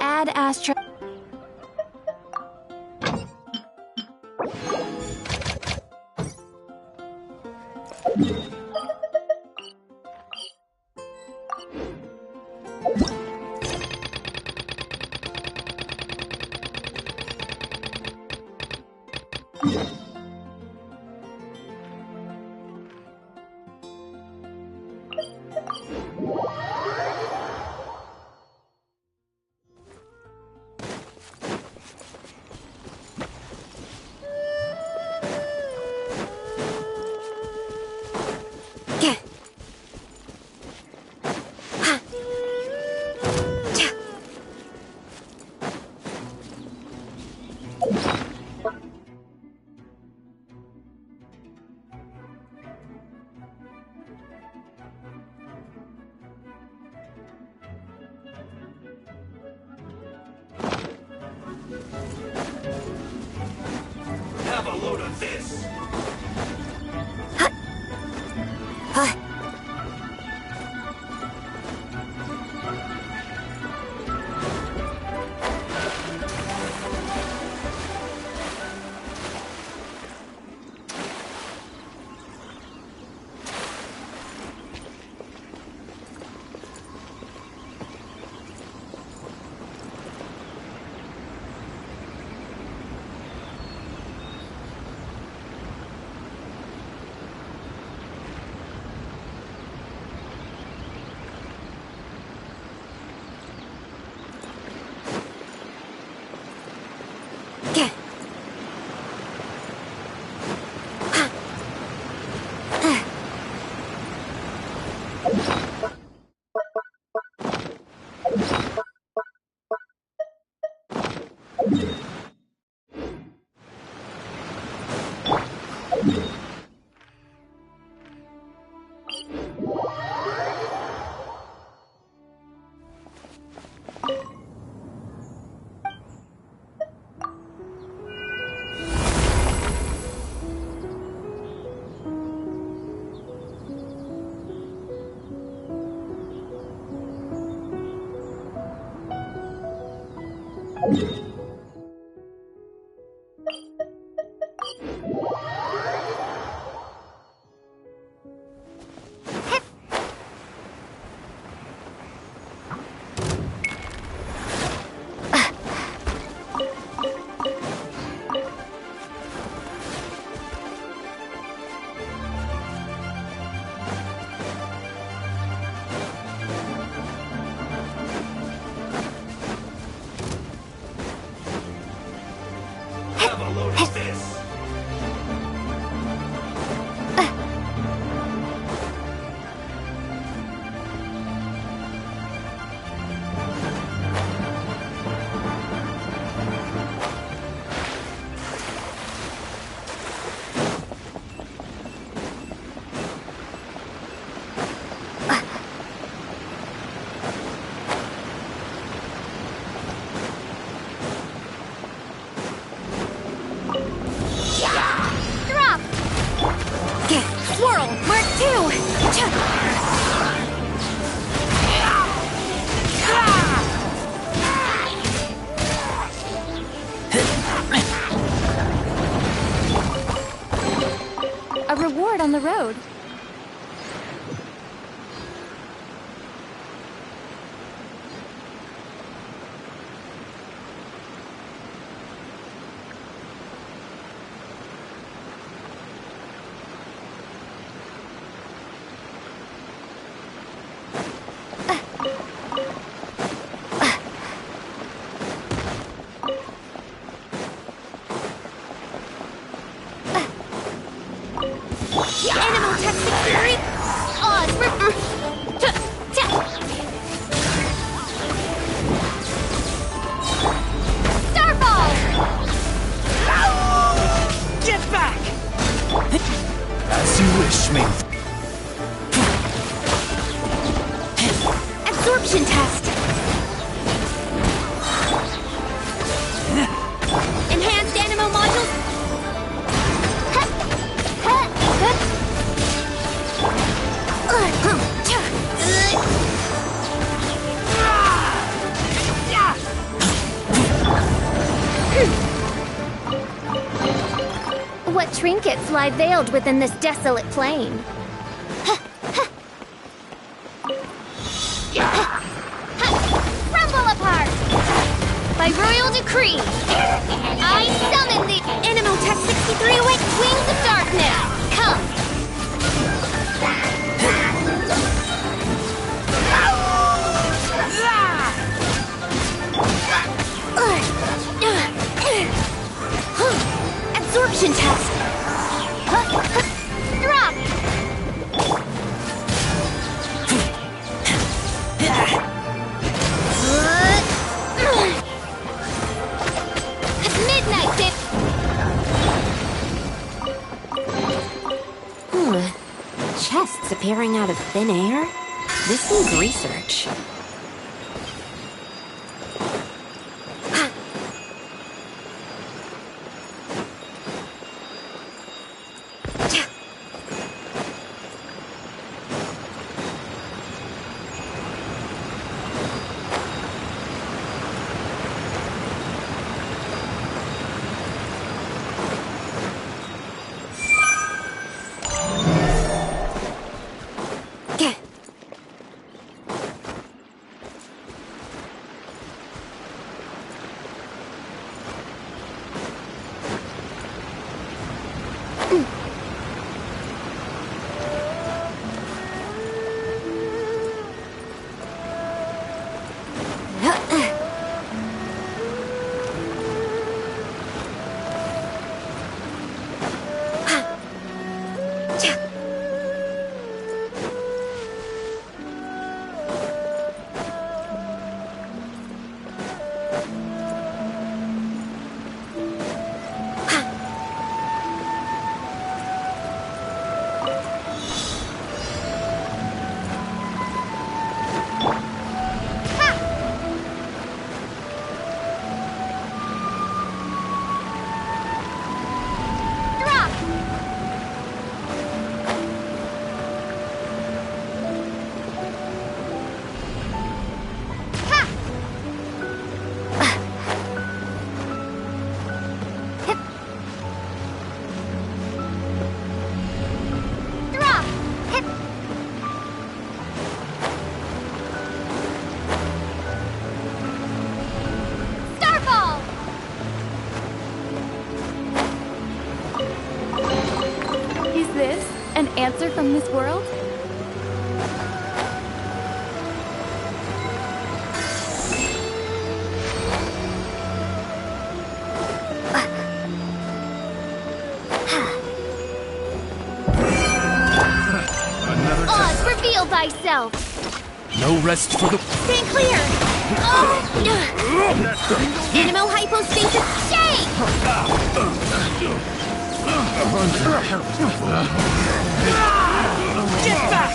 Add Astro. Have a load of this! Swirl! Mark 2! A reward on the road. Absorption test. Enhanced animo modules. What trinkets lie veiled within this desolate plain? Crumble apart! By royal decree, I summon the Animotech 63 awake wings of darkness! Come! Absorption test! Drop! Midnight dip! Chests appearing out of thin air? This needs research. An answer from this world? Oz, reveal thyself! No rest for the... Stand clear! Animo hypostasis shake! Get back!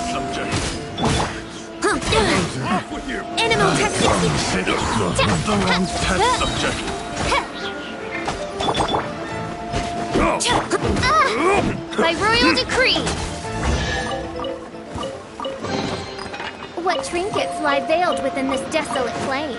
Animo test 60... The wrong test subject. By royal decree! What trinkets lie veiled within this desolate plain?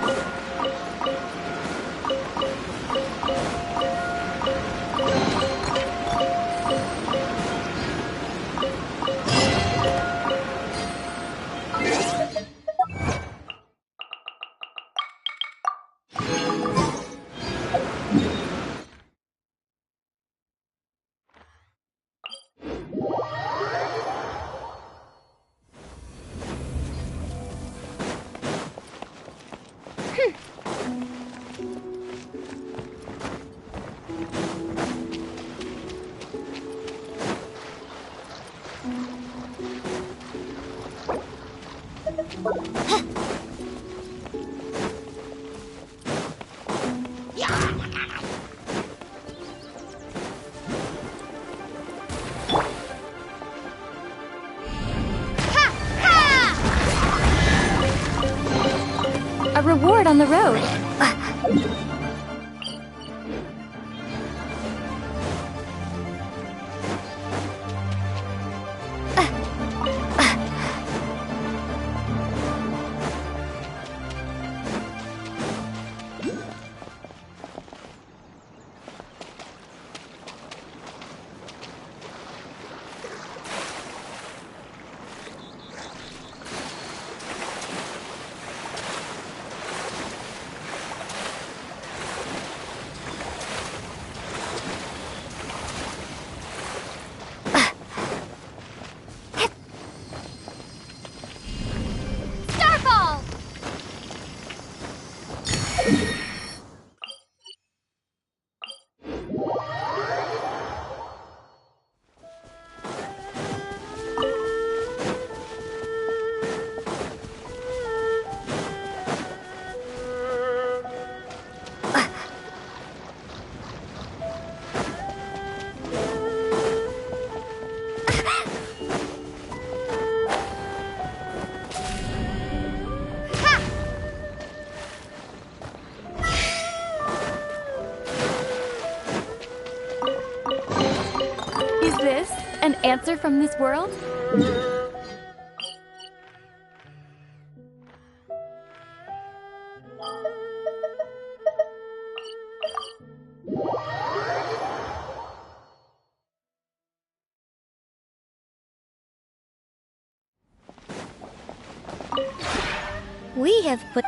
A reward on the road. Starfall! Is this an answer from this world? We have put...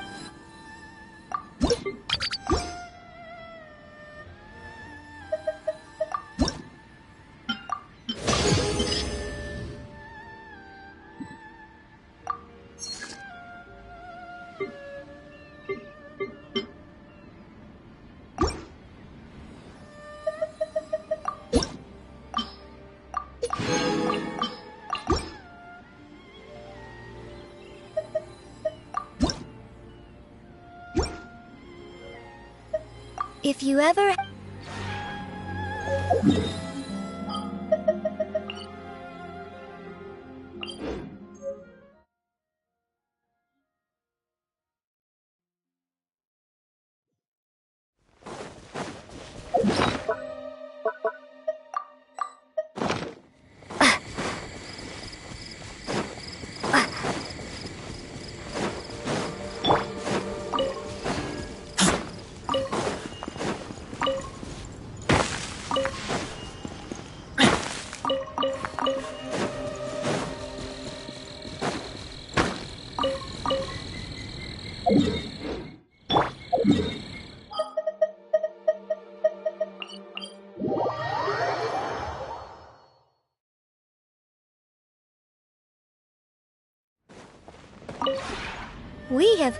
If you ever... We have...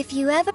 If you ever...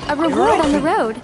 A reward on the road.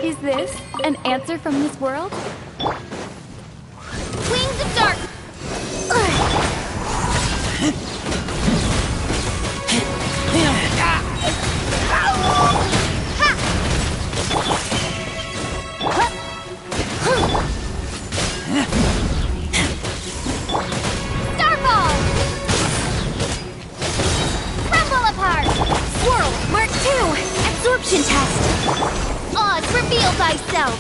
Is this an answer from this world? Wings of dark! Starfall! Rumble apart! Swirl, Mark 2! Absorption test! Oz, reveal thyself!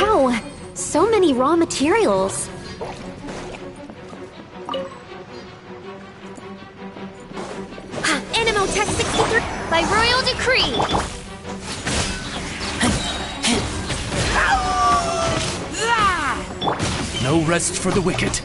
Wow! So many raw materials! Animotech 63 by royal decree! No rest for the wicked.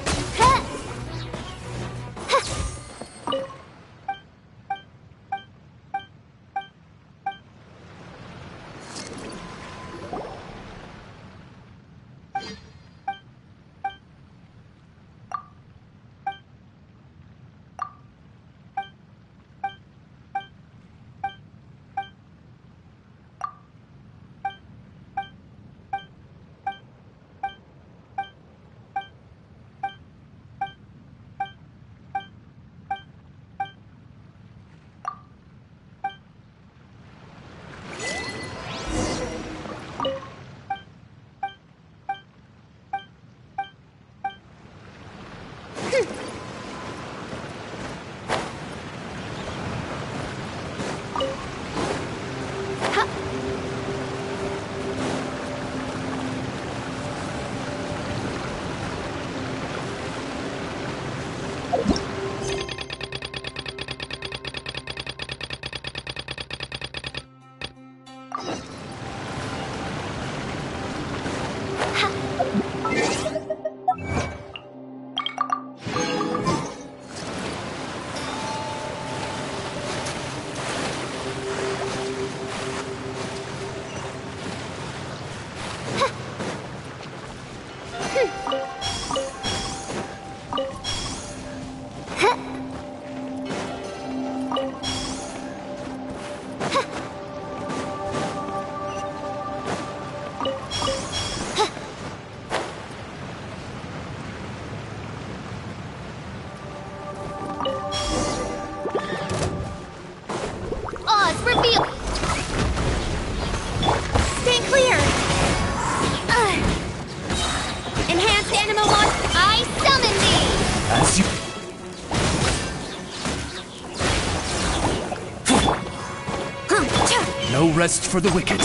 No rest for the wicked.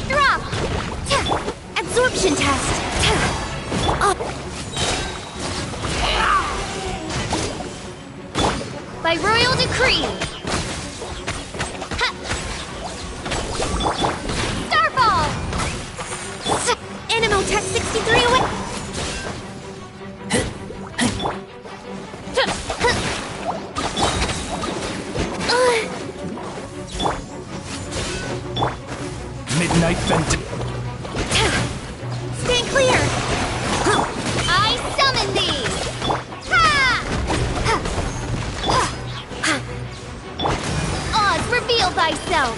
Drop! Absorption test! By royal decree! Starball! Animotech 63 away! Midnight vent. Stay clear! I summon thee! Oz, reveal thyself!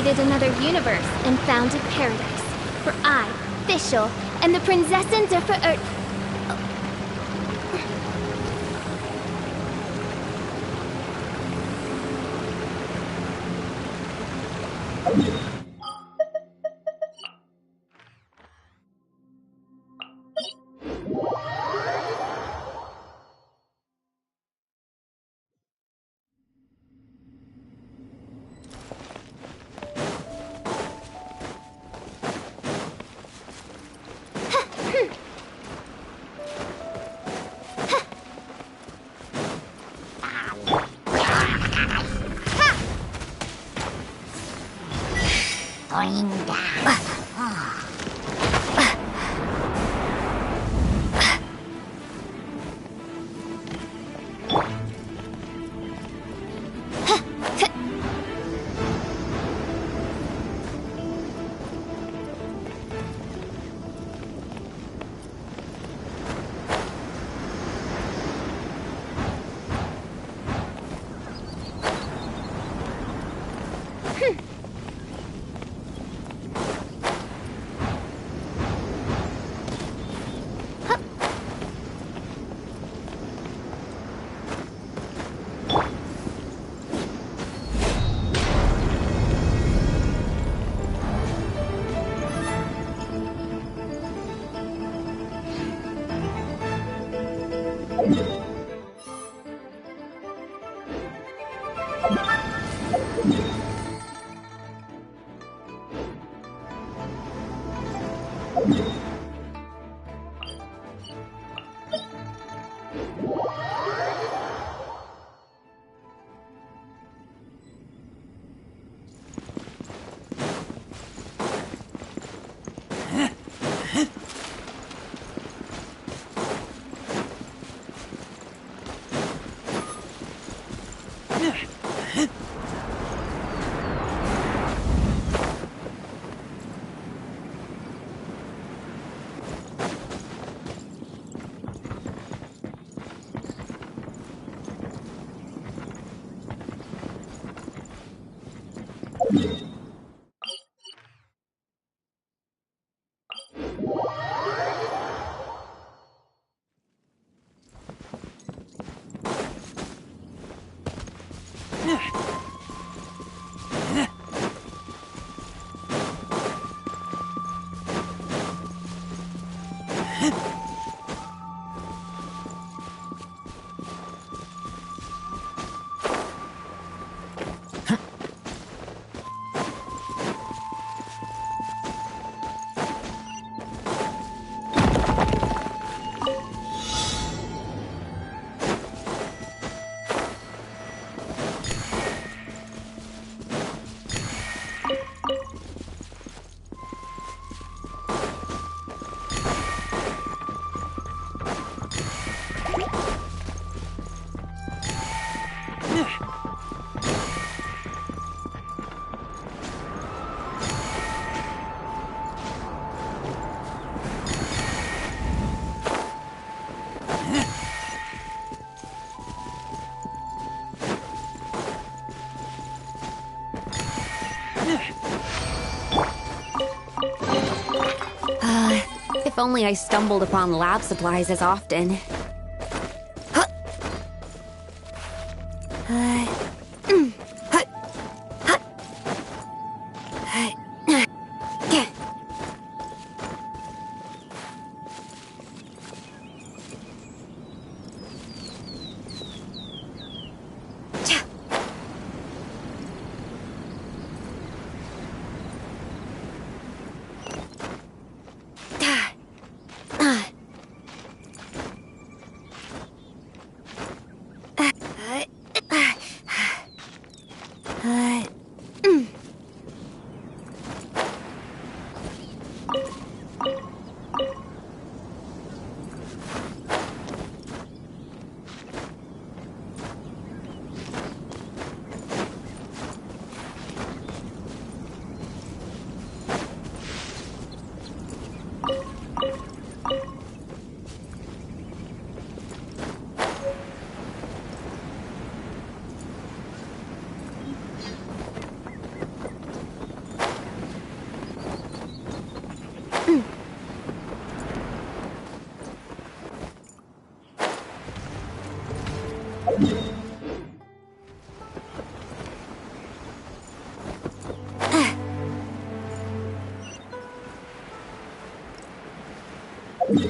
created another universe and founded paradise. For I, Fischl, am the Prinzessin der Verirrten. If only I stumbled upon lab supplies as often. Starfall!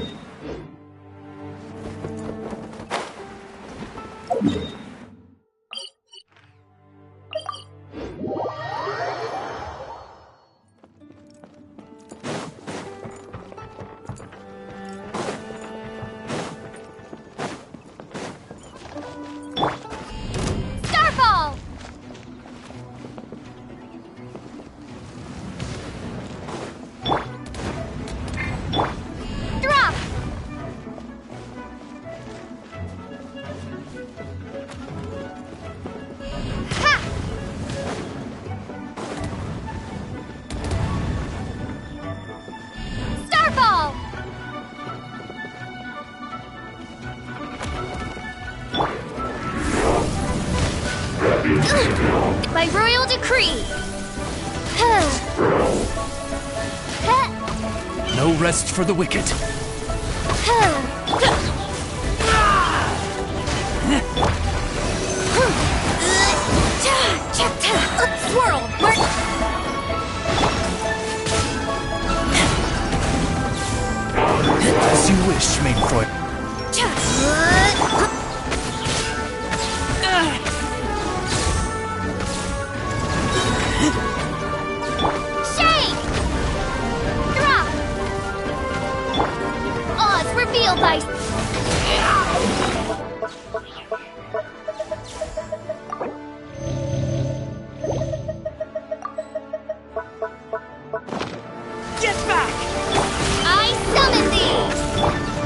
Drop! Ha! Starfall! By royal decree! No rest for the wicked. Swirl! As you wish, Mainfroy. Shake! Drop! Oz revealed by... Get back! I summon thee!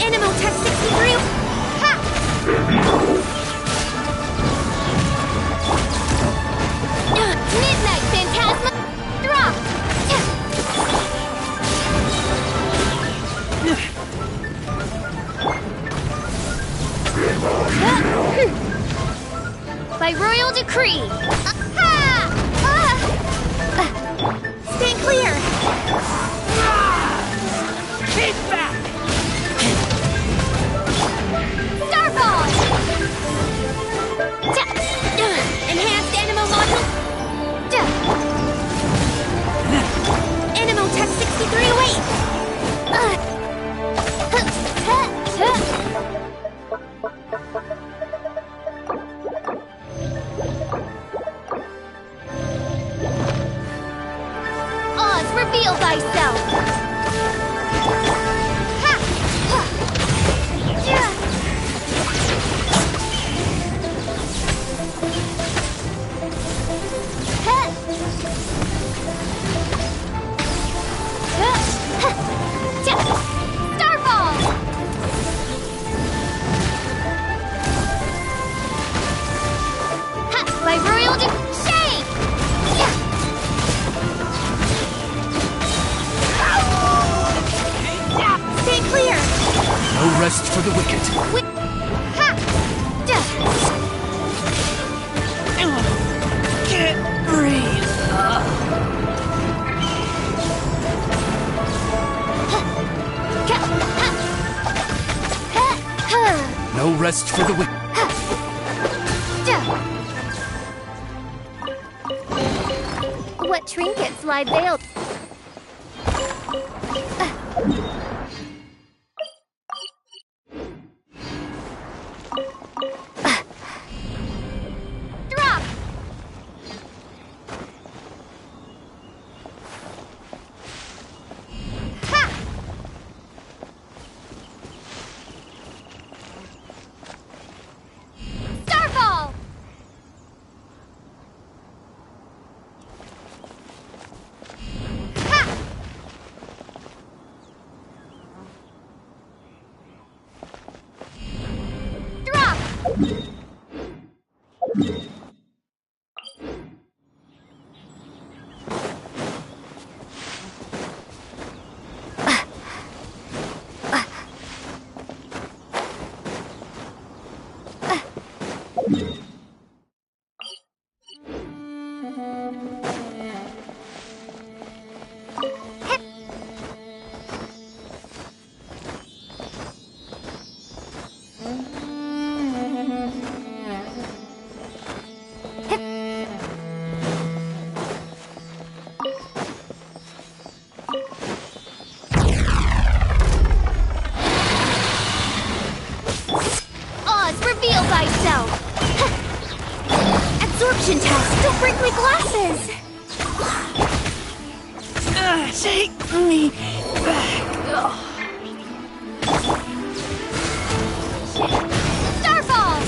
Animotech 63... Ha! Midnight Phantasma... Drop! By royal decree! Stand clear! Keep back! Starfall! Enhanced Animo module. Animotech 63 away. Oz, reveal thyself. Ha! Starfall! By royal shake! Stay clear! No rest for the wicked. Can't breathe. No rest for the wicked. What trinkets lie veiled? Drop! Ha! Starfall! Ha! Drop! absorption test! Don't break my glasses! Take me back. Starfall!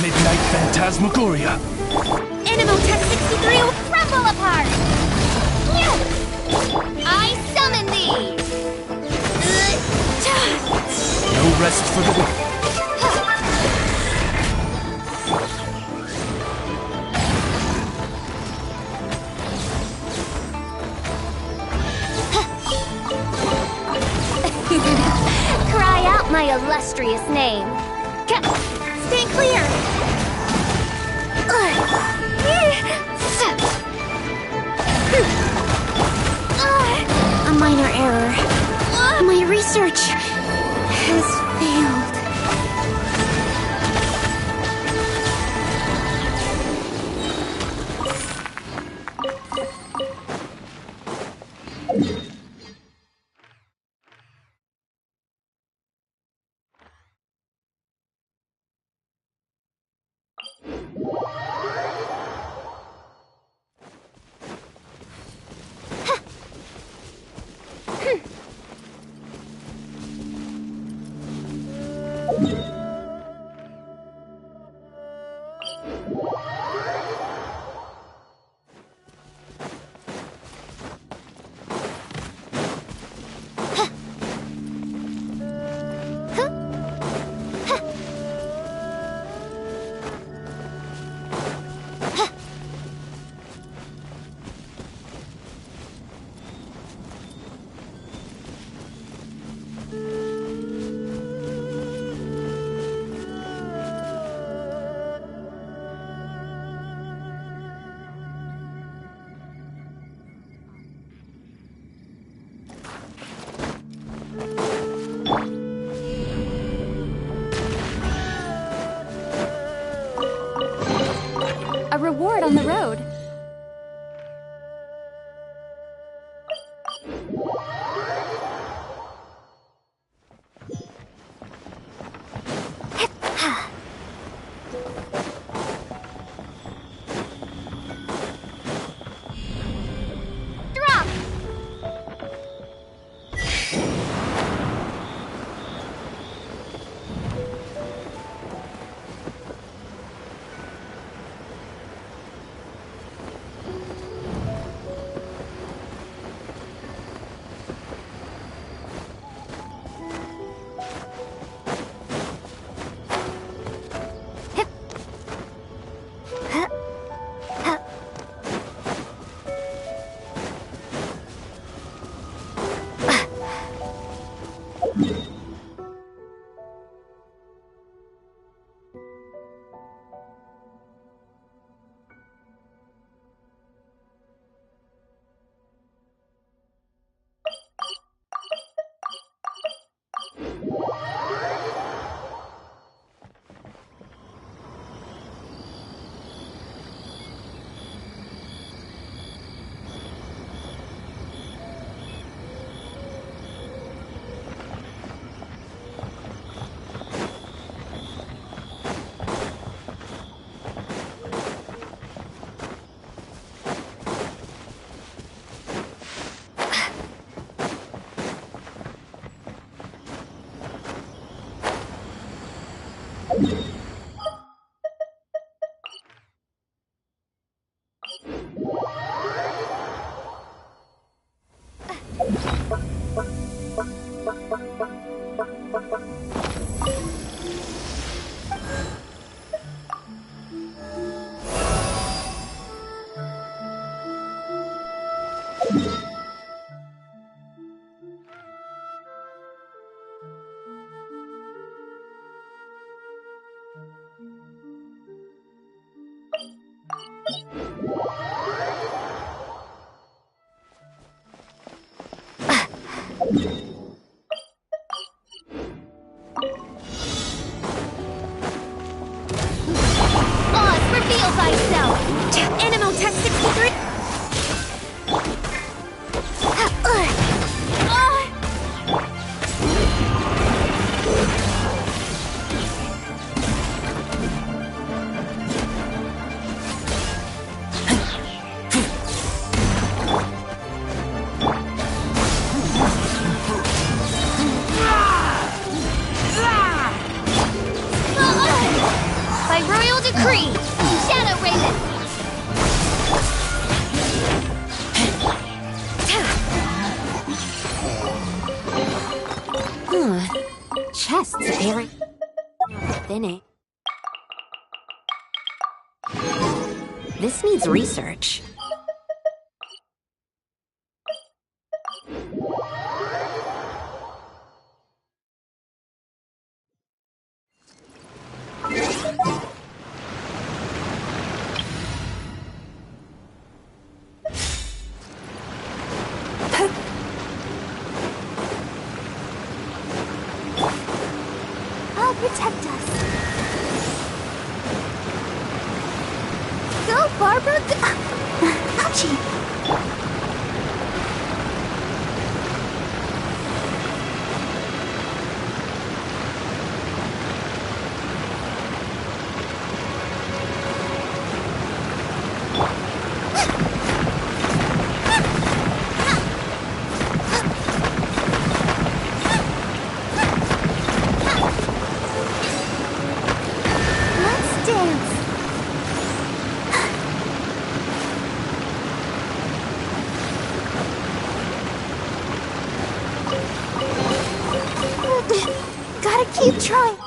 Midnight Phantasmagoria. Animotech 63 will crumble apart! I summon thee! No rest for the wicked. Cry out my illustrious name. Stay clear! A minor error. My research has failed. A reward on the road. Drop! Reveal thyself! Animotech 63! very thinning. This needs research. I'll protect us. Go, Barbara! Ouchie! Let's dance. Gotta keep trying.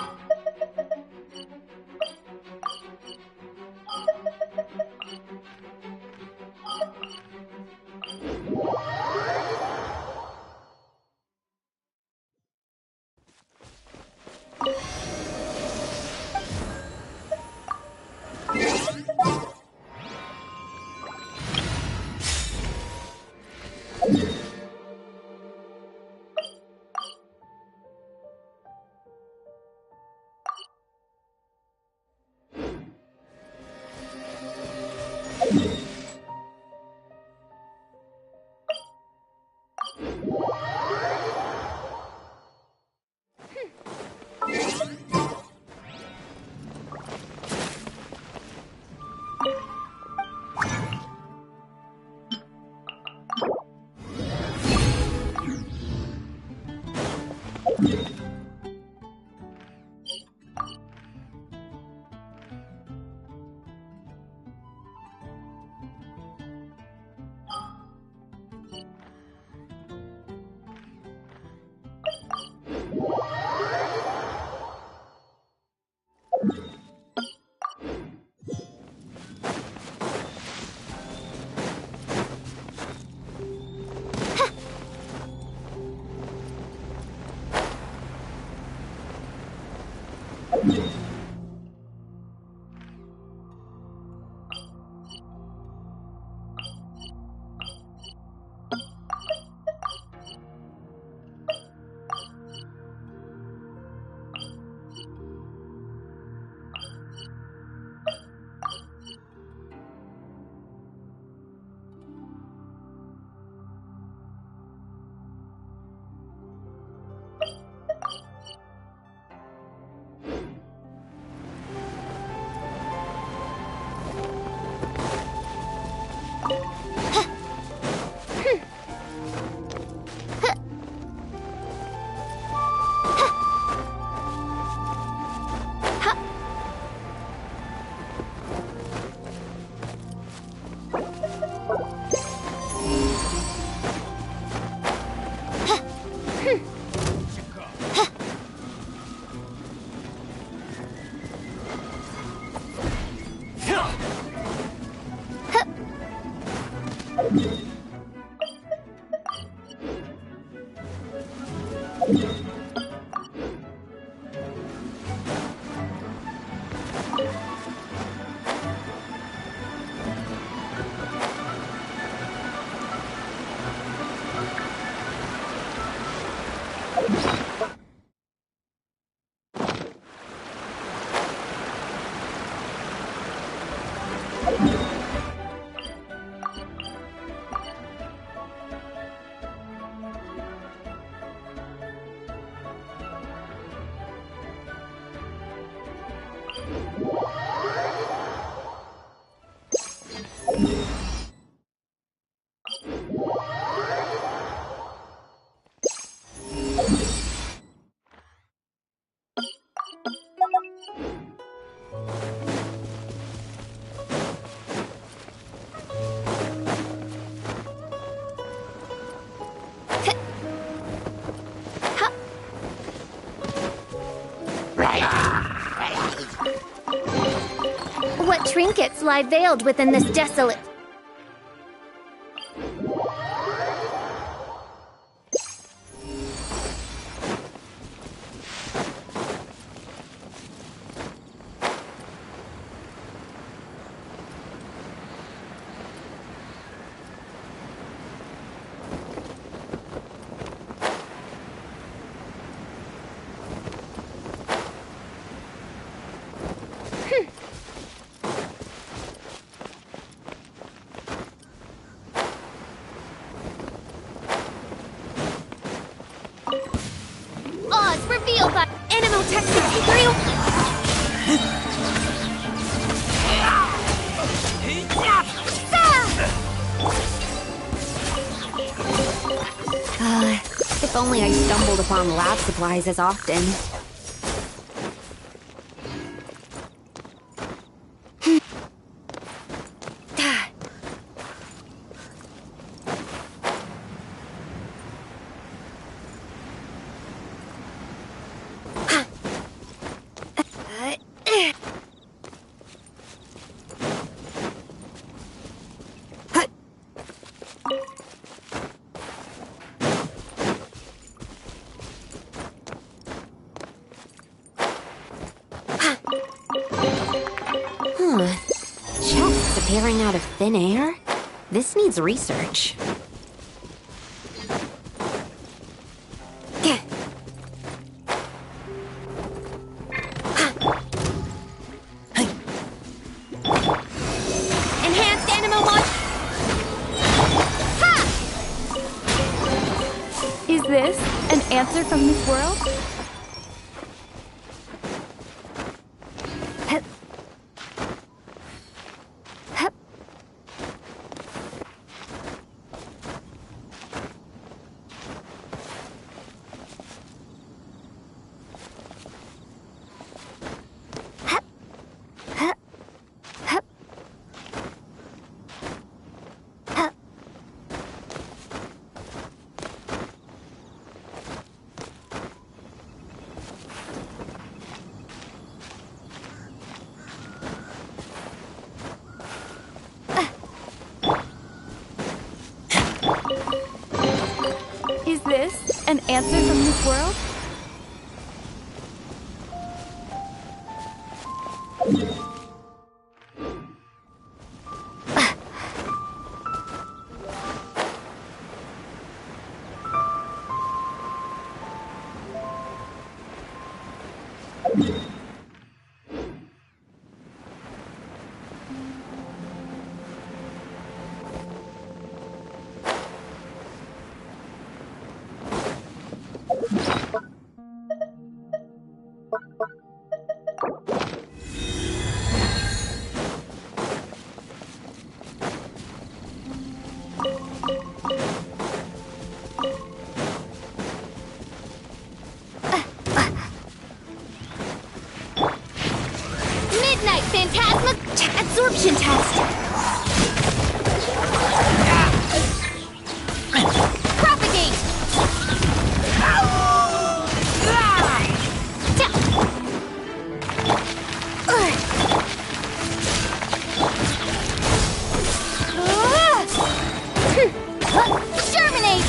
Trinkets lie veiled within this desolate... Oz revealed by Animotech 63... If only I stumbled upon lab supplies as often. Chests appearing out of thin air? This needs research. Enhanced Animo mod... Ha! Is this an answer from this world? Is this an answer from this world? Midnight Phantasma Absorption Test! Propagate! Germinate!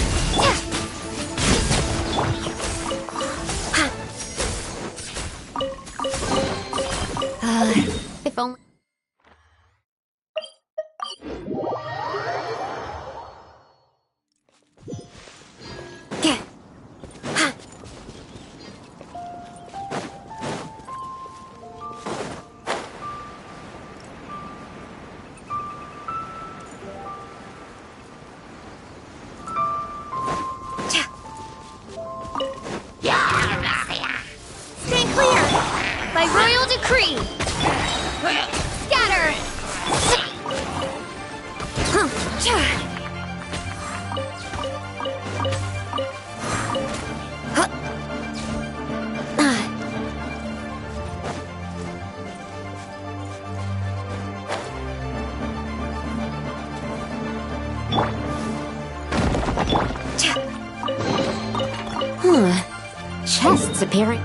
If only... Stand clear! By royal decree! Scatter! Chests appearing...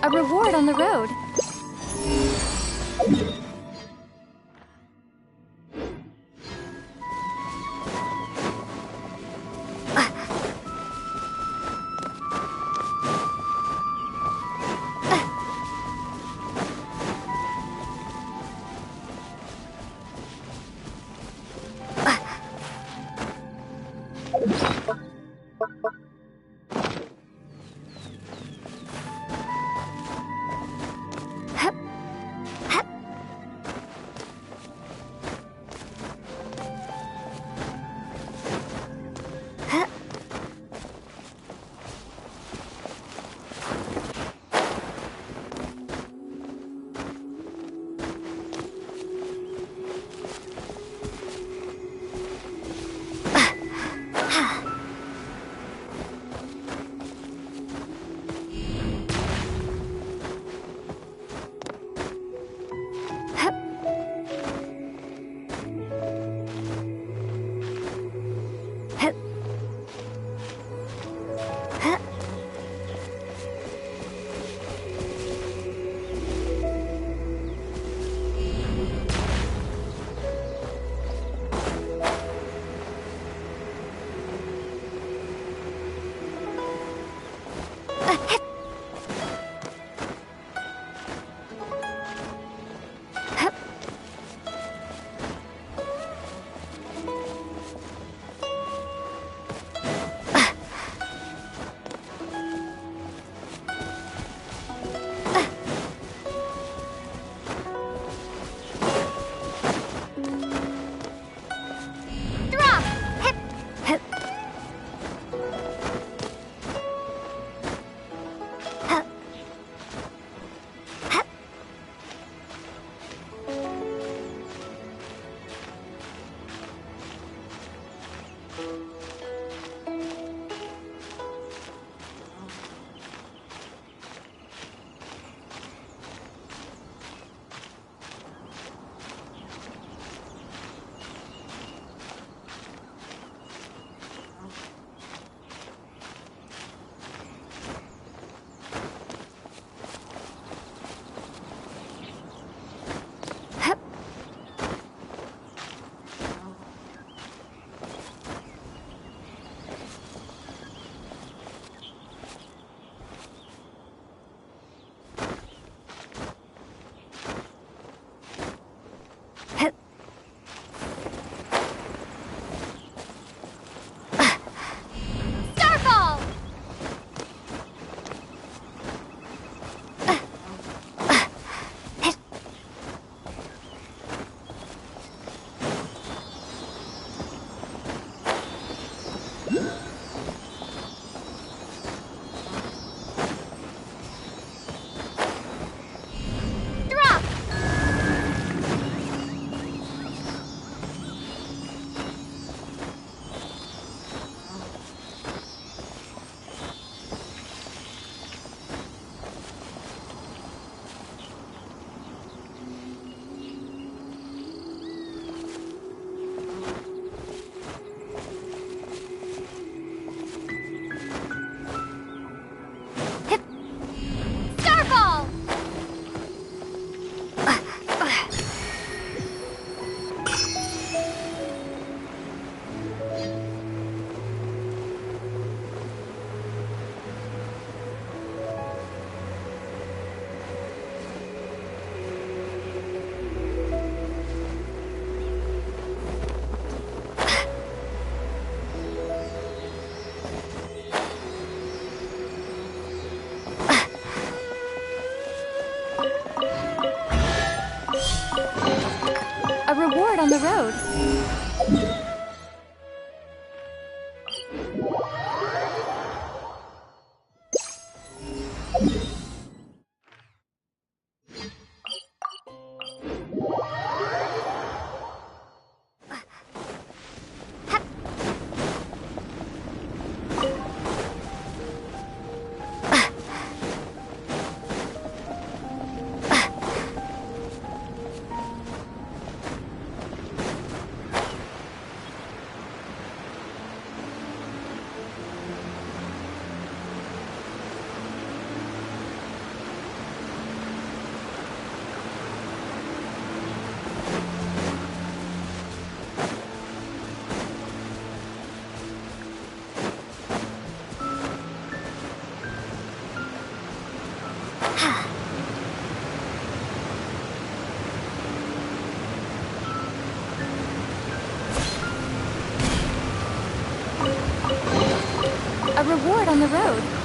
A reward on the road. A reward on the road. reward on the road.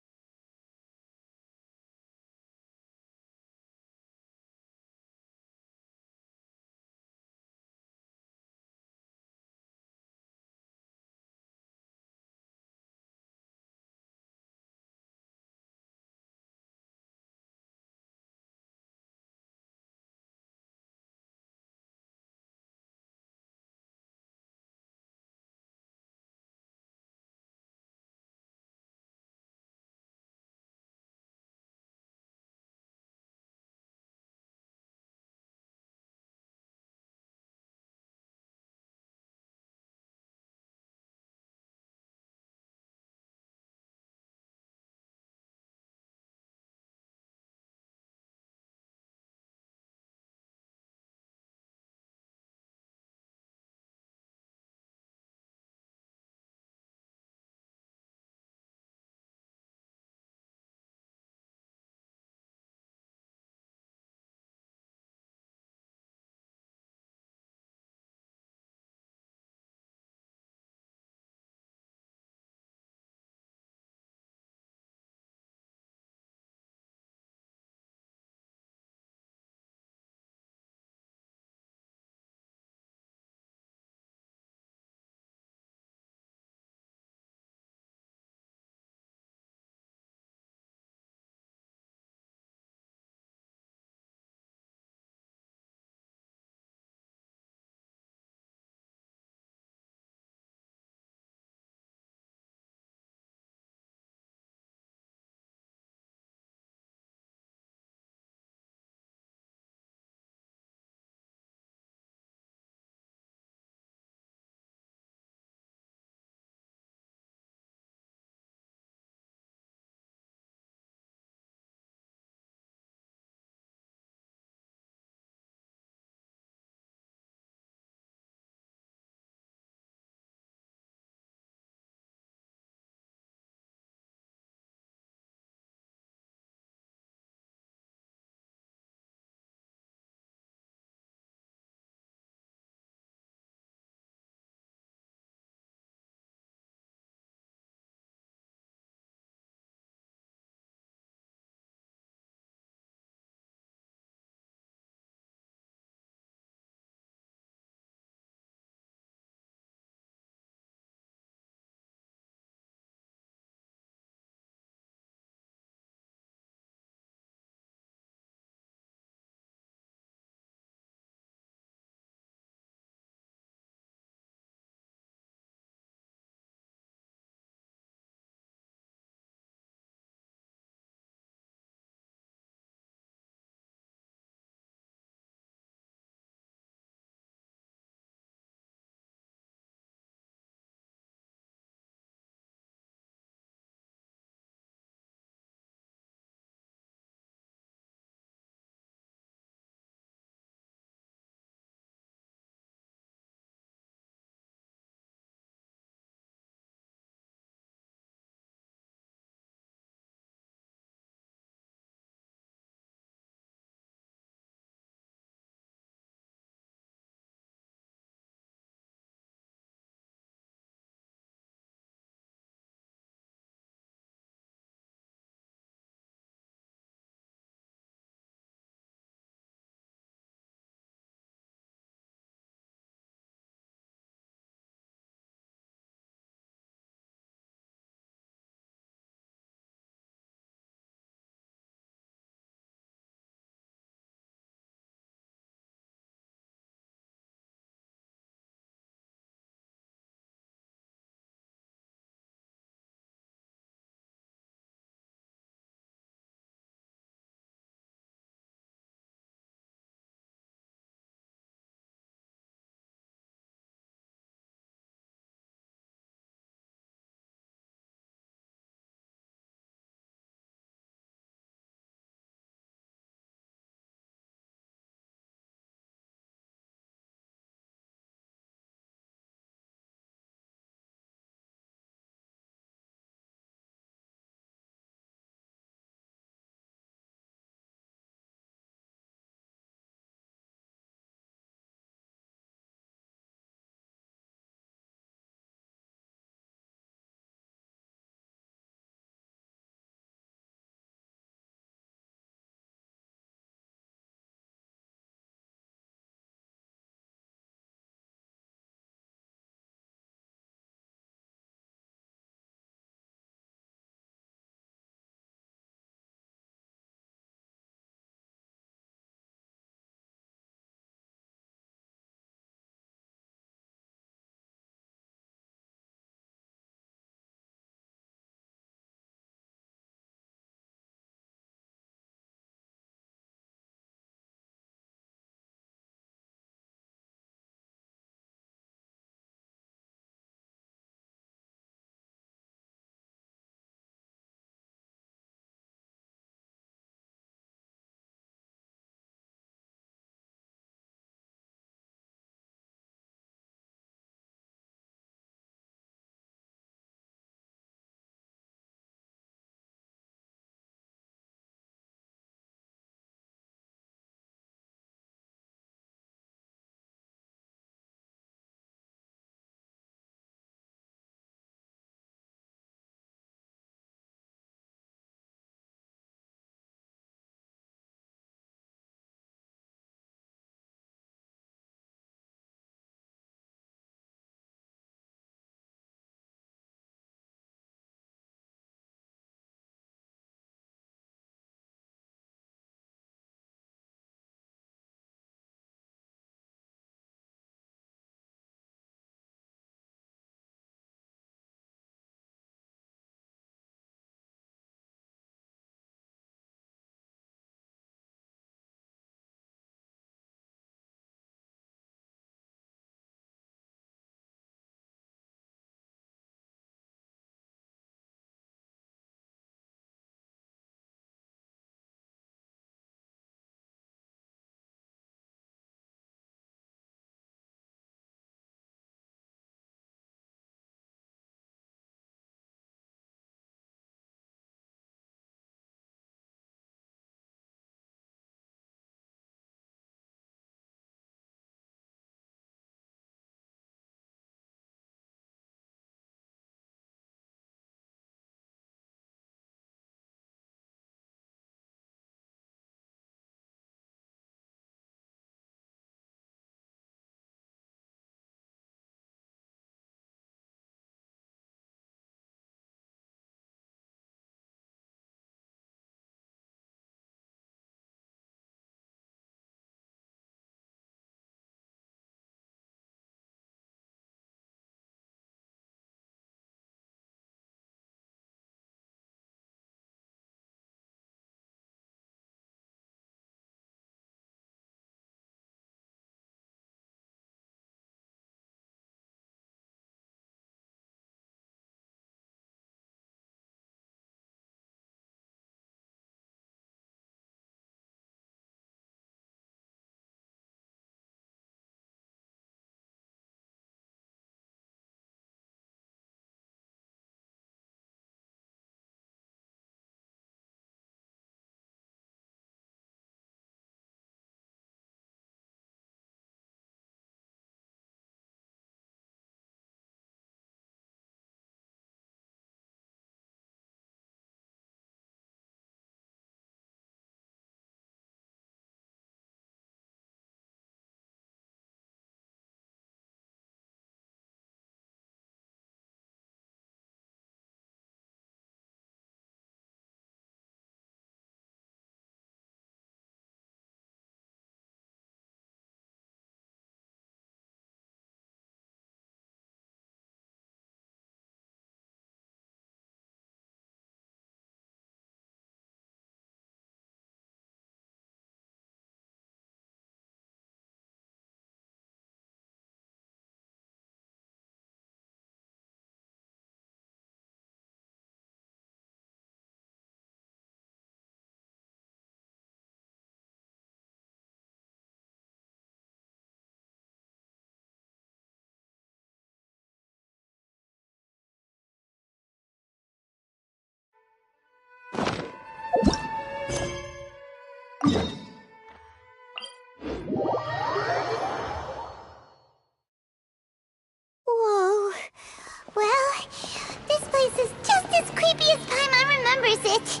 it.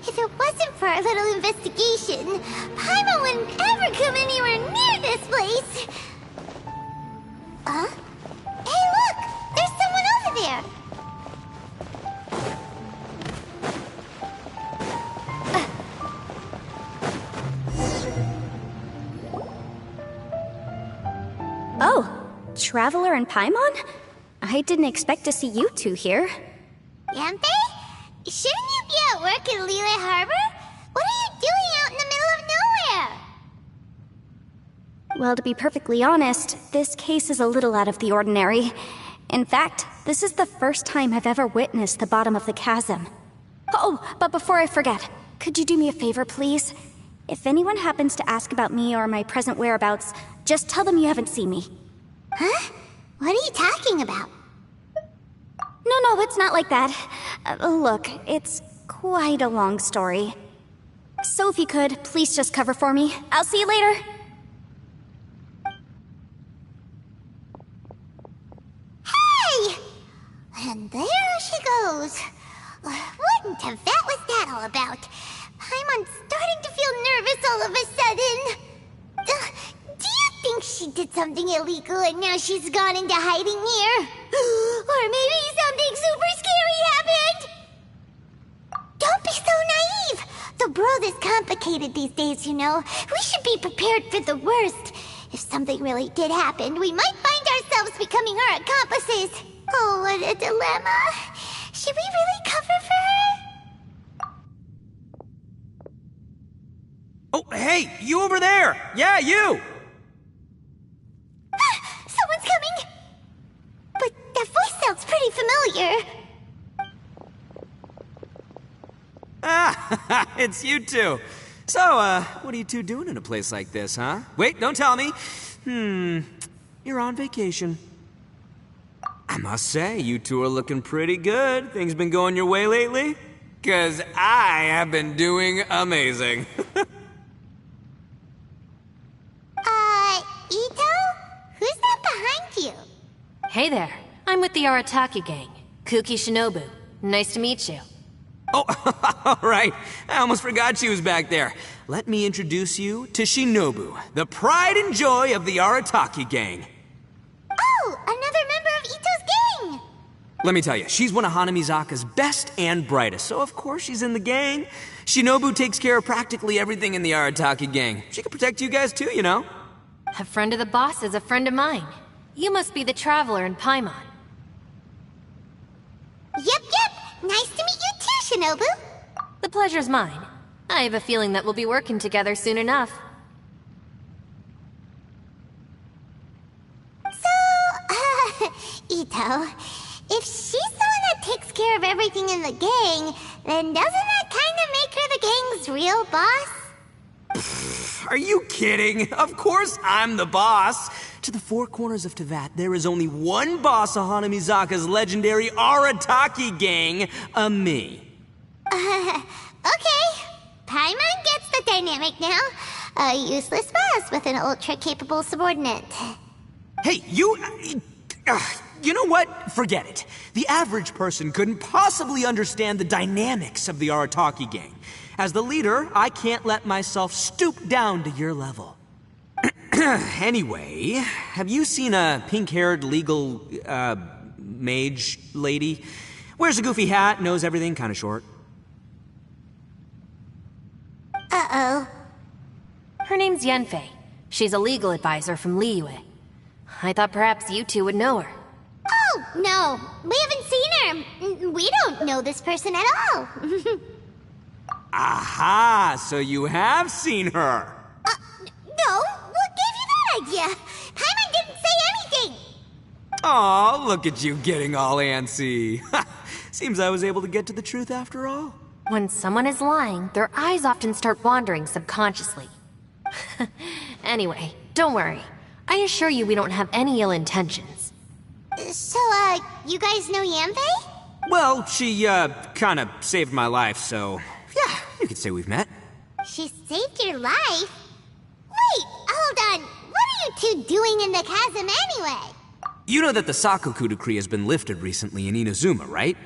If it wasn't for our little investigation, Paimon wouldn't ever come anywhere near this place. Huh? Hey, look! There's someone over there! Oh, Traveler and Paimon? I didn't expect to see you two here. Yanfei? Shouldn't you be at work in Liyue Harbor? What are you doing out in the middle of nowhere? Well, to be perfectly honest, this case is a little out of the ordinary. In fact, this is the first time I've ever witnessed the bottom of the chasm. Oh, but before I forget, could you do me a favor, please? If anyone happens to ask about me or my present whereabouts, just tell them you haven't seen me. Huh? What are you talking about? No, it's not like that. Look, it's quite a long story. So if you could, please just cover for me. I'll see you later. Hey! And there she goes. What in Tibet was that all about? Paimon's starting to feel nervous all of a sudden. Do you think she did something illegal and now she's gone into hiding here? Or maybe something super scary happened? Don't be so naive! The world is complicated these days, you know. We should be prepared for the worst. If something really did happen, we might find ourselves becoming her accomplices. Oh, what a dilemma. Should we really cover for her? Oh, hey, you over there! Yeah, you! Someone's coming! But that voice sounds pretty familiar. Ah, it's you two. So, what are you two doing in a place like this, huh? Wait, don't tell me. You're on vacation. I must say, you two are looking pretty good. Things been going your way lately? 'Cause I have been doing amazing. Ito? Who's that behind you? Hey there, I'm with the Arataki gang. Kuki Shinobu. Nice to meet you. Oh, all right. I almost forgot she was back there. Let me introduce you to Shinobu, the pride and joy of the Arataki gang. Oh, another member of Ito's gang! Let me tell you, she's one of Hanamizaka's best and brightest, so of course she's in the gang. Shinobu takes care of practically everything in the Arataki gang. She can protect you guys too, you know. A friend of the boss is a friend of mine. You must be the Traveler in Paimon. Yep. Nice to meet you too, Shinobu. The pleasure's mine. I have a feeling that we'll be working together soon enough. So, Ito, if she's the one that takes care of everything in the gang, then doesn't that kind of make her the gang's real boss? Are you kidding? Of course I'm the boss. To the four corners of Teyvat, there is only one boss of Hanamizaka's legendary Arataki gang, me. Okay. Paimon gets the dynamic now. A useless boss with an ultra-capable subordinate. Hey, you know what? Forget it. The average person couldn't possibly understand the dynamics of the Arataki gang. As the leader, I can't let myself stoop down to your level. Anyway, have you seen a pink-haired legal, mage lady? Wears a goofy hat, knows everything, kinda short. Uh-oh. Her name's Yanfei. She's a legal advisor from Liyue. I thought perhaps you two would know her. Oh, no. We haven't seen her. We don't know this person at all. Aha! So you have seen her! No. What gave you that idea? Paimon didn't say anything. Aw, look at you getting all antsy. Seems I was able to get to the truth after all. When someone is lying, their eyes often start wandering subconsciously. Anyway, don't worry. I assure you we don't have any ill intentions. So, you guys know Yanfei? Well, she, kinda saved my life, so... yeah, you could say we've met. She saved your life? Wait, hold on. What are you two doing in the chasm anyway? You know that the Sakoku decree has been lifted recently in Inazuma, right?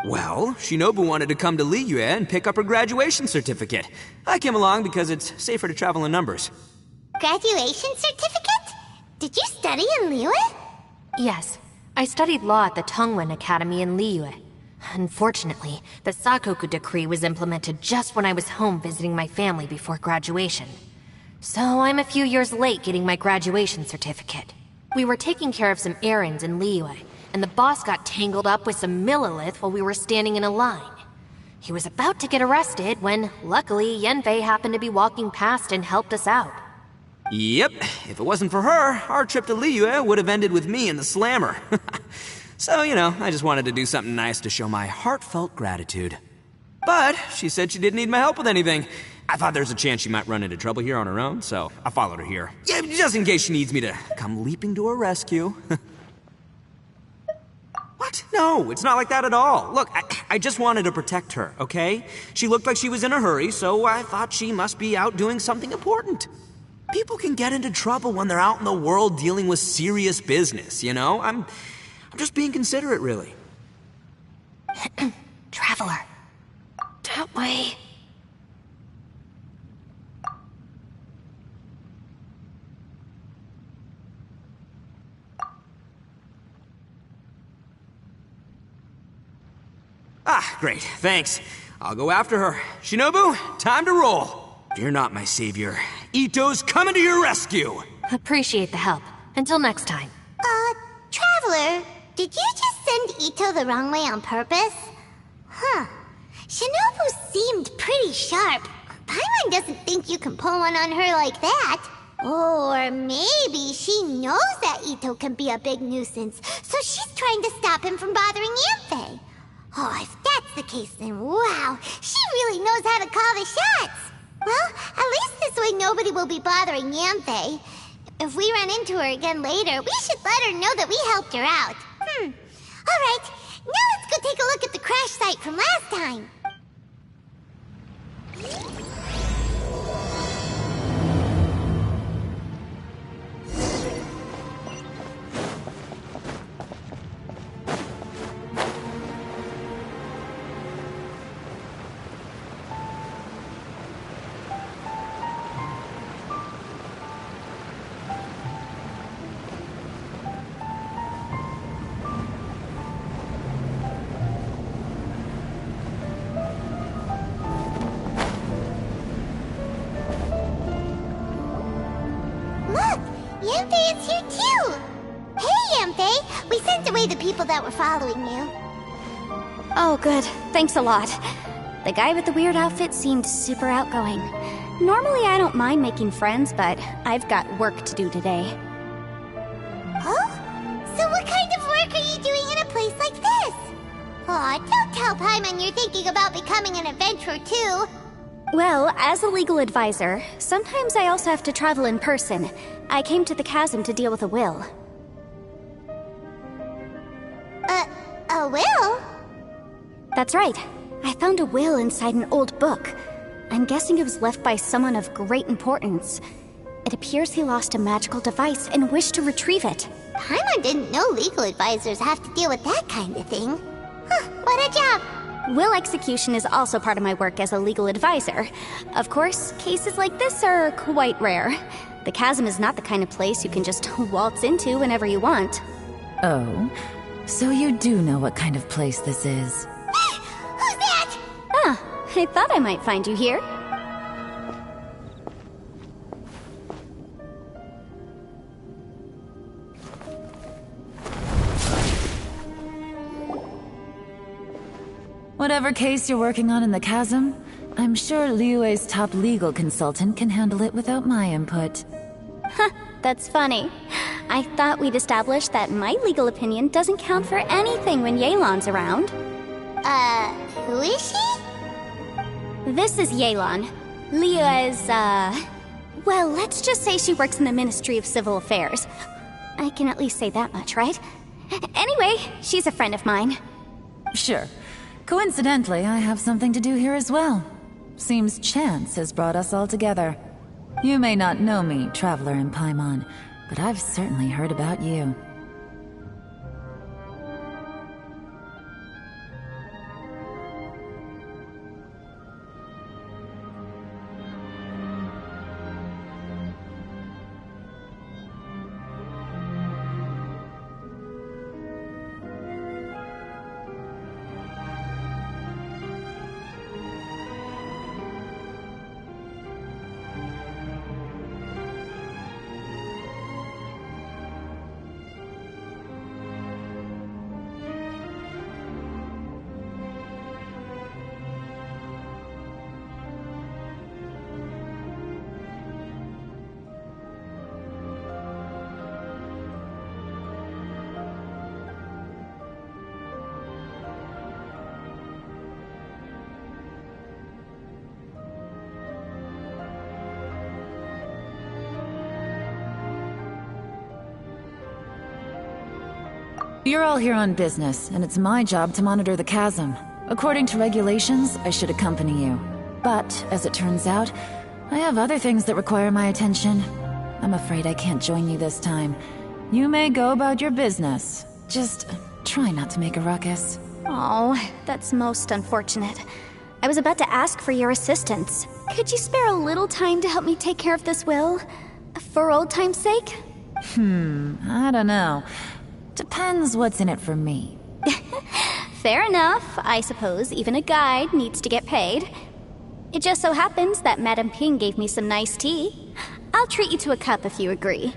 Well, Shinobu wanted to come to Liyue and pick up her graduation certificate. I came along because it's safer to travel in numbers. Graduation certificate? Did you study in Liyue? Yes, I studied law at the Tongwen Academy in Liyue. Unfortunately, the Sakoku decree was implemented just when I was home visiting my family before graduation. So I'm a few years late getting my graduation certificate. We were taking care of some errands in Liyue, and the boss got tangled up with some Millilith while we were standing in a line. He was about to get arrested when, luckily, Yanfei happened to be walking past and helped us out. Yep, if it wasn't for her, our trip to Liyue would have ended with me and the Slammer. So, I just wanted to do something nice to show my heartfelt gratitude. But she said she didn't need my help with anything. I thought there's a chance she might run into trouble here on her own, so I followed her here. Yeah, just in case she needs me to come leaping to her rescue. What? No, it's not like that at all. Look, I just wanted to protect her, okay? She looked like she was in a hurry, so I thought she must be out doing something important. People can get into trouble when they're out in the world dealing with serious business, I'm just being considerate, really. Traveler. That way. Ah, great, thanks. I'll go after her. Shinobu, time to roll. Fear not, my savior. Ito's coming to your rescue. Appreciate the help. Until next time. Traveler, did you just send Ito the wrong way on purpose? Huh. Shinobu seemed pretty sharp. Paimon doesn't think you can pull one on her like that. Or maybe she knows that Ito can be a big nuisance, so she's trying to stop him from bothering Yanfei. Oh, if that's the case, then wow, she really knows how to call the shots. Well, at least this way nobody will be bothering Yanfei. If we run into her again later, we should let her know that we helped her out. Alright, now let's go take a look at the crash site from last time. Yanfei is here too! Hey, Yanfei! We sent away the people that were following you. Oh, good. Thanks a lot. The guy with the weird outfit seemed super outgoing. Normally I don't mind making friends, but I've got work to do today. Huh? So what kind of work are you doing in a place like this? Aw, don't tell Paimon you're thinking about becoming an adventurer too. Well, as a legal advisor, sometimes I also have to travel in person. I came to the chasm to deal with a will. A will? That's right. I found a will inside an old book. I'm guessing it was left by someone of great importance. It appears he lost a magical device and wished to retrieve it. Paimon didn't know legal advisors have to deal with that kind of thing. Huh, what a job! Will execution is also part of my work as a legal advisor. Of course, cases like this are quite rare. The chasm is not the kind of place you can just waltz into whenever you want. Oh, so you do know what kind of place this is. Who's that? Ah, I thought I might find you here. Whatever case you're working on in the chasm, I'm sure Liyue's top legal consultant can handle it without my input. Huh, that's funny. I thought we'd established that my legal opinion doesn't count for anything when Yelan's around. Who is she? This is Yelan. Liyue's, well, let's just say she works in the Ministry of Civil Affairs. I can at least say that much, right? Anyway, she's a friend of mine. Sure. Coincidentally, I have something to do here as well. Seems chance has brought us all together. You may not know me, Traveler in Paimon, but I've certainly heard about you. You're all here on business, and it's my job to monitor the chasm. According to regulations, I should accompany you. But, as it turns out, I have other things that require my attention. I'm afraid I can't join you this time. You may go about your business. Just try not to make a ruckus. Oh, that's most unfortunate. I was about to ask for your assistance. Could you spare a little time to help me take care of this will? For old time's sake? I don't know. Depends what's in it for me. Fair enough. I suppose even a guide needs to get paid. It just so happens that Madame Ping gave me some nice tea. I'll treat you to a cup if you agree.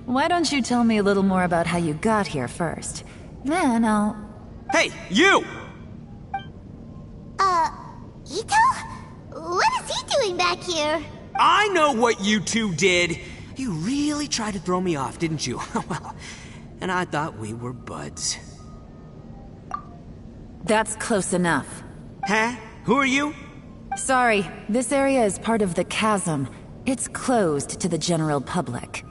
Why don't you tell me a little more about how you got here first? Then I'll... Hey, you! Ito? What is he doing back here? I know what you two did. You really tried to throw me off, didn't you? Well, and I thought we were buds. That's close enough. Huh? Who are you? Sorry, this area is part of the chasm. It's closed to the general public.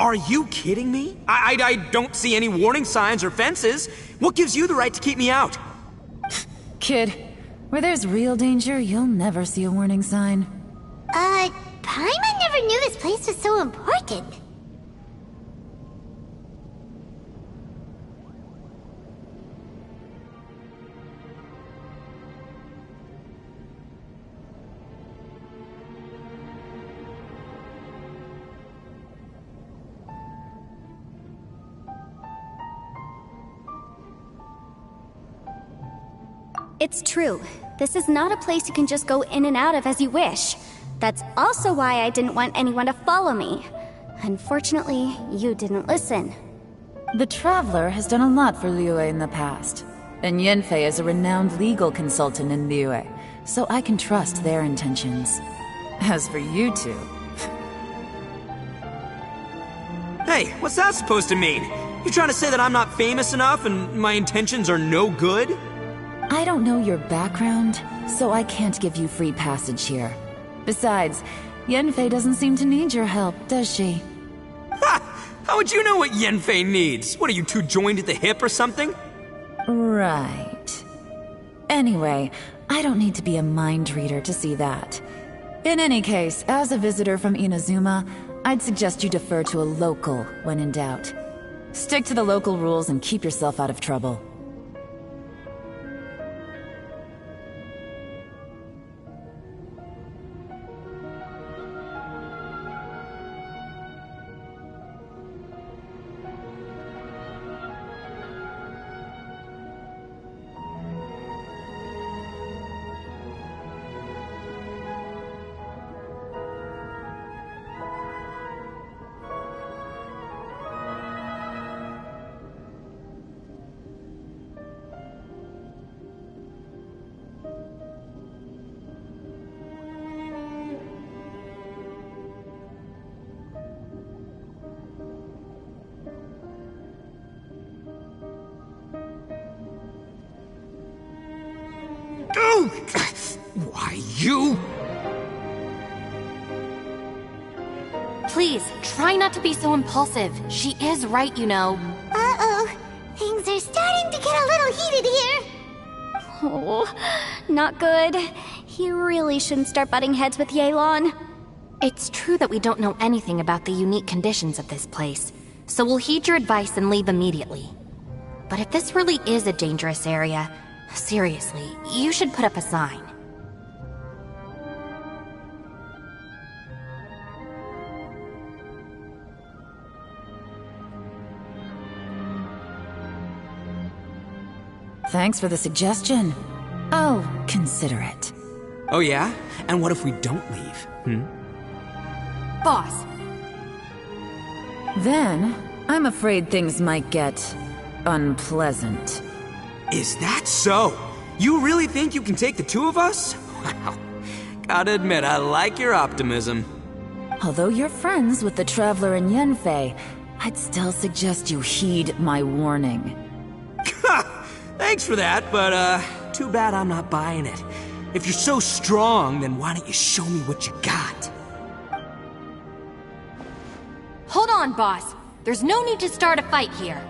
Are you kidding me? I don't see any warning signs or fences. What gives you the right to keep me out? Kid, where there's real danger, you'll never see a warning sign. Paimon never knew this place was so important. It's true. This is not a place you can just go in and out of as you wish. That's also why I didn't want anyone to follow me. Unfortunately, you didn't listen. The Traveler has done a lot for Liyue in the past. And Yanfei is a renowned legal consultant in Liyue, so I can trust their intentions. As for you two... Hey, what's that supposed to mean? You trying to say that I'm not famous enough and my intentions are no good? I don't know your background, so I can't give you free passage here. Besides, Yanfei doesn't seem to need your help, does she? Ha! How would you know what Yanfei needs? What, are you two joined at the hip or something? Right. Anyway, I don't need to be a mind reader to see that. In any case, as a visitor from Inazuma, I'd suggest you defer to a local when in doubt. Stick to the local rules and keep yourself out of trouble. Why, you? Please, try not to be so impulsive. She is right, you know. Uh-oh. Things are starting to get a little heated here. Oh, not good. He really shouldn't start butting heads with Yelan. It's true that we don't know anything about the unique conditions of this place, so we'll heed your advice and leave immediately. But if this really is a dangerous area, seriously, you should put up a sign. Thanks for the suggestion. I'll consider it. Oh yeah? And what if we don't leave? Boss, Then, I'm afraid things might get... unpleasant. Is that so? You really think you can take the two of us? Wow. Gotta admit, I like your optimism. Although you're friends with the Traveler and Yanfei, I'd still suggest you heed my warning. Thanks for that, but too bad I'm not buying it. If you're so strong, then why don't you show me what you got? hold on, boss. There's no need to start a fight here.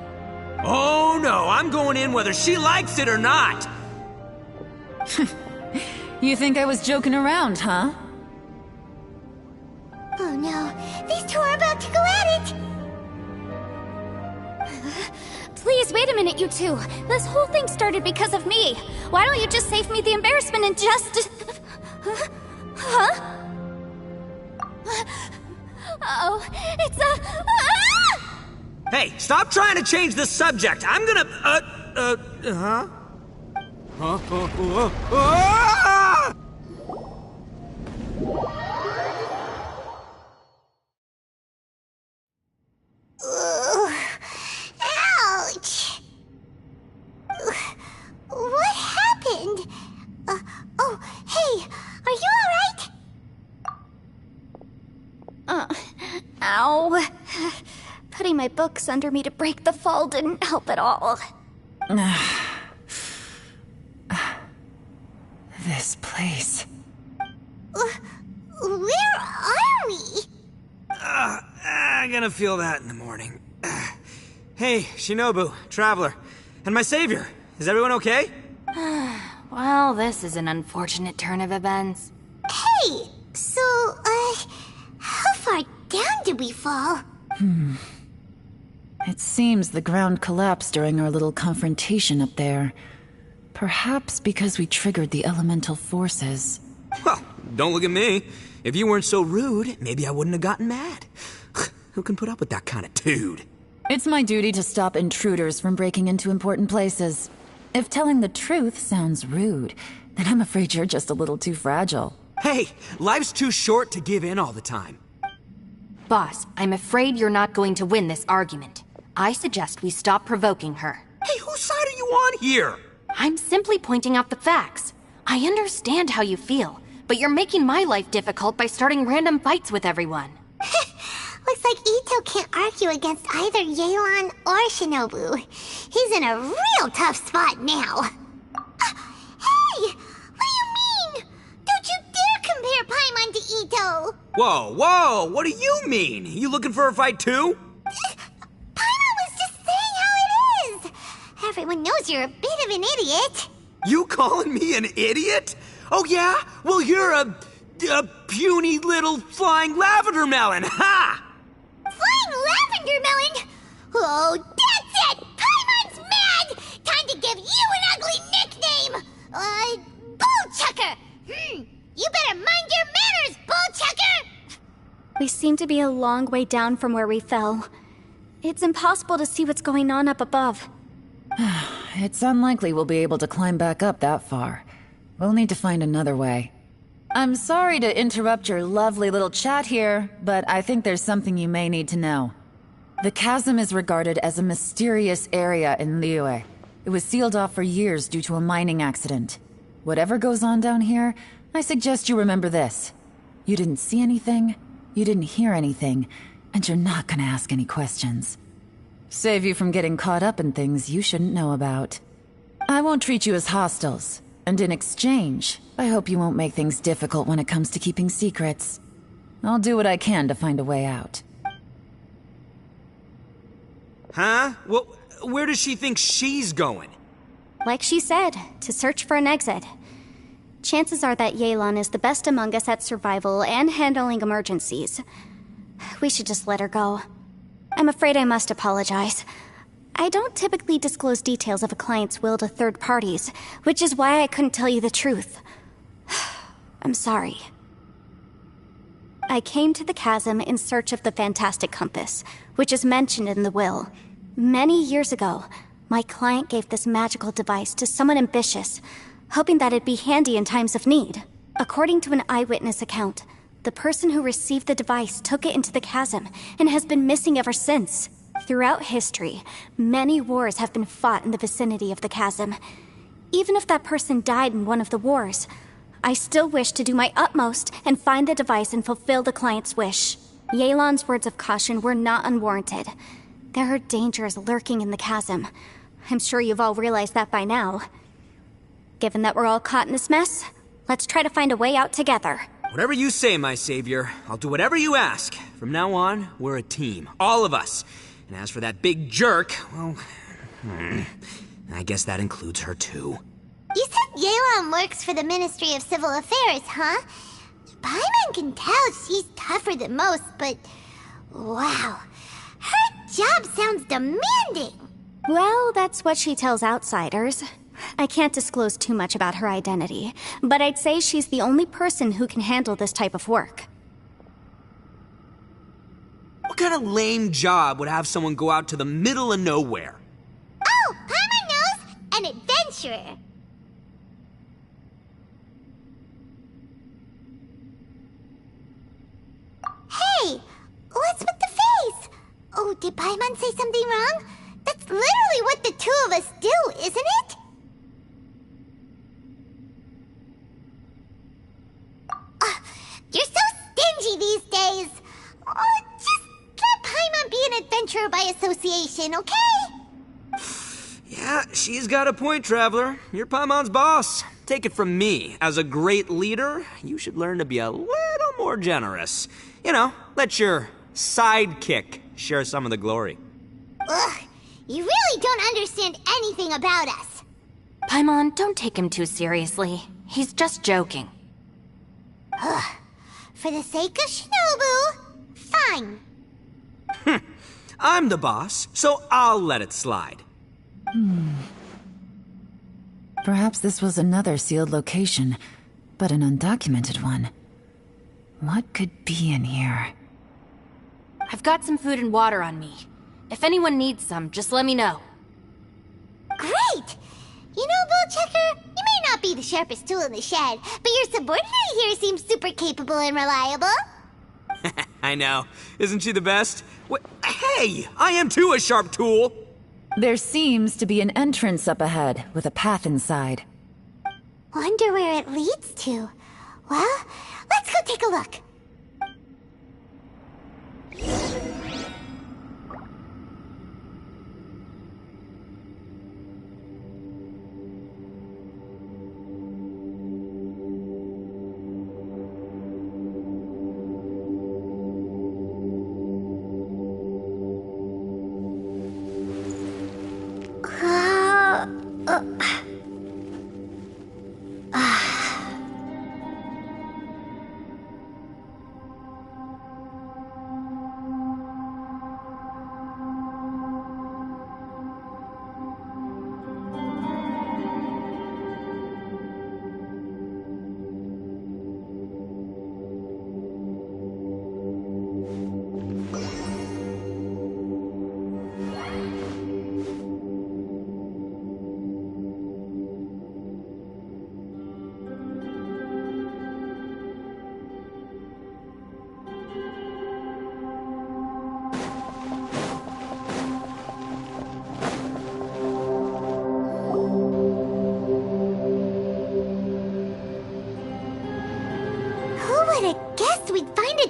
Oh no, I'm going in whether she likes it or not! You think I was joking around, huh? Oh no, these two are about to go at it! Please, wait a minute, you two. This whole thing started because of me. Why don't you just save me the embarrassment and just... Huh? Uh-oh, it's a... Ah! Hey, stop trying to change the subject! I'm gonna... Huh? Ah! Ouch! What happened? Oh, hey, are you alright? Ow. Putting my books under me to break the fall didn't help at all. This place. Where are we? I'm gonna feel that in the morning. Hey, Shinobu, Traveler, and my savior. Is everyone okay? Well, this is an unfortunate turn of events. Hey, so, how far down did we fall? It seems the ground collapsed during our little confrontation up there. Perhaps because we triggered the elemental forces. Well, don't look at me. If you weren't so rude, maybe I wouldn't have gotten mad. Who can put up with that kind of dude? It's my duty to stop intruders from breaking into important places. If telling the truth sounds rude, then I'm afraid you're just a little too fragile. Hey, life's too short to give in all the time. Boss, I'm afraid you're not going to win this argument. I suggest we stop provoking her. Hey, whose side are you on here? I'm simply pointing out the facts. I understand how you feel, but you're making my life difficult by starting random fights with everyone. Looks like Ito can't argue against either Yelan or Shinobu. He's in a real tough spot now. Hey! What do you mean? Don't you dare compare Paimon to Ito! Whoa, what do you mean? You looking for a fight too? Paimon was just saying how it is! Everyone knows you're a bit of an idiot. You calling me an idiot? Oh yeah? Well, you're a puny little flying lavender melon, ha! Flying lavender melon? Oh, that's it! Paimon's mad! Time to give you an ugly nickname! Bullchucker! You better mind your manners, Bullchucker! We seem to be a long way down from where we fell. It's impossible to see what's going on up above. It's unlikely we'll be able to climb back up that far. We'll need to find another way. I'm sorry to interrupt your lovely little chat here, but I think there's something you may need to know. The chasm is regarded as a mysterious area in Liyue. It was sealed off for years due to a mining accident. Whatever goes on down here, I suggest you remember this. You didn't see anything, you didn't hear anything, and you're not gonna ask any questions. Save you from getting caught up in things you shouldn't know about. I won't treat you as hostiles, and in exchange, I hope you won't make things difficult when it comes to keeping secrets. I'll do what I can to find a way out. Huh? Well, where does she think she's going? Like she said, to search for an exit. Chances are that Yelan is the best among us at survival and handling emergencies. We should just let her go. I'm afraid I must apologize. I don't typically disclose details of a client's will to third parties, which is why I couldn't tell you the truth. I'm sorry. I came to the chasm in search of the fantastic compass, which is mentioned in the will. Many years ago, my client gave this magical device to someone ambitious, hoping that it'd be handy in times of need. According to an eyewitness account, the person who received the device took it into the chasm and has been missing ever since. Throughout history, many wars have been fought in the vicinity of the chasm. Even if that person died in one of the wars, I still wish to do my utmost and find the device and fulfill the client's wish. Yelan's words of caution were not unwarranted. There are dangers lurking in the chasm. I'm sure you've all realized that by now. Given that we're all caught in this mess, let's try to find a way out together. Whatever you say, my savior. I'll do whatever you ask. From now on, we're a team. All of us. And as for that big jerk, well, I guess that includes her too. You said Yelan works for the Ministry of Civil Affairs, huh? Paimon can tell she's tougher than most, but... wow. Her job sounds demanding. Well, that's what she tells outsiders. I can't disclose too much about her identity, but I'd say she's the only person who can handle this type of work. What kind of lame job would have someone go out to the middle of nowhere? Oh, Paimon knows! An adventurer. Hey! What's with the face? Oh, did Paimon say something wrong? That's literally what the two of us do, isn't it? You're so stingy these days. Oh, just let Paimon be an adventurer by association, okay? Yeah, she's got a point, Traveler. You're Paimon's boss. Take it from me. As a great leader, you should learn to be a little more generous. You know, let your sidekick share some of the glory. Ugh, you really don't understand anything about us. Paimon, don't take him too seriously. He's just joking. For the sake of Shinobu, fine. I'm the boss, so I'll let it slide. Perhaps this was another sealed location, but an undocumented one. What could be in here? I've got some food and water on me. If anyone needs some, just let me know. Great! You know, Bullchecker, you may not be the sharpest tool in the shed, but your subordinate here seems super capable and reliable. I know. Isn't she the best? Hey, I am too a sharp tool. There seems to be an entrance up ahead, with a path inside. Wonder where it leads to. Well, let's go take a look.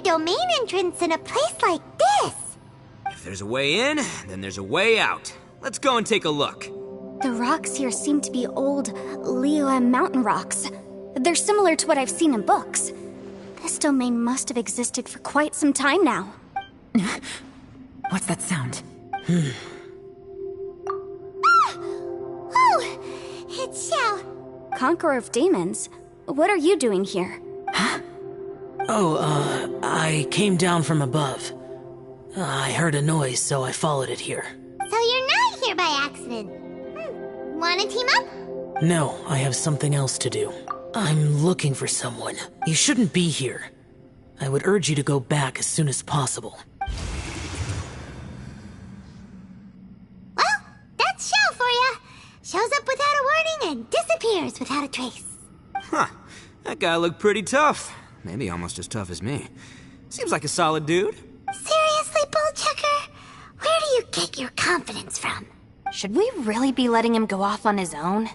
Domain entrance in a place like this. If there's a way in, then there's a way out. Let's go and take a look. The rocks here seem to be old Liyue mountain rocks. They're similar to what I've seen in books. This domain must have existed for quite some time now. What's that sound? Oh, it's Xiao. Conqueror of Demons, what are you doing here? I came down from above. I heard a noise, so I followed it here. So you're not here by accident. Wanna team up? No, I have something else to do. I'm looking for someone. You shouldn't be here. I would urge you to go back as soon as possible. Well, that's Xiao for ya. Shows up without a warning and disappears without a trace. Huh. That guy looked pretty tough. Maybe almost as tough as me. Seems like a solid dude. Seriously, Bullchecker? Where do you get your confidence from? Should we really be letting him go off on his own?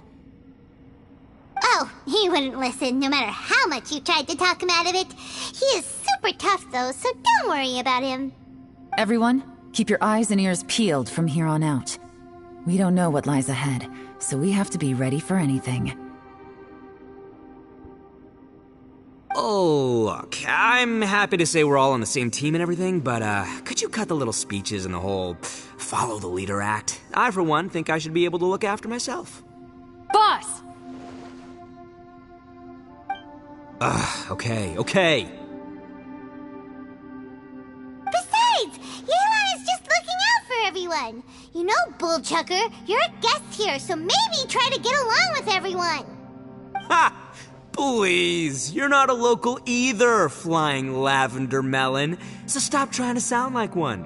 Oh, he wouldn't listen no matter how much you tried to talk him out of it. He is super tough though, so don't worry about him. Everyone, keep your eyes and ears peeled from here on out. We don't know what lies ahead, so we have to be ready for anything. Oh, look, I'm happy to say we're all on the same team and everything, but could you cut the little speeches and the whole follow the leader act? I, for one, think I should be able to look after myself. Boss! Okay. Besides, Yelan is just looking out for everyone. You know, Bullchucker, you're a guest here, so maybe try to get along with everyone. Ha! Please, you're not a local either, Flying Lavender Melon, so stop trying to sound like one.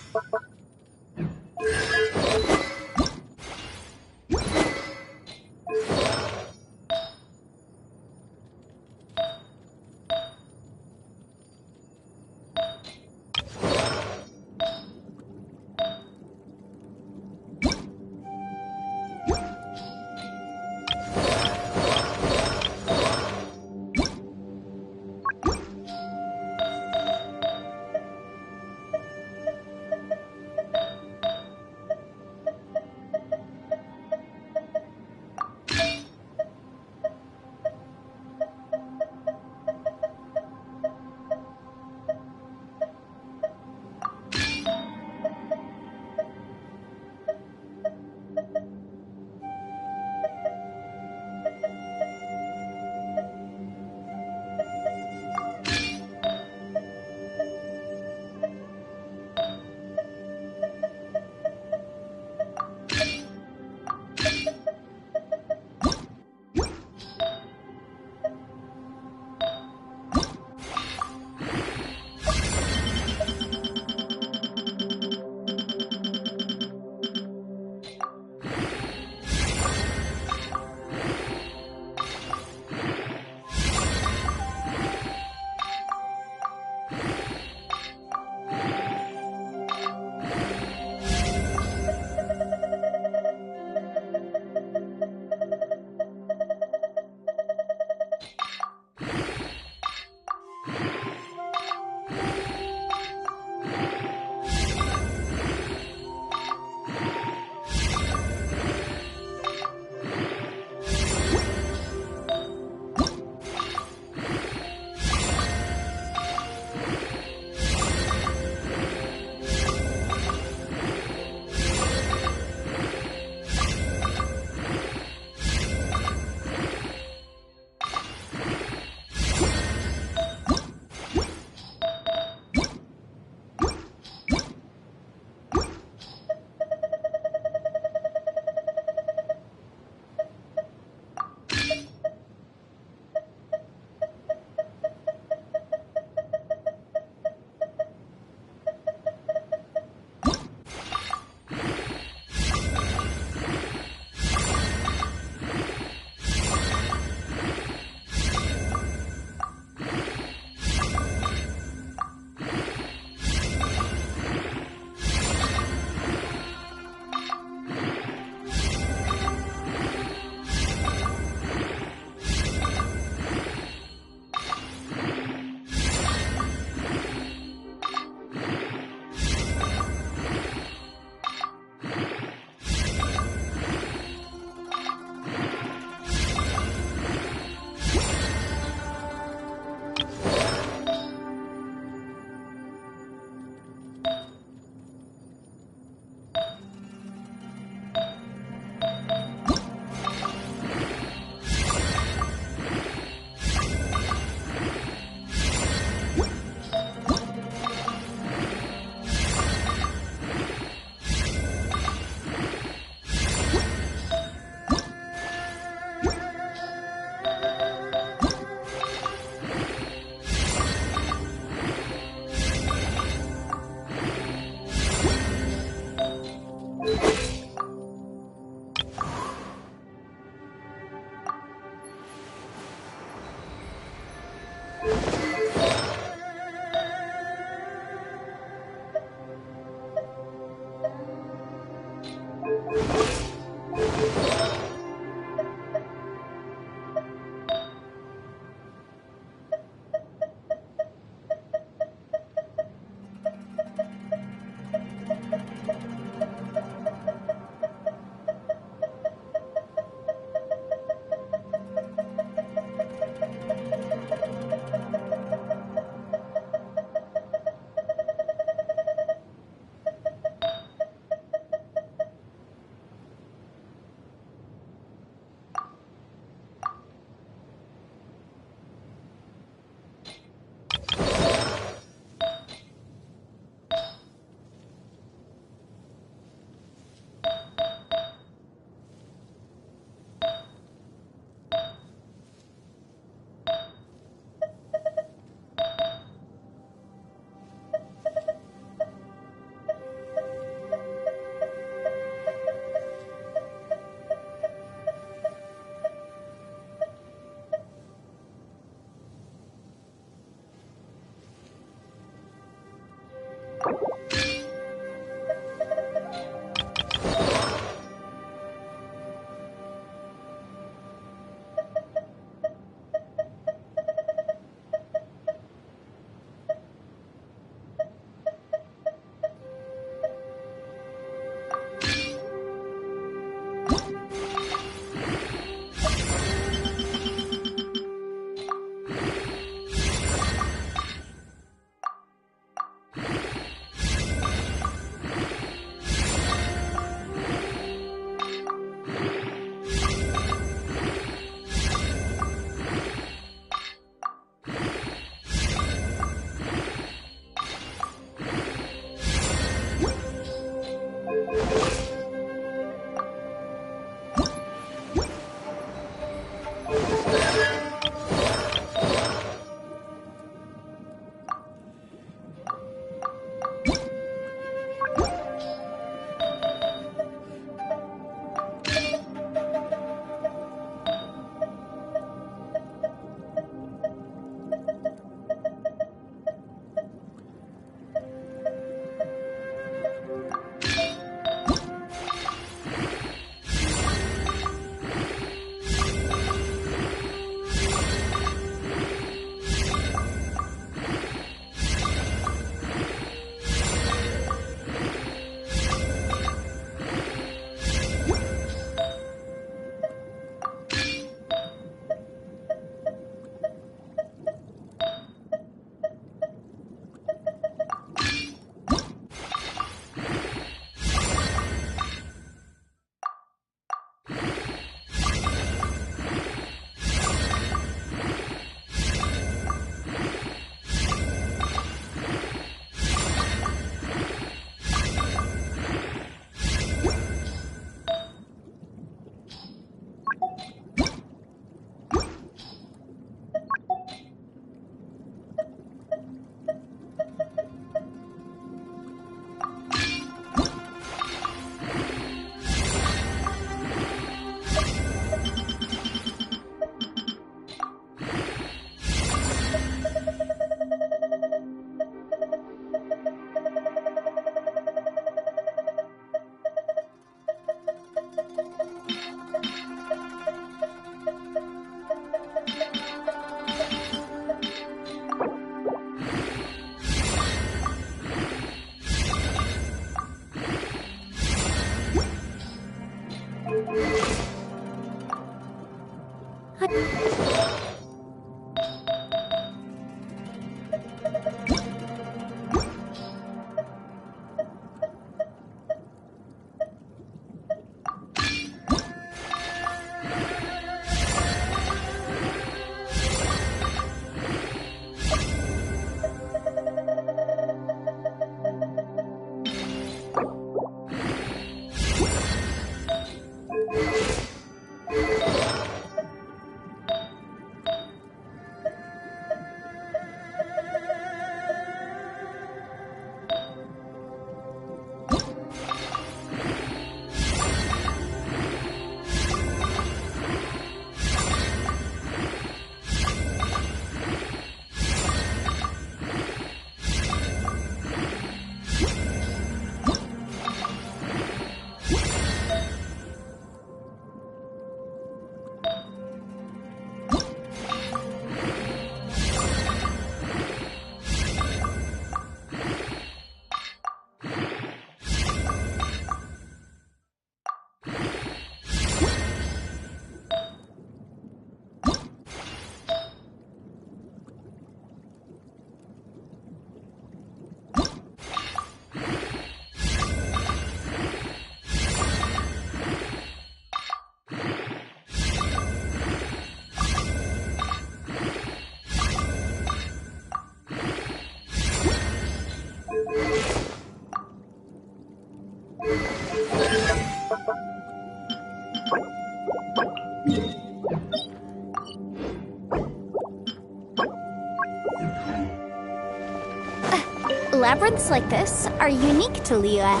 Labyrinths like this are unique to Liyue.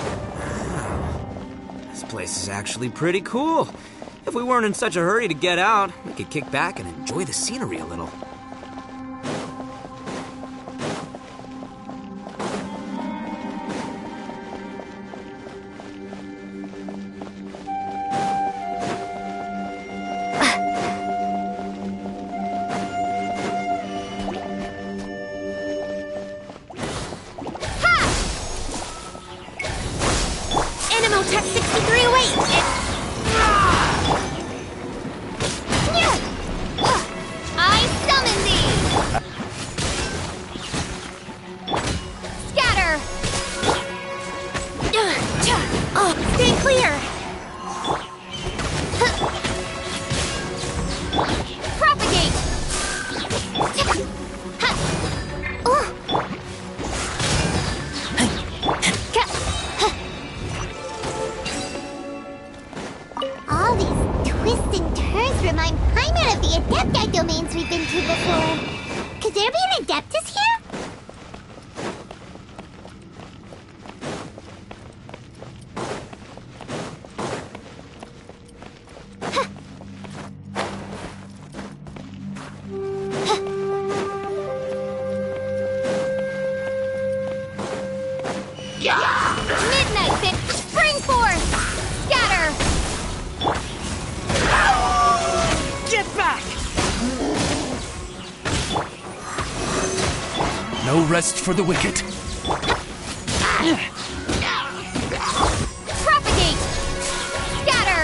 This place is actually pretty cool. If we weren't in such a hurry to get out, we could kick back and enjoy the scenery a little. Tech 63 away! I summon thee! Scatter! Stay clear! Propagate! All these twists and turns remind Paimon of the Adepti domains we've been to before. Could there be an Adeptus here? Midnight Fit! Spring Force! Scatter! Get back! No rest for the wicked. Propagate! Scatter!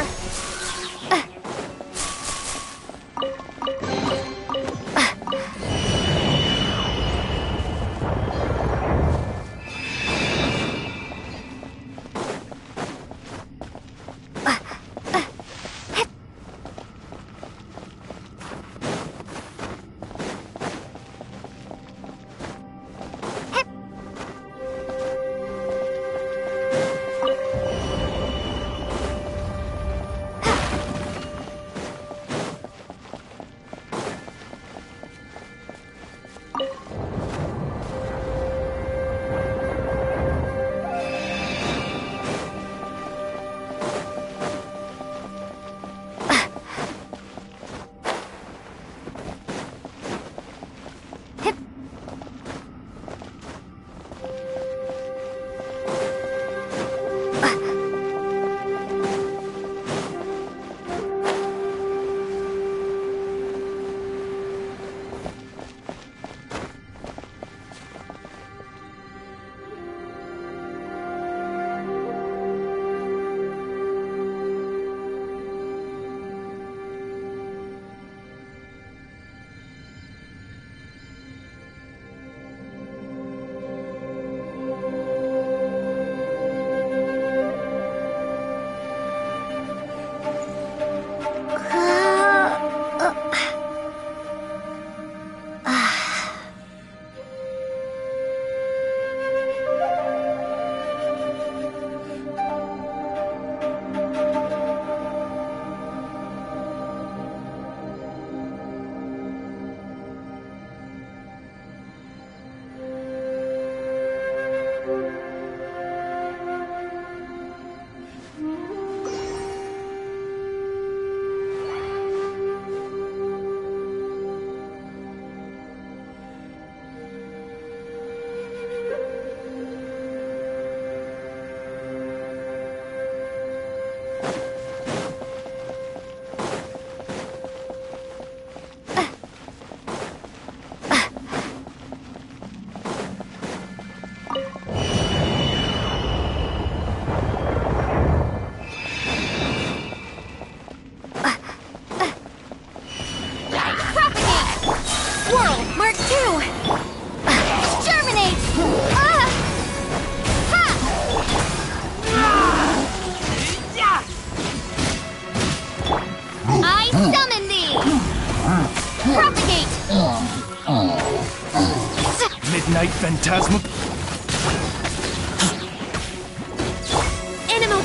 Midnight Phantasma.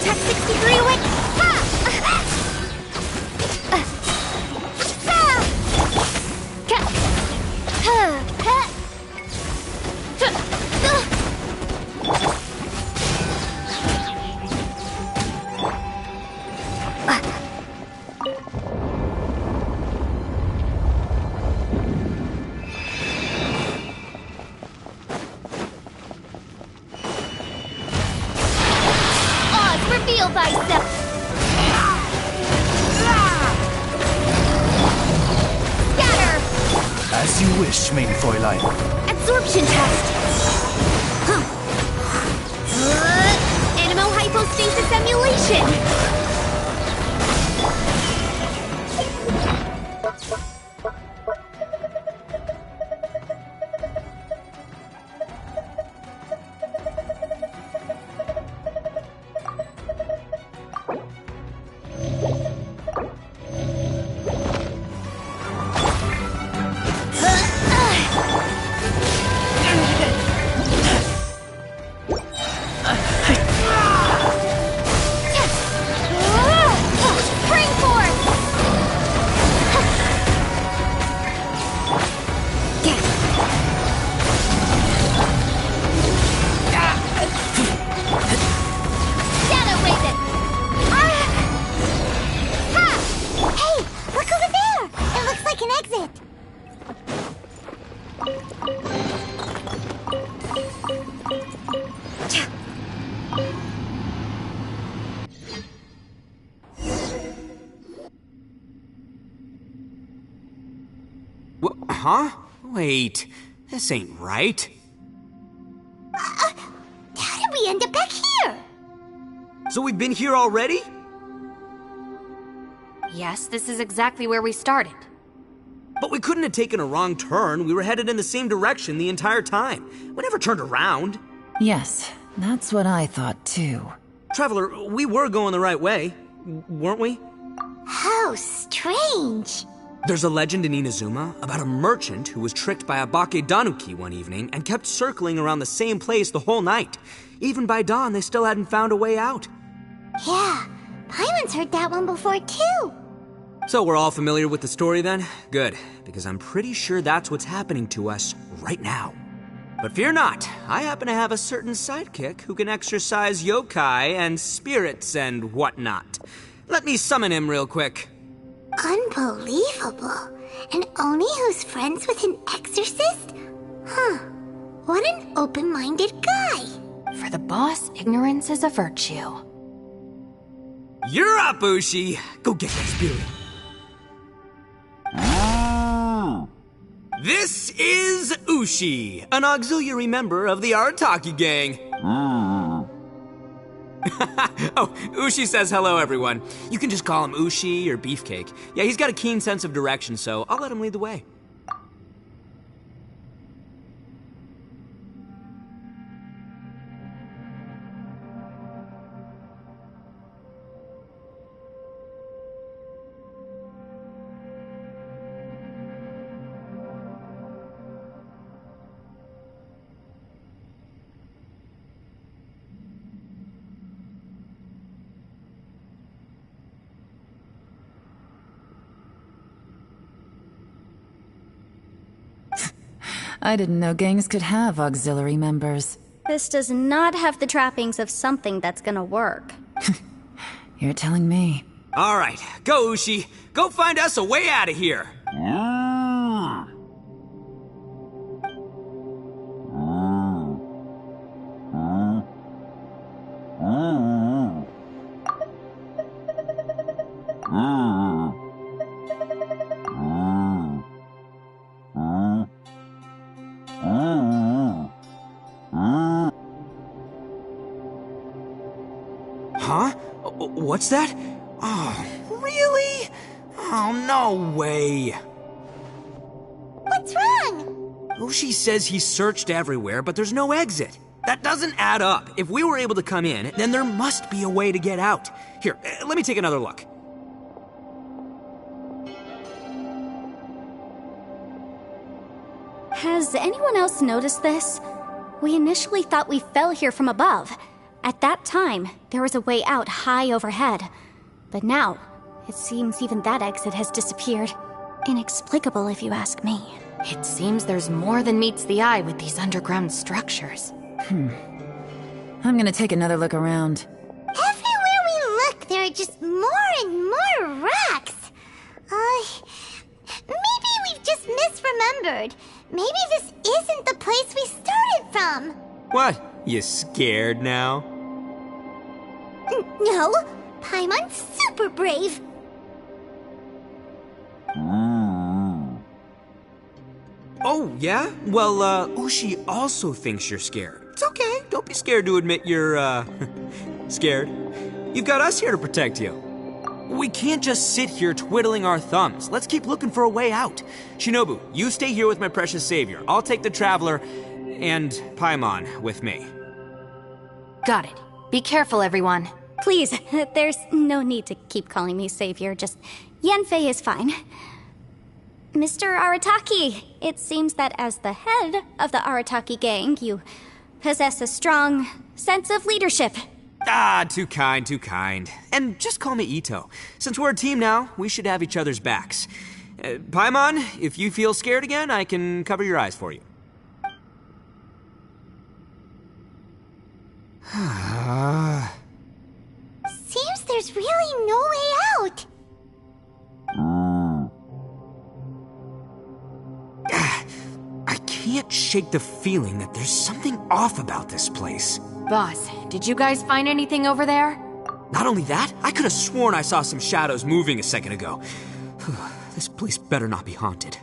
Tech 63 away! Ha! Heal thyself! Scatter! As you wish, main Fräulein. Absorption test! Animo hypostasis emulation! Huh? Wait, this ain't right. How did we end up back here? So we've been here already? Yes, this is exactly where we started. But we couldn't have taken a wrong turn. We were headed in the same direction the entire time. We never turned around. Yes, that's what I thought too. Traveler, we were going the right way, weren't we? How strange. There's a legend in Inazuma about a merchant who was tricked by a Bakedanuki one evening and kept circling around the same place the whole night. Even by dawn, they still hadn't found a way out. Yeah, Paimon's heard that one before too. So we're all familiar with the story then? Good, because I'm pretty sure that's what's happening to us right now. But fear not, I happen to have a certain sidekick who can exercise yokai and spirits and whatnot. Let me summon him real quick. Unbelievable. And Oni who's friends with an exorcist? Huh. What an open-minded guy. For the boss, ignorance is a virtue. You're up, Ushi. Go get that spirit. This is Ushi, an auxiliary member of the Arataki gang. Oh, Ushi says hello, everyone. You can just call him Ushi or Beefcake. Yeah, he's got a keen sense of direction, so I'll let him lead the way. I didn't know gangs could have auxiliary members. This does not have the trappings of something that's gonna work. You're telling me. All right, go, Ushi. Go find us a way out of here. Huh? What's that? Oh, really? Oh, no way. What's wrong? Ushi says he searched everywhere, but there's no exit. That doesn't add up. If we were able to come in, then there must be a way to get out. Here, let me take another look. Has anyone else noticed this? We initially thought we fell here from above. At that time, there was a way out high overhead. But now, it seems even that exit has disappeared. Inexplicable, if you ask me. It seems there's more than meets the eye with these underground structures. I'm gonna take another look around. Everywhere we look, there are just more and more rocks. Maybe we've just misremembered. Maybe this isn't the place we started from. What? You scared now? No, Paimon's super brave. Oh, yeah? Well, Ushi also thinks you're scared. It's okay. Don't be scared to admit you're, scared. You've got us here to protect you. We can't just sit here twiddling our thumbs. Let's keep looking for a way out. Shinobu, you stay here with my precious savior. I'll take the Traveler and Paimon with me. Got it. Be careful, everyone. Please, there's no need to keep calling me savior. Just Yanfei is fine. Mr. Arataki, it seems that as the head of the Arataki gang, you possess a strong sense of leadership. Ah, too kind, too kind. And just call me Ito. Since we're a team now, we should have each other's backs. Paimon, if you feel scared again, I can cover your eyes for you. Seems there's really no way out. I can't shake the feeling that there's something off about this place. Boss, did you guys find anything over there? Not only that, I could have sworn I saw some shadows moving a second ago. This place better not be haunted.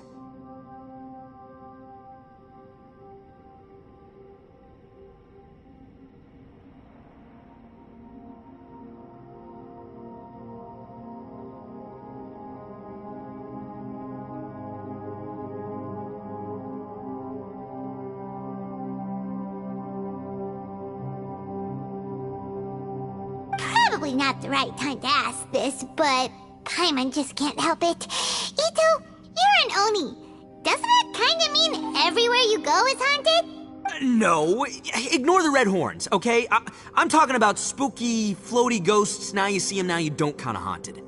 Probably not the right time to ask this, but Paimon just can't help it. Ito, you're an Oni. Doesn't it kinda mean everywhere you go is haunted? No, ignore the red horns, okay? I'm talking about spooky, floaty ghosts, now you see them, now you don't kinda haunted.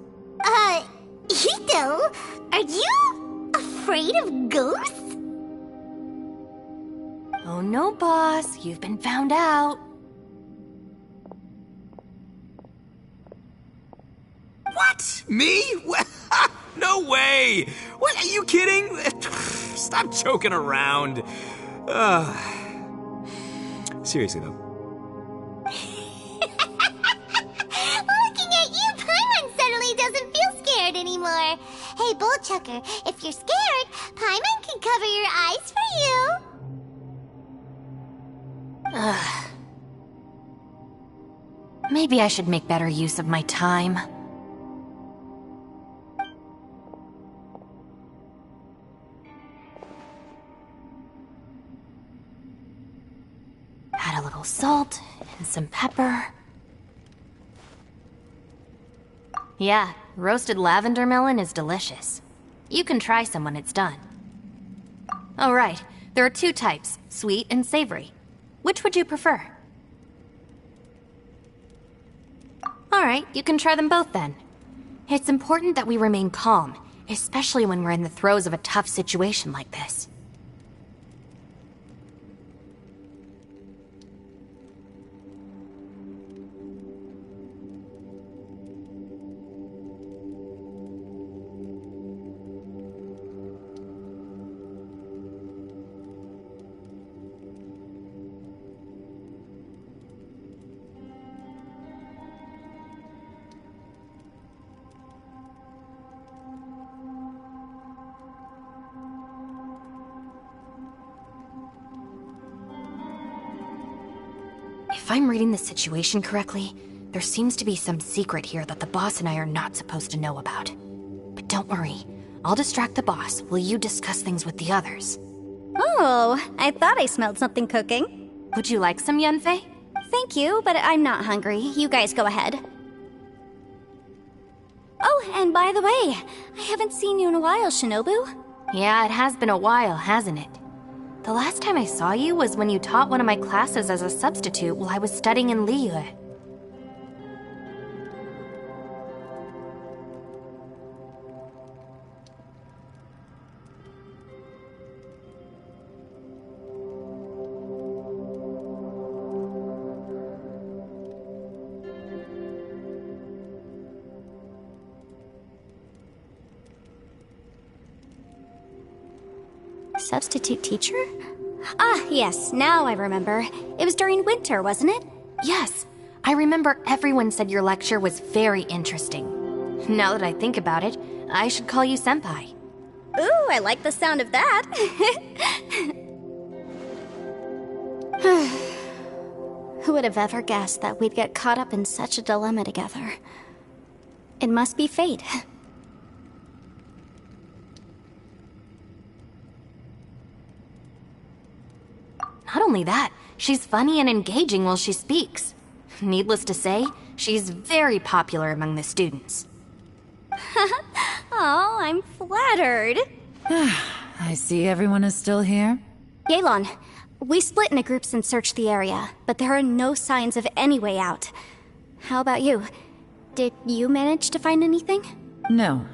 Ito, are you afraid of ghosts? Oh no, boss. You've been found out. What? Me? No way! What, are you kidding? Stop joking around. Seriously, though. Looking at you, Paimon suddenly doesn't feel scared anymore. Hey, Bullchucker, if you're scared, Paimon can cover your eyes for you. Maybe I should make better use of my time. Add a little salt and some pepper. Yeah, roasted lavender melon is delicious. You can try some when it's done. Oh right, there are two types, sweet and savory. Which would you prefer? Alright, you can try them both then. It's important that we remain calm, especially when we're in the throes of a tough situation like this. If I'm reading the situation correctly, there seems to be some secret here that the boss and I are not supposed to know about. But don't worry, I'll distract the boss while you discuss things with the others. Oh, I thought I smelled something cooking. Would you like some, Yanfei? Thank you, but I'm not hungry. You guys go ahead. Oh, and by the way, I haven't seen you in a while, Shinobu. Yeah, it has been a while, hasn't it? The last time I saw you was when you taught one of my classes as a substitute while I was studying in Liyue. Substitute teacher? Ah, yes, now I remember. It was during winter, wasn't it? Yes, I remember everyone said your lecture was very interesting. Now that I think about it, I should call you Senpai. Ooh, I like the sound of that. Who would have ever guessed that we'd get caught up in such a dilemma together? It must be fate. Not only that, she's funny and engaging while she speaks. Needless to say, she's very popular among the students. Oh, I'm flattered. I see everyone is still here. Yelan, we split into groups and searched the area, but there are no signs of any way out. How about you? Did you manage to find anything? No.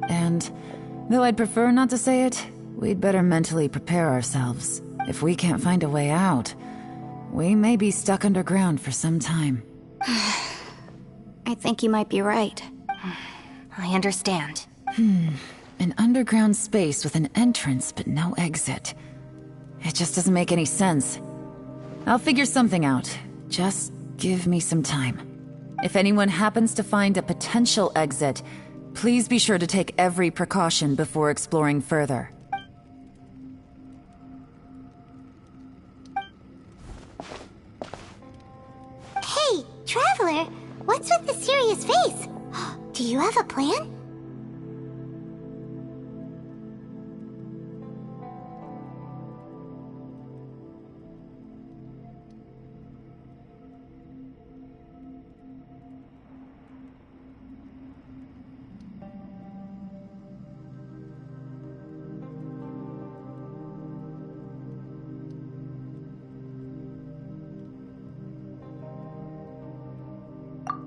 And though I'd prefer not to say it, we'd better mentally prepare ourselves. If we can't find a way out, we may be stuck underground for some time. I think you might be right. I understand. An underground space with an entrance but no exit. It just doesn't make any sense. I'll figure something out. Just give me some time. If anyone happens to find a potential exit, please be sure to take every precaution before exploring further. Hey, Traveler, what's with the serious face? Do you have a plan?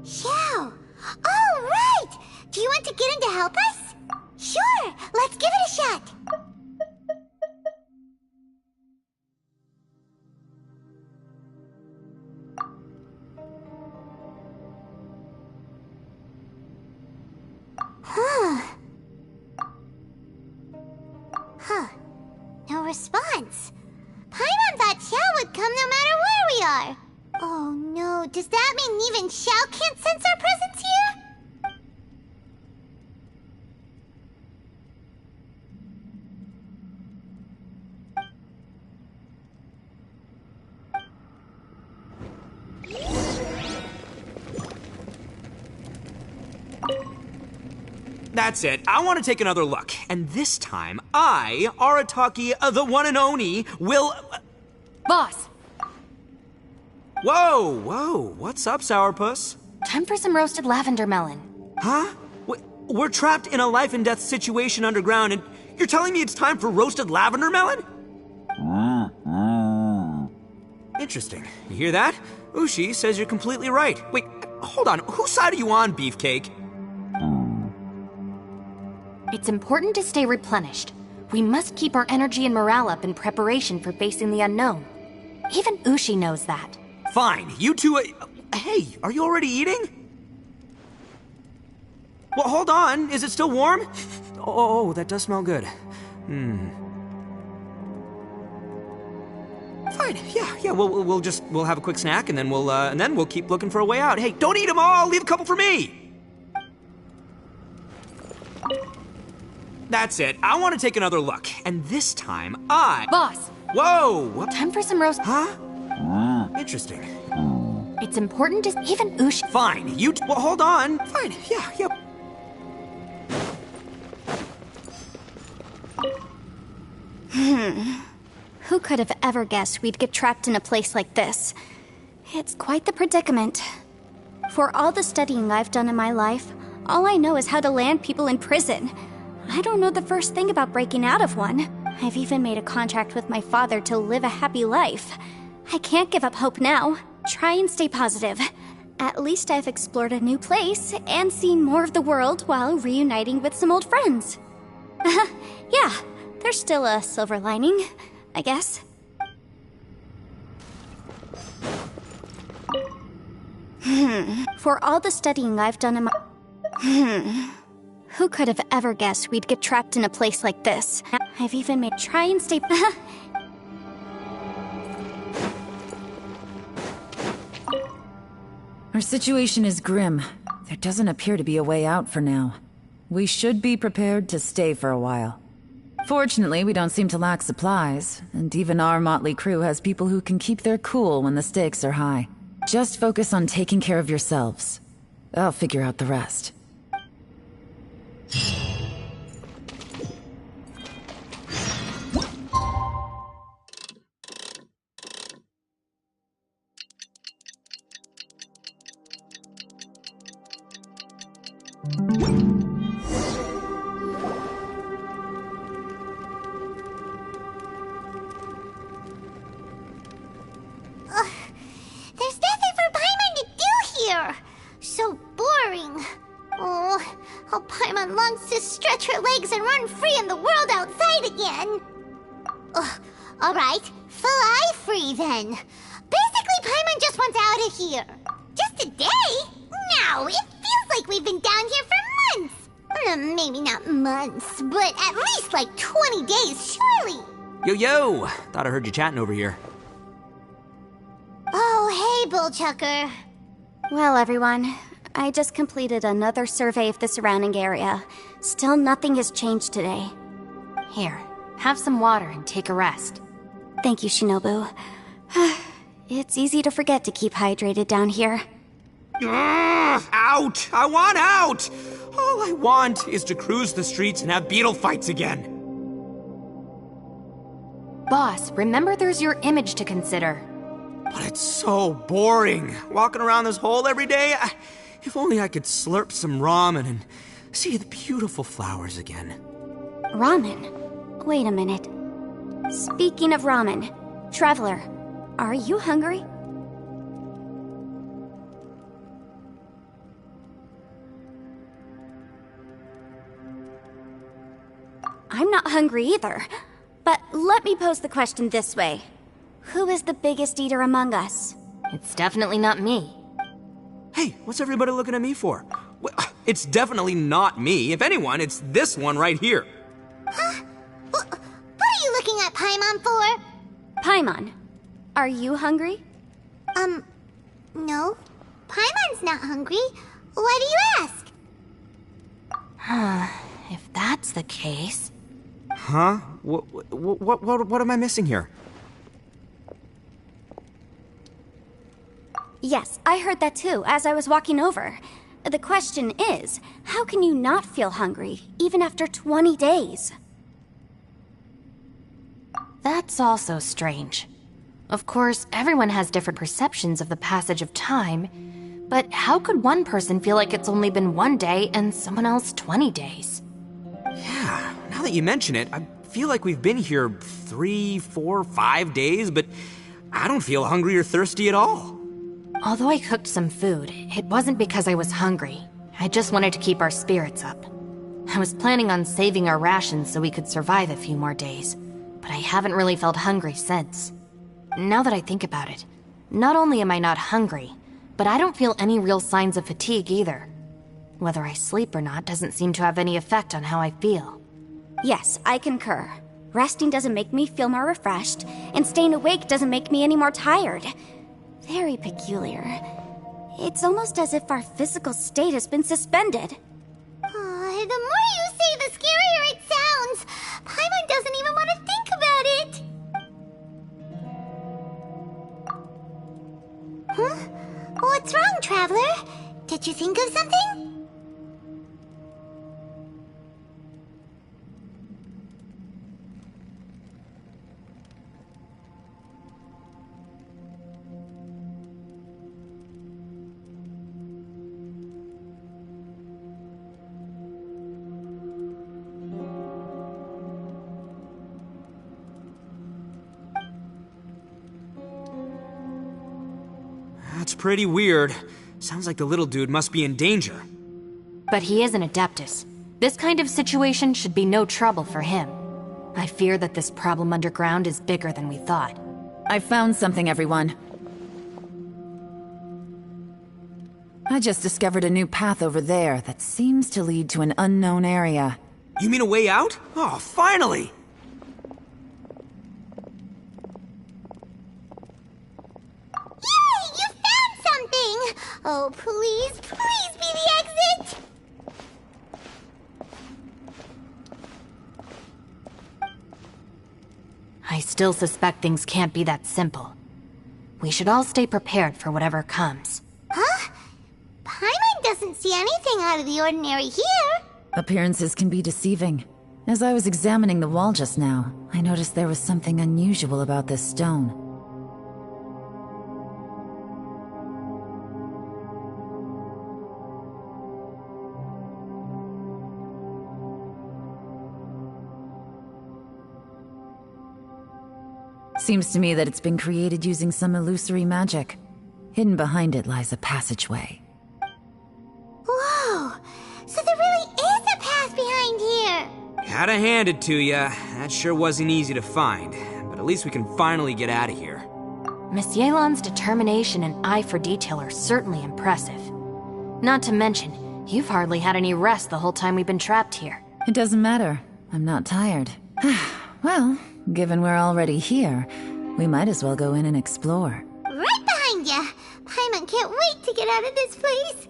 Xiao! All right! Do you want to get in to help us? Sure! Let's give it a shot! Huh. No response. Paimon thought Xiao would come no matter where we are. Oh no, does that mean even Xiao can't sense our presence here? That's it. I want to take another look. And this time, I, Arataki, the one and only, will... Boss, Whoa. What's up, Sourpuss? time for some roasted lavender melon. Huh? We're trapped in a life and death situation underground, and you're telling me it's time for roasted lavender melon? Interesting. You hear that? Ushi says you're completely right. Wait, hold on. Whose side are you on, Beefcake? It's important to stay replenished. We must keep our energy and morale up in preparation for facing the unknown. Even Ushi knows that. Fine, you two... hey, are you already eating? Well, hold on. Is it still warm? Oh, that does smell good. Fine. Yeah. We'll have a quick snack, and then we'll keep looking for a way out. Hey, don't eat them all. Leave a couple for me. That's it. I want to take another look, and this time Boss, Whoa. time for some roast... Huh? Interesting. It's important to... Even Ushi... Fine. Well, hold on. Fine. Yeah. Who could have ever guessed we'd get trapped in a place like this? It's quite the predicament. For all the studying I've done in my life, all I know is how to land people in prison. I don't know the first thing about breaking out of one. I've even made a contract with my father to live a happy life. I can't give up hope now. Try and stay positive. At least I've explored a new place and seen more of the world while reuniting with some old friends. Yeah, there's still a silver lining, I guess. For all the studying I've done in my... Who could have ever guessed we'd get trapped in a place like this? I've even made... Try and stay... Our situation is grim. There doesn't appear to be a way out for now. We should be prepared to stay for a while. Fortunately, we don't seem to lack supplies, and even our motley crew has people who can keep their cool when the stakes are high. Just focus on taking care of yourselves. I'll figure out the rest. There's nothing for Paimon to do here. So boring. Oh, how Paimon longs to stretch her legs and run free in the world outside again. Alright, fly free then. Basically, Paimon just wants out of here. Just a day? No, it feels like we've been down here for months. Maybe not months, but at least like 20 days, surely. Yo! Thought I heard you chatting over here. Oh, hey, Bullchucker. Well, everyone, I just completed another survey of the surrounding area. Still nothing has changed today. Here, have some water and take a rest. Thank you, Shinobu. It's easy to forget to keep hydrated down here. Out! I want out! All I want is to cruise the streets and have beetle fights again. Boss, remember there's your image to consider. But it's so boring, walking around this hole every day. If only I could slurp some ramen and see the beautiful flowers again. Ramen? Wait a minute. Speaking of ramen, Traveler, are you hungry? I'm not hungry either. But let me pose the question this way. Who is the biggest eater among us? It's definitely not me. Hey, what's everybody looking at me for? It's definitely not me. If anyone, it's this one right here. Huh? What are you looking at Paimon for? Paimon, are you hungry? No. Paimon's not hungry. Why do you ask? If that's the case... Huh? What am I missing here? Yes, I heard that too, as I was walking over. The question is, how can you not feel hungry, even after 20 days? That's also strange. Of course, everyone has different perceptions of the passage of time, but how could one person feel like it's only been 1 day and someone else 20 days? Yeah, now that you mention it, I feel like we've been here 3, 4, 5 days, but I don't feel hungry or thirsty at all. Although I cooked some food, it wasn't because I was hungry. I just wanted to keep our spirits up. I was planning on saving our rations so we could survive a few more days, but I haven't really felt hungry since. Now that I think about it, not only am I not hungry, but I don't feel any real signs of fatigue either. Whether I sleep or not doesn't seem to have any effect on how I feel. Yes, I concur. Resting doesn't make me feel more refreshed, and staying awake doesn't make me any more tired. Very peculiar. It's almost as if our physical state has been suspended. The more you say, the scarier it sounds. Paimon doesn't even want to think about it. Huh? What's wrong, Traveler? Did you think of something? That's pretty weird. Sounds like the little dude must be in danger. But he is an Adeptus. This kind of situation should be no trouble for him. I fear that this problem underground is bigger than we thought. I found something, everyone. I just discovered a new path over there that seems to lead to an unknown area. You mean a way out? Oh, finally! Yay! You found something! Oh, please, please be the exit! I still suspect things can't be that simple. We should all stay prepared for whatever comes. Huh? Paimon doesn't see anything out of the ordinary here. Appearances can be deceiving. As I was examining the wall just now, I noticed there was something unusual about this stone. Seems to me that it's been created using some illusory magic. Hidden behind it lies a passageway. Whoa! So there really is a path behind here! Gotta hand it to ya. That sure wasn't easy to find. But at least we can finally get out of here. Miss Yelan's determination and eye for detail are certainly impressive. Not to mention, you've hardly had any rest the whole time we've been trapped here. It doesn't matter. I'm not tired. Well, given we're already here, we might as well go in and explore. Right behind ya! Paimon can't wait to get out of this place!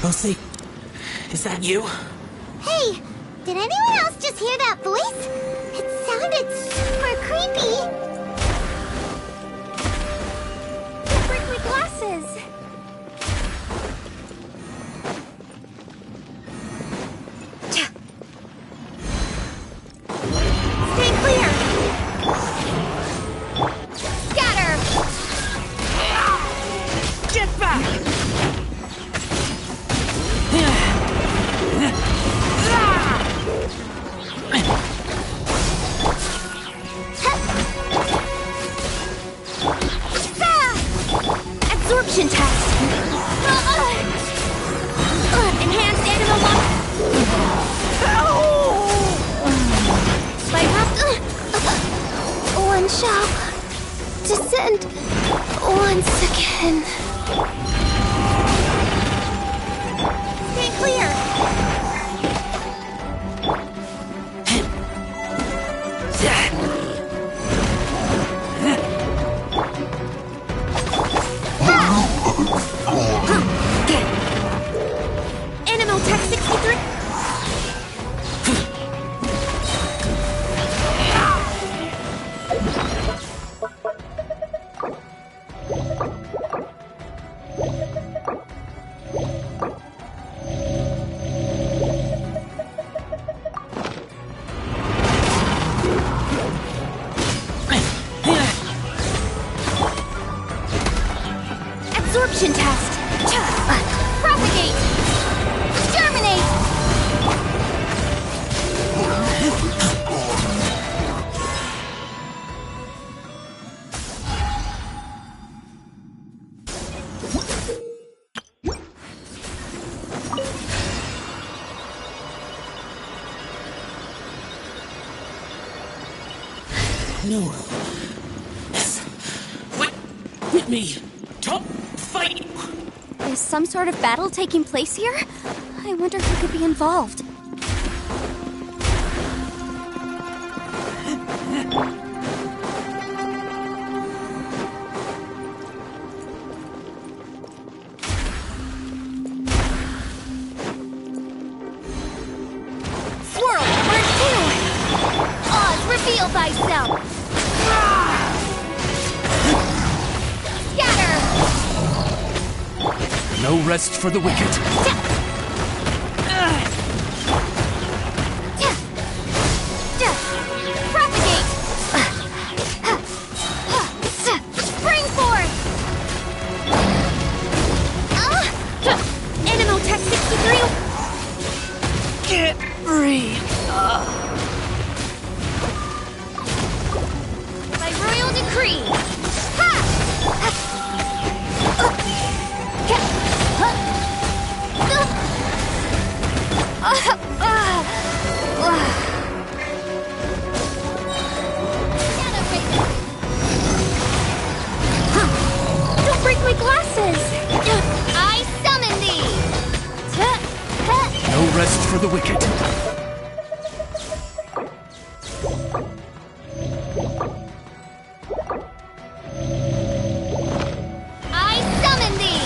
Lucy, is that you? Hey, did anyone else just hear that voice? It sounded super creepy. Don't break my glasses. Stay clear! Scatter! Get back! Absorption test. Enhanced animal lock. Light up. One shall descend once again. Stay clear! Animal Tech 63. Absorption test. Propagate. Germinate. No. Yes. Wait with me. Don't fight. Is some sort of battle taking place here? I wonder who could be involved. Swirl number 2! Oz, reveal thyself! Scatter! No rest for the wicked. Propagate! Spring forth! Animal Tech 63. Can't breathe. decree! Don't break my glasses! I summon thee! No rest for the wicked. I summon thee!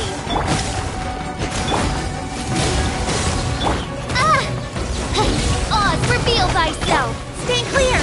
Oz, reveal thyself! Stay clear!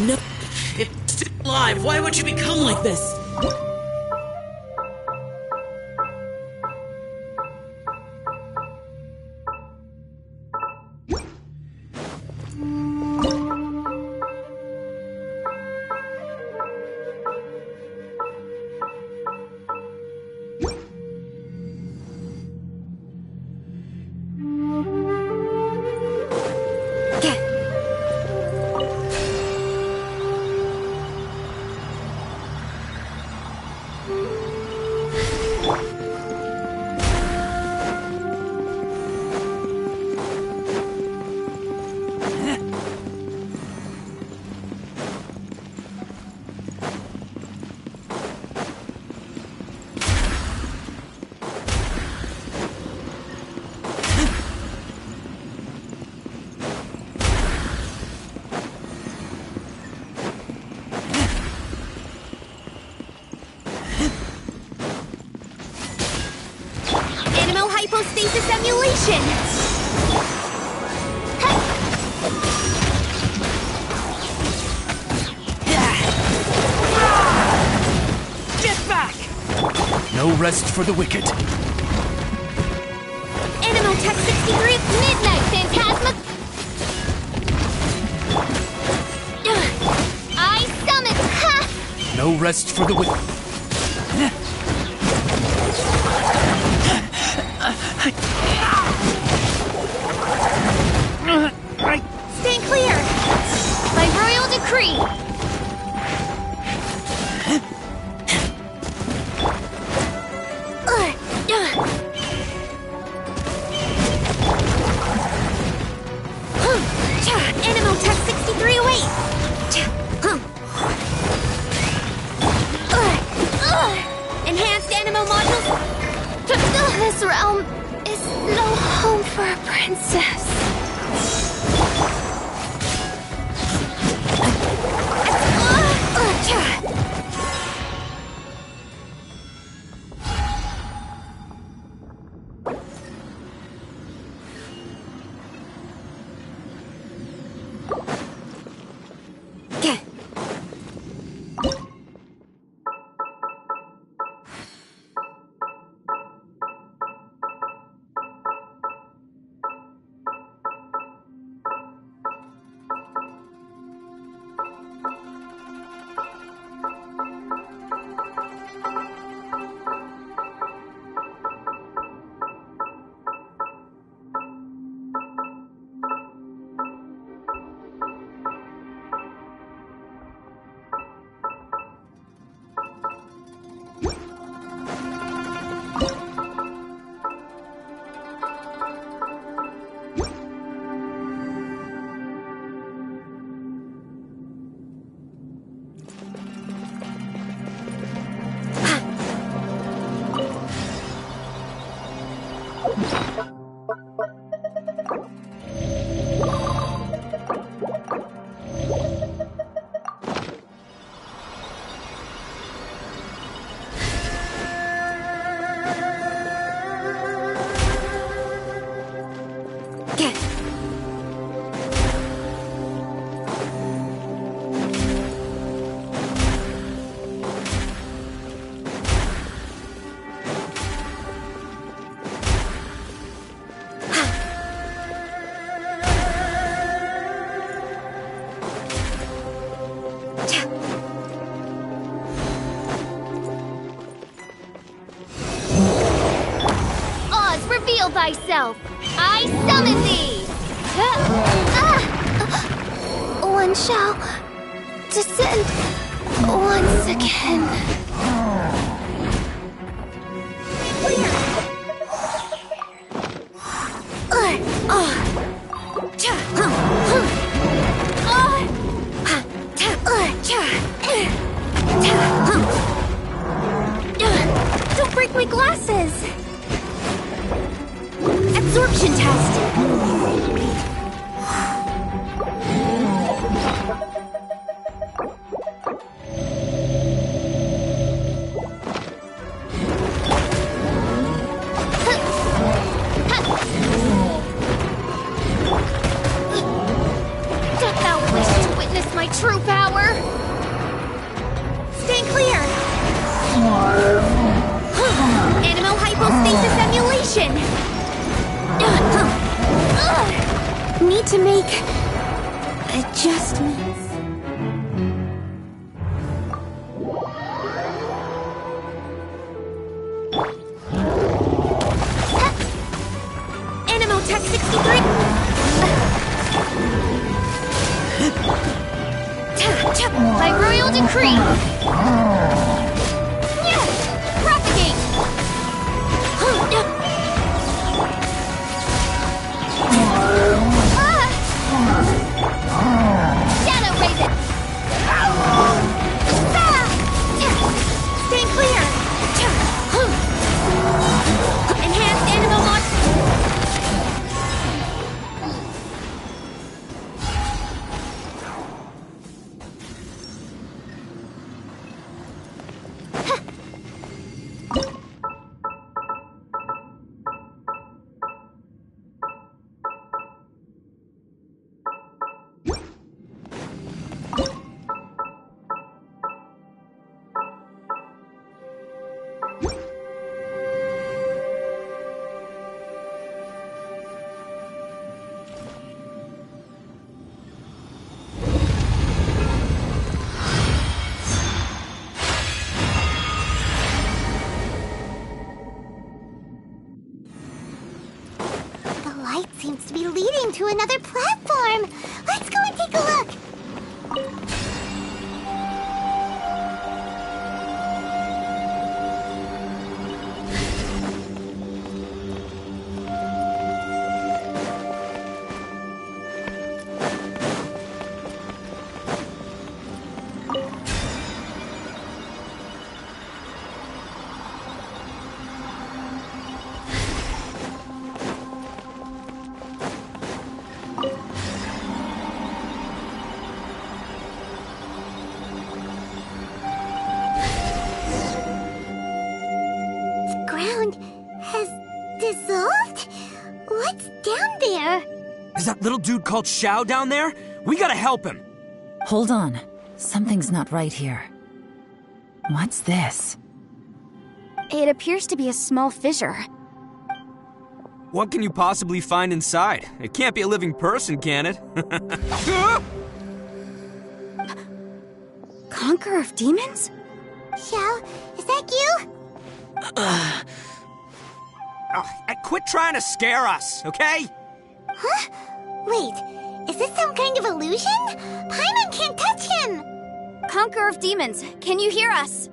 No. It's still alive. Why would you become like this? Hypostasis emulation! Get back! No rest for the wicked. Animotech 63 Midnight Phantasma... I summon... Ha! No rest for the wicked. Stay clear! By royal decree! Animotech 63 away! myself! I summon thee! One shall descend once again. Don't break my glasses! Absorption test! Dost thou wish to witness my true power? Stand clear! Animo hypostasis emulation! Need to make adjustments. Animotech 63! By royal decree! Propagate! Shadow Raven! Stand clear! Enhanced Animo Mod... seems to be leading to another platform. Let's go and take a look. Is that little dude called Xiao down there? We gotta help him! Hold on. Something's not right here. What's this? It appears to be a small fissure. What can you possibly find inside? It can't be a living person, can it? Conqueror of demons? Xiao, is that you? Quit trying to scare us, okay? Huh? Wait, is this some kind of illusion? Paimon can't touch him! Conqueror of demons, can you hear us?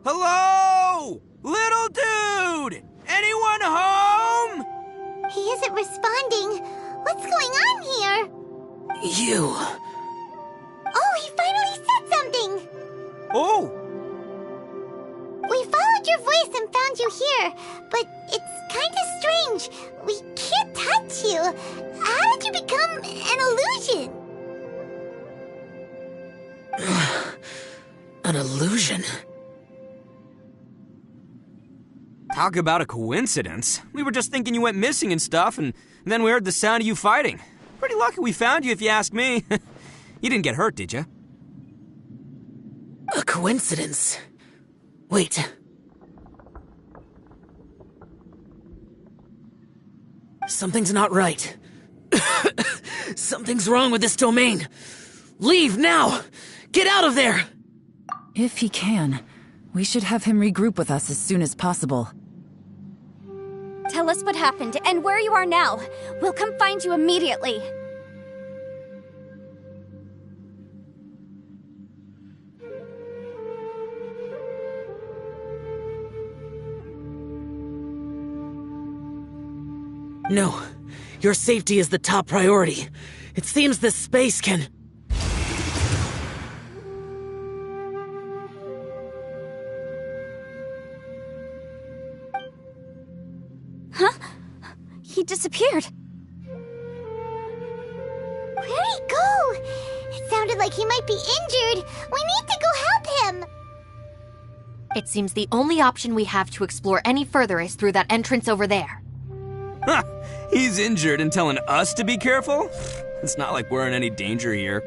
Hello? Little dude! Anyone home? He isn't responding. What's going on here? You... Oh, he finally said something! Oh! We followed your voice and found you here, but it's kind of strange. We can't touch you. How did you become an illusion? An illusion? Talk about a coincidence. We were just thinking you went missing and stuff, and then we heard the sound of you fighting. Pretty lucky we found you, if you ask me. You didn't get hurt, did you? A coincidence? Wait. Something's not right. Something's wrong with this domain. Leave now! Get out of there! If he can, we should have him regroup with us as soon as possible. Tell us what happened and where you are now. We'll come find you immediately. No, your safety is the top priority. It seems this space can... Huh? He disappeared. Where'd he go? It sounded like he might be injured. We need to go help him. It seems the only option we have to explore any further is through that entrance over there. Huh, he's injured and telling us to be careful? It's not like we're in any danger here.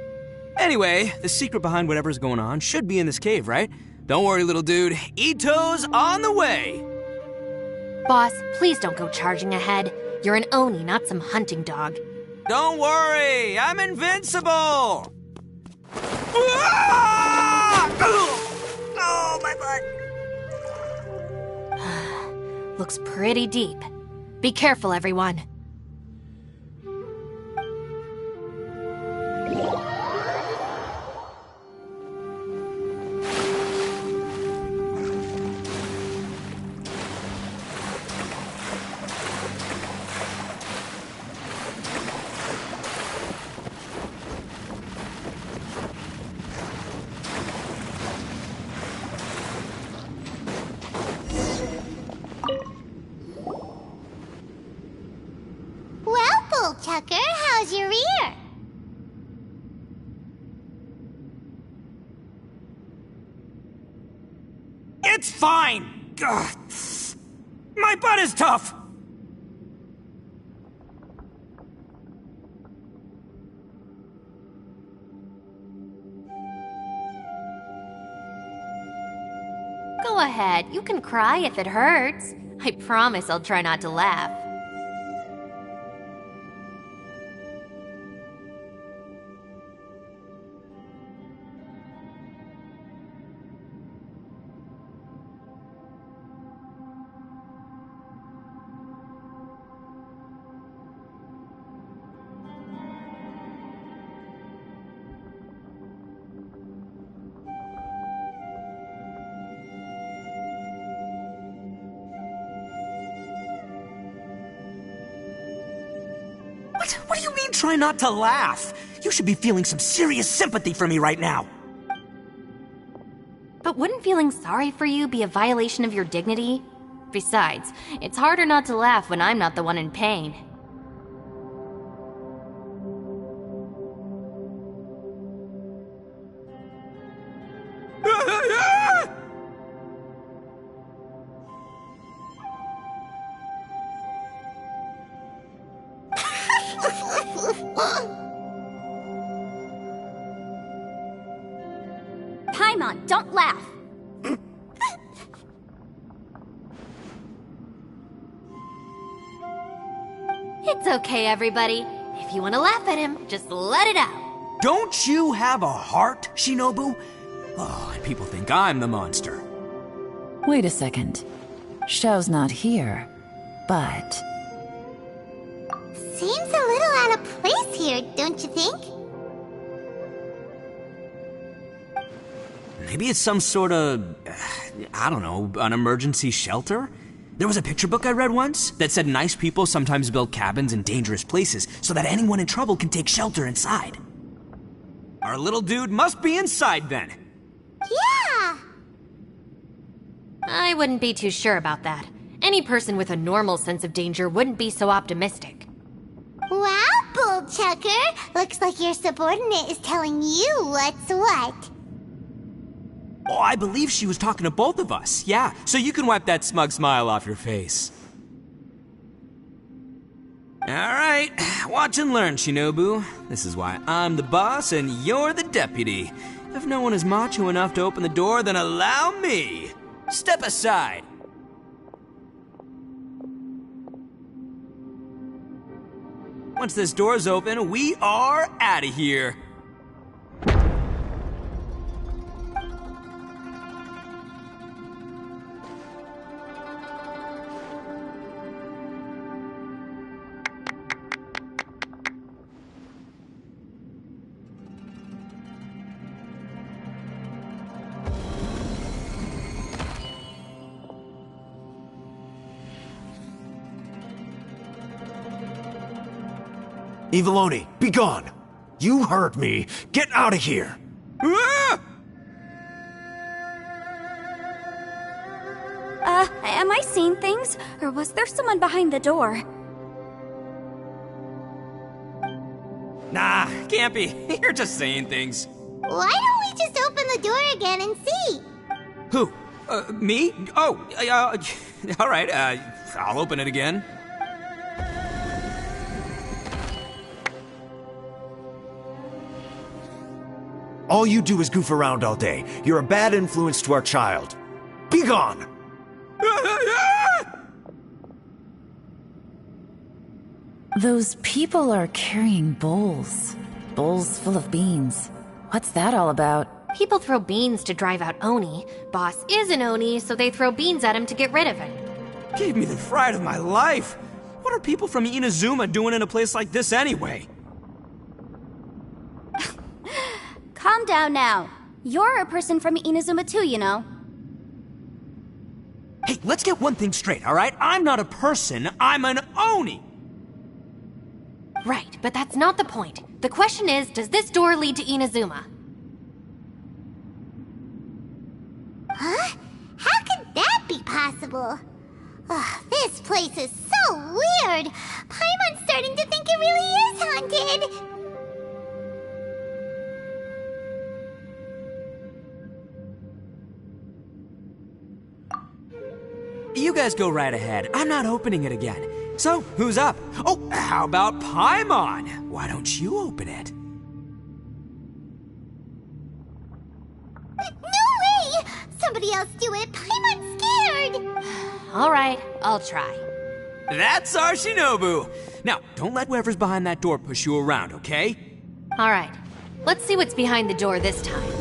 Anyway, the secret behind whatever's going on should be in this cave, right? Don't worry, little dude. Ito's on the way! Boss, please don't go charging ahead. You're an Oni, not some hunting dog. Don't worry, I'm invincible! Ah! Oh, my butt! Looks pretty deep. Be careful, everyone. Tucker, how's your ear? It's fine! Ugh. My butt is tough! Go ahead, you can cry if it hurts. I promise I'll try not to laugh. What do you mean, try not to laugh? You should be feeling some serious sympathy for me right now. But wouldn't feeling sorry for you be a violation of your dignity? Besides, it's harder not to laugh when I'm not the one in pain. Paimon, don't laugh. It's okay, everybody. If you want to laugh at him, just let it out. Don't you have a heart, Shinobu? Oh, and people think I'm the monster. Wait a second. Xiao's not here, but... Seems a little out of place here, don't you think? Maybe it's some sort of, I don't know, an emergency shelter? There was a picture book I read once that said nice people sometimes build cabins in dangerous places so that anyone in trouble can take shelter inside. Our little dude must be inside then. Yeah! I wouldn't be too sure about that. Any person with a normal sense of danger wouldn't be so optimistic. Wow, Bullchucker! Looks like your subordinate is telling you what's what. Oh, I believe she was talking to both of us. Yeah, so you can wipe that smug smile off your face. All right, watch and learn, Shinobu. This is why I'm the boss and you're the deputy. If no one is macho enough to open the door, then allow me. Step aside. Once this door's open, we are out of here. Eviloni, be gone! You heard me! Get out of here! Ah! Am I seeing things? Or was there someone behind the door? Nah, can't be. You're just saying things. Why don't we just open the door again and see? Who? Me? Oh, all right, I'll open it again. All you do is goof around all day. You're a bad influence to our child. Be gone! Those people are carrying bowls. Bowls full of beans. What's that all about? People throw beans to drive out Oni. Boss is an Oni, so they throw beans at him to get rid of him. Gave me the fright of my life. What are people from Inazuma doing in a place like this anyway? Calm down now. You're a person from Inazuma too, you know. Hey, let's get one thing straight, all right? I'm not a person, I'm an Oni! Right, but that's not the point. The question is, does this door lead to Inazuma? Huh? How could that be possible? Ugh, this place is so weird! Paimon's starting to think it really is haunted! You guys go right ahead. I'm not opening it again. So, who's up? Oh, how about Paimon? Why don't you open it? No way! Somebody else do it! Paimon's scared! Alright, I'll try. That's our Shinobu! Now, don't let whoever's behind that door push you around, okay? Alright, let's see what's behind the door this time.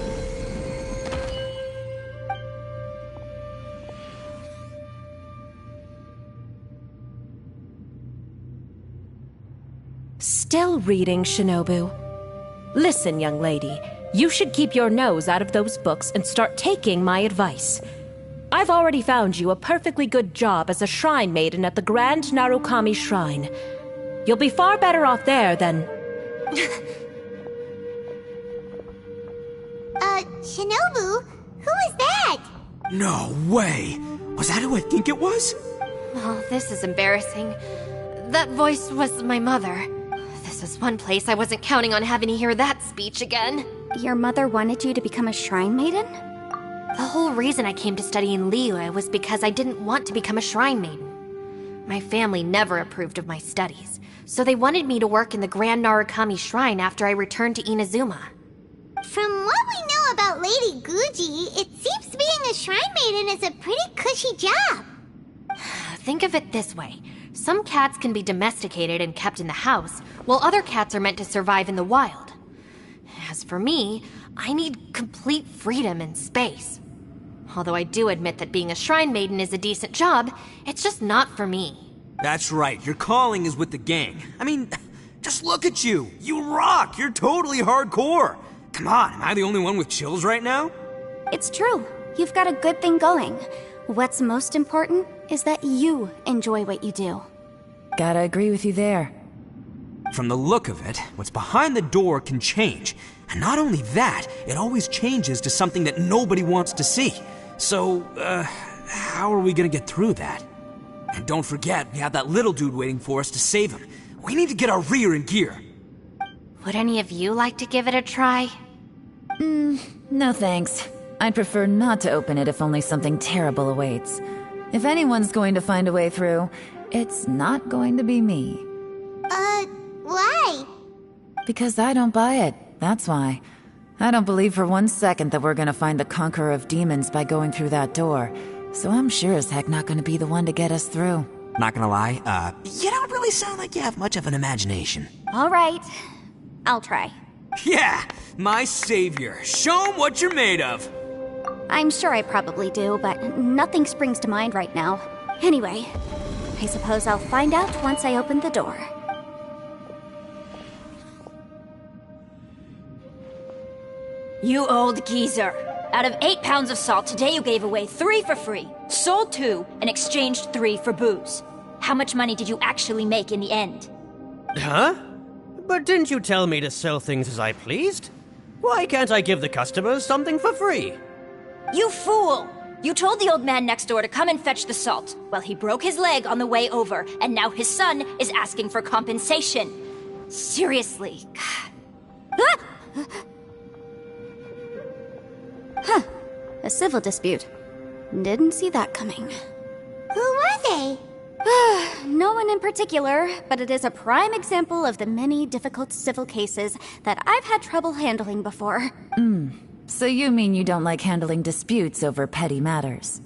Still reading, Shinobu. Listen, young lady, you should keep your nose out of those books and start taking my advice. I've already found you a perfectly good job as a shrine maiden at the Grand Narukami Shrine. You'll be far better off there than... Shinobu? Who is that? No way! Was that who I think it was? Oh, this is embarrassing. That voice was my mother. This is one place I wasn't counting on having to hear that speech again. Your mother wanted you to become a shrine maiden? The whole reason I came to study in Liyue was because I didn't want to become a shrine maiden. My family never approved of my studies, so they wanted me to work in the Grand Narukami Shrine after I returned to Inazuma. From what we know about Lady Guji, it seems being a shrine maiden is a pretty cushy job. Think of it this way. Some cats can be domesticated and kept in the house, while other cats are meant to survive in the wild. As for me, I need complete freedom and space. Although I do admit that being a shrine maiden is a decent job, it's just not for me. That's right, your calling is with the gang. I mean, just look at you. You rock, you're totally hardcore. Come on, am I the only one with chills right now? It's true. You've got a good thing going. What's most important is that you enjoy what you do. Gotta agree with you there. From the look of it, what's behind the door can change. And not only that, it always changes to something that nobody wants to see. So, how are we gonna get through that? And don't forget, we have that little dude waiting for us to save him. We need to get our rear in gear. Would any of you like to give it a try? No thanks. I'd prefer not to open it if only something terrible awaits. If anyone's going to find a way through, it's not going to be me. Why? Because I don't buy it, that's why. I don't believe for 1 second that we're gonna find the Conqueror of Demons by going through that door. So I'm sure as heck not gonna be the one to get us through. Not gonna lie, you don't really sound like you have much of an imagination. All right. I'll try. Yeah, my savior. Show 'em what you're made of. I'm sure I probably do, but nothing springs to mind right now. Anyway, I suppose I'll find out once I open the door. You old geezer. Out of 8 pounds of salt, today you gave away 3 for free, sold 2, and exchanged 3 for booze. How much money did you actually make in the end? Huh? But didn't you tell me to sell things as I pleased? Why can't I give the customers something for free? You fool! You told the old man next door to come and fetch the salt. Well, he broke his leg on the way over, and now his son is asking for compensation. Seriously. Huh. A civil dispute. Didn't see that coming. Who were they? No one in particular, but it is a prime example of the many difficult civil cases that I've had trouble handling before. So you mean you don't like handling disputes over petty matters?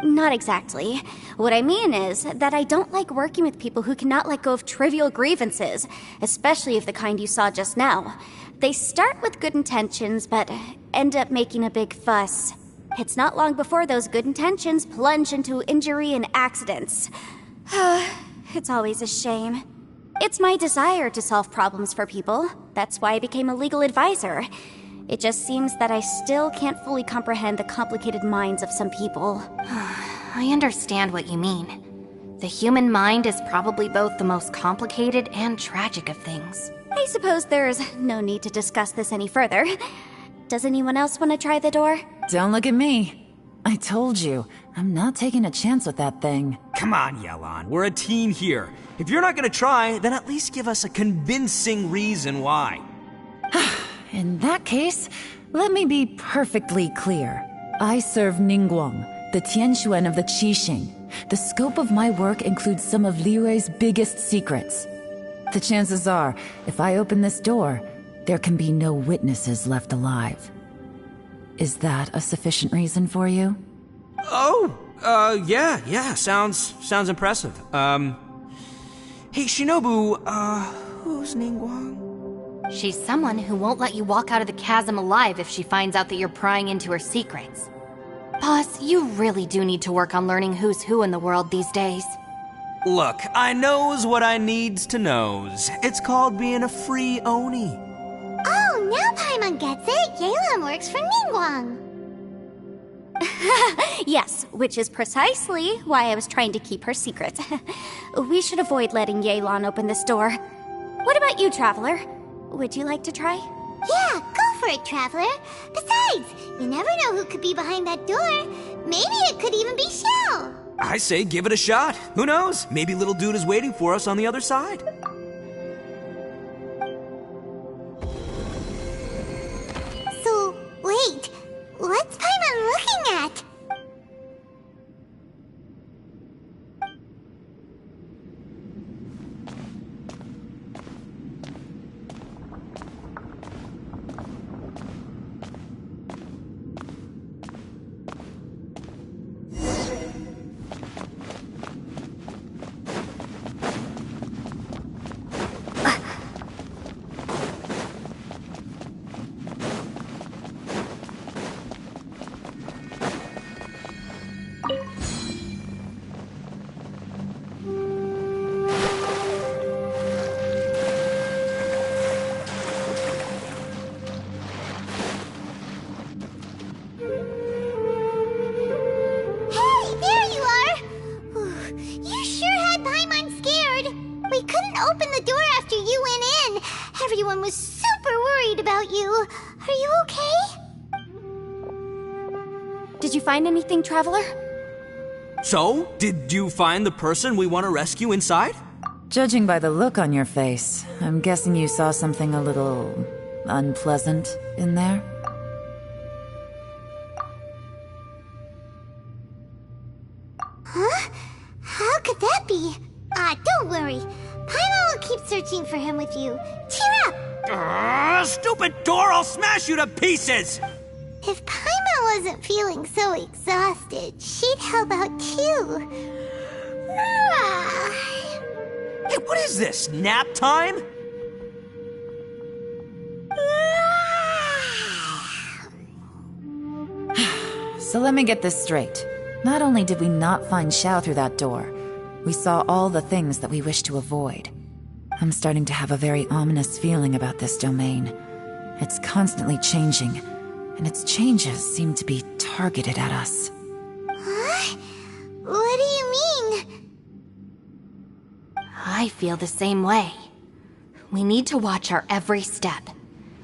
Not exactly. What I mean is that I don't like working with people who cannot let go of trivial grievances, especially of the kind you saw just now. They start with good intentions, but end up making a big fuss. It's not long before those good intentions plunge into injury and accidents. It's always a shame. It's my desire to solve problems for people. That's why I became a legal advisor. It just seems that I still can't fully comprehend the complicated minds of some people. I understand what you mean. The human mind is probably both the most complicated and tragic of things. I suppose there's no need to discuss this any further. Does anyone else want to try the door? Don't look at me. I told you, I'm not taking a chance with that thing. Come on, Yelan, we're a team here. If you're not gonna try, then at least give us a convincing reason why. In that case, let me be perfectly clear. I serve Ningguang, the Tianxuan of the Qixing. The scope of my work includes some of Liyue's biggest secrets. The chances are, if I open this door, there can be no witnesses left alive. Is that a sufficient reason for you? Yeah, sounds impressive. Hey, Shinobu, who's Ningguang? She's someone who won't let you walk out of the chasm alive if she finds out that you're prying into her secrets. Boss, you really do need to work on learning who's who in the world these days. Look, I knows what I needs to knows. It's called being a free Oni. Oh, now Paimon gets it. Yelan works for Ningguang. Yes, which is precisely why I was trying to keep her secret. We should avoid letting Yelan open this door. What about you, Traveler? Would you like to try? Yeah, go for it, Traveler. Besides, you never know who could be behind that door. Maybe it could even be Shell. I say give it a shot. Who knows? Maybe little dude is waiting for us on the other side. So, wait. What's Paimon looking at? Everyone was super worried about you. Are you okay? Did you find anything, Traveler? So, did you find the person we want to rescue inside? Judging by the look on your face, I'm guessing you saw something a little unpleasant in there? Huh? How could that be? Don't worry. Paimon will keep searching for him with you. Cheer up! Stupid door! I'll smash you to pieces! If Paimon wasn't feeling so exhausted, she'd help out too. Hey, what is this? Nap time? So let me get this straight. Not only did we not find Xiao through that door, we saw all the things that we wish to avoid. I'm starting to have a very ominous feeling about this domain. It's constantly changing, and its changes seem to be targeted at us. Huh? What do you mean? I feel the same way. We need to watch our every step.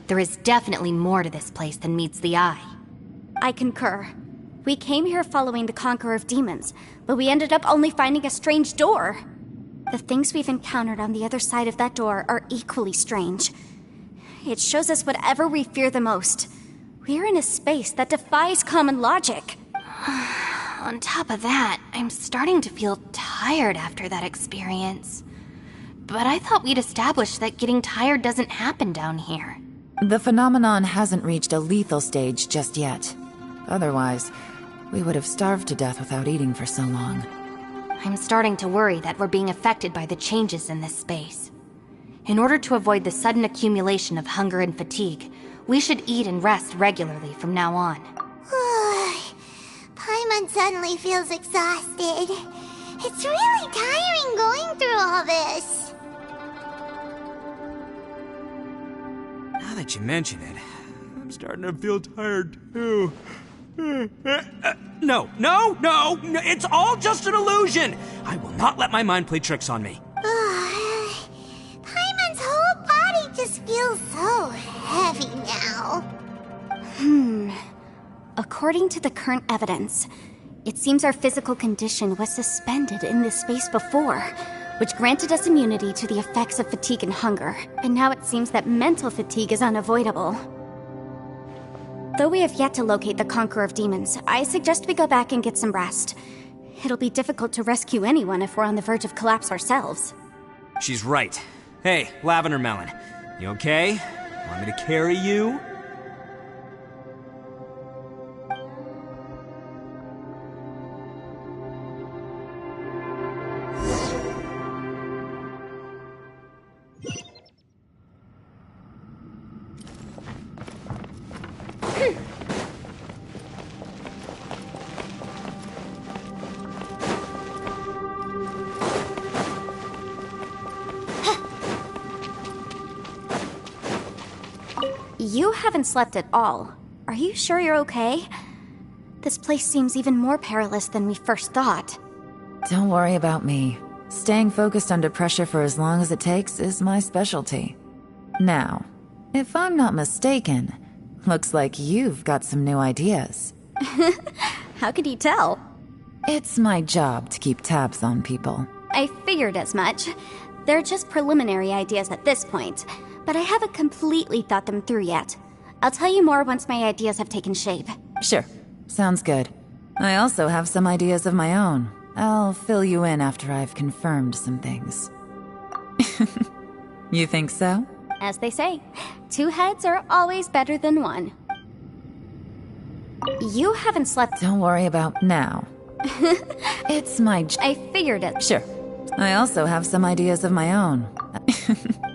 There is definitely more to this place than meets the eye. I concur. We came here following the Conqueror of Demons, but we ended up only finding a strange door. The things we've encountered on the other side of that door are equally strange. It shows us whatever we fear the most. We're in a space that defies common logic. On top of that, I'm starting to feel tired after that experience. But I thought we'd established that getting tired doesn't happen down here. The phenomenon hasn't reached a lethal stage just yet. Otherwise, we would have starved to death without eating for so long. I'm starting to worry that we're being affected by the changes in this space. In order to avoid the sudden accumulation of hunger and fatigue, we should eat and rest regularly from now on. Paimon suddenly feels exhausted. It's really tiring going through all this. Now that you mention it, I'm starting to feel tired too. No, it's all just an illusion! I will not let my mind play tricks on me. Paimon's whole body just feels so heavy now. According to the current evidence, it seems our physical condition was suspended in this space before, which granted us immunity to the effects of fatigue and hunger. And now it seems that mental fatigue is unavoidable. Though we have yet to locate the Conqueror of Demons, I suggest we go back and get some rest. It'll be difficult to rescue anyone if we're on the verge of collapse ourselves. She's right. Hey, Lavender Melon, you okay? Want me to carry you? You haven't slept at all. Are you sure you're okay? This place seems even more perilous than we first thought. Don't worry about me. Staying focused under pressure for as long as it takes is my specialty. Now, if I'm not mistaken, looks like you've got some new ideas. How could you tell? It's my job to keep tabs on people. I figured as much. They're just preliminary ideas at this point, but I haven't completely thought them through yet. I'll tell you more once my ideas have taken shape. Sure. Sounds good. I also have some ideas of my own. I'll fill you in after I've confirmed some things. You think so? As they say, 2 heads are always better than 1. You haven't slept. Don't worry about now. It's my I figured it. Sure. I also have some ideas of my own.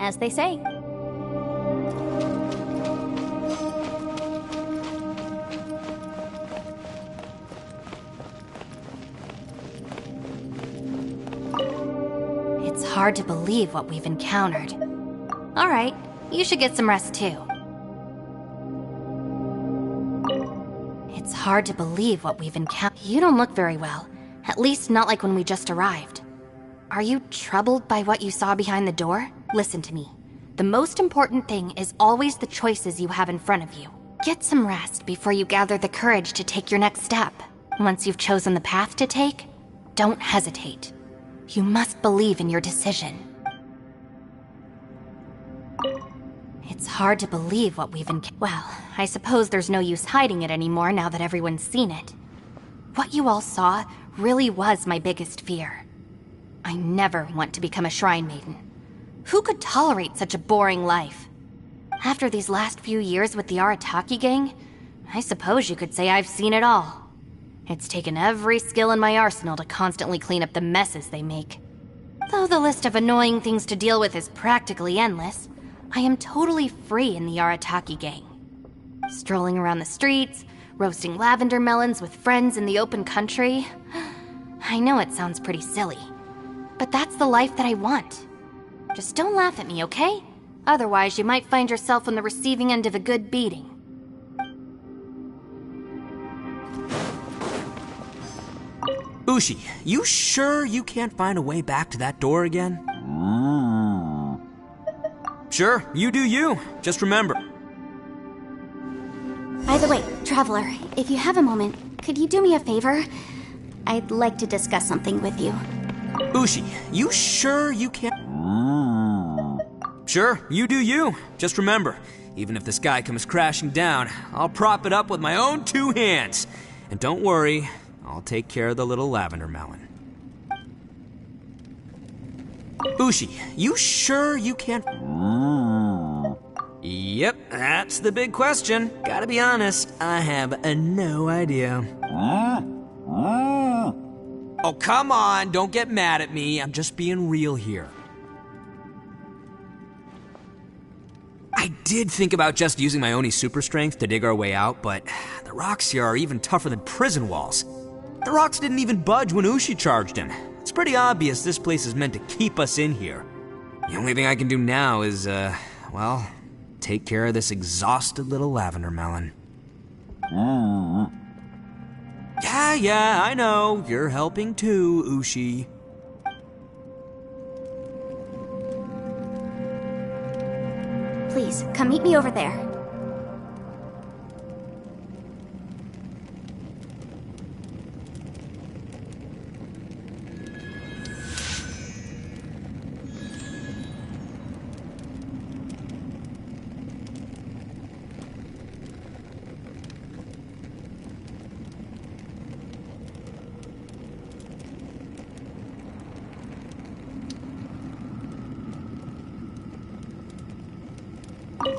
As they say. It's hard to believe what we've encountered. All right, you should get some rest too. It's hard to believe what we've encountered. You don't look very well, at least not like when we just arrived. Are you troubled by what you saw behind the door? Listen to me. The most important thing is always the choices you have in front of you. Get some rest before you gather the courage to take your next step. Once you've chosen the path to take, don't hesitate. You must believe in your decision. It's hard to believe what we've encountered. Well, I suppose there's no use hiding it anymore now that everyone's seen it. What you all saw really was my biggest fear. I never want to become a shrine maiden. Who could tolerate such a boring life? After these last few years with the Arataki gang, I suppose you could say I've seen it all. It's taken every skill in my arsenal to constantly clean up the messes they make. Though the list of annoying things to deal with is practically endless, I am totally free in the Arataki gang. Strolling around the streets, roasting lavender melons with friends in the open country. I know it sounds pretty silly, but that's the life that I want. Just don't laugh at me, okay? Otherwise, you might find yourself on the receiving end of a good beating. Ushi, you sure you can't find a way back to that door again? Sure, you do you. Just remember. By the way, Traveler, if you have a moment, could you do me a favor? I'd like to discuss something with you. Ushi, you sure you can't? Sure, you do you. Just remember, even if the sky comes crashing down, I'll prop it up with my own 2 hands. And don't worry, I'll take care of the little lavender melon. Ushi, you sure you can't? Yep, that's the big question. Gotta be honest, I have no idea. Oh, come on, don't get mad at me. I'm just being real here. I did think about just using my Oni super strength to dig our way out, but the rocks here are even tougher than prison walls. The rocks didn't even budge when Ushi charged him. It's pretty obvious this place is meant to keep us in here. The only thing I can do now is, well, take care of this exhausted little lavender melon. Yeah, I know. You're helping too, Ushi. Please, come meet me over there.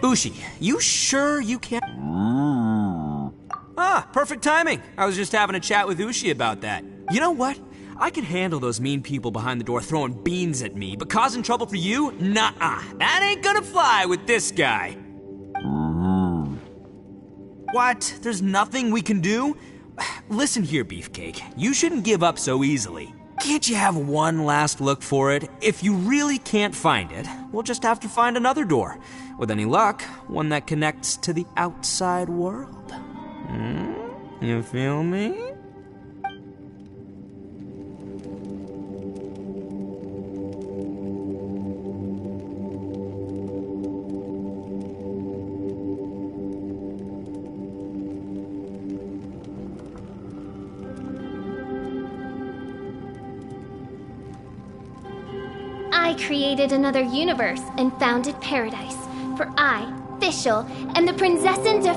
Ushi, you sure you can't? Ah, perfect timing. I was just having a chat with Ushi about that. You know what? I can handle those mean people behind the door throwing beans at me, but causing trouble for you? Nuh-uh. That ain't gonna fly with this guy. What? There's nothing we can do? Listen here, Beefcake. You shouldn't give up so easily. Can't you have one last look for it? If you really can't find it, we'll just have to find another door. With any luck, one that connects to the outside world. You feel me? I created another universe and founded paradise. For I, Fischl, am the Prinzessin der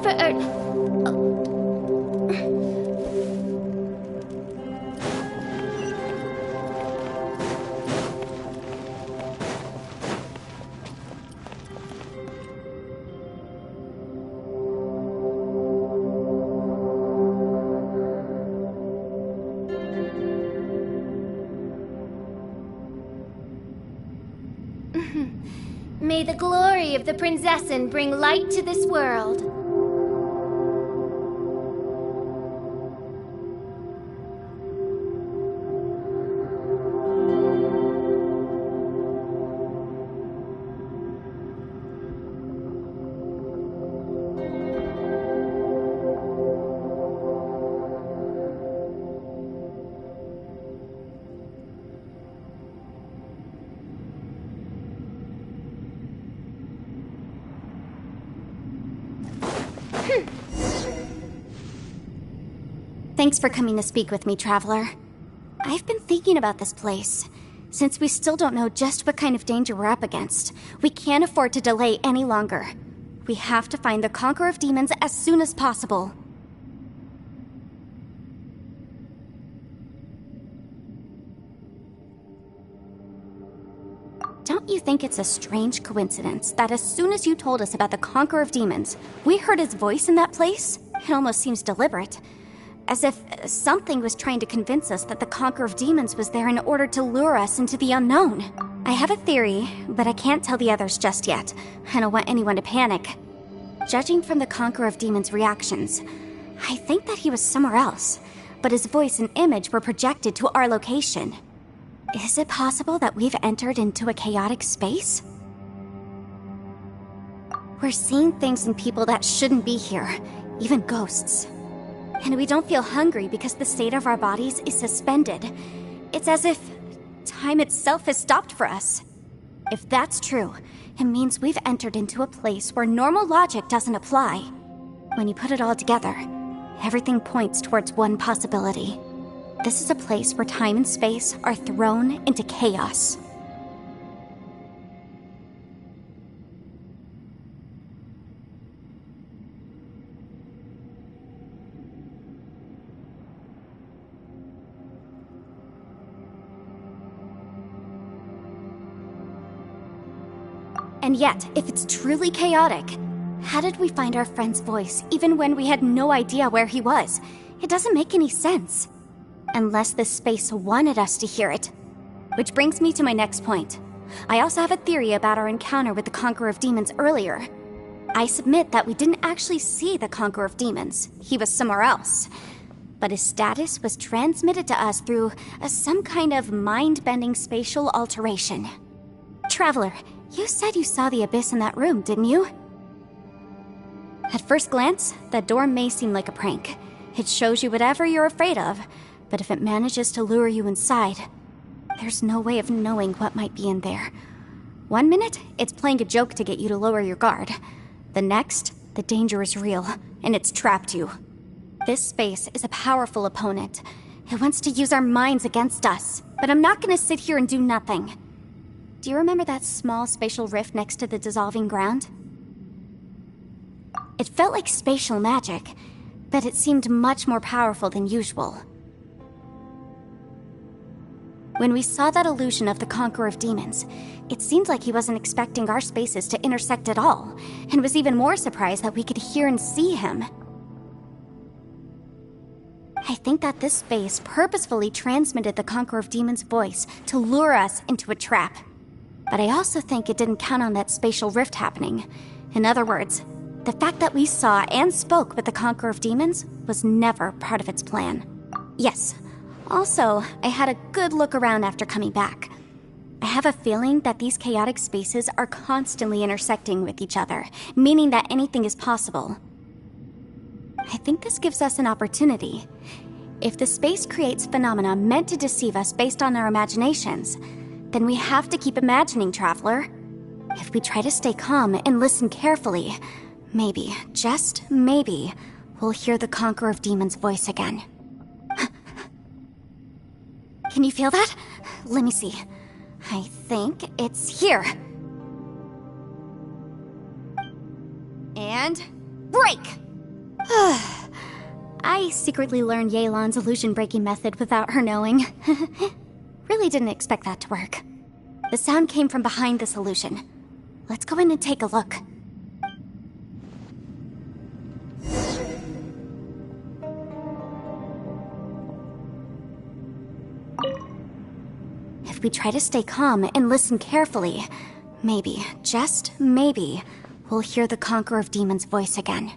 May the glory of the Prinzessin bring light to this world. Thanks for coming to speak with me, Traveler. I've been thinking about this place. Since we still don't know just what kind of danger we're up against, we can't afford to delay any longer. We have to find the Conqueror of Demons as soon as possible. Don't you think it's a strange coincidence that as soon as you told us about the Conqueror of Demons, we heard his voice in that place? It almost seems deliberate. As if something was trying to convince us that the Conqueror of Demons was there in order to lure us into the unknown. I have a theory, but I can't tell the others just yet. I don't want anyone to panic. Judging from the Conqueror of Demons' reactions, I think that he was somewhere else, but his voice and image were projected to our location. Is it possible that we've entered into a chaotic space? We're seeing things and people that shouldn't be here, even ghosts. And we don't feel hungry because the state of our bodies is suspended. It's as if time itself has stopped for us. If that's true, It means we've entered into a place where normal logic doesn't apply. When you put it all together, everything points towards one possibility. This is a place where time and space are thrown into chaos. And yet, if it's truly chaotic, how did we find our friend's voice even when we had no idea where he was? It doesn't make any sense. Unless this space wanted us to hear it. Which brings me to my next point. I also have a theory about our encounter with the Conqueror of Demons earlier. I submit that we didn't actually see the Conqueror of Demons. He was somewhere else. But his status was transmitted to us through some kind of mind-bending spatial alteration. Traveler, you said you saw the abyss in that room, didn't you? At first glance, that door may seem like a prank. It shows you whatever you're afraid of, but if it manages to lure you inside, there's no way of knowing what might be in there. One minute, it's playing a joke to get you to lower your guard. The next, the danger is real, and it's trapped you. This space is a powerful opponent. It wants to use our minds against us, but I'm not gonna sit here and do nothing. Do you remember that small spatial rift next to the dissolving ground? It felt like spatial magic, but it seemed much more powerful than usual. When we saw that illusion of the Conqueror of Demons, it seemed like he wasn't expecting our spaces to intersect at all, and was even more surprised that we could hear and see him. I think that this space purposefully transmitted the Conqueror of Demons' voice to lure us into a trap. But I also think it didn't count on that spatial rift happening. In other words, the fact that we saw and spoke with the Conqueror of Demons was never part of its plan. Yes. Also, I had a good look around after coming back. I have a feeling that these chaotic spaces are constantly intersecting with each other, meaning that anything is possible. I think this gives us an opportunity. If the space creates phenomena meant to deceive us based on our imaginations, then we have to keep imagining, Traveler. If we try to stay calm and listen carefully, maybe, just maybe, we'll hear the Conqueror of Demons' voice again. Can you feel that? Let me see. I think it's here. And break! I secretly learned Yelan's illusion-breaking method without her knowing. Really didn't expect that to work. The sound came from behind this illusion. Let's go in and take a look. If we try to stay calm and listen carefully, maybe, just maybe, we'll hear the Conqueror of Demons' voice again.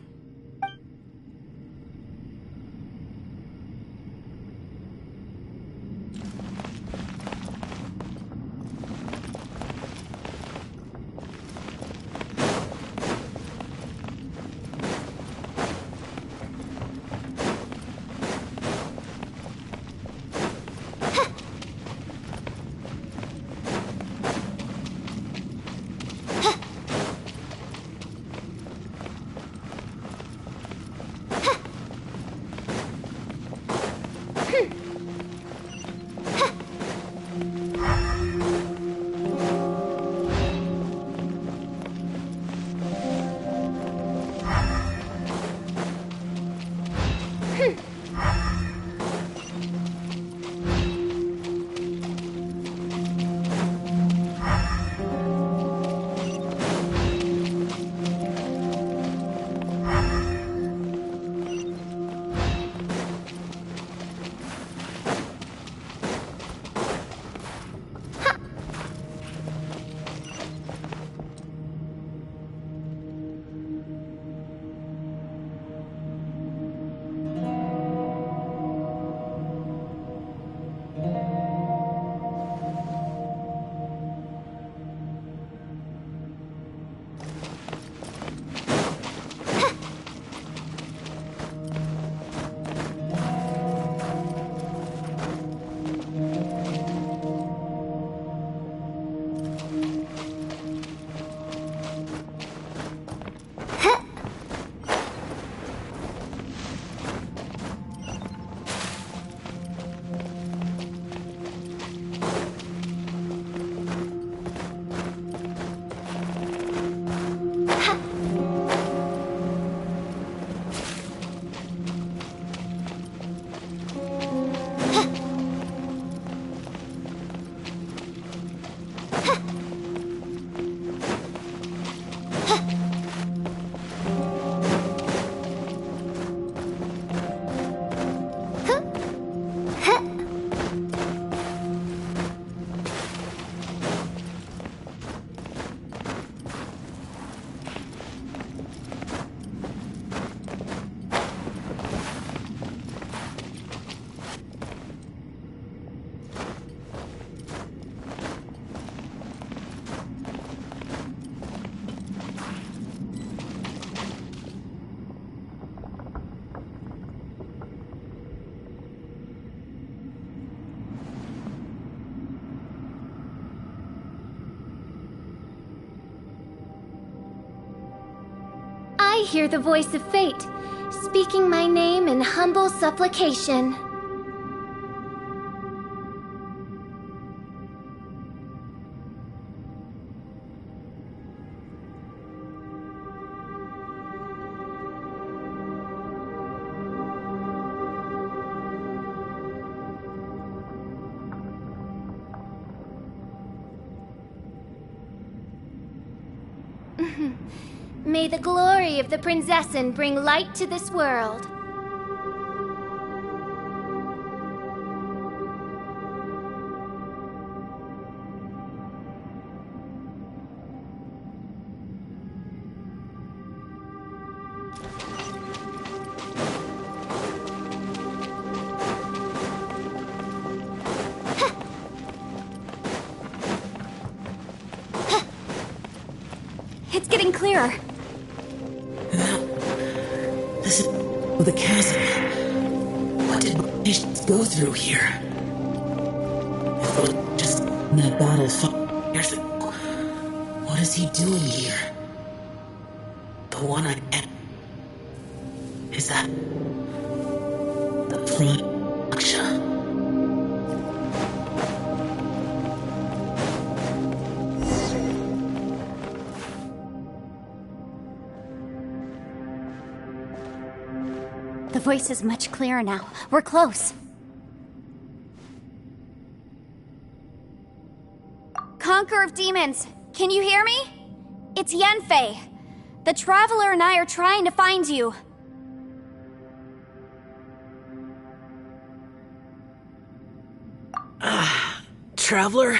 I hear the voice of fate, speaking my name in humble supplication. May the glory of the Prinzessin bring light to this world. It's getting clearer. This is the chasm. What did nations go through here? If it was just that battle years ago, what is he doing here? The one I met. Is that the front Aksha? The voice is much clearer now. We're close. Conqueror of Demons, can you hear me? It's Yanfei. The Traveler and I are trying to find you. Traveler?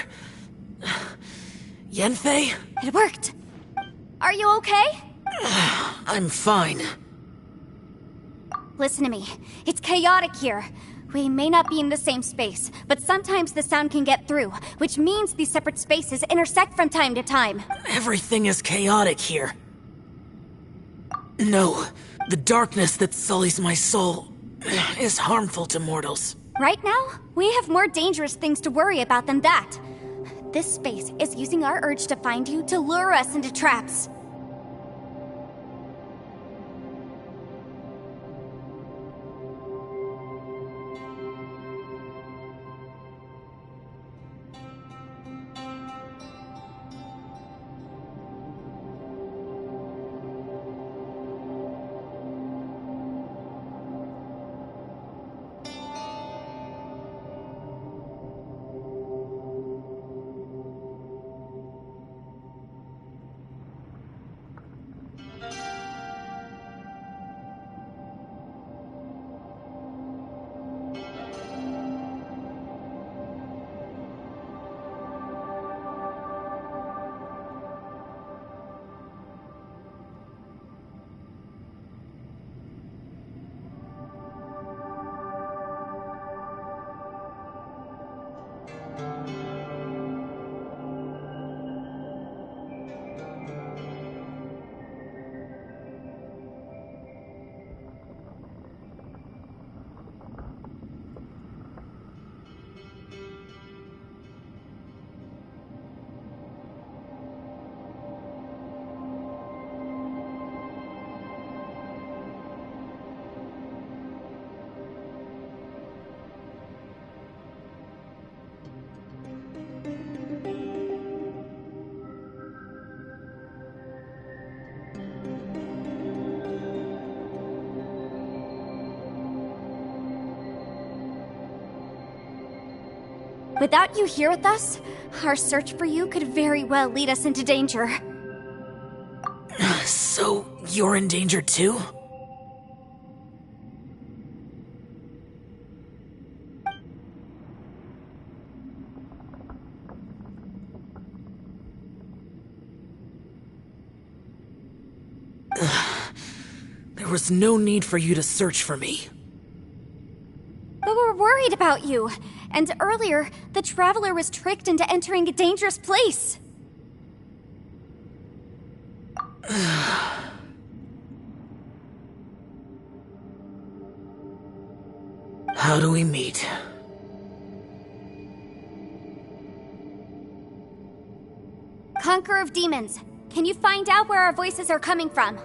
Yanfei? It worked. Are you okay? I'm fine. Listen to me. It's chaotic here. We may not be in the same space, but sometimes the sound can get through, which means these separate spaces intersect from time to time. Everything is chaotic here. No, the darkness that sullies my soul is harmful to mortals. Right now, we have more dangerous things to worry about than that. This space is using our urge to find you to lure us into traps. Without you here with us, our search for you could very well lead us into danger. So, you're in danger too? There was no need for you to search for me. But we're worried about you. And earlier, the Traveler was tricked into entering a dangerous place. How do we meet? Conqueror of Demons, can you find out where our voices are coming from?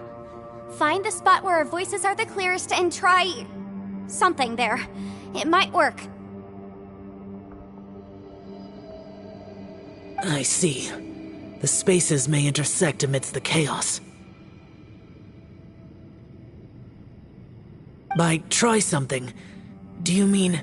Find the spot where our voices are the clearest and try... something there. It might work. I see. The spaces may intersect amidst the chaos. By try something, do you mean...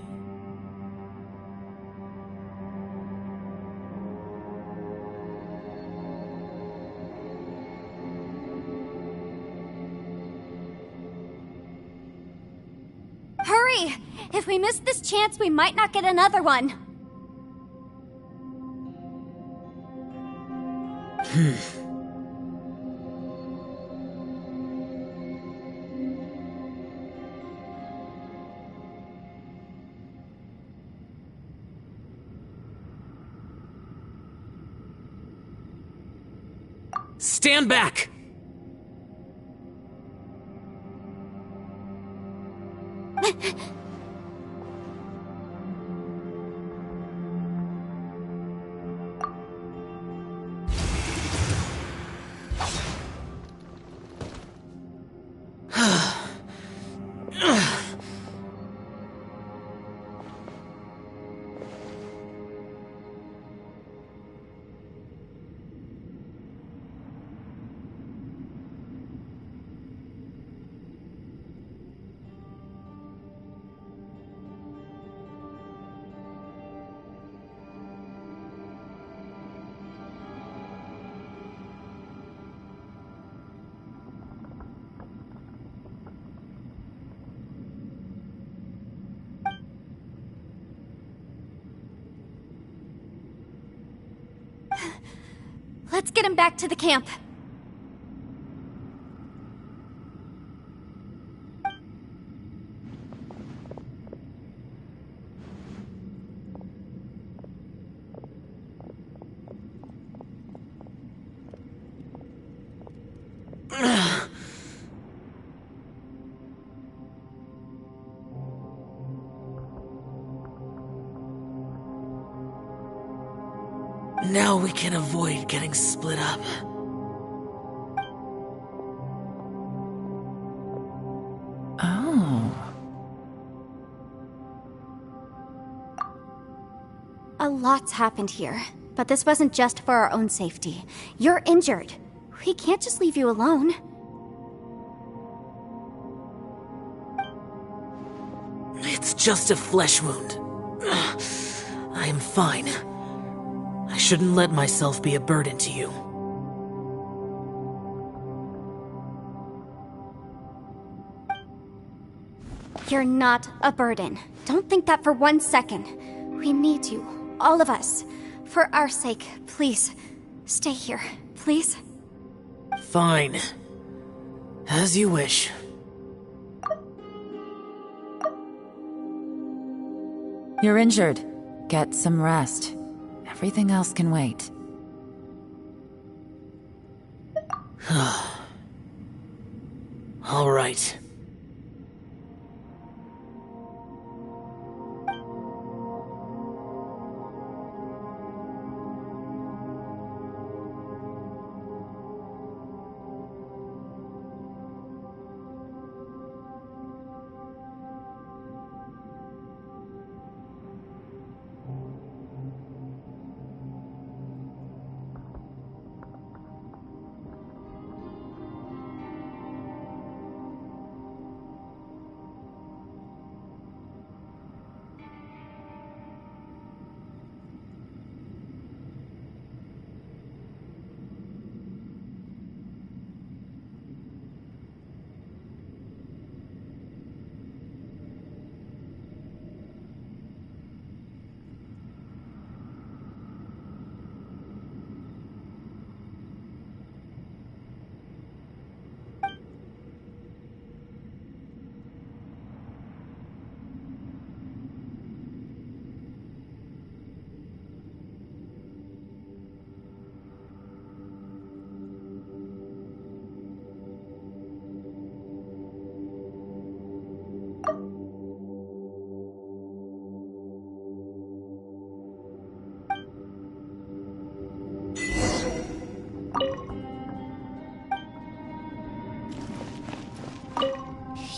Hurry! If we miss this chance, we might not get another one. Stand back! Let's get him back to the camp. Now we can avoid getting split up. Oh. A lot's happened here, but this wasn't just for our own safety. You're injured. We can't just leave you alone. It's just a flesh wound. I am fine. I shouldn't let myself be a burden to you. You're not a burden. Don't think that for 1 second. We need you, all of us. For our sake, please, stay here, please. Fine. As you wish. You're injured. Get some rest. Everything else can wait. All right.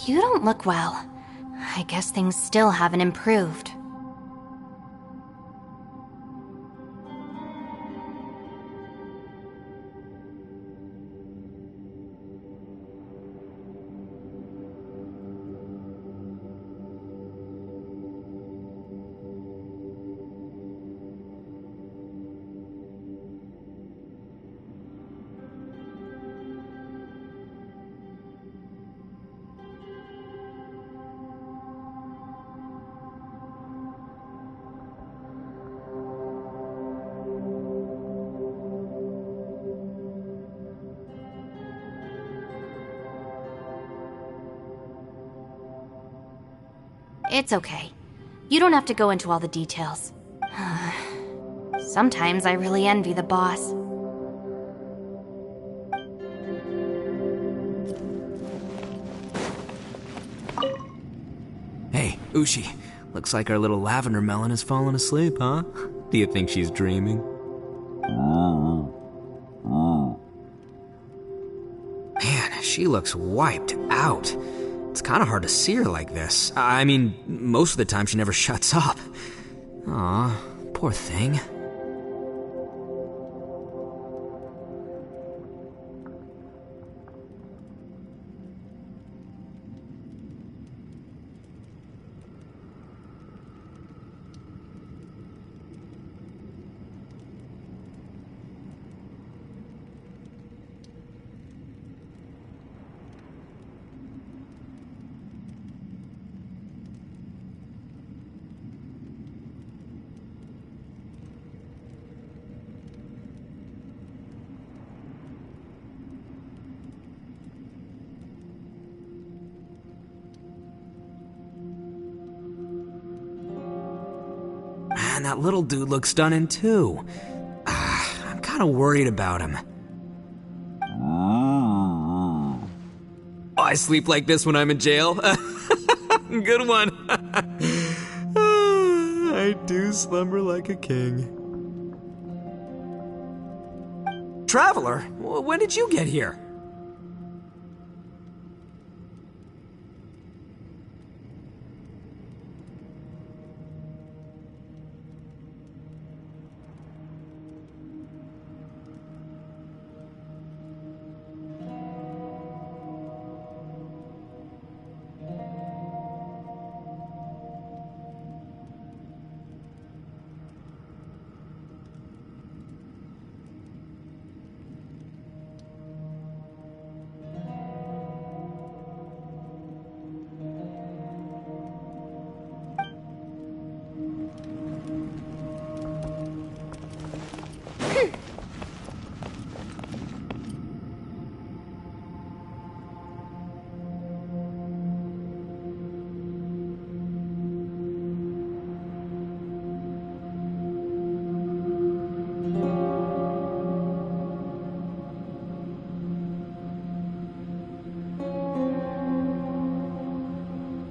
You don't look well. I guess things still haven't improved. It's okay. You don't have to go into all the details. Sometimes I really envy the boss. Hey, Ushi. Looks like our little lavender melon has fallen asleep, huh? Do you think she's dreaming? Man, she looks wiped out. It's kind of hard to see her like this. I mean, most of the time she never shuts up. Aw, poor thing. Man, that little dude looks stunning too. I'm kind of worried about him. Oh, I sleep like this when I'm in jail? Good one. I do slumber like a king. Traveler, when did you get here?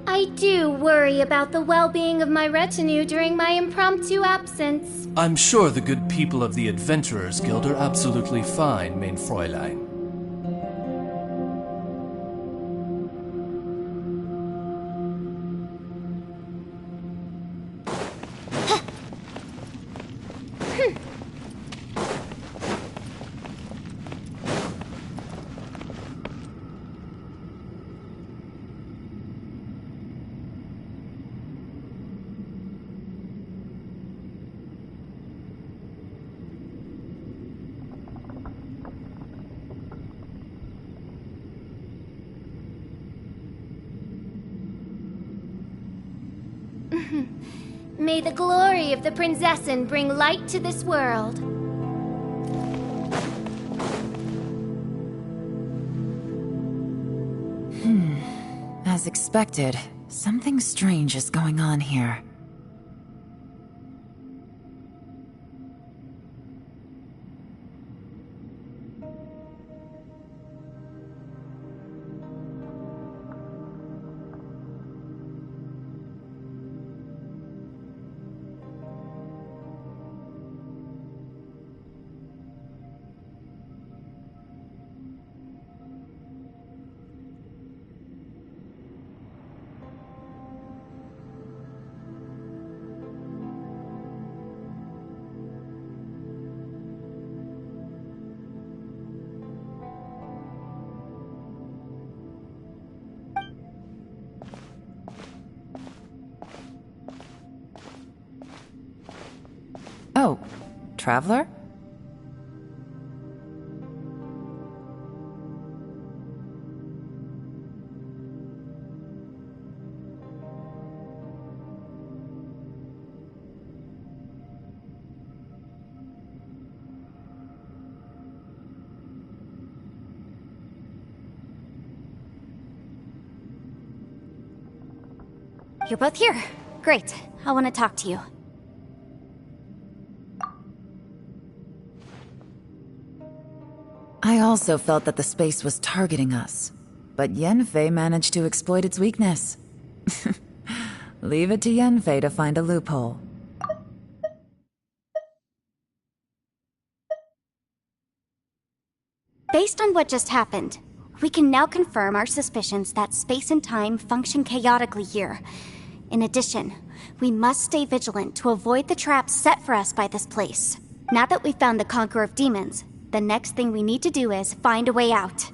I do worry about the well-being of my retinue during my impromptu absence. I'm sure the good people of the Adventurers Guild are absolutely fine, mein Fräulein. May the glory of the Prinzessin bring light to this world. As expected, something strange is going on here. Oh, Traveler? You're both here. Great. I want to talk to you. I also felt that the space was targeting us, but Yenfei managed to exploit its weakness. Leave it to Yenfei to find a loophole. Based on what just happened, we can now confirm our suspicions that space and time function chaotically here. In addition, we must stay vigilant to avoid the traps set for us by this place. Now that we've found the Conqueror of Demons, the next thing we need to do is find a way out.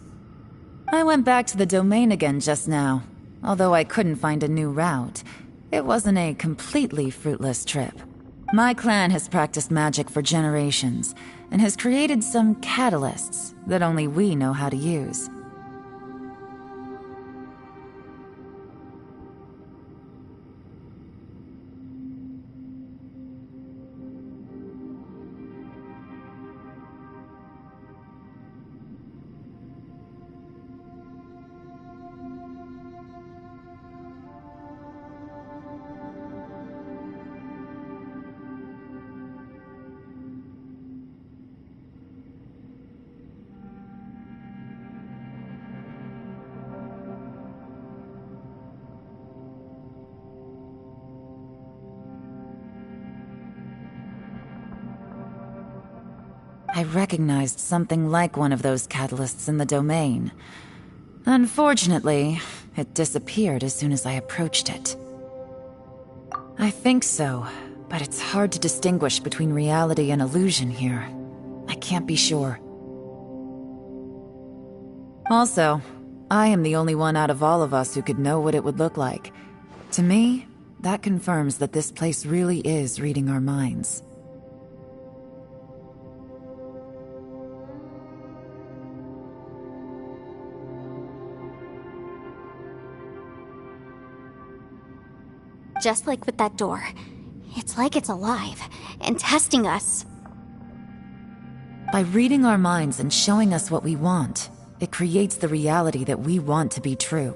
I went back to the domain again just now. Although I couldn't find a new route, it wasn't a completely fruitless trip. My clan has practiced magic for generations, and has created some catalysts that only we know how to use. I recognized something like one of those catalysts in the domain. Unfortunately, it disappeared as soon as I approached it. I think so, but it's hard to distinguish between reality and illusion here. I can't be sure. Also, I am the only one out of all of us who could know what it would look like. To me, that confirms that this place really is reading our minds. Just like with that door. It's like it's alive, and testing us. By reading our minds and showing us what we want, it creates the reality that we want to be true.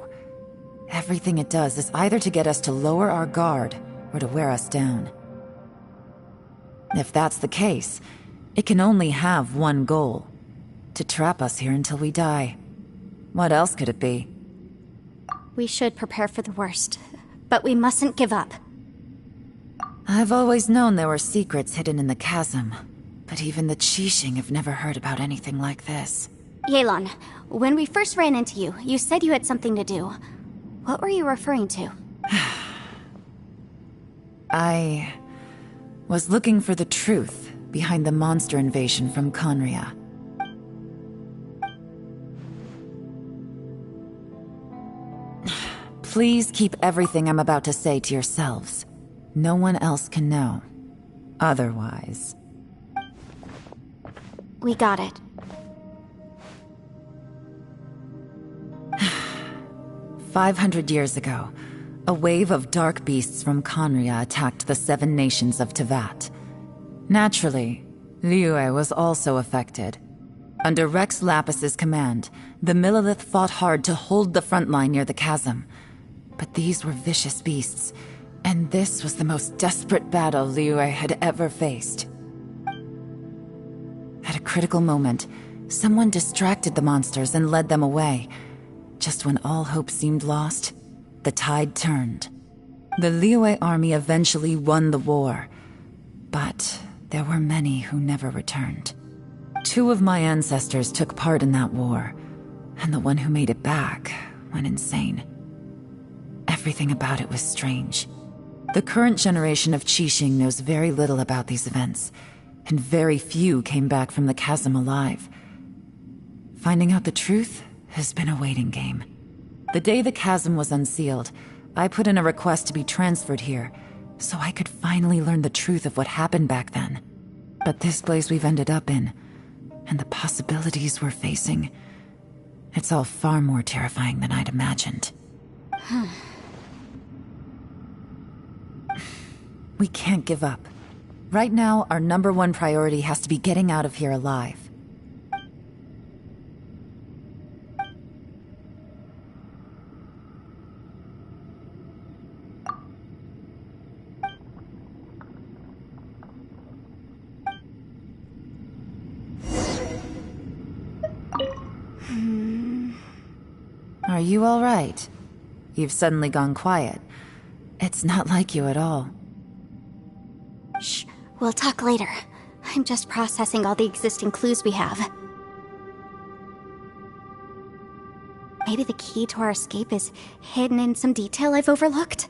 Everything it does is either to get us to lower our guard, or to wear us down. If that's the case, it can only have one goal: to trap us here until we die. What else could it be? We should prepare for the worst, but we mustn't give up. I've always known there were secrets hidden in the chasm, but even the Qixing have never heard about anything like this. Yelan, when we first ran into you, you said you had something to do. What were you referring to? I was looking for the truth behind the monster invasion from Conria. Please keep everything I'm about to say to yourselves. No one else can know. Otherwise... We got it. 500 years ago, a wave of dark beasts from Conria attacked the 7 nations of Tevat. Naturally, Liyue was also affected. Under Rex Lapis's command, the Millelith fought hard to hold the front line near the chasm. But these were vicious beasts, and this was the most desperate battle Liyue had ever faced. At a critical moment, someone distracted the monsters and led them away. Just when all hope seemed lost, the tide turned. The Liyue army eventually won the war, but there were many who never returned. 2 of my ancestors took part in that war, and the one who made it back went insane. Everything about it was strange. The current generation of Qixing knows very little about these events, and very few came back from the chasm alive. Finding out the truth has been a waiting game. The day the chasm was unsealed, I put in a request to be transferred here, so I could finally learn the truth of what happened back then. But this place we've ended up in, and the possibilities we're facing, it's all far more terrifying than I'd imagined. We can't give up. Right now, our #1 priority has to be getting out of here alive. Are you all right? You've suddenly gone quiet. It's not like you at all. Shh, we'll talk later. I'm just processing all the existing clues we have. Maybe the key to our escape is hidden in some detail I've overlooked?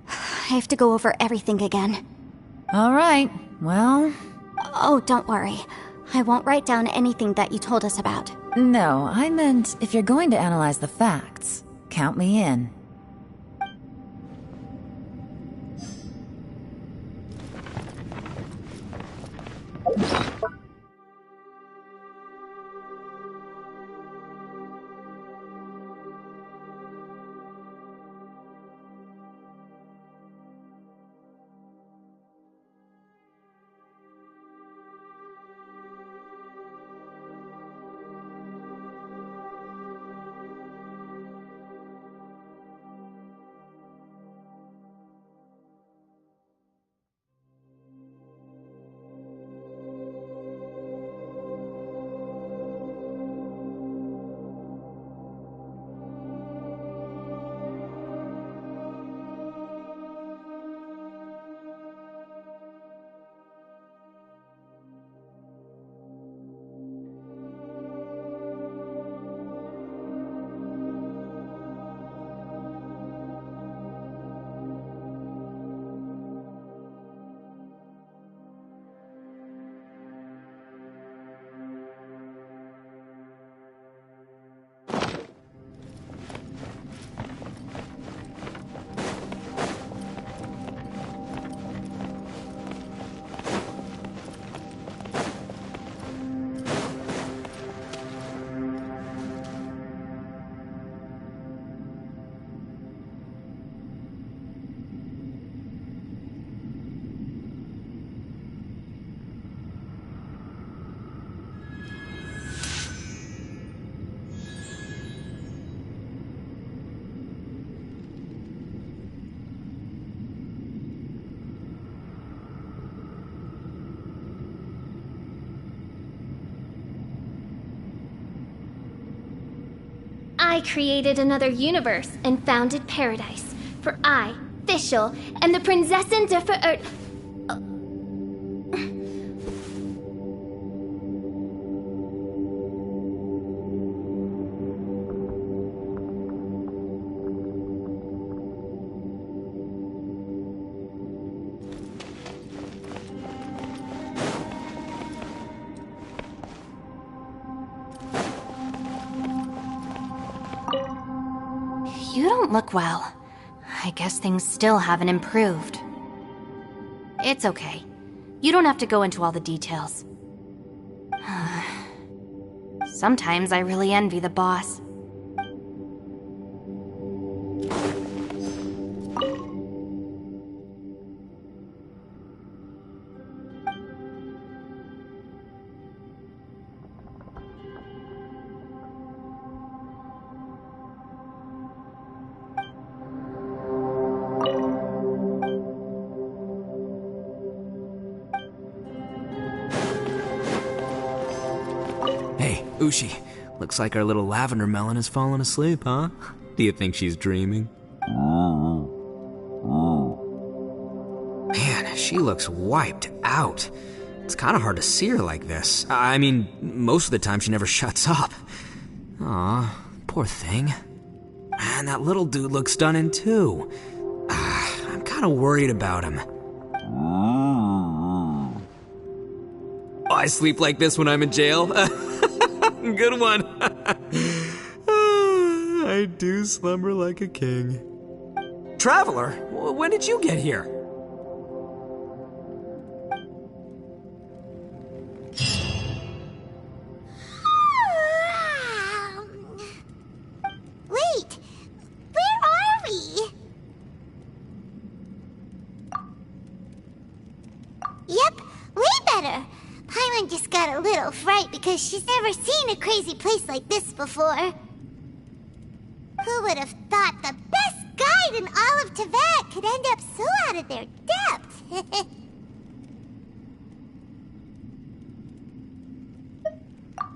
I have to go over everything again. All right, well... Oh, don't worry. I won't write down anything that you told us about. No, I meant if you're going to analyze the facts, count me in. I created another universe and founded paradise. For I, Fischl, am the Prinzessin der Verirrt... You don't look well. I guess things still haven't improved. It's okay. You don't have to go into all the details. Sometimes I really envy the boss. Ushi, looks like our little lavender melon has fallen asleep, huh? Do you think she's dreaming? Man, she looks wiped out. It's kind of hard to see her like this. I mean, most of the time she never shuts up. Aw, poor thing. Man, that little dude looks stunning too. I'm kind of worried about him. I sleep like this when I'm in jail. Good one. I do slumber like a king. Traveler, when did you get here? got a little fright because she's never seen a crazy place like this before. Who would have thought the best guide in all of Teyvat could end up so out of their depth?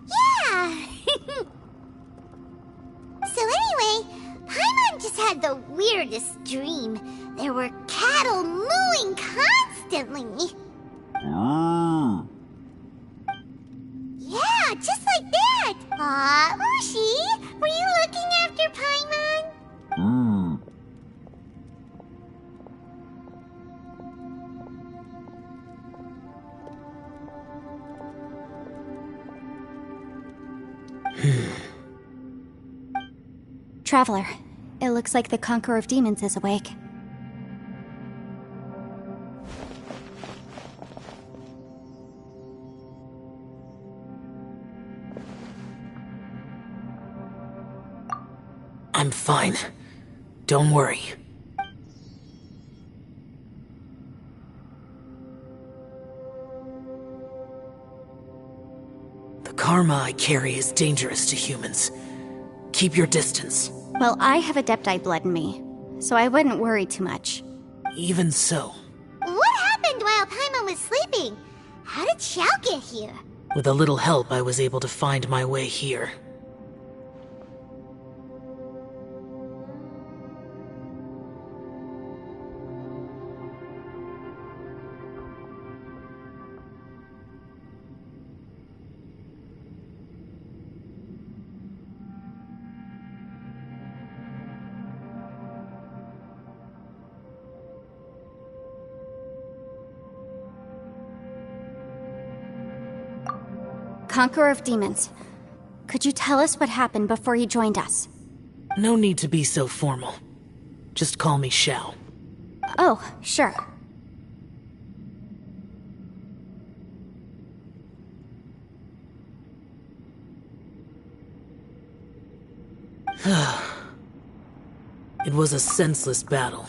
Yeah! So anyway, Paimon just had the weirdest dream. There were cattle mooing constantly. Yeah, just like that. Aw, Ushi, were you looking after Paimon? Traveler, it looks like the Conqueror of Demons is awake. I'm fine. Don't worry. The karma I carry is dangerous to humans. Keep your distance. Well, I have Adepti blood in me, so I wouldn't worry too much. Even so. What happened while Paimon was sleeping? How did Xiao get here? With a little help, I was able to find my way here. Conqueror of Demons, could you tell us what happened before you joined us? No need to be so formal. Just call me Xiao. Oh, sure. It was a senseless battle.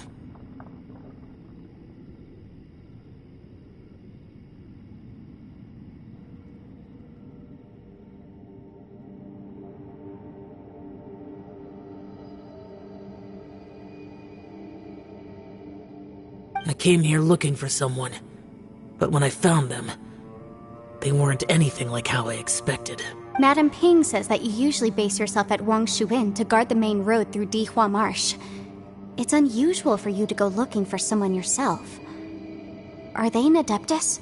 I came here looking for someone, but when I found them, they weren't anything like how I expected. Madam Ping says that you usually base yourself at Wangshuin to guard the main road through Dihua Marsh. It's unusual for you to go looking for someone yourself. Are they an Adeptus?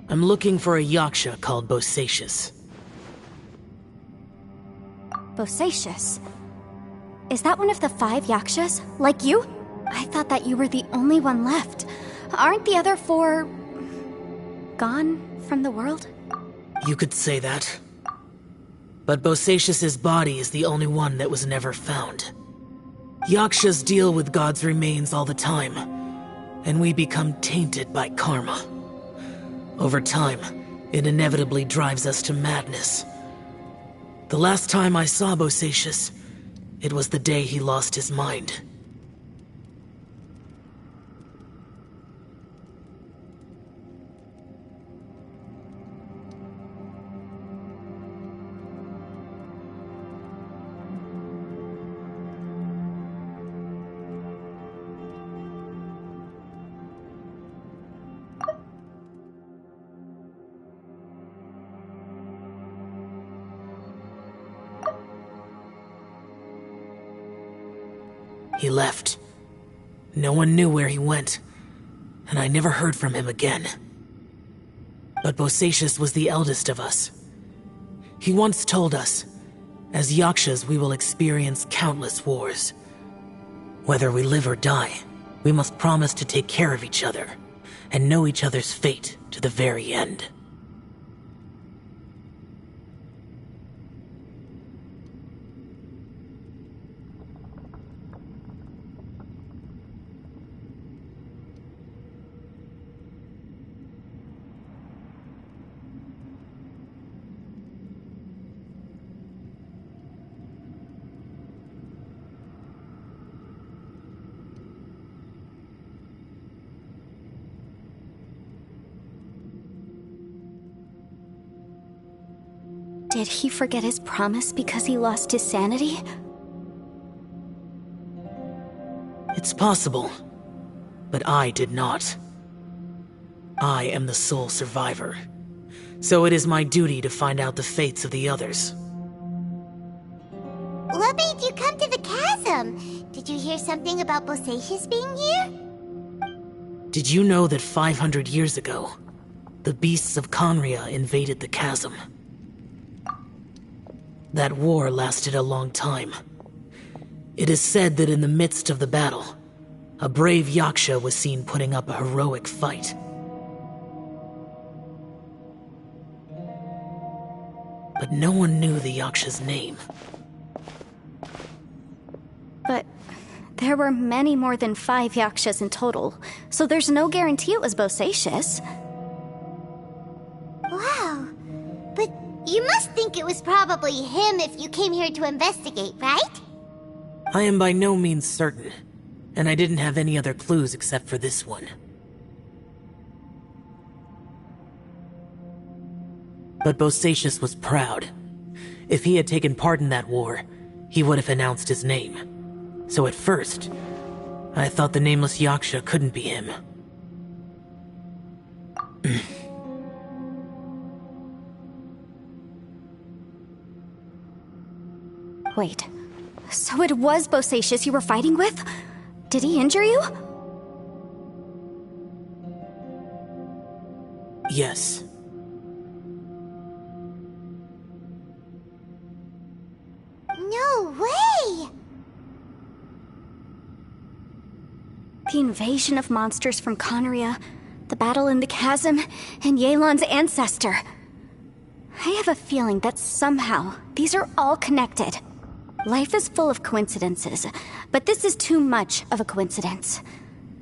I'm looking for a Yaksha called Bosacius. Bosacius? Is that one of the 5 Yakshas? Like you? I thought that you were the only one left. Aren't the other 4... gone from the world? You could say that. But Bosacius's body is the only one that was never found. Yakshas deal with God's remains all the time, and we become tainted by karma. Over time, it inevitably drives us to madness. The last time I saw Bosacius, it was the day he lost his mind. He left. No one knew where he went, and I never heard from him again. But Bosacius was the eldest of us. He once told us, as Yakshas we will experience countless wars. Whether we live or die, we must promise to take care of each other, and know each other's fate to the very end. Did he forget his promise because he lost his sanity? It's possible, but I did not. I am the sole survivor, so it is my duty to find out the fates of the others. What made you come to the chasm? Did you hear something about Bosacius being here? Did you know that 500 years ago, the beasts of Conria invaded the chasm? That war lasted a long time. It is said that in the midst of the battle, a brave Yaksha was seen putting up a heroic fight. But no one knew the Yaksha's name. But there were many more than 5 Yakshas in total, so there's no guarantee it was Bosacius. Wow. But you must think it was probably him if you came here to investigate, right? I am by no means certain, and I didn't have any other clues except for this one. But Bosacius was proud. If he had taken part in that war, he would have announced his name. So at first, I thought the nameless Yaksha couldn't be him. Wait, so it was Bosacius you were fighting with? Did he injure you? Yes. No way! The invasion of monsters from Conria, the battle in the chasm, and Yelan's ancestor. I have a feeling that somehow these are all connected. Life is full of coincidences, but this is too much of a coincidence.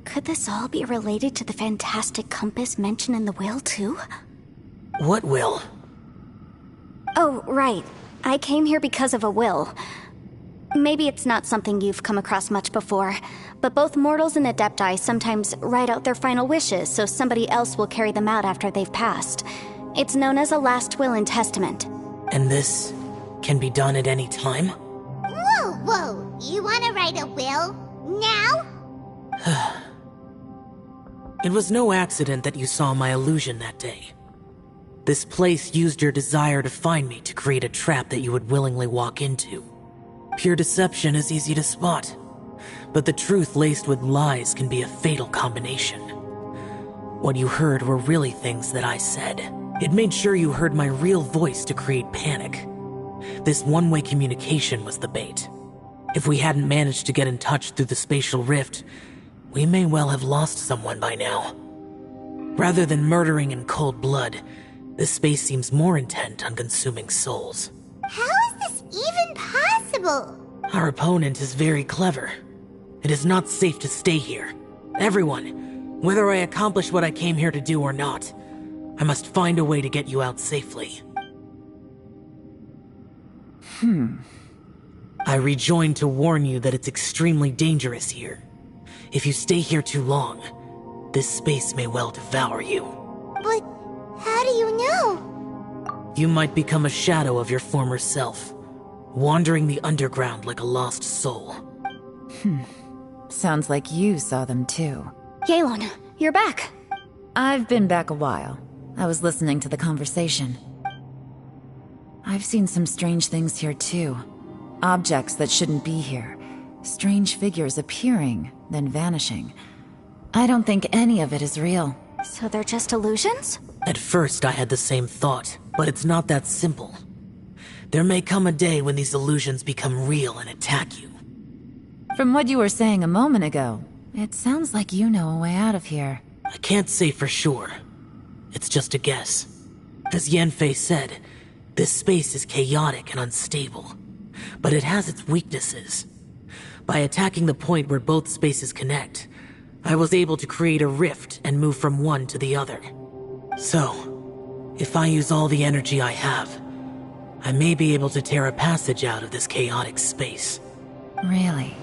Could this all be related to the fantastic compass mentioned in the will, too? What will? Oh, right. I came here because of a will. Maybe it's not something you've come across much before, but both mortals and adepti sometimes write out their final wishes so somebody else will carry them out after they've passed. It's known as a last will and testament. And this can be done at any time? Whoa, whoa! You want to write a will? Now? It was no accident that you saw my illusion that day. This place used your desire to find me to create a trap that you would willingly walk into. Pure deception is easy to spot, but the truth laced with lies can be a fatal combination. What you heard were really things that I said. It made sure you heard my real voice to create panic. This one-way communication was the bait. If we hadn't managed to get in touch through the spatial rift, we may well have lost someone by now. Rather than murdering in cold blood, this space seems more intent on consuming souls. How is this even possible? Our opponent is very clever. It is not safe to stay here. Everyone, whether I accomplish what I came here to do or not, I must find a way to get you out safely. I rejoined to warn you that it's extremely dangerous here. If you stay here too long, this space may well devour you. But how do you know? You might become a shadow of your former self, wandering the underground like a lost soul. Sounds like you saw them too. Yelan, you're back. I've been back a while. I was listening to the conversation. I've seen some strange things here too. Objects that shouldn't be here. Strange figures appearing, then vanishing. I don't think any of it is real. So they're just illusions? At first I had the same thought, but it's not that simple. There may come a day when these illusions become real and attack you. From what you were saying a moment ago, it sounds like you know a way out of here. I can't say for sure. It's just a guess. As Yanfei said, this space is chaotic and unstable, but it has its weaknesses. By attacking the point where both spaces connect, I was able to create a rift and move from one to the other. So, if I use all the energy I have, I may be able to tear a passage out of this chaotic space. Really?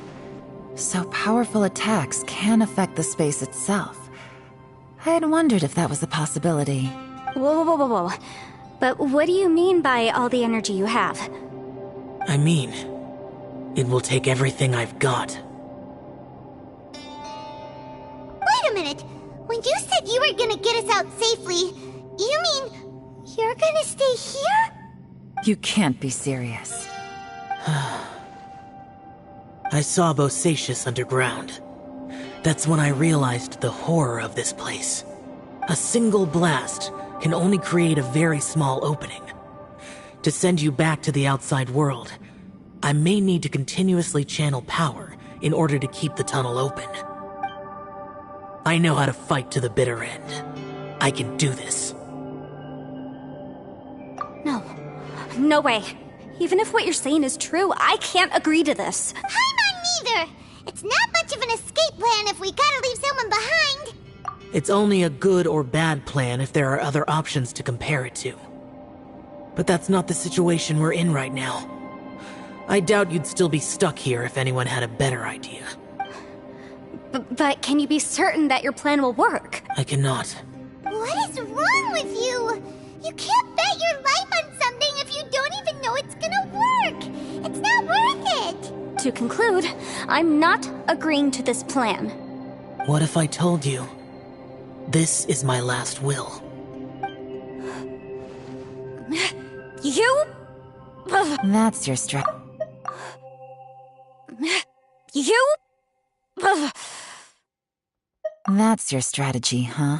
So powerful attacks can affect the space itself. I had wondered if that was a possibility. Whoa. But what do you mean by all the energy you have? I mean, it will take everything I've got. Wait a minute! When you said you were gonna get us out safely, you mean you're gonna stay here? You can't be serious. I saw Bosacius underground. That's when I realized the horror of this place. A single blast can only create a very small opening. To send you back to the outside world, I may need to continuously channel power in order to keep the tunnel open. I know how to fight to the bitter end. I can do this. No way. Even if what you're saying is true, I can't agree to this. I'm not neither! It's not much of an escape plan if we gotta leave someone behind. It's only a good or bad plan if there are other options to compare it to. But that's not the situation we're in right now. I doubt you'd still be stuck here if anyone had a better idea. But can you be certain that your plan will work? I cannot. What is wrong with you? You can't bet your life on something if you don't even know it's gonna work. It's not worth it. To conclude, I'm not agreeing to this plan. What if I told you, this is my last will? You? That's your You? That's your strategy, huh?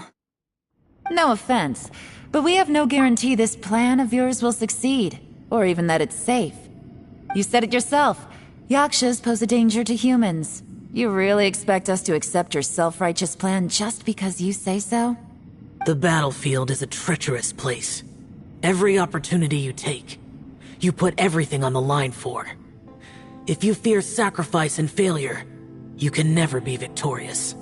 No offense, but we have no guarantee this plan of yours will succeed, or even that it's safe. You said it yourself. Yakshas pose a danger to humans. You really expect us to accept your self-righteous plan just because you say so? The battlefield is a treacherous place. Every opportunity you take, you put everything on the line for. If you fear sacrifice and failure, you can never be victorious.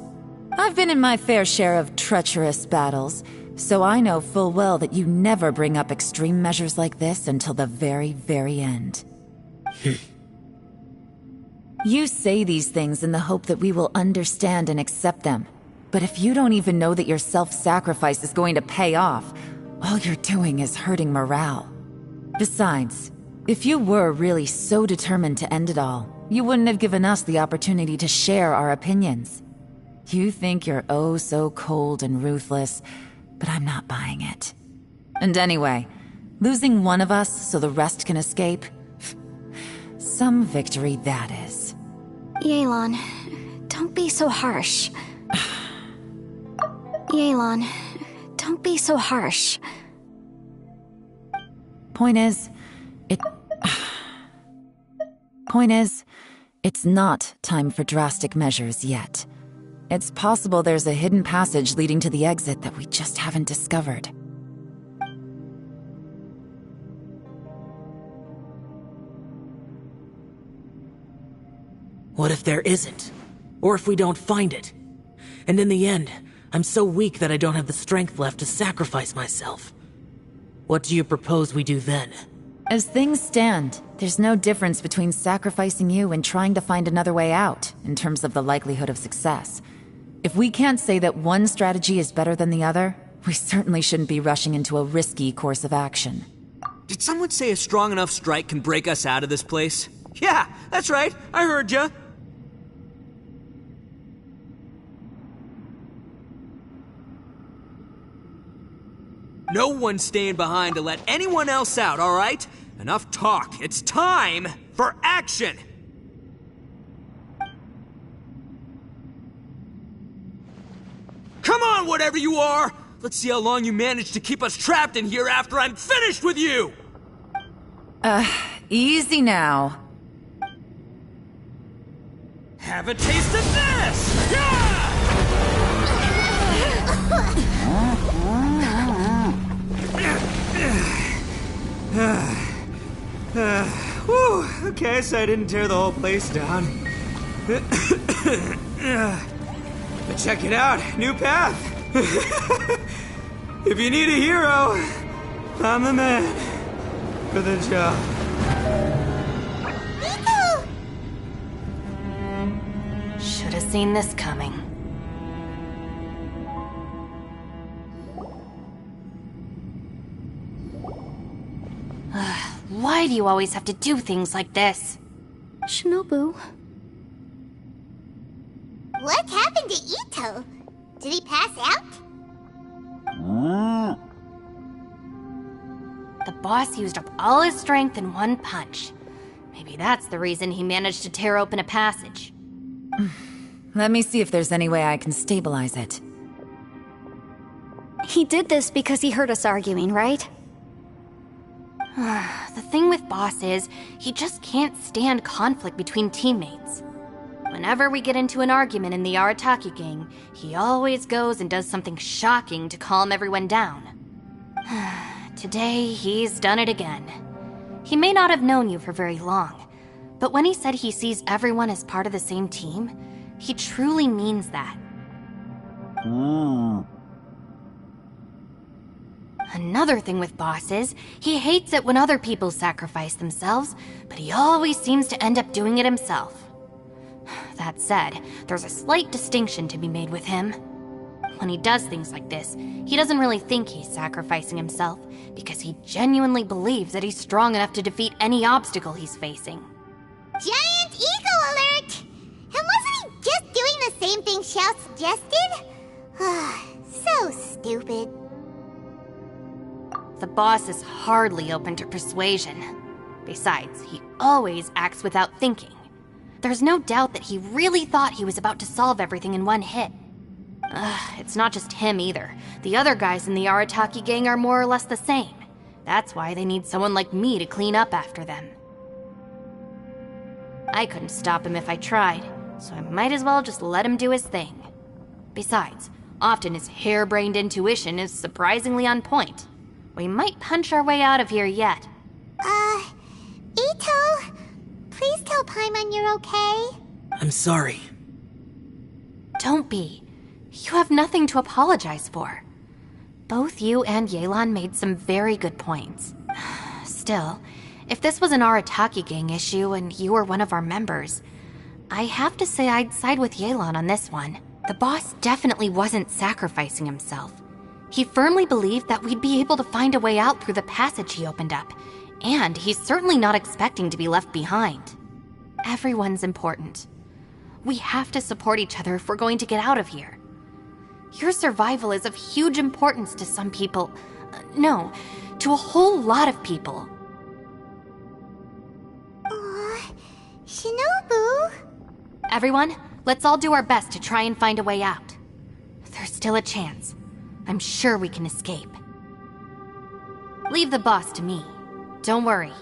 I've been in my fair share of treacherous battles, so I know full well that you never bring up extreme measures like this until the very, very end. You say these things in the hope that we will understand and accept them. But if you don't even know that your self-sacrifice is going to pay off, all you're doing is hurting morale. Besides, if you were really so determined to end it all, you wouldn't have given us the opportunity to share our opinions. You think you're oh so cold and ruthless, but I'm not buying it. And anyway, losing one of us so the rest can escape? Some victory that is. Yelan, don't be so harsh. Yelan, don't be so harsh. Point is, it's not time for drastic measures yet. It's possible there's a hidden passage leading to the exit that we just haven't discovered. What if there isn't? Or if we don't find it? And in the end, I'm so weak that I don't have the strength left to sacrifice myself. What do you propose we do then? As things stand, there's no difference between sacrificing you and trying to find another way out, in terms of the likelihood of success. If we can't say that one strategy is better than the other, we certainly shouldn't be rushing into a risky course of action. Did someone say a strong enough strike can break us out of this place? Yeah, that's right. I heard ya. No one's staying behind to let anyone else out, all right? Enough talk. It's time for action! Come on, whatever you are! Let's see how long you manage to keep us trapped in here after I'm finished with you! Easy now. Have a taste of this! Yeah! Whew, okay, so I didn't tear the whole place down. But check it out, new path. If you need a hero, I'm the man for the job. Should have seen this coming. Why do you always have to do things like this? Shinobu. What happened to Ito? Did he pass out? The boss used up all his strength in one punch. Maybe that's the reason he managed to tear open a passage. Let me see if there's any way I can stabilize it. He did this because he heard us arguing, right? The thing with Boss is, he just can't stand conflict between teammates. Whenever we get into an argument in the Arataki gang, he always goes and does something shocking to calm everyone down. Today, he's done it again. He may not have known you for very long, but when he said he sees everyone as part of the same team, he truly means that. Another thing with Boss is, he hates it when other people sacrifice themselves, but he always seems to end up doing it himself. That said, there's a slight distinction to be made with him. When he does things like this, he doesn't really think he's sacrificing himself, because he genuinely believes that he's strong enough to defeat any obstacle he's facing. Giant ego alert! And wasn't he just doing the same thing Xiao suggested? So stupid. The boss is hardly open to persuasion. Besides, he always acts without thinking. There's no doubt that he really thought he was about to solve everything in one hit. It's not just him either. The other guys in the Arataki gang are more or less the same. That's why they need someone like me to clean up after them. I couldn't stop him if I tried, so I might as well just let him do his thing. Besides, often his harebrained intuition is surprisingly on point. We might punch our way out of here yet. Ito, please tell Paimon you're okay. I'm sorry. Don't be. You have nothing to apologize for. Both you and Yelan made some very good points. Still, if this was an Arataki gang issue and you were one of our members, I have to say I'd side with Yelan on this one. The boss definitely wasn't sacrificing himself. He firmly believed that we'd be able to find a way out through the passage he opened up, and he's certainly not expecting to be left behind. Everyone's important. We have to support each other if we're going to get out of here. Your survival is of huge importance to some people. No, to a whole lot of people. Shinobu? Everyone, let's all do our best to try and find a way out. There's still a chance. I'm sure we can escape. Leave the boss to me. Don't worry.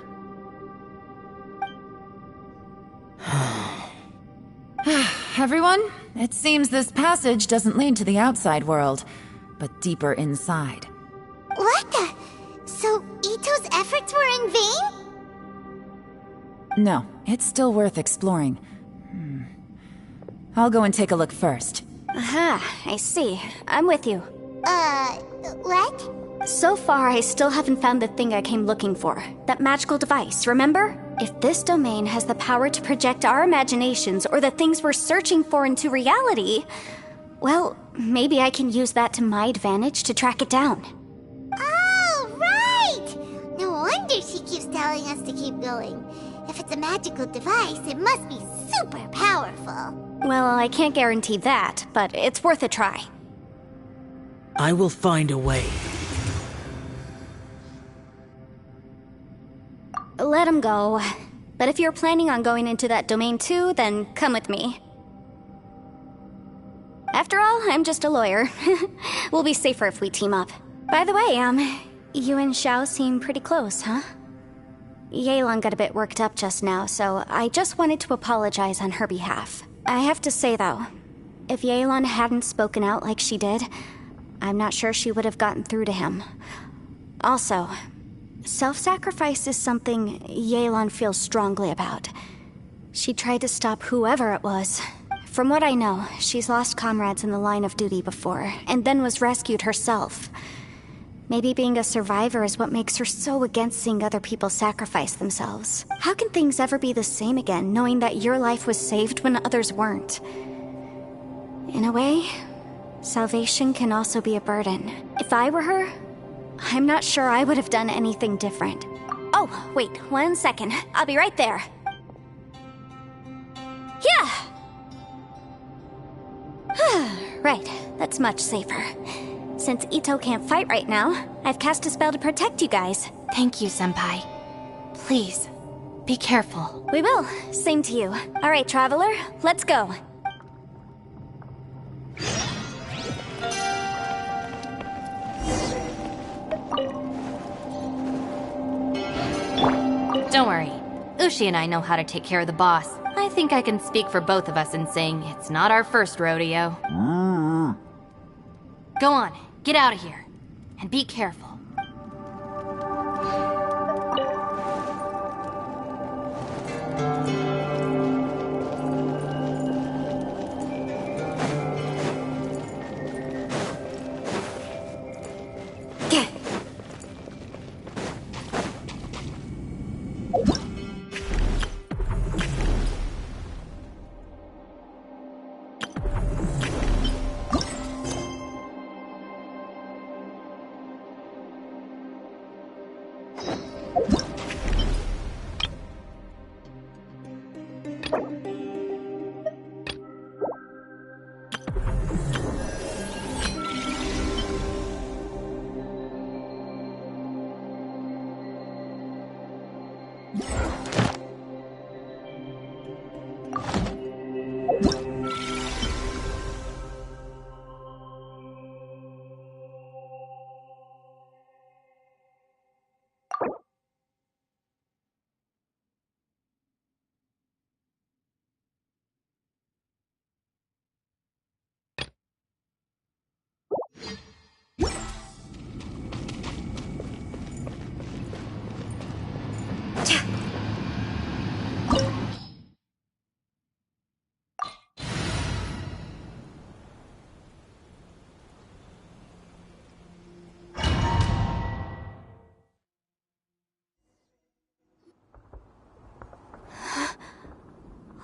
Everyone, it seems this passage doesn't lead to the outside world, but deeper inside. What the? So Ito's efforts were in vain? No, it's still worth exploring. I'll go and take a look first. Aha, I see. I'm with you. What? So far, I still haven't found the thing I came looking for. That magical device, remember? If this domain has the power to project our imaginations or the things we're searching for into reality, well, maybe I can use that to my advantage to track it down. Oh, right! No wonder she keeps telling us to keep going. If it's a magical device, it must be super powerful. Well, I can't guarantee that, but it's worth a try. I will find a way. Let him go. But if you're planning on going into that domain too, then come with me. After all, I'm just a lawyer. We'll be safer if we team up. By the way, you and Xiao seem pretty close, huh? Yelan got a bit worked up just now, so I just wanted to apologize on her behalf. I have to say though, if Yelan hadn't spoken out like she did, I'm not sure she would have gotten through to him. Also, self-sacrifice is something Yelan feels strongly about. She tried to stop whoever it was. From what I know, she's lost comrades in the line of duty before, and then was rescued herself. Maybe being a survivor is what makes her so against seeing other people sacrifice themselves. How can things ever be the same again, knowing that your life was saved when others weren't? In a way, salvation can also be a burden. If I were her, I'm not sure I would have done anything different. Oh, wait, 1 second. I'll be right there. Yeah! Right, that's much safer. Since Ito can't fight right now, I've cast a spell to protect you guys. Thank you, Senpai. Please, be careful. We will. Same to you. All right, Traveler, let's go. Don't worry. Ushi and I know how to take care of the boss. I think I can speak for both of us in saying it's not our first rodeo. Go on, get out of here. And be careful.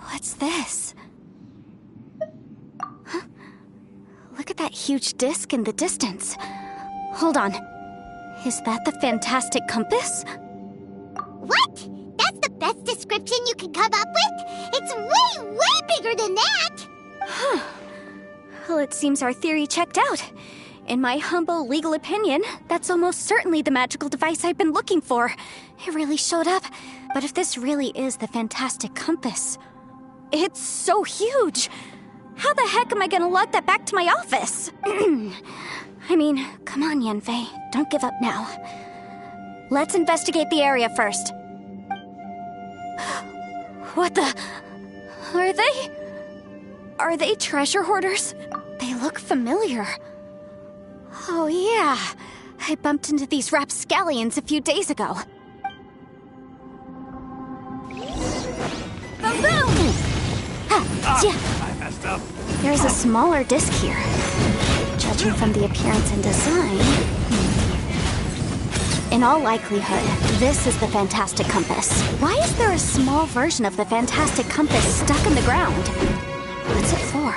What's this? Huh? Look at that huge disc in the distance. Hold on. Is that the fantastic compass? What? That's the best description you can come up with? It's way, way bigger than that! Huh. Well, it seems our theory checked out. In my humble legal opinion, that's almost certainly the magical device I've been looking for. It really showed up. But if this really is the fantastic compass, it's so huge! How the heck am I gonna lug that back to my office? I mean, come on, Yanfei. Don't give up now. Let's investigate the area first. What the... Are they treasure hoarders? They look familiar. Oh yeah, I bumped into these rapscallions a few days ago. Boom boom! I messed up. There's a smaller disc here. Judging from the appearance and design... In all likelihood, this is the fantastic compass. Why is there a small version of the fantastic compass stuck in the ground? What's it for?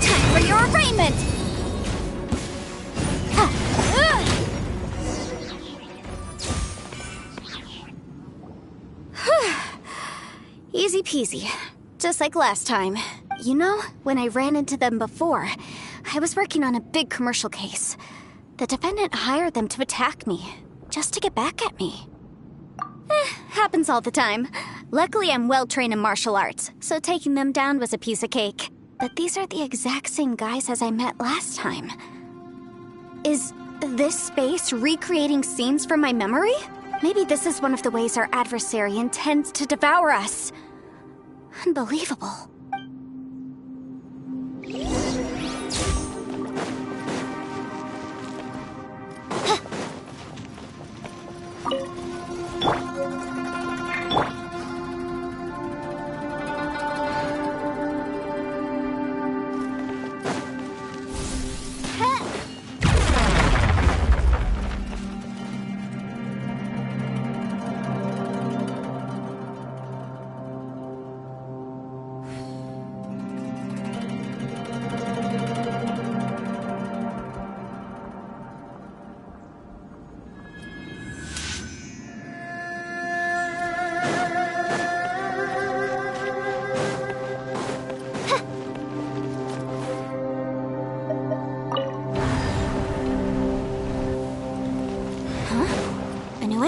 Time for your arraignment! Easy peasy. Just like last time. You know, when I ran into them before, I was working on a big commercial case. The defendant hired them to attack me, just to get back at me. Happens all the time. Luckily, I'm well-trained in martial arts, so taking them down was a piece of cake. But these are the exact same guys as I met last time. Is this space recreating scenes from my memory? Maybe this is one of the ways our adversary intends to devour us. Unbelievable.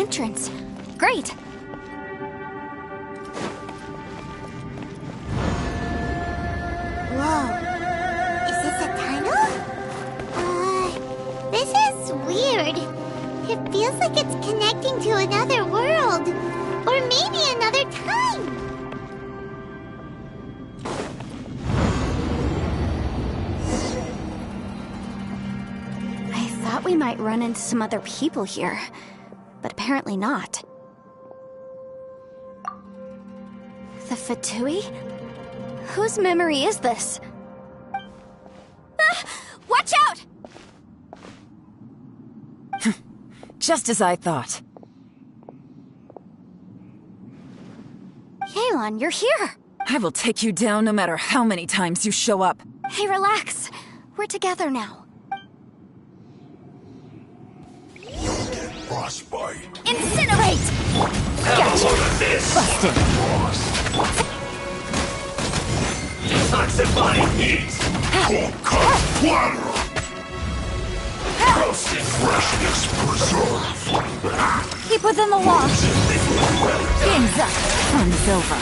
entrance. Great. Whoa. Is this a tunnel? This is weird. It feels like it's connecting to another world. Or maybe another time. I thought we might run into some other people here, but apparently not. The Fatui? Whose memory is this? Ah, watch out! Just as I thought. Yelan, you're here! I will take you down no matter how many times you show up. Hey, relax. We're together now. Frostbite. Incinerate! Have a load of this. Busted. Toxic body heat. Cold cut platter. Roasted freshness preserve. Keep within the wall. Game's up. Fun's over.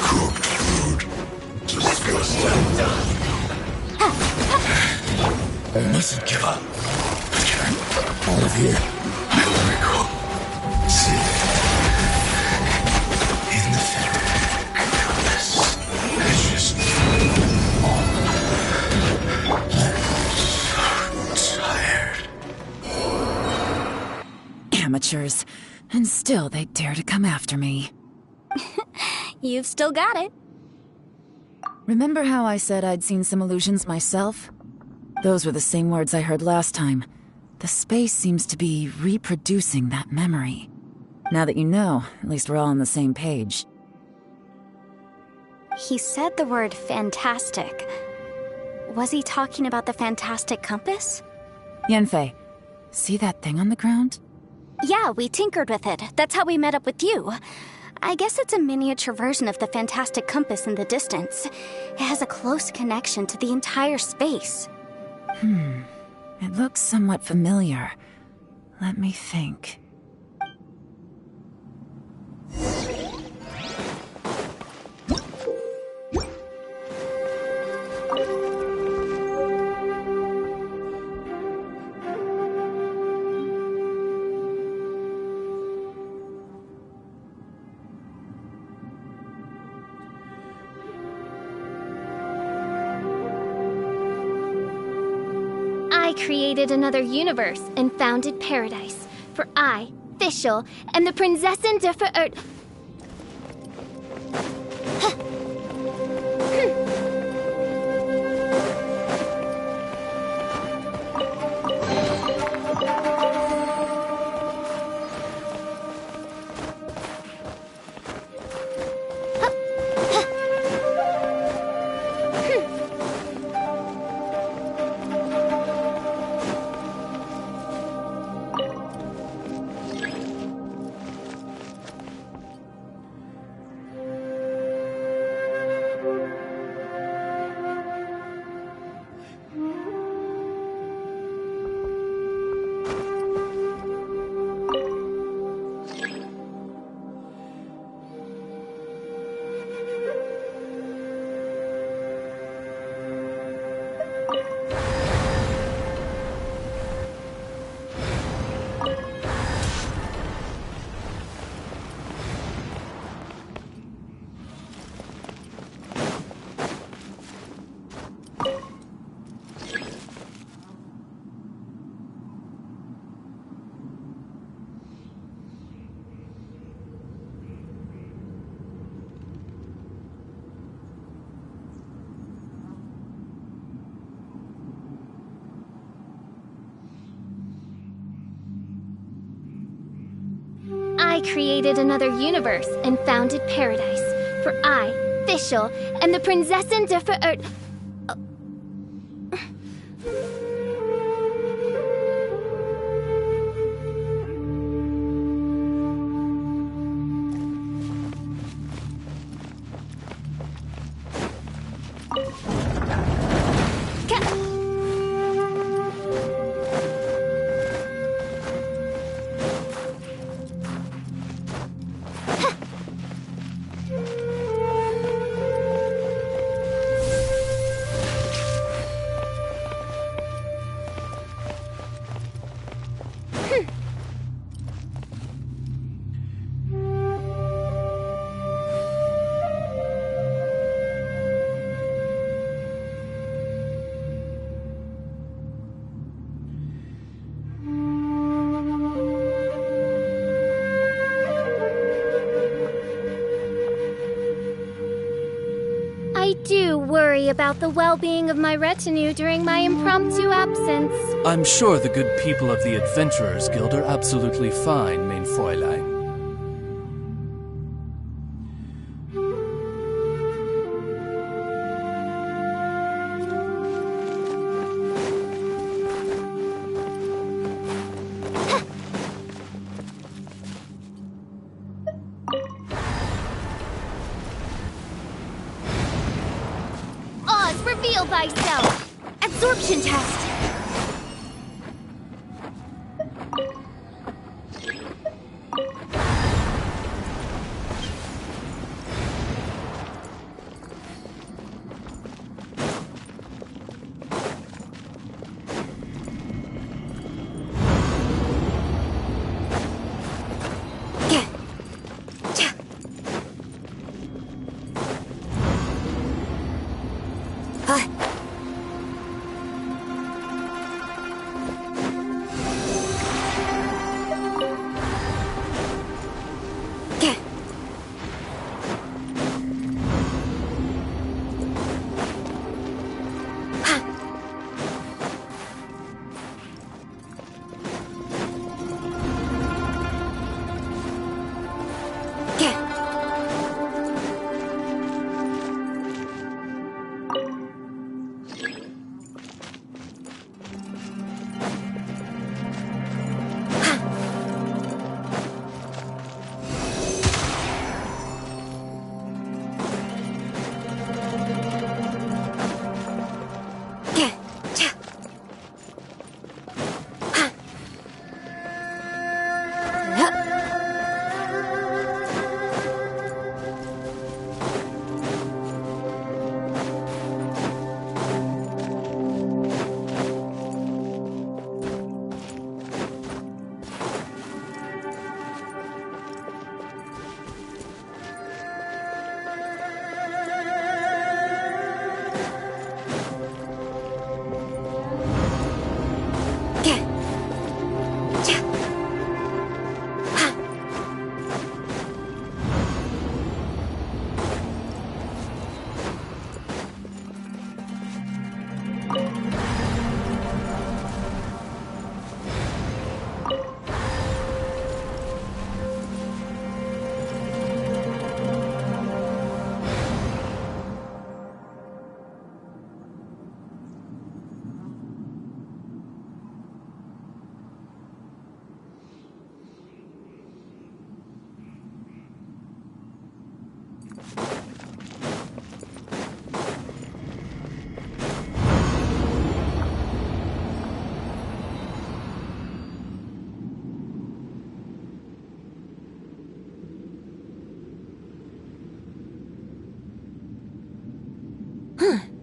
Cooked food. Disgusting. I mustn't give up. All of here. Miracle. See. In the compass. It's just. I'm so tired. Amateurs. And still they dare to come after me. You've still got it. Remember how I said I'd seen some illusions myself? Those were the same words I heard last time. The space seems to be reproducing that memory. Now that you know, at least we're all on the same page. He said the word fantastic. Was he talking about the fantastic compass? Yanfei, see that thing on the ground? Yeah, we tinkered with it. That's how we met up with you. I guess it's a miniature version of the fantastic compass in the distance. It has a close connection to the entire space. It looks somewhat familiar. Let me think. I created another universe and founded paradise. For I, Fischl, am the Prinzessin der Verirrt. I created another universe and founded paradise. For I, Fischl, am the Prinzessin der Verirrt. worry about the well-being of my retinue during my impromptu absence. I'm sure the good people of the Adventurers Guild are absolutely fine, mein Fräulein. Oz, reveal thyself! Absorption test!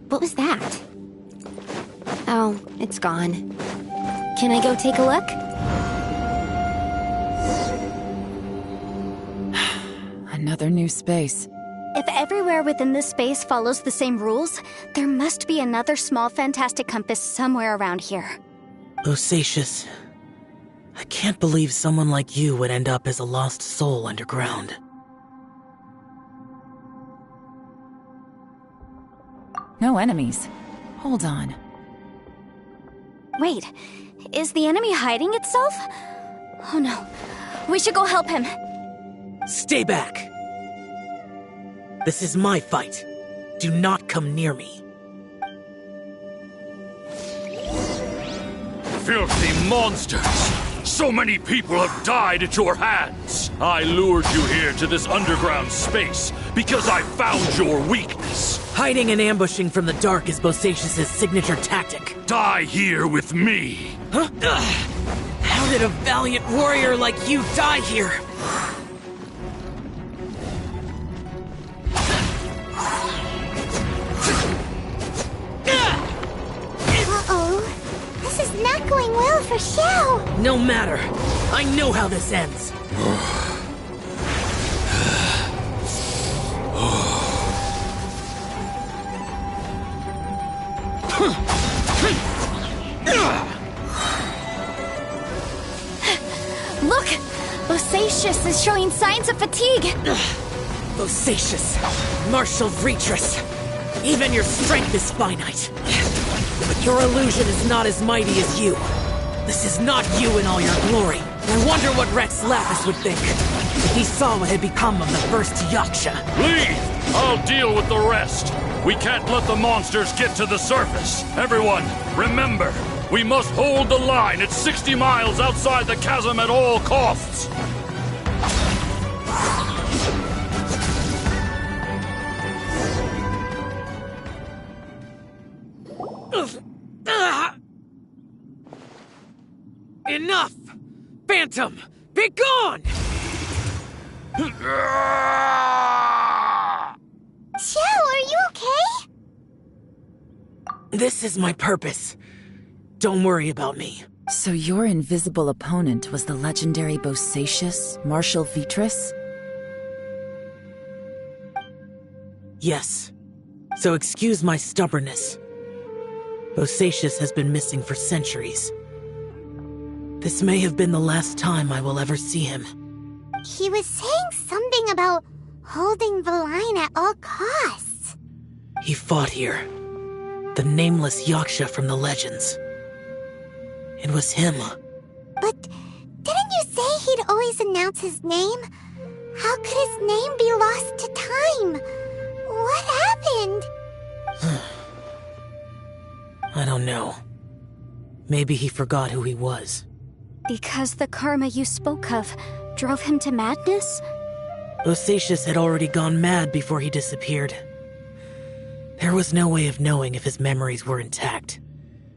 What was that? Oh, it's gone. Can I go take a look? Another new space. If everywhere within this space follows the same rules, there must be another small fantastic compass somewhere around here. Bosacius, I can't believe someone like you would end up as a lost soul underground. No enemies. Hold on. Wait, is the enemy hiding itself? Oh no, we should go help him. Stay back! This is my fight. Do not come near me. Filthy monsters! So many people have died at your hands! I lured you here to this underground space because I found your weakness. Hiding and ambushing from the dark is Bosacius' signature tactic. Die here with me! Huh? How did a valiant warrior like you die here? Uh-oh. This is not going well for Xiao. No matter. I know how this ends. Look! Bosacius is showing signs of fatigue! Bosacius, martial retreat. Even your strength is finite. But your illusion is not as mighty as you. This is not you in all your glory. I wonder what Rex Lapis would think if he saw what had become of the first Yaksha. Leave! I'll deal with the rest. We can't let the monsters get to the surface. Everyone, remember, we must hold the line at 60 miles outside the chasm at all costs. Enough! Phantom, be gone! Joe, are you okay? This is my purpose. Don't worry about me. So your invisible opponent was the legendary Bosacius, Marshal Vitris? Yes. So excuse my stubbornness. Bosacius has been missing for centuries. This may have been the last time I will ever see him. He was saying something about holding the line at all costs. He fought here. The nameless Yaksha from the legends. It was him. But didn't you say he'd always announce his name? How could his name be lost to time? What happened? I don't know. Maybe he forgot who he was. Because the karma you spoke of drove him to madness? Bosacius had already gone mad before he disappeared. There was no way of knowing if his memories were intact.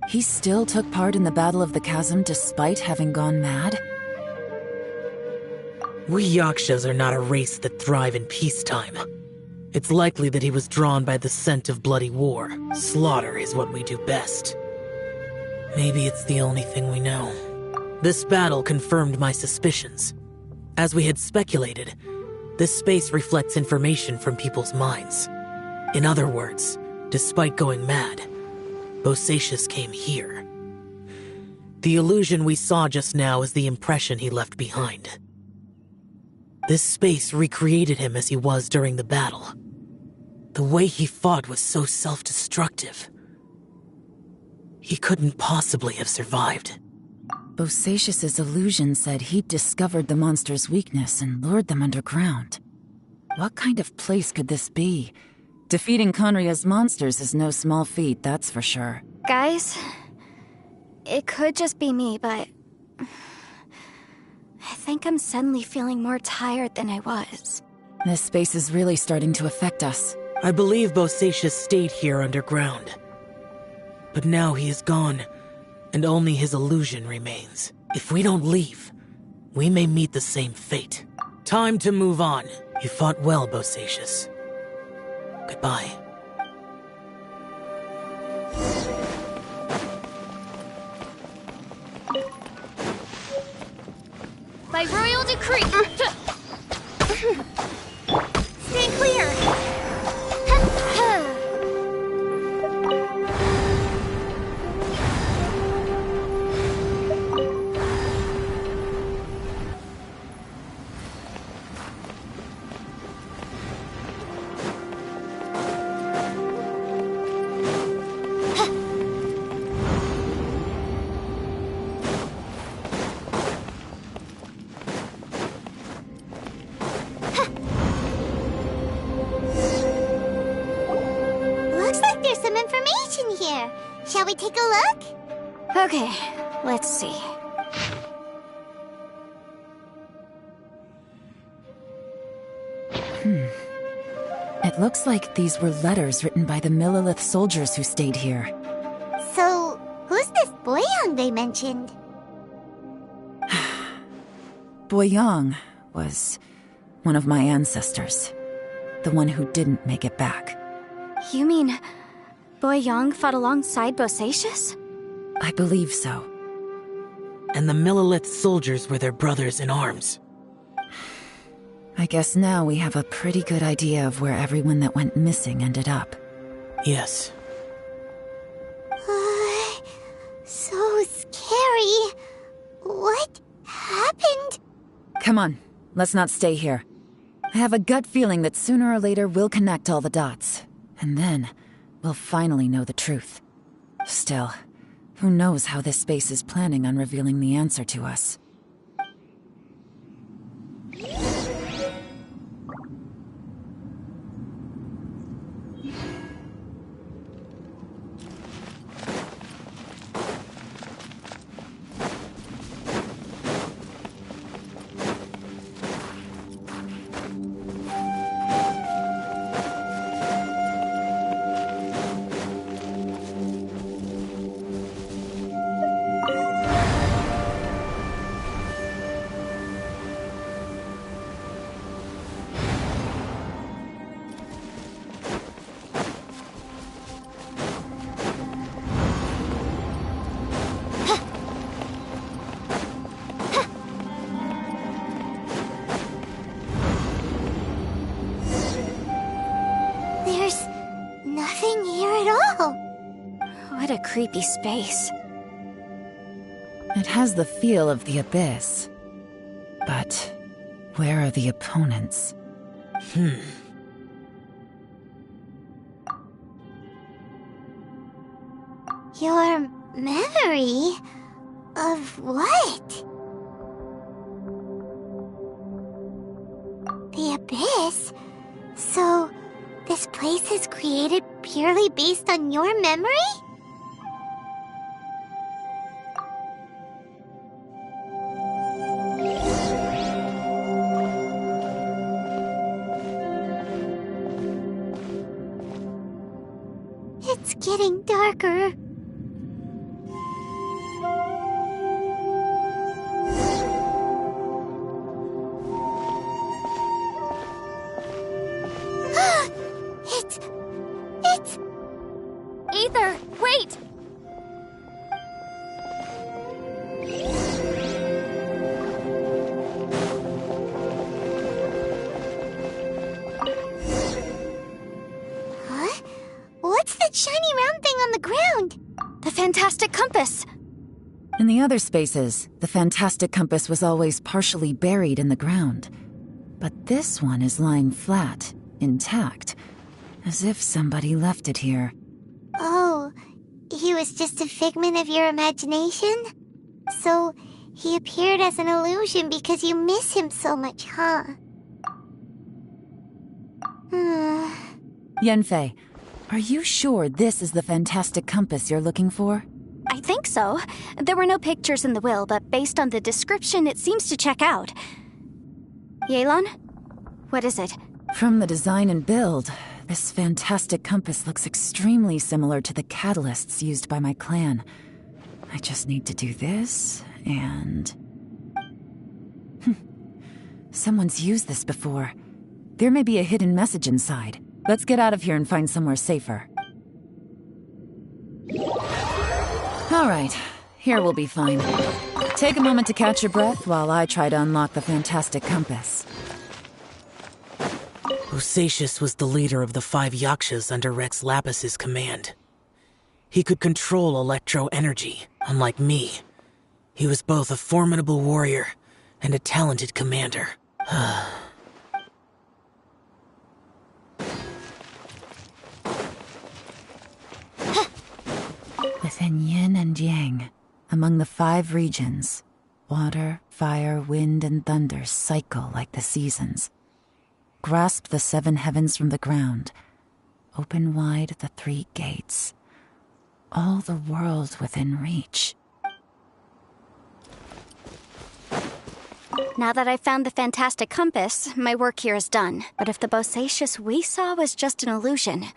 He still took part in the Battle of the Chasm despite having gone mad? We Yakshas are not a race that thrive in peacetime. It's likely that he was drawn by the scent of bloody war. Slaughter is what we do best. Maybe it's the only thing we know. This battle confirmed my suspicions. As we had speculated, this space reflects information from people's minds. In other words, despite going mad, Bosacius came here. The illusion we saw just now is the impression he left behind. This space recreated him as he was during the battle. The way he fought was so self-destructive. He couldn't possibly have survived. Bosacius's illusion said he'd discovered the monster's weakness and lured them underground. What kind of place could this be? Defeating Conria's monsters is no small feat, that's for sure. Guys, it could just be me, but I think I'm suddenly feeling more tired than I was. This space is really starting to affect us. I believe Bosacius stayed here underground. But now he is gone, and only his illusion remains. If we don't leave, we may meet the same fate. Time to move on. You fought well, Bosacius. Goodbye. By royal decree. Stay clear. Shall we take a look? Okay, let's see. It looks like these were letters written by the Millilith soldiers who stayed here. So, who's this Boyang they mentioned? Boyang was one of my ancestors. The one who didn't make it back. You mean Boyang fought alongside Bosacius? I believe so. And the Millilith soldiers were their brothers in arms. I guess now we have a pretty good idea of where everyone that went missing ended up. Yes. So scary. What happened? Come on, let's not stay here. I have a gut feeling that sooner or later we'll connect all the dots. And then, we'll finally know the truth. Still, who knows how this space is planning on revealing the answer to us. What a creepy space. It has the feel of the abyss. But where are the opponents? Your memory of what? The abyss? So, this place is created purely based on your memory? It's getting darker. It's... Ether, wait! Huh? What's that shiny round thing on the ground? The fantastic compass! In the other spaces, the fantastic compass was always partially buried in the ground. But this one is lying flat, intact, as if somebody left it here. Oh, he was just a figment of your imagination? So, he appeared as an illusion because you miss him so much, huh? Yanfei, are you sure this is the fantastic compass you're looking for? I think so. There were no pictures in the will, but based on the description, it seems to check out. Yelan? What is it? From the design and build, this fantastic compass looks extremely similar to the catalysts used by my clan. I just need to do this, and... Someone's used this before. There may be a hidden message inside. Let's get out of here and find somewhere safer. Alright, here we'll be fine. Take a moment to catch your breath while I try to unlock the fantastic compass. Osatius was the leader of the 5 Yakshas under Rex Lapis's command. He could control electro-energy, unlike me. He was both a formidable warrior and a talented commander. Within yin and yang, among the 5 regions, water, fire, wind, and thunder cycle like the seasons. Grasp the 7 heavens from the ground. Open wide the 3 gates. All the world within reach. Now that I've found the fantastic compass, my work here is done. But if the Bosacius we saw was just an illusion,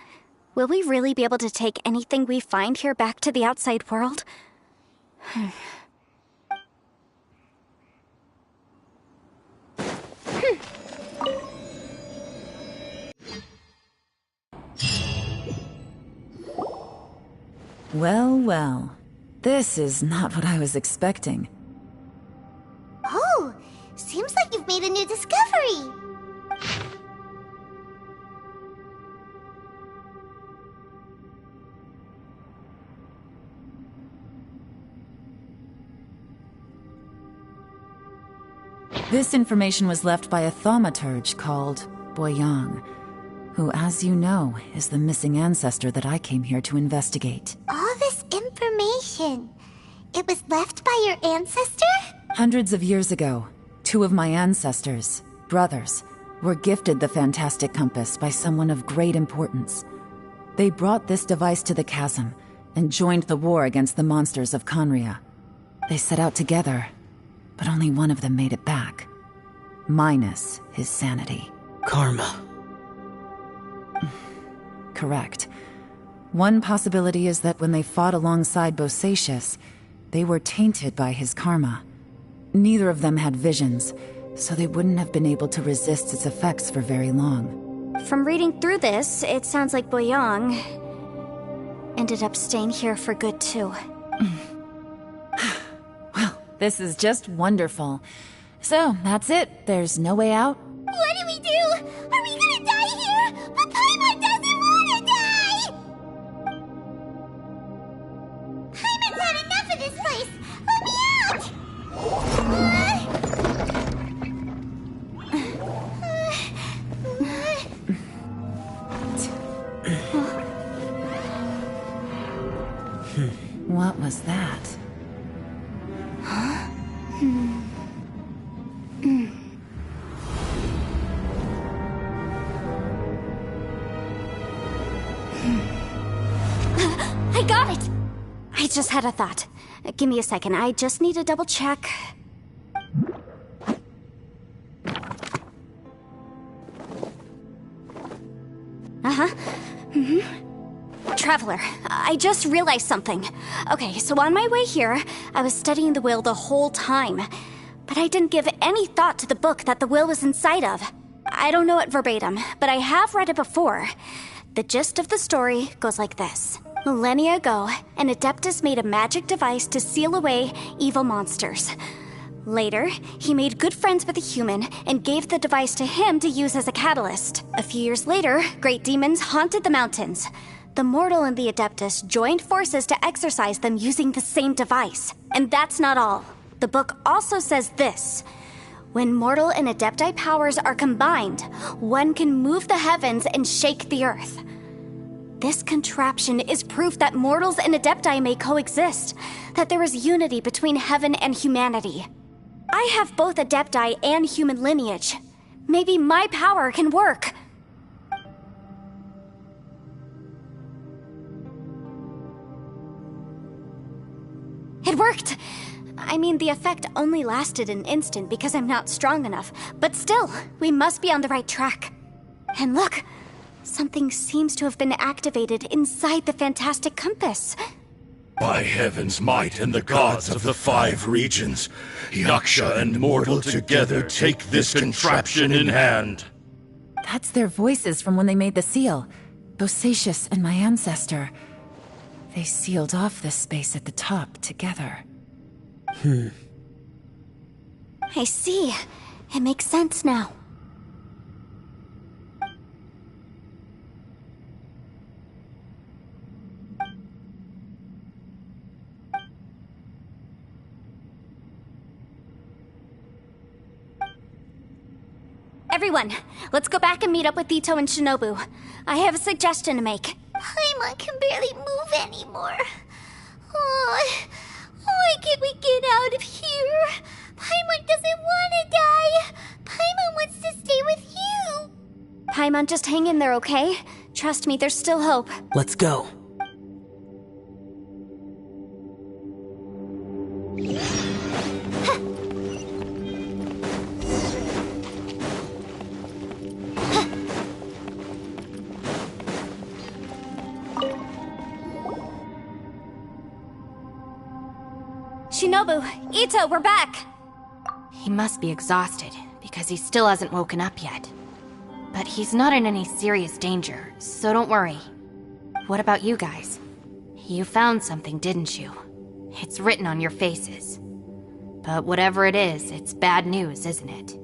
will we really be able to take anything we find here back to the outside world? Well, well. This is not what I was expecting. Oh, seems like you've made a new discovery. This information was left by a thaumaturge called Boyang. who, as you know, is the missing ancestor that I came here to investigate. All this information, it was left by your ancestor? Hundreds of years ago, two of my ancestors, brothers, were gifted the fantastic compass by someone of great importance. They brought this device to the chasm and joined the war against the monsters of Conria. They set out together, but only one of them made it back. Minus his sanity. Karma. Correct. One possibility is that when they fought alongside Bosacius, they were tainted by his karma. Neither of them had visions, so they wouldn't have been able to resist its effects for very long. From reading through this, it sounds like Boyang ended up staying here for good too. Well, this is just wonderful. So, that's it. There's no way out? What do we do? Are we gonna die here? But Paimon doesn't wanna die! Paimon's had enough of this place! Let me out! What was that? I got it! I just had a thought. Give me a second, I just need to double check. Traveler, I just realized something. Okay, so on my way here, I was studying the will the whole time. But I didn't give any thought to the book that the will was inside of. I don't know it verbatim, but I have read it before. The gist of the story goes like this. Millennia ago, an Adeptus made a magic device to seal away evil monsters. Later, he made good friends with a human and gave the device to him to use as a catalyst. A few years later, great demons haunted the mountains. The mortal and the Adeptus joined forces to exorcise them using the same device. And that's not all. The book also says this. When mortal and Adepti powers are combined, one can move the heavens and shake the earth. This contraption is proof that mortals and Adepti may coexist, that there is unity between heaven and humanity. I have both Adepti and human lineage. Maybe my power can work. It worked! I mean, the effect only lasted an instant because I'm not strong enough, but still, we must be on the right track. And look, something seems to have been activated inside the fantastic compass. By heaven's might and the gods of the 5 regions, Yaksha and mortal together take this contraption in hand. That's their voices from when they made the seal. Bosacius and my ancestor. They sealed off this space at the top together. I see. It makes sense now. Everyone, let's go back and meet up with Ito and Shinobu. I have a suggestion to make. Paimon can barely move anymore. Oh, why can't we get out of here? Paimon doesn't want to die. Paimon wants to stay with you. Paimon, just hang in there, okay? Trust me, there's still hope. Let's go. Shinobu, Ito, we're back! He must be exhausted, because he still hasn't woken up yet. But he's not in any serious danger, so don't worry. What about you guys? You found something, didn't you? It's written on your faces. But whatever it is, it's bad news, isn't it?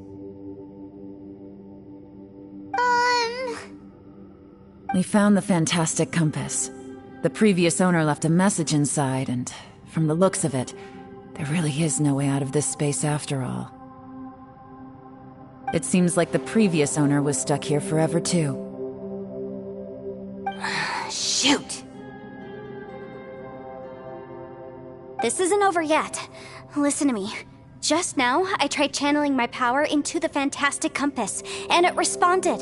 We found the fantastic compass. The previous owner left a message inside, and from the looks of it, there really is no way out of this space after all. It seems like the previous owner was stuck here forever too. Shoot! This isn't over yet. Listen to me. Just now, I tried channeling my power into the Fantastic Compass, and it responded.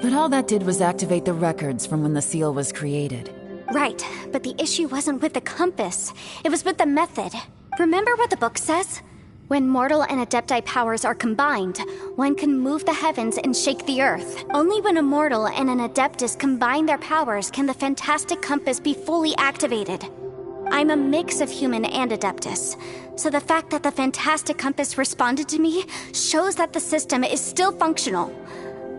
But all that did was activate the records from when the seal was created. Right, but the issue wasn't with the compass. It was with the method. Remember what the book says? When mortal and adepti powers are combined, one can move the heavens and shake the earth. Only when a mortal and an adeptus combine their powers can the Fantastic Compass be fully activated. I'm a mix of human and adeptus, so the fact that the Fantastic Compass responded to me shows that the system is still functional.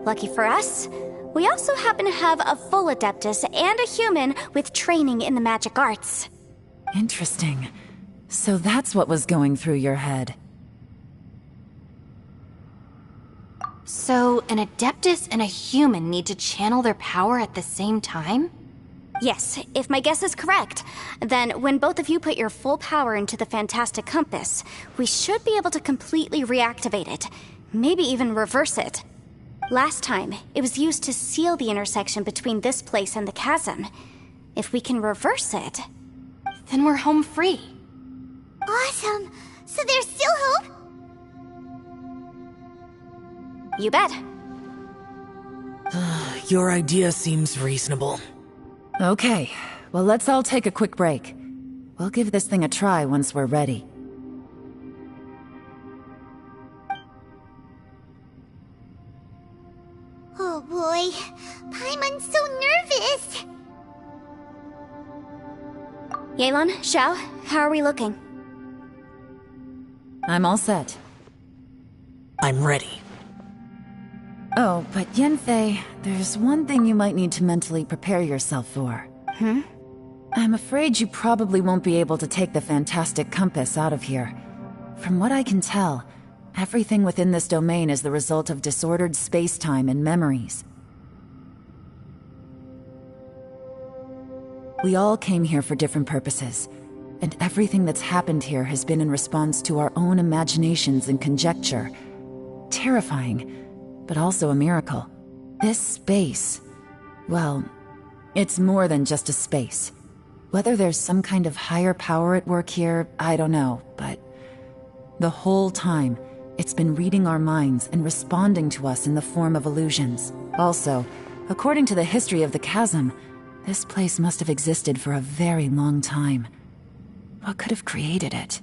Lucky for us, we also happen to have a full adeptus and a human with training in the magic arts. Interesting. So that's what was going through your head. So, an adeptus and a human need to channel their power at the same time? Yes, if my guess is correct, then when both of you put your full power into the Fantastic Compass, we should be able to completely reactivate it, maybe even reverse it. Last time, it was used to seal the intersection between this place and the chasm. If we can reverse it, then we're home free. Awesome! So there's still hope? You bet. Your idea seems reasonable. Okay, well let's all take a quick break. We'll give this thing a try once we're ready. Oh boy, Paimon's so nervous! Yelan, Xiao, how are we looking? I'm all set. I'm ready. Oh, but Yanfei, there's one thing you might need to mentally prepare yourself for. I'm afraid you probably won't be able to take the Fantastic Compass out of here. From what I can tell, everything within this domain is the result of disordered space-time and memories. We all came here for different purposes, and everything that's happened here has been in response to our own imaginations and conjecture. Terrifying, but also a miracle. This space, well, it's more than just a space. Whether there's some kind of higher power at work here, I don't know, but the whole time, it's been reading our minds and responding to us in the form of illusions. Also, according to the history of the chasm, this place must have existed for a very long time. What could have created it?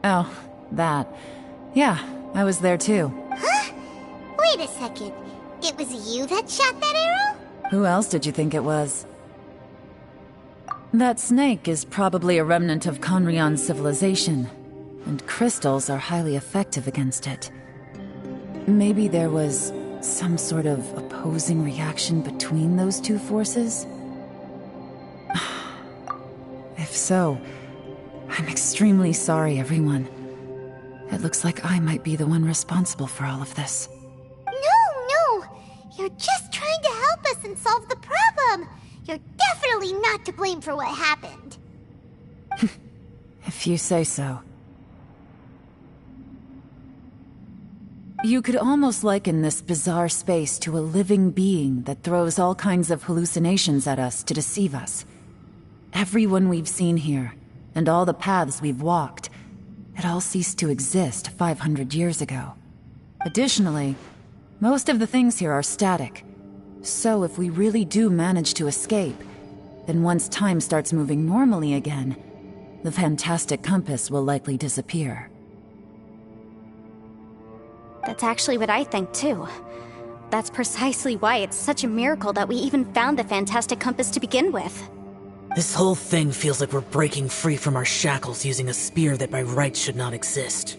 Oh, that. Yeah, I was there too. Huh? Wait a second. It was you that shot that arrow? Who else did you think it was? That snake is probably a remnant of Conrion's civilization, and crystals are highly effective against it. Maybe there was some sort of opposing reaction between those two forces? If so, I'm extremely sorry, everyone. It looks like I might be the one responsible for all of this. No! You're just trying to help us and solve the problem! You're definitely not to blame for what happened. If you say so. You could almost liken this bizarre space to a living being that throws all kinds of hallucinations at us to deceive us. Everyone we've seen here, and all the paths we've walked, it all ceased to exist 500 years ago. Additionally, most of the things here are static. So if we really do manage to escape, then once time starts moving normally again, the fantastic compass will likely disappear. That's actually what I think too. That's precisely why it's such a miracle that we even found the fantastic compass to begin with. This whole thing feels like we're breaking free from our shackles using a spear that by rights should not exist.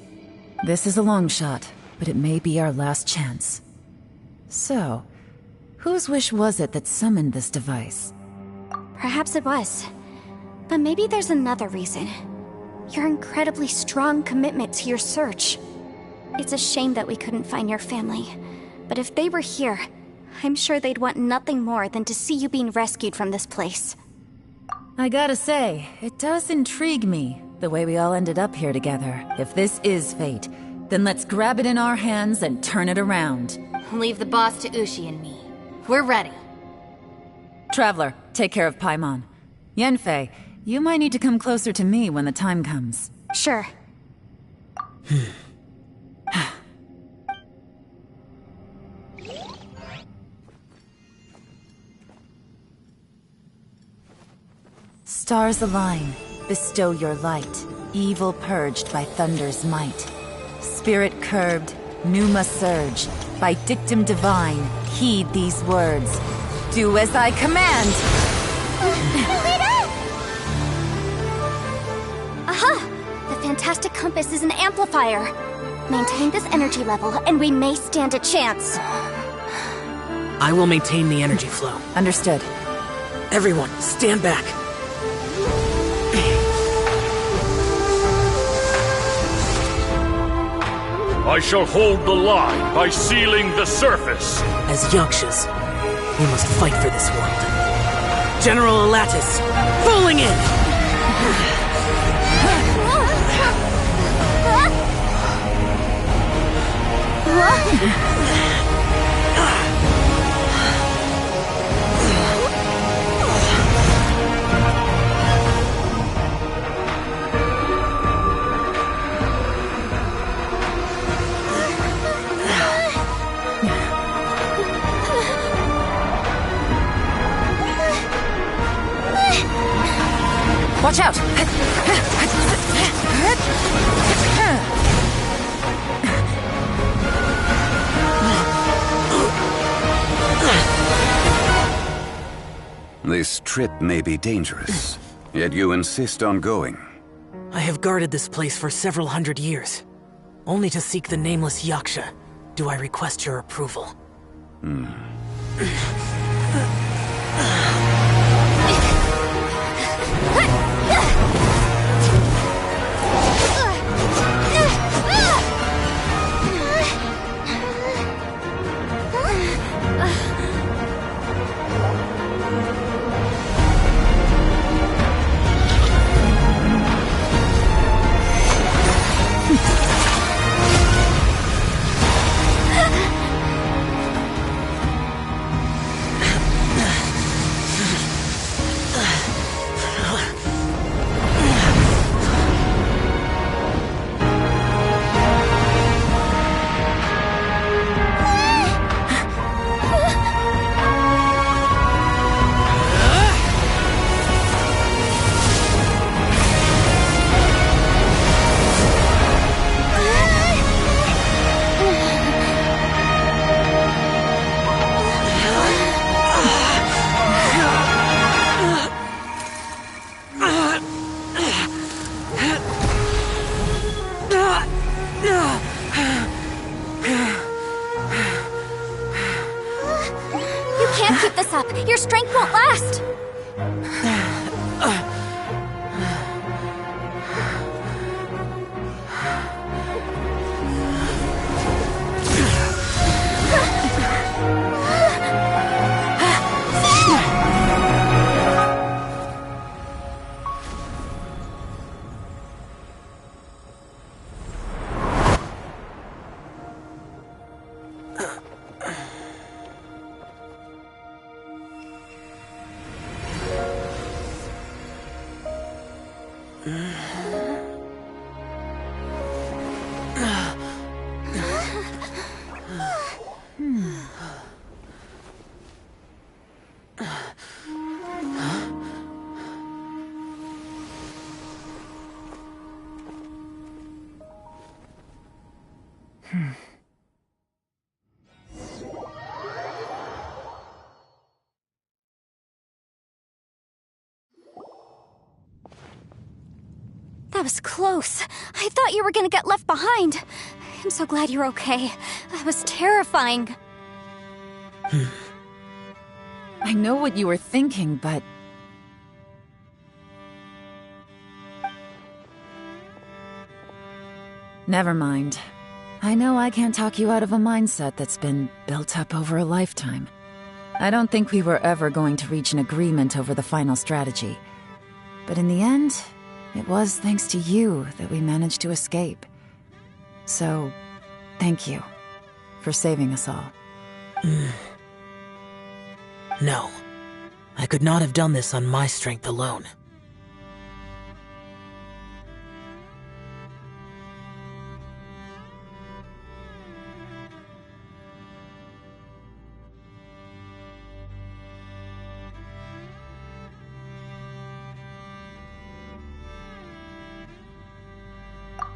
This is a long shot, but it may be our last chance. So, whose wish was it that summoned this device? Perhaps it was. But maybe there's another reason. Your incredibly strong commitment to your search. It's a shame that we couldn't find your family. But if they were here, I'm sure they'd want nothing more than to see you being rescued from this place. I gotta say, it does intrigue me, the way we all ended up here together. If this is fate, then let's grab it in our hands and turn it around. Leave the boss to Ushi and me. We're ready. Traveler, take care of Paimon. Yanfei, you might need to come closer to me when the time comes. Sure. Stars align, bestow your light, evil purged by thunder's might. Spirit curbed, pneuma surge, by dictum divine, heed these words. Do as I command! Aha! The fantastic compass is an amplifier. Maintain this energy level, and we may stand a chance. I will maintain the energy flow. Understood. Everyone, stand back. I shall hold the line by sealing the surface. As Yakshas, we must fight for this world. General Alatus, falling in! Watch out! This trip may be dangerous, yet you insist on going. I have guarded this place for several hundred years. Only to seek the nameless Yaksha do I request your approval. can't keep this up. Your strength won't last. That was close. I thought you were gonna get left behind. I'm so glad you're okay. That was terrifying. I know what you were thinking, but... Never mind. I know I can't talk you out of a mindset that's been built up over a lifetime. I don't think we were ever going to reach an agreement over the final strategy. But in the end, it was thanks to you that we managed to escape. So, thank you for saving us all. No. I could not have done this on my strength alone.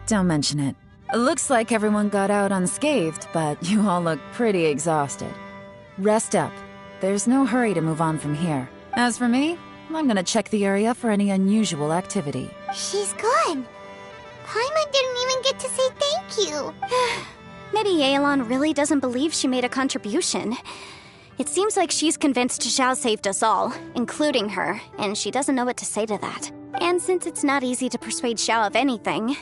Don't mention it. Looks like everyone got out unscathed, but you all look pretty exhausted. Rest up. There's no hurry to move on from here. As for me, I'm gonna check the area for any unusual activity. She's gone. Paimon didn't even get to say thank you. Maybe Yelan really doesn't believe she made a contribution. It seems like she's convinced Zhao saved us all, including her, and she doesn't know what to say to that. And since it's not easy to persuade Zhao of anything,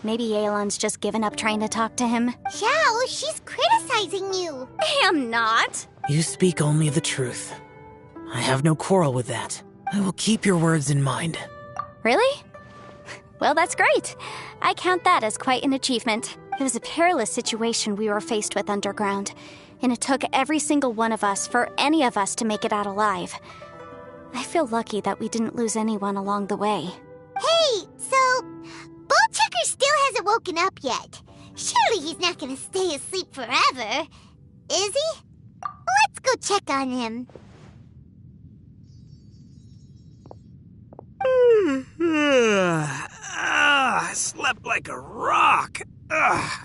maybe Yelan's just given up trying to talk to him. Zhao, she's criticizing you. I am not. You speak only the truth. I have no quarrel with that. I will keep your words in mind. Really? Well, that's great. I count that as quite an achievement. It was a perilous situation we were faced with underground, and it took every single one of us for any of us to make it out alive. I feel lucky that we didn't lose anyone along the way. Hey, so... Bullchucker still hasn't woken up yet. Surely he's not gonna stay asleep forever, is he? Let's go check on him. I slept like a rock.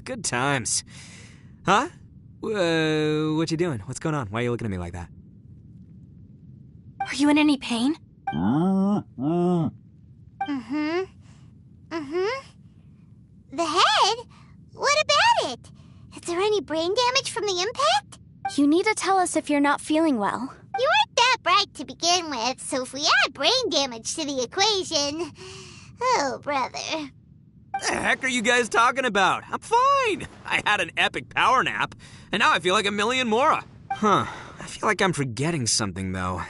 Good times. Huh? What you doing? What's going on? Why are you looking at me like that? Are you in any pain? The head? What about it? Is there any brain damage from the impact? You need to tell us if you're not feeling well. You weren't that bright to begin with, so if we add brain damage to the equation... Oh, brother. The heck are you guys talking about? I'm fine. I had an epic power nap, and now I feel like a million more. Huh. I feel like I'm forgetting something, though.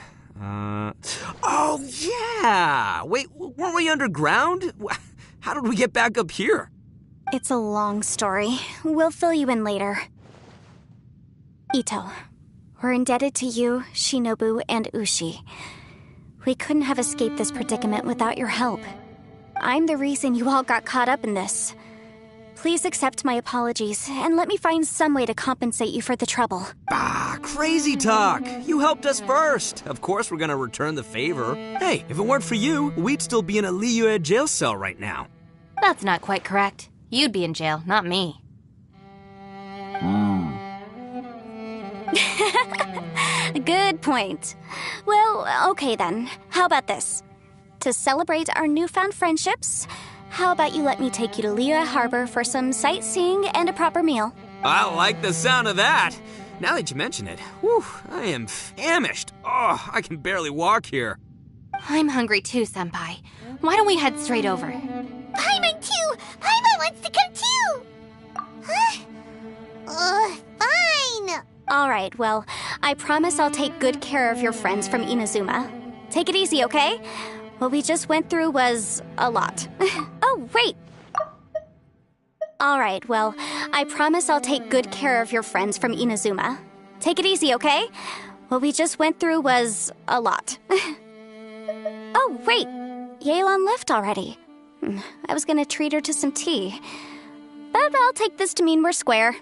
Oh, yeah! Wait, weren't we underground? How did we get back up here? It's a long story. We'll fill you in later. Ito, we're indebted to you, Shinobu, and Ushi. We couldn't have escaped this predicament without your help. I'm the reason you all got caught up in this. Please accept my apologies, and let me find some way to compensate you for the trouble. Crazy talk! You helped us first! Of course we're gonna return the favor. Hey, if it weren't for you, we'd still be in a Liyue jail cell right now. That's not quite correct. You'd be in jail, not me. Good point. Well, okay then. How about this? To celebrate our newfound friendships, how about you let me take you to Liyue Harbor for some sightseeing and a proper meal? I like the sound of that. Now that you mention it, whew, I am famished. Oh, I can barely walk here. I'm hungry too, Senpai. Why don't we head straight over? Paimon too! Paimon wants to come too! Huh? Fine! Alright, well, I promise I'll take good care of your friends from Inazuma. Take it easy, okay? What we just went through was a lot. Oh, wait! Alright, well, I promise I'll take good care of your friends from Inazuma. Take it easy, okay? What we just went through was a lot. Oh, wait! Yelan left already. I was gonna treat her to some tea. But I'll take this to mean we're square.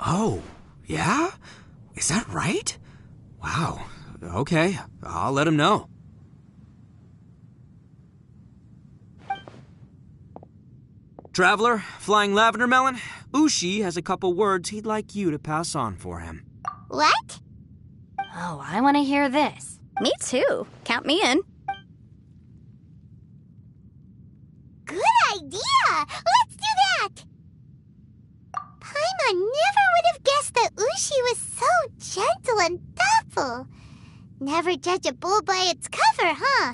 Oh, yeah? Is that right? Wow. Okay, I'll let him know. Traveler, Flying Lavender Melon, Ushi has a couple words he'd like you to pass on for him. What? Oh, I want to hear this. Me too. Count me in. Good idea! Let's do that! Paimon never would have guessed that Ushi was so gentle and thoughtful. Never judge a bull by its cover, huh?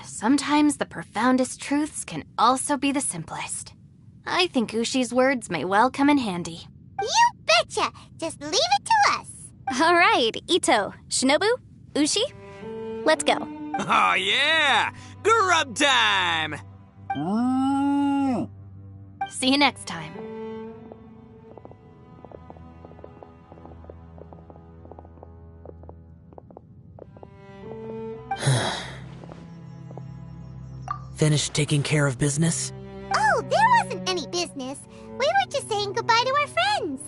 Sometimes the profoundest truths can also be the simplest. I think Ushi's words may well come in handy. You betcha! Just leave it to us! Alright, Ito, Shinobu, Ushi, let's go. Oh, yeah! Grub time! See you next time. Finished taking care of business? Oh, there wasn't any business. We were just saying goodbye to our friends.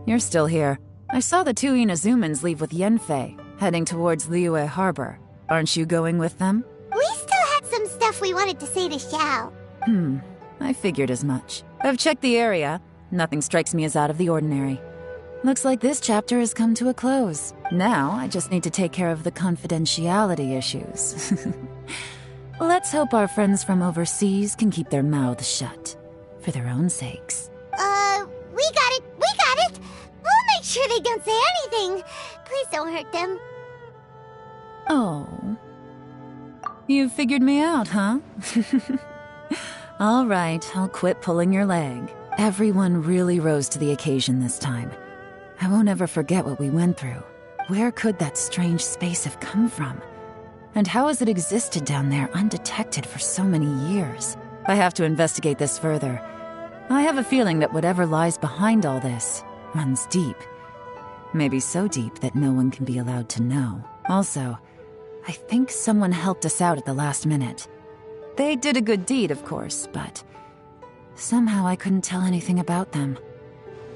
You're still here. I saw the two Inazumans leave with Yenfei, heading towards Liyue Harbor. Aren't you going with them? We still had some stuff we wanted to say to Xiao. I figured as much. I've checked the area. Nothing strikes me as out of the ordinary. Looks like this chapter has come to a close. Now, I just need to take care of the confidentiality issues. Let's hope our friends from overseas can keep their mouths shut. For their own sakes. We got it! We'll make sure they don't say anything. Please don't hurt them. Oh. You figured me out, huh? All right, I'll quit pulling your leg. Everyone really rose to the occasion this time. I won't ever forget what we went through. Where could that strange space have come from? And how has it existed down there undetected for so many years? I have to investigate this further. I have a feeling that whatever lies behind all this runs deep. Maybe so deep that no one can be allowed to know. Also, I think someone helped us out at the last minute. They did a good deed, of course, but somehow I couldn't tell anything about them.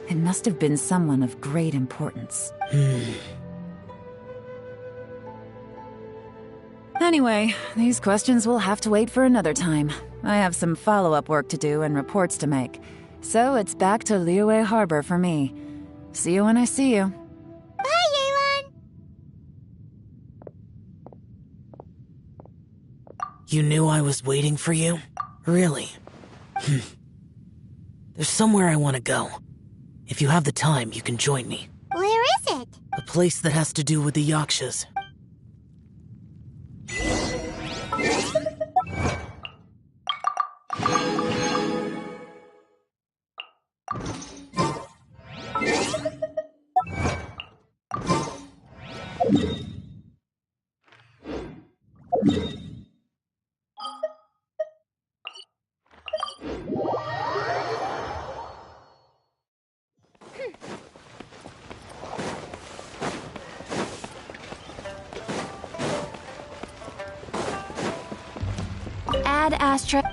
It must have been someone of great importance. Anyway, these questions will have to wait for another time. I have some follow-up work to do and reports to make. So it's back to Liyue Harbor for me. See you when I see you. Bye, Yelan! You knew I was waiting for you? Really? There's somewhere I want to go. If you have the time, you can join me. Where is it? A place that has to do with the Yakshas. Add asterisk.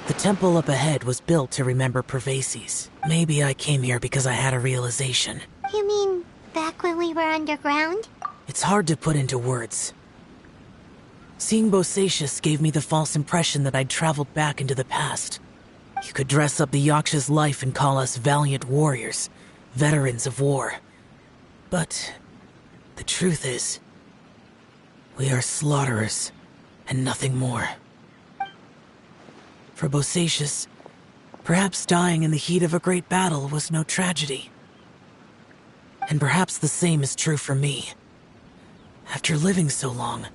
The temple up ahead was built to remember Pervases. Maybe I came here because I had a realization. You mean back when we were underground? It's hard to put into words. Seeing Bosacius gave me the false impression that I'd traveled back into the past. You could dress up the Yaksha's life and call us valiant warriors, veterans of war. But the truth is, we are slaughterers, and nothing more. For Bosacius, perhaps dying in the heat of a great battle was no tragedy. And perhaps the same is true for me. After living so long,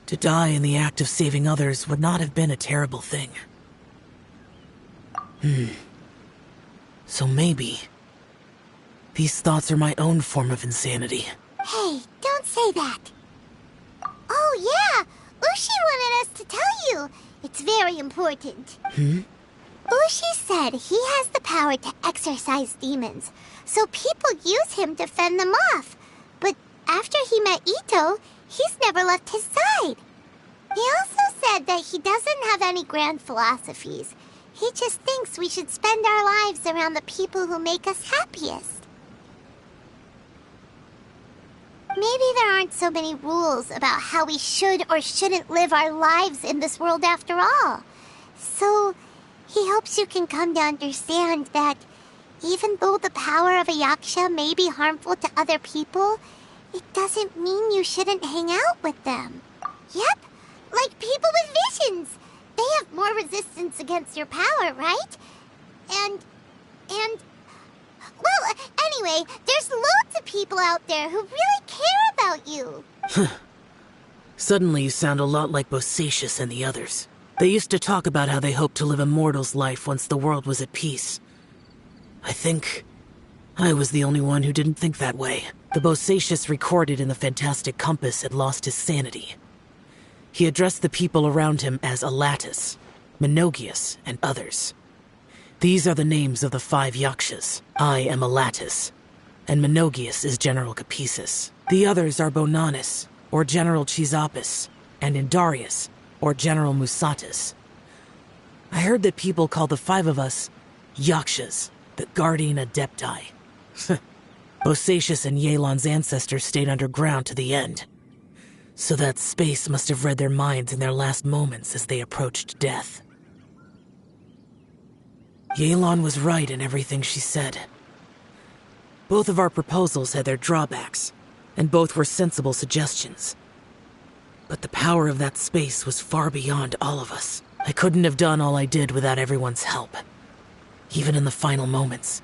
to die in the act of saving others would not have been a terrible thing. So maybe these thoughts are my own form of insanity. Hey, don't say that. Oh yeah, Ushi wanted us to tell you. It's very important. Ushi said he has the power to exorcise demons, so people use him to fend them off. But after he met Ito, he's never left his side. He also said that he doesn't have any grand philosophies. He just thinks we should spend our lives around the people who make us happiest. Maybe there aren't so many rules about how we should or shouldn't live our lives in this world after all. So, he hopes you can come to understand that even though the power of a Yaksha may be harmful to other people, it doesn't mean you shouldn't hang out with them. Yep, like people with visions. They have more resistance against your power, right? And... Well, anyway, there's loads of people out there who really care about you. Suddenly you sound a lot like Bosacius and the others. They used to talk about how they hoped to live a mortal's life once the world was at peace. I think I was the only one who didn't think that way. The Bosacius recorded in the Fantastic Compass had lost his sanity. He addressed the people around him as Alatus, Menogius, and others. These are the names of the 5 Yakshas. I am Alatus, and Menogius is General Capisis. The others are Bonanis, or General Chisapis, and Indarius, or General Musatus. I heard that people call the 5 of us Yakshas, the Guardian Adepti. Bosacius and Yelan's ancestors stayed underground to the end. So that space must have read their minds in their last moments as they approached death. Yelan was right in everything she said. Both of our proposals had their drawbacks, and both were sensible suggestions. But the power of that space was far beyond all of us. I couldn't have done all I did without everyone's help. Even in the final moments,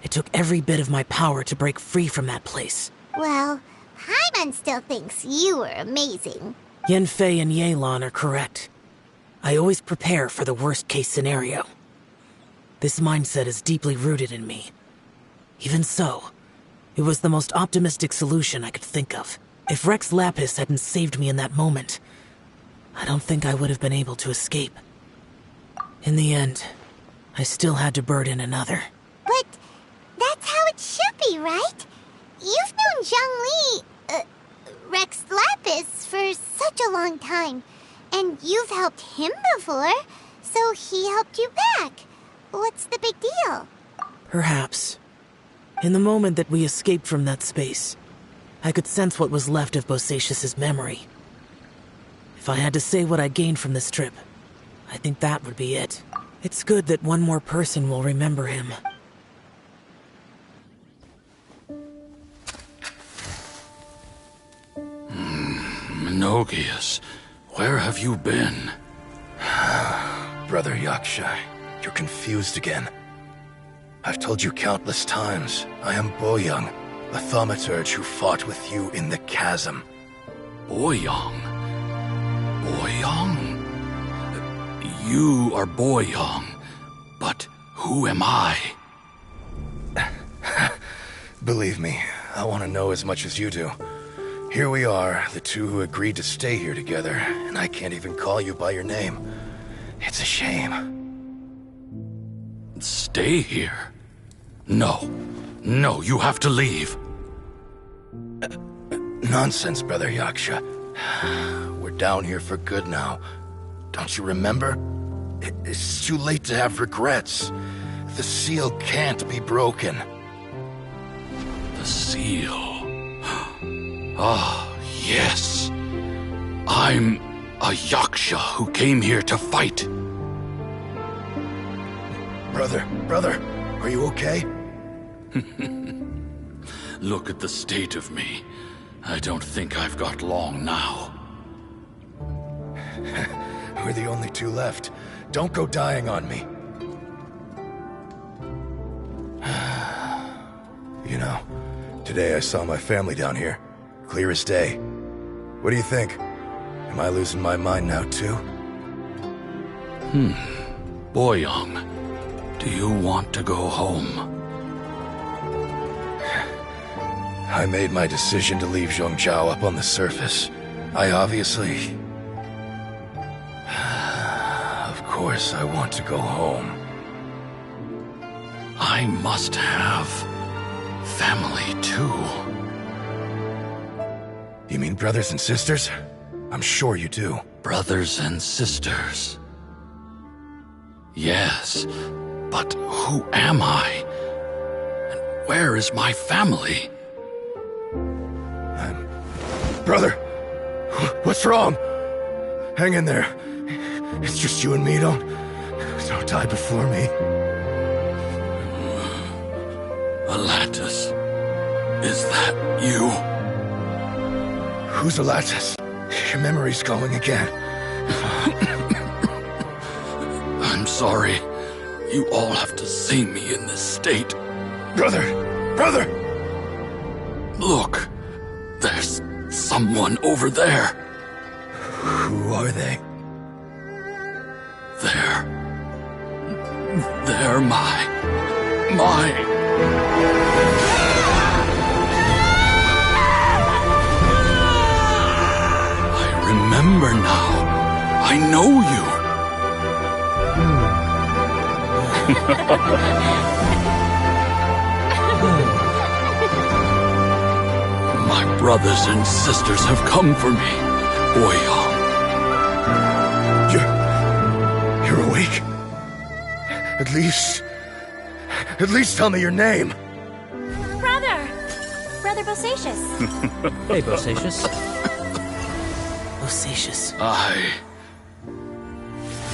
it took every bit of my power to break free from that place. Well, Paimon still thinks you were amazing. Yanfei and Yelan are correct. I always prepare for the worst-case scenario. This mindset is deeply rooted in me. Even so, it was the most optimistic solution I could think of. If Rex Lapis hadn't saved me in that moment, I don't think I would have been able to escape. In the end, I still had to burden another. But that's how it should be, right? You've known Zhang Li, Rex Lapis, for such a long time. And you've helped him before, so he helped you back. What's the big deal? Perhaps. In the moment that we escaped from that space, I could sense what was left of Bosacius's memory. If I had to say what I gained from this trip, I think that would be it. It's good that one more person will remember him. Menogius, where have you been? Brother Yaksha, you're confused again. I've told you countless times, I am Boyoung, the thaumaturge who fought with you in the chasm. Boyoung? Boyoung? You are Boyoung, but who am I? Believe me, I want to know as much as you do. Here we are, the two who agreed to stay here together, and I can't even call you by your name. It's a shame. Stay here? No. No, you have to leave. Nonsense, Brother Yaksha. We're down here for good now. Don't you remember? It's too late to have regrets. The seal can't be broken. The seal. Ah, yes. I'm a Yaksha who came here to fight. Brother, are you okay? Look at the state of me. I don't think I've got long now. We're the only two left. Don't go dying on me. You know, today I saw my family down here. Clear as day. What do you think? Am I losing my mind now, too? Boyoung, do you want to go home? I made my decision to leave Zhongzhou up on the surface. I obviously... Of course I want to go home. I must have family, too. You mean brothers and sisters? I'm sure you do. Brothers and sisters. Yes, but who am I? And where is my family? Brother! What's wrong? Hang in there. It's just you and me, don't die before me. Alatus, is that you? Who's Alatus? Your memory's going again. I'm sorry. You all have to see me in this state. Brother! Look, there's someone over there. Who are they? They're my... I remember now. I know you. My brothers and sisters have come for me, Boyoung. You're awake? At least tell me your name. Brother Bosacius. Hey, Bosacius. Bosacius.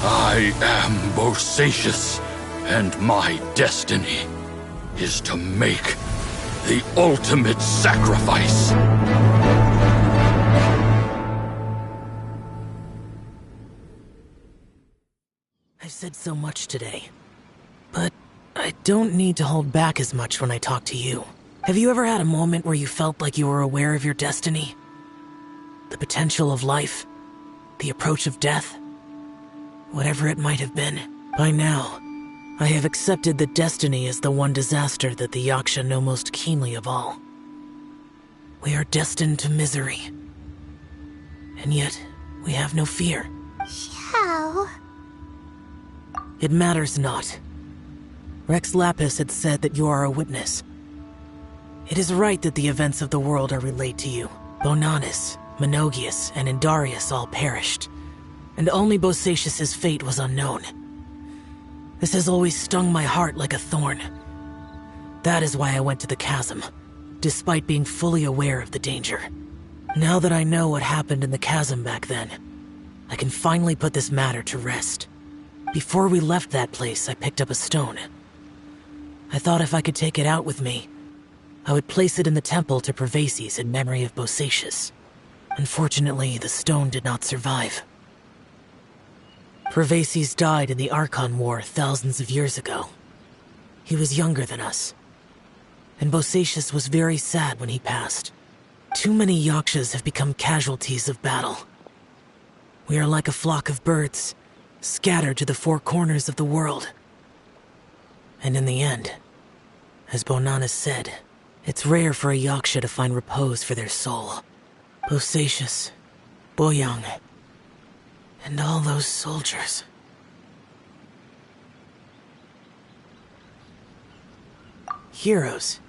I am Bosacius, and my destiny is to make the ultimate sacrifice. I've said so much today, but I don't need to hold back as much when I talk to you. Have you ever had a moment where you felt like you were aware of your destiny? The potential of life? The approach of death? Whatever it might have been. By now, I have accepted that destiny is the one disaster that the Yaksha know most keenly of all. We are destined to misery. And yet, we have no fear. Xiao. It matters not. Rex Lapis had said that you are a witness. It is right that the events of the world are relayed to you. Bonanis, Menogius, and Indarius all perished, and only Bosacius' fate was unknown. This has always stung my heart like a thorn. That is why I went to the chasm, despite being fully aware of the danger. Now that I know what happened in the chasm back then, I can finally put this matter to rest. Before we left that place, I picked up a stone. I thought if I could take it out with me, I would place it in the temple to Pervases in memory of Bosacius. Unfortunately, the stone did not survive. Pervases died in the Archon War thousands of years ago. He was younger than us, and Bosacius was very sad when he passed. Too many Yakshas have become casualties of battle. We are like a flock of birds, scattered to the four corners of the world. And in the end, as Bonanis said, it's rare for a Yaksha to find repose for their soul. Bosacius, Boyoung, and all those soldiers. Heroes.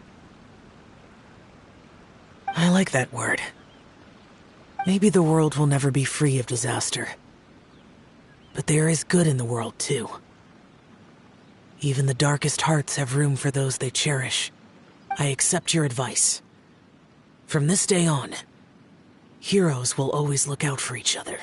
I like that word. Maybe the world will never be free of disaster. But there is good in the world, too. Even the darkest hearts have room for those they cherish. I accept your advice. From this day on, heroes will always look out for each other.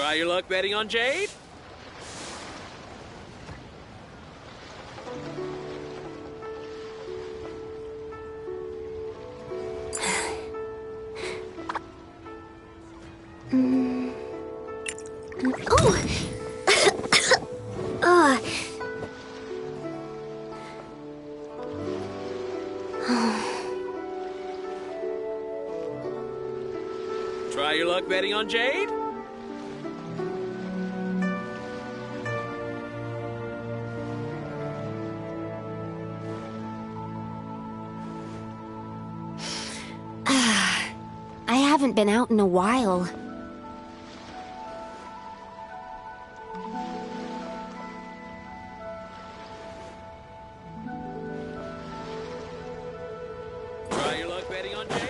Try your luck betting on Jade? Try your luck betting on Jade? I haven't been out in a while. Try your luck betting on Jade?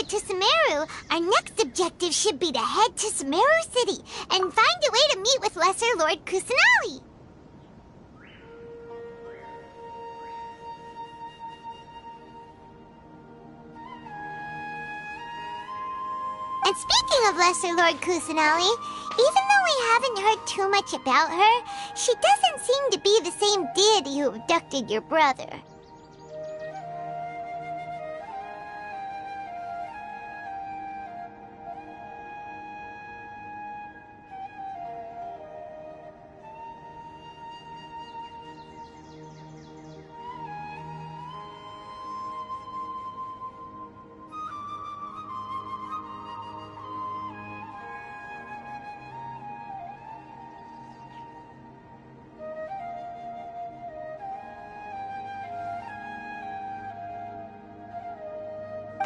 To Sumeru, our next objective should be to head to Sumeru City and find a way to meet with Lesser Lord Kusanali. And speaking of Lesser Lord Kusanali, even though we haven't heard too much about her, she doesn't seem to be the same deity who abducted your brother.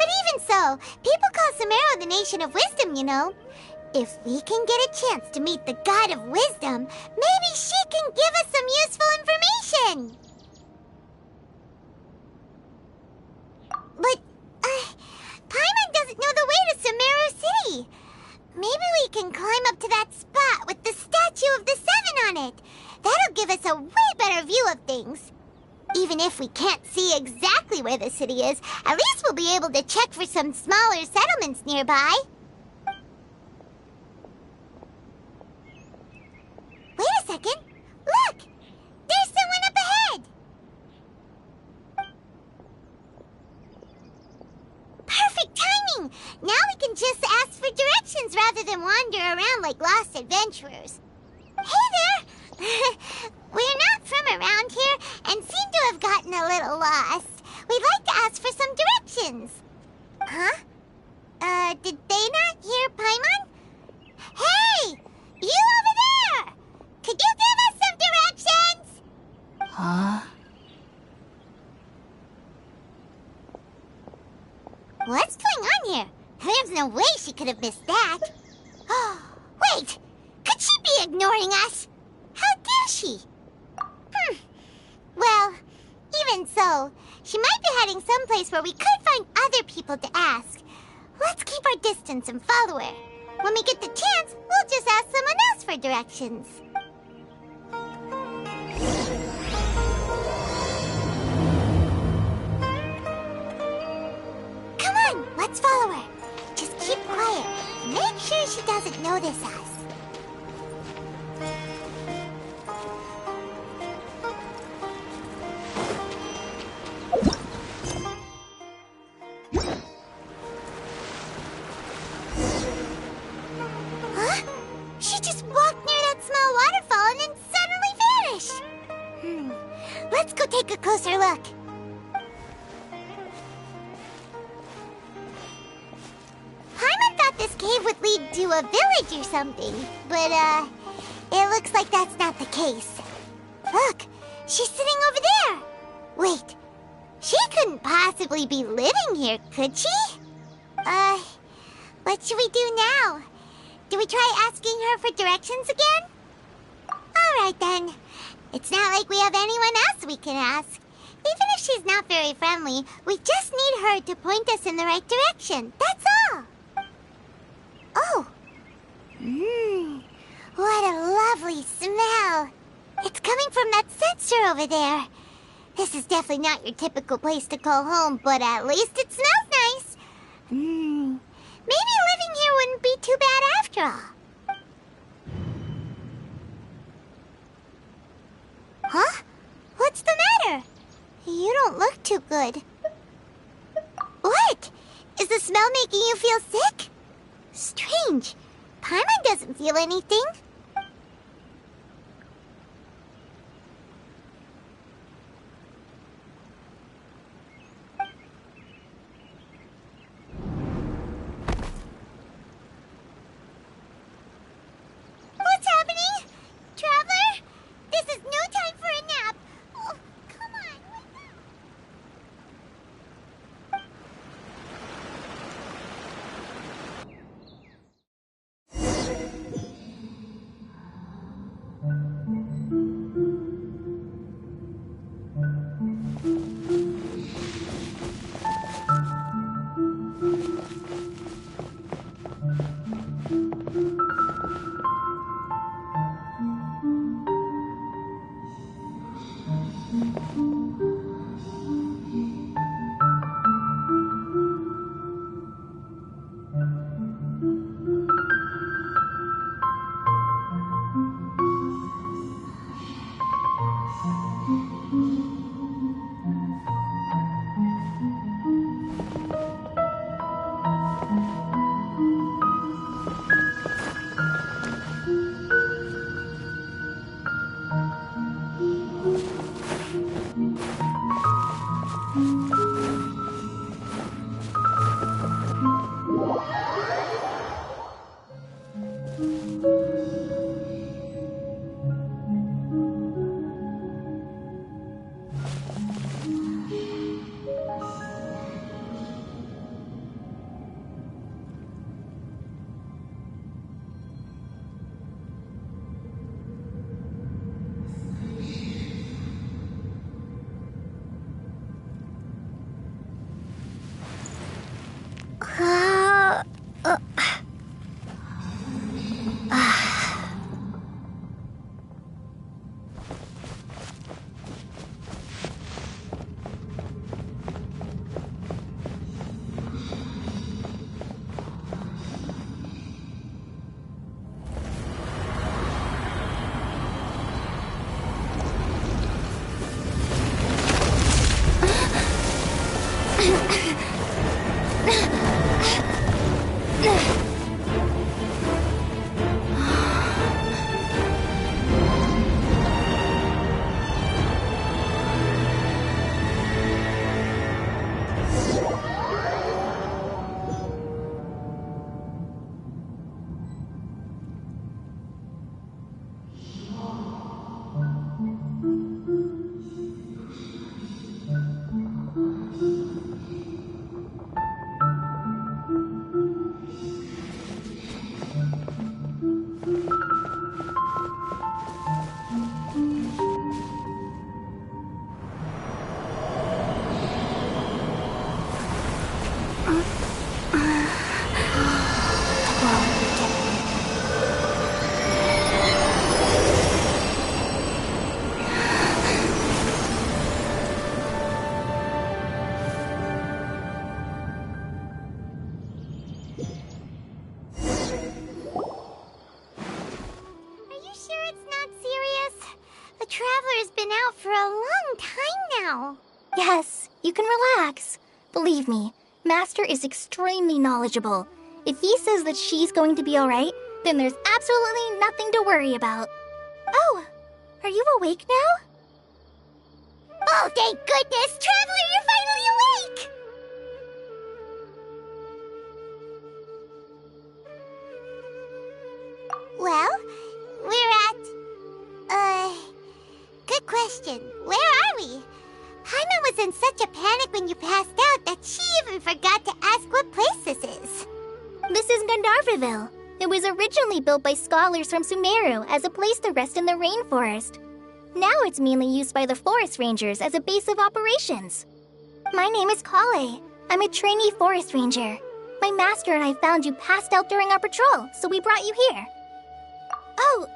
But even so, people call Sumeru the Nation of Wisdom, you know. If we can get a chance to meet the God of Wisdom, maybe she can give us some useful information. But, Paimon doesn't know the way to Sumeru City. Maybe we can climb up to that spot with the statue of the Seven on it. That'll give us a way better view of things. Even if we can't see exactly where the city is, at least we'll be able to check for some smaller settlements nearby. Wait a second. Look! There's someone up ahead! Perfect timing! Now we can just ask for directions rather than wander around like lost adventurers. Hey there! We're not from around here and seem to have gotten a little lost. We'd like to ask for some directions. Huh? Did they not hear Paimon? Hey! You over there! Could you give us some directions? Huh? What's going on here? There's no way she could have missed that. Oh, wait! Could she be ignoring us? How dare she? Well, even so, she might be heading someplace where we could find other people to ask. Let's keep our distance and follow her. When we get the chance, we'll just ask someone else for directions. Come on, let's follow her. Just keep quiet. Make sure she doesn't notice us. Huh? She just walked near that small waterfall and then suddenly vanished. Let's go take a closer look. Paimon thought this cave would lead to a village or something, but, it looks like that's not the case. Look, she's sitting over there. Wait, she couldn't possibly be living here, could she? What should we do now? Do we try asking her for directions again? Alright then. It's not like we have anyone else we can ask. Even if she's not very friendly, we just need her to point us in the right direction. That's all. Oh. What a lovely smell. It's coming from that sensor over there. This is definitely not your typical place to call home, but at least it smells nice. Maybe living here wouldn't be too bad after all. Huh? What's the matter? You don't look too good. What? Is the smell making you feel sick? Strange. Paimon doesn't feel anything. What's happening? Traveler? This is no time for a nap. Oh, come on, wake up. been out for a long time now. Yes, you can relax. Believe me, Master is extremely knowledgeable. If he says that she's going to be alright, then there's absolutely nothing to worry about. Oh, are you awake now? Oh, thank goodness! Traveler, you're finally awake! Well, we're at... good question. Where are we? Paimon was in such a panic when you passed out that she even forgot to ask what place this is. This is Gandharvaville. It was originally built by scholars from Sumeru as a place to rest in the rainforest. Now it's mainly used by the forest rangers as a base of operations. My name is Kale. I'm a trainee forest ranger. My master and I found you passed out during our patrol, so we brought you here. Oh,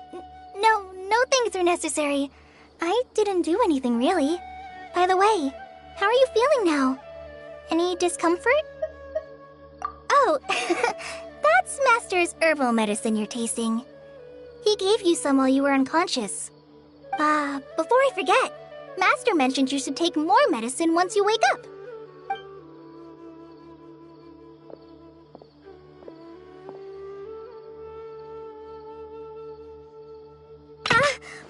no thanks are necessary. I didn't do anything really. By the way, how are you feeling now? Any discomfort? Oh, that's Master's herbal medicine you're tasting. He gave you some while you were unconscious. Before I forget, Master mentioned you should take more medicine once you wake up.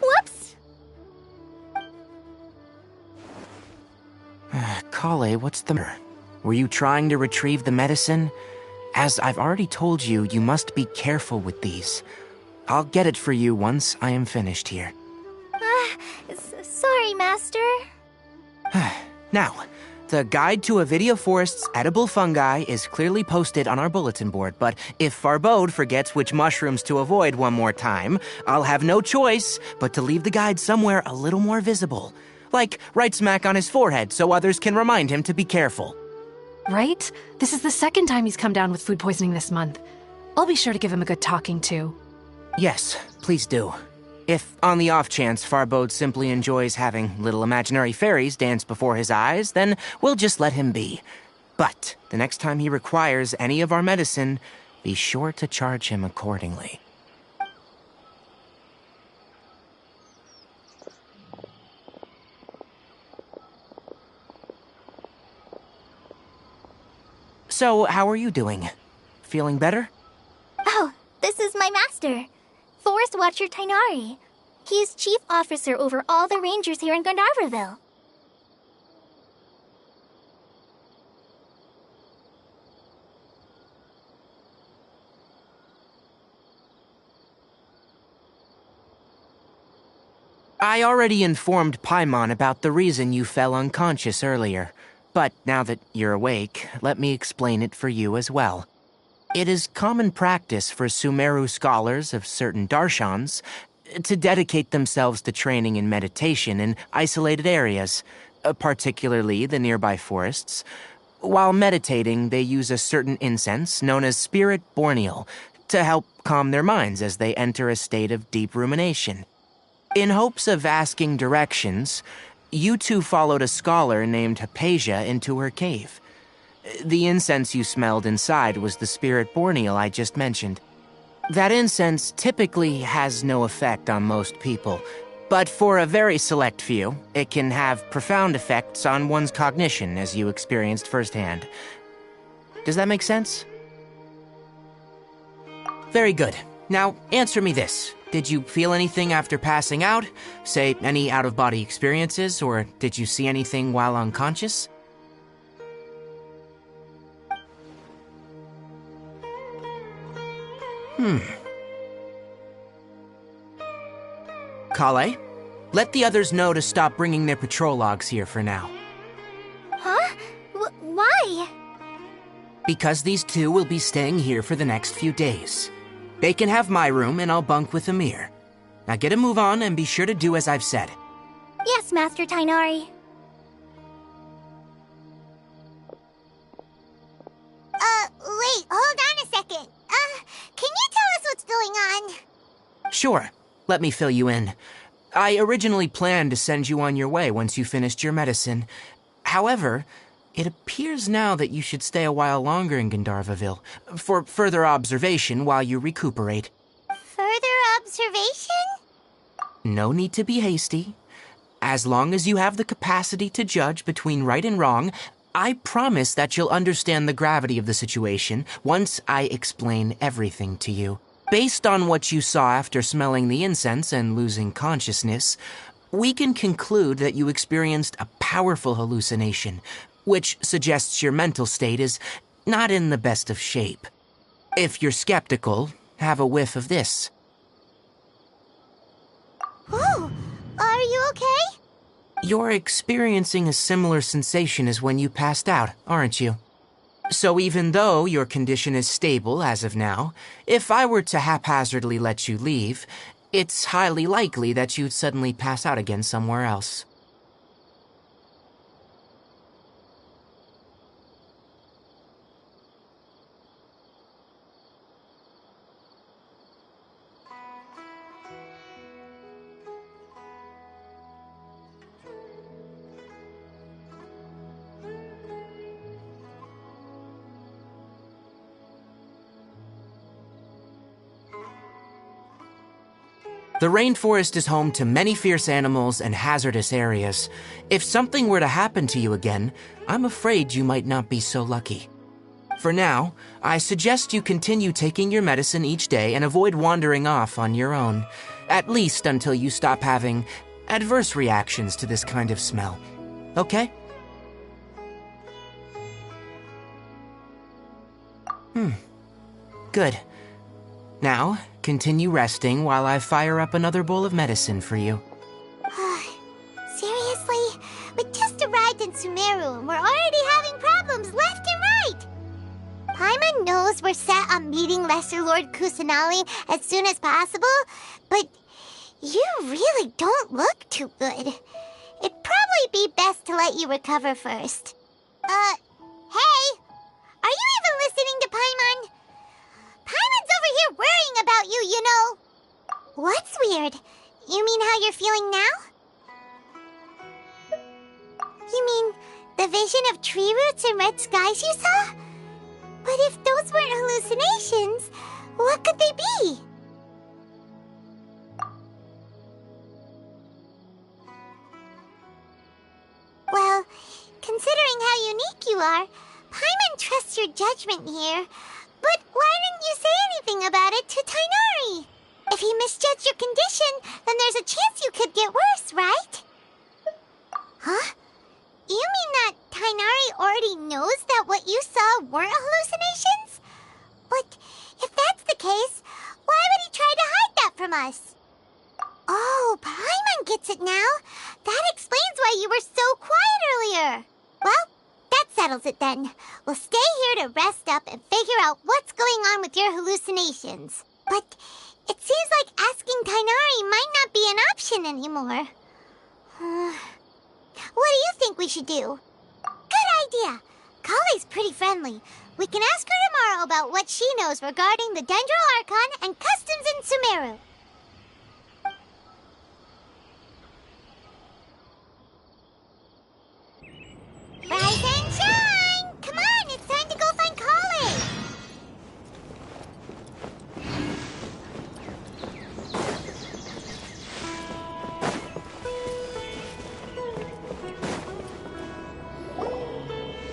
Whoops! Kale, what's the matter? Were you trying to retrieve the medicine? As I've already told you, you must be careful with these. I'll get it for you once I am finished here. Sorry, Master. Now, the guide to Avidia Forest's edible fungi is clearly posted on our bulletin board, but if Farbode forgets which mushrooms to avoid one more time, I'll have no choice but to leave the guide somewhere a little more visible. Like right smack on his forehead so others can remind him to be careful. Right? This is the second time he's come down with food poisoning this month. I'll be sure to give him a good talking to. Yes, please do. If, on the off chance, Farbode simply enjoys having little imaginary fairies dance before his eyes, then we'll just let him be. But the next time he requires any of our medicine, be sure to charge him accordingly. So, how are you doing? Feeling better? Oh, this is my master, Forest Watcher Tainari. He is chief officer over all the rangers here in Gandharvaville. I already informed Paimon about the reason you fell unconscious earlier. But now that you're awake, let me explain it for you as well. It is common practice for Sumeru scholars of certain darshans to dedicate themselves to training in meditation in isolated areas, particularly the nearby forests. While meditating, they use a certain incense known as Spirit Borneal to help calm their minds as they enter a state of deep rumination. In hopes of asking directions, you two followed a scholar named Hypatia into her cave. The incense you smelled inside was the Spirit Borneal I just mentioned. That incense typically has no effect on most people, but for a very select few, it can have profound effects on one's cognition, as you experienced firsthand. Does that make sense? Very good. Now, answer me this. Did you feel anything after passing out? Say, any out-of-body experiences, or did you see anything while unconscious? Kale, let the others know to stop bringing their patrol logs here for now. Huh? Why? Because these two will be staying here for the next few days. They can have my room and I'll bunk with Amir. Now get a move on and be sure to do as I've said. Yes, Master Tainari. Wait, hold on a second. Can you tell us what's going on? Sure, let me fill you in. I originally planned to send you on your way once you finished your medicine. However, it appears now that you should stay a while longer in Gandharvaville for further observation while you recuperate. Further observation? No need to be hasty. As long as you have the capacity to judge between right and wrong, I promise that you'll understand the gravity of the situation once I explain everything to you. Based on what you saw after smelling the incense and losing consciousness, we can conclude that you experienced a powerful hallucination, which suggests your mental state is not in the best of shape. If you're skeptical, have a whiff of this. Oh, are you okay? You're experiencing a similar sensation as when you passed out, aren't you? So even though your condition is stable as of now, if I were to haphazardly let you leave, it's highly likely that you'd suddenly pass out again somewhere else. The rainforest is home to many fierce animals and hazardous areas. If something were to happen to you again, I'm afraid you might not be so lucky. For now, I suggest you continue taking your medicine each day and avoid wandering off on your own, at least until you stop having adverse reactions to this kind of smell. Okay? Good. Now, continue resting while I fire up another bowl of medicine for you. Seriously? We just arrived in Sumeru and we're already having problems left and right! Paimon knows we're set on meeting Lesser Lord Kusanali as soon as possible, but you really don't look too good. It'd probably be best to let you recover first. Hey! Are you even listening to Paimon? Paimon's over here worrying about you, you know. What's weird? You mean how you're feeling now? You mean the vision of tree roots and red skies you saw? But if those weren't hallucinations, what could they be? Well, considering how unique you are, Paimon trusts your judgment here. But why didn't you say anything about it to Tighnari? If he misjudged your condition, then there's a chance you could get worse, right? Huh? You mean that Tighnari already knows that what you saw weren't hallucinations? But if that's the case, why would he try to hide that from us? Oh, Paimon gets it now. That explains why you were so quiet earlier. Well, that settles it then. We'll stay here to rest up and figure out what's going on with your hallucinations. But it seems like asking Tighnari might not be an option anymore. What do you think we should do? Good idea. Kale's pretty friendly. We can ask her tomorrow about what she knows regarding the Dendro Archon and customs in Sumeru. Rise and shine! Come on, it's time to go find Kale!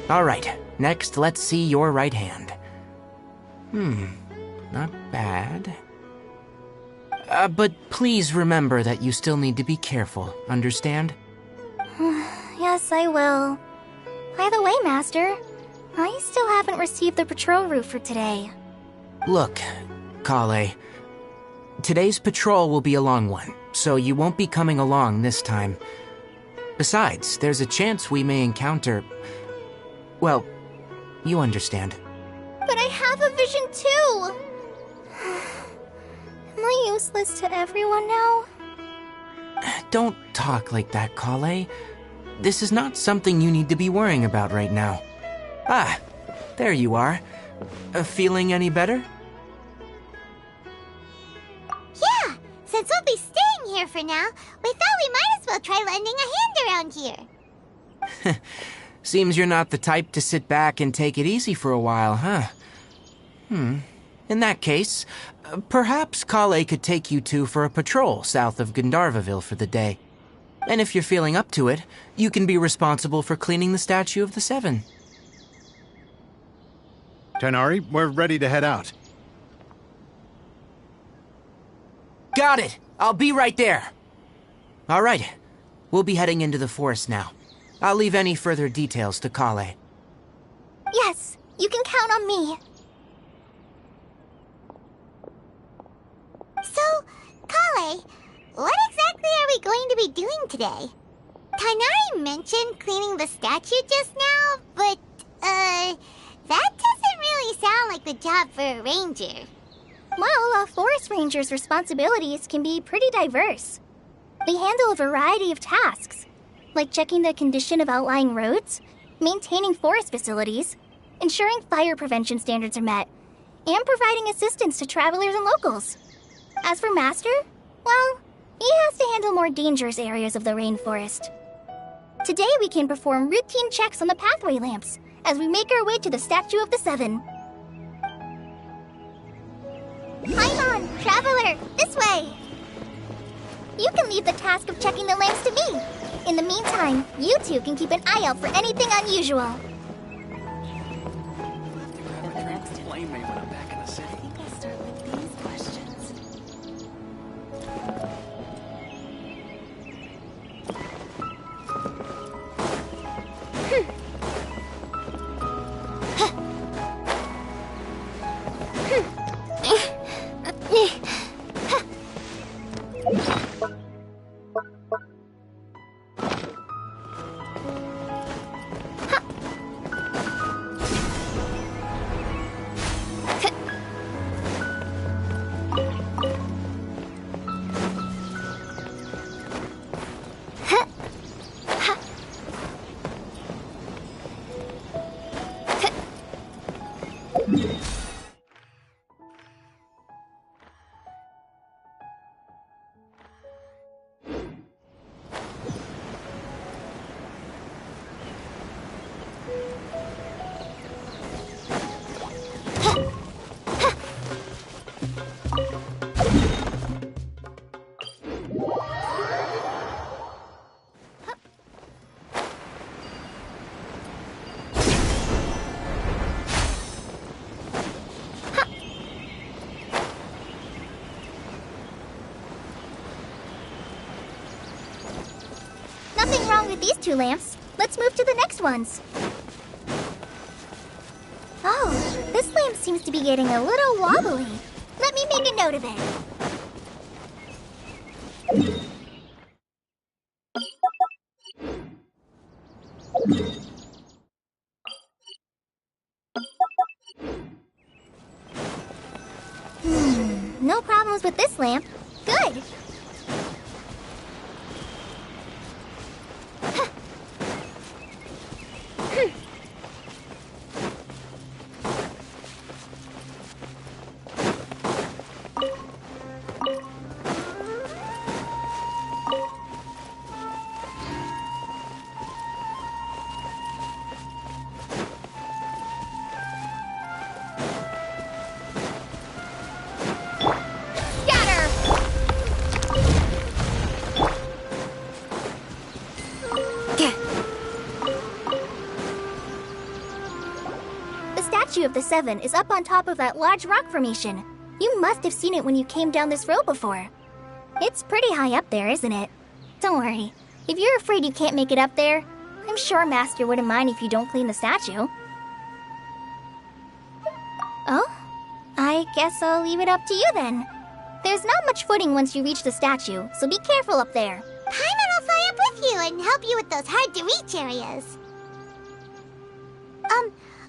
All right, next let's see your right hand. Not bad. But please remember that you still need to be careful, understand? Yes, I will. By the way, Master, I still haven't received the patrol route for today. Look, Kale, today's patrol will be a long one, so you won't be coming along this time. Besides, there's a chance we may encounter... well, you understand. But I have a vision too! Am I useless to everyone now? Don't talk like that, Kale. This is not something you need to be worrying about right now. Ah, there you are. Feeling any better? Yeah, since we'll be staying here for now, we thought we might as well try lending a hand around here. Seems you're not the type to sit back and take it easy for a while, huh? In that case, perhaps Kale could take you two for a patrol south of Gandharvaville for the day. And if you're feeling up to it, you can be responsible for cleaning the statue of the Seven. Tighnari, we're ready to head out. Got it! I'll be right there! Alright, we'll be heading into the forest now. I'll leave any further details to Kale. Yes, you can count on me. So, Kale, what exactly are we going to be doing today? Tighnari mentioned cleaning the statue just now, but, that doesn't really sound like the job for a ranger. Well, a forest ranger's responsibilities can be pretty diverse. They handle a variety of tasks, like checking the condition of outlying roads, maintaining forest facilities, ensuring fire prevention standards are met, and providing assistance to travelers and locals. As for Master, well, he has to handle more dangerous areas of the rainforest. Today we can perform routine checks on the pathway lamps as we make our way to the Statue of the Seven. Paimon, Traveler, this way! You can leave the task of checking the lamps to me. In the meantime, you two can keep an eye out for anything unusual. Blame me when I'm back in the city. I think I'll start with these questions. Nothing wrong with these two lamps. Let's move to the next ones. Oh, this lamp seems to be getting a little wobbly. Let me make a note of it. No problems with this lamp. Good. Of the Seven is up on top of that large rock formation. You must have seen it when you came down this road before. It's pretty high up there, isn't it? Don't worry. If you're afraid you can't make it up there, I'm sure Master wouldn't mind if you don't clean the statue. Oh? I guess I'll leave it up to you then. There's not much footing once you reach the statue, so be careful up there. Paimon will fly up with you and help you with those hard-to-reach areas.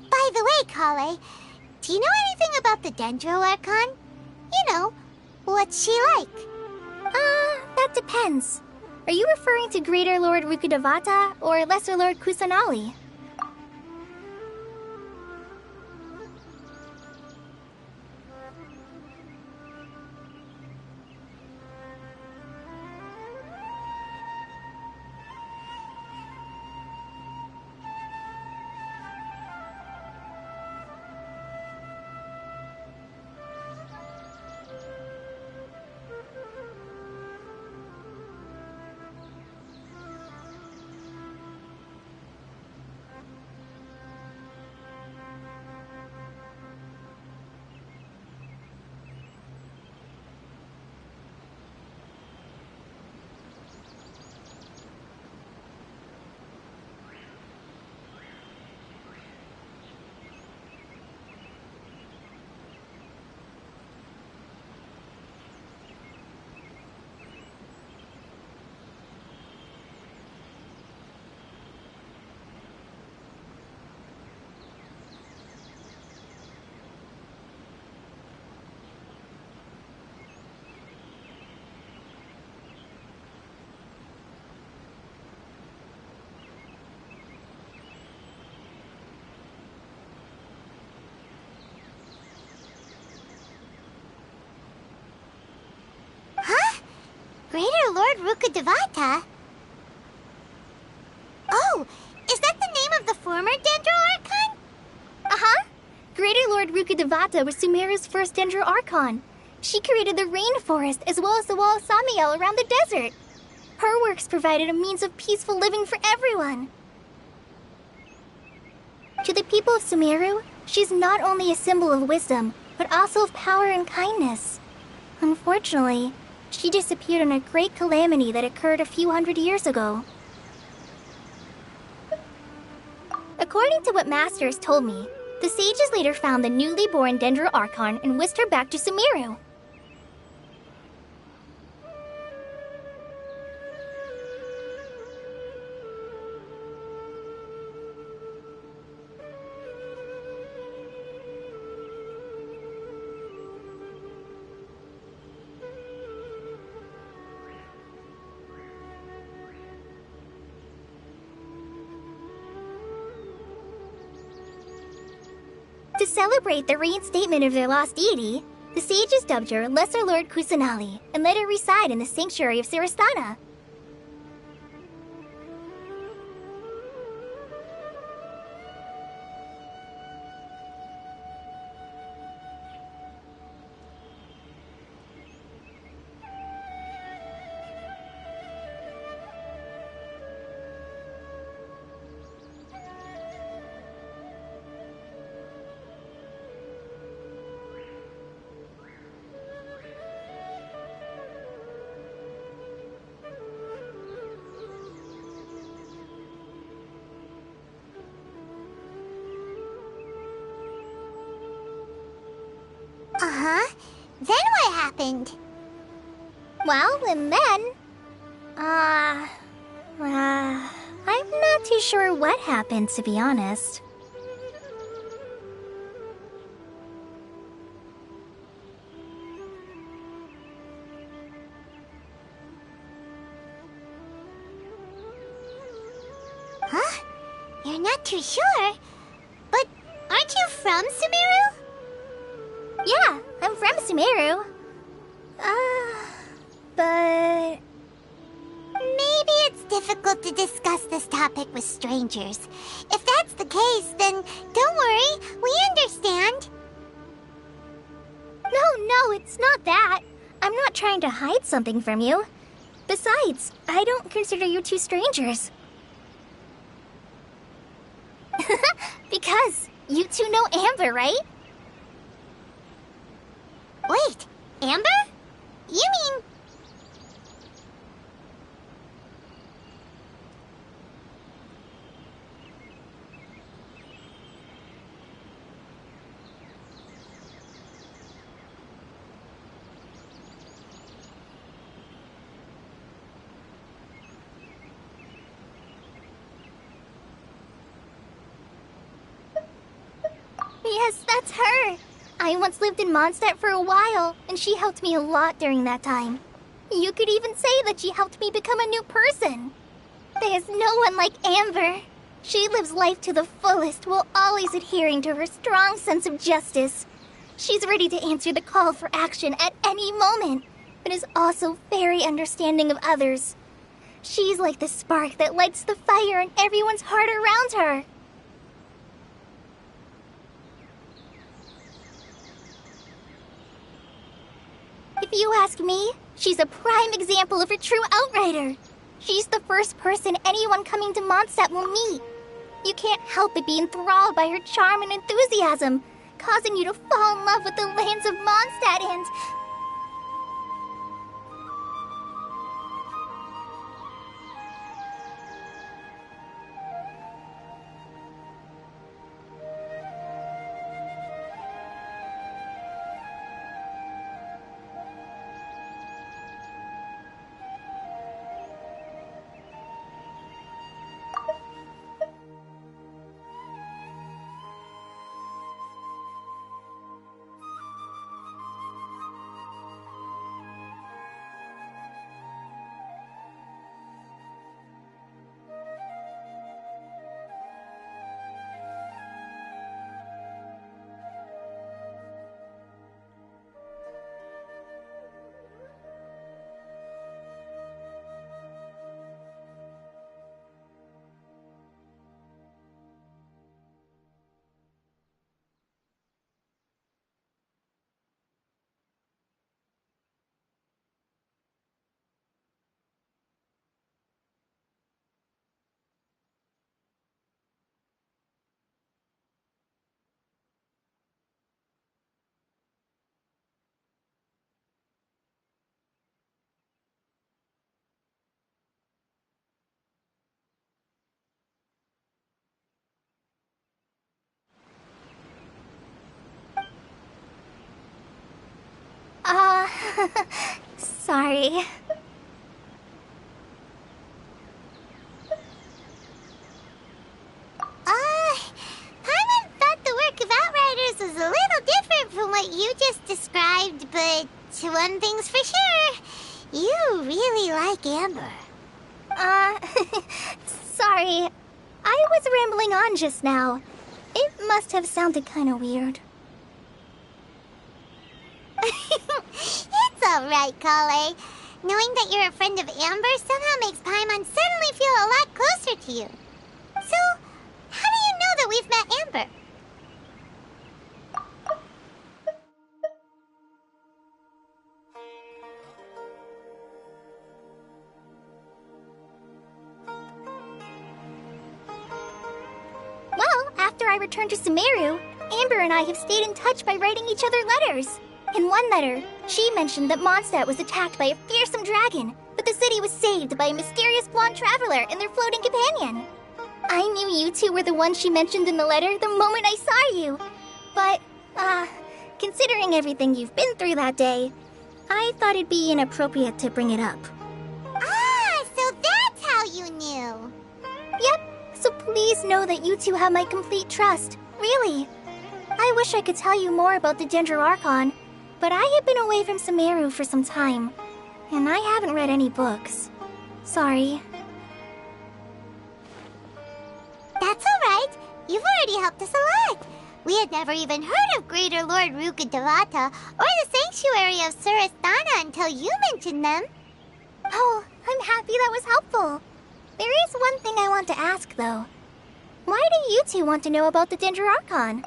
By the way, Kale, do you know anything about the Dendro Archon? You know, what's she like? That depends. Are you referring to Greater Lord Rukudavata or Lesser Lord Kusanali? Lord Rukkhadevata? Oh, is that the name of the former Dendro Archon? Uh-huh. Greater Lord Rukkhadevata was Sumeru's first Dendro Archon. She created the rainforest as well as the wall of Samiel around the desert. Her works provided a means of peaceful living for everyone. To the people of Sumeru, she's not only a symbol of wisdom, but also of power and kindness. Unfortunately, she disappeared in a great calamity that occurred a few hundred years ago. According to what Masters told me, the sages later found the newly born Dendro Archon and whisked her back to Sumeru. To celebrate the reinstatement of their lost deity, the sages dubbed her Lesser Lord Kusanali and let her reside in the sanctuary of Sarasthana. Uh-huh. Then what happened? Well, and then... I'm not too sure what happened, to be honest. Huh? You're not too sure? But aren't you from Sumeru? Yeah, I'm from Sumeru. But... Maybe it's difficult to discuss this topic with strangers. If that's the case, then don't worry, we understand. No, it's not that. I'm not trying to hide something from you. Besides, I don't consider you two strangers. Because you two know Amber, right? Wait, Amber? You mean... Yes, that's her. I once lived in Mondstadt for a while, and she helped me a lot during that time. You could even say that she helped me become a new person. There's no one like Amber. She lives life to the fullest while always adhering to her strong sense of justice. She's ready to answer the call for action at any moment, but is also very understanding of others. She's like the spark that lights the fire in everyone's heart around her. If you ask me, she's a prime example of a true outrider. She's the first person anyone coming to Mondstadt will meet. You can't help but be enthralled by her charm and enthusiasm, causing you to fall in love with the lands of Mondstadt and... Sorry. Paimon thought the work of Outriders was a little different from what you just described, but one thing's for sure. You really like Amber. Sorry. I was rambling on just now. It must have sounded kind of weird. It's alright, Kale. Knowing that you're a friend of Amber somehow makes Paimon suddenly feel a lot closer to you. So, how do you know that we've met Amber? Well, after I returned to Sumeru, Amber and I have stayed in touch by writing each other letters. In one letter, she mentioned that Mondstadt was attacked by a fearsome dragon, but the city was saved by a mysterious blonde traveler and their floating companion. I knew you two were the ones she mentioned in the letter the moment I saw you. But, considering everything you've been through that day, I thought it'd be inappropriate to bring it up. Ah, so that's how you knew. Yep, so please know that you two have my complete trust, really. I wish I could tell you more about the Dendro Archon, but I have been away from Sumeru for some time, and I haven't read any books. Sorry. That's alright. You've already helped us a lot. We had never even heard of Greater Lord Rukkhadevata or the Sanctuary of Surasthana until you mentioned them. Oh, I'm happy that was helpful. There is one thing I want to ask, though. Why do you two want to know about the Dendro Archon?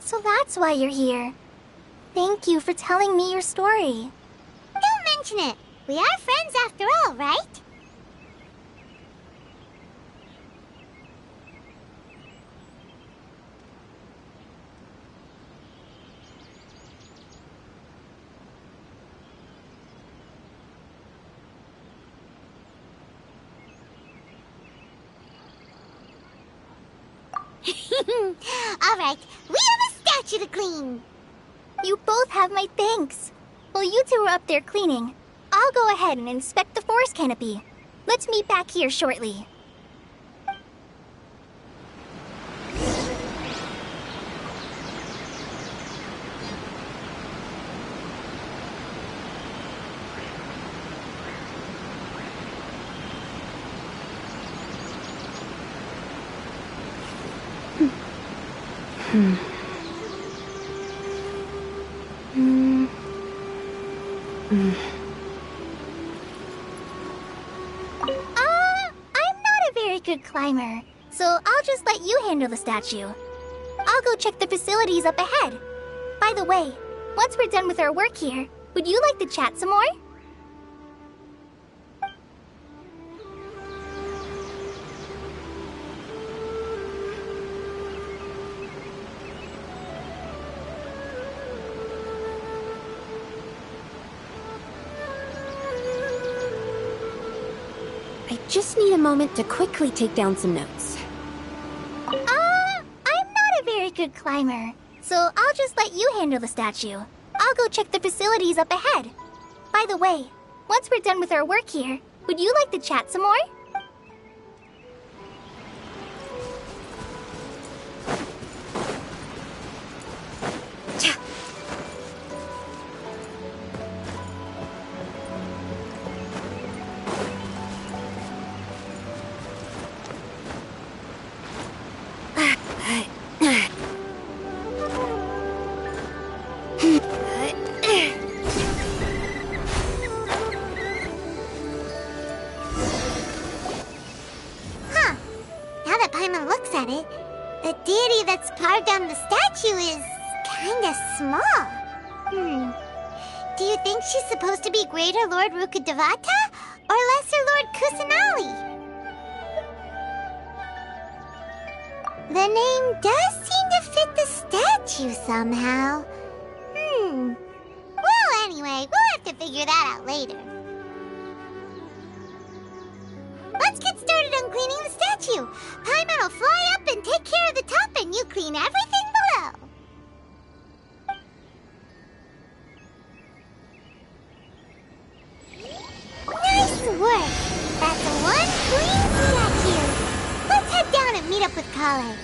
So that's why you're here. Thank you for telling me your story. Don't mention it. We are friends after all, right? Alright, we have a statue to clean. You both have my thanks. While you two are up there cleaning, I'll go ahead and inspect the forest canopy. Let's meet back here shortly. I'm not a very good climber, so I'll just let you handle the statue. I'll go check the facilities up ahead. By the way, once we're done with our work here, would you like to chat some more? I just need a moment to quickly take down some notes. I'm not a very good climber, so I'll just let you handle the statue. I'll go check the facilities up ahead. By the way, once we're done with our work here, would you like to chat some more? Now that Paimon looks at it, the deity that's carved on the statue is kinda small. Do you think she's supposed to be Greater Lord Rukkhadevata or Lesser Lord Kusanali? The name does seem to fit the statue somehow. Well, anyway, we'll have to figure that out later. Let's get started on cleaning the statue. with Kale.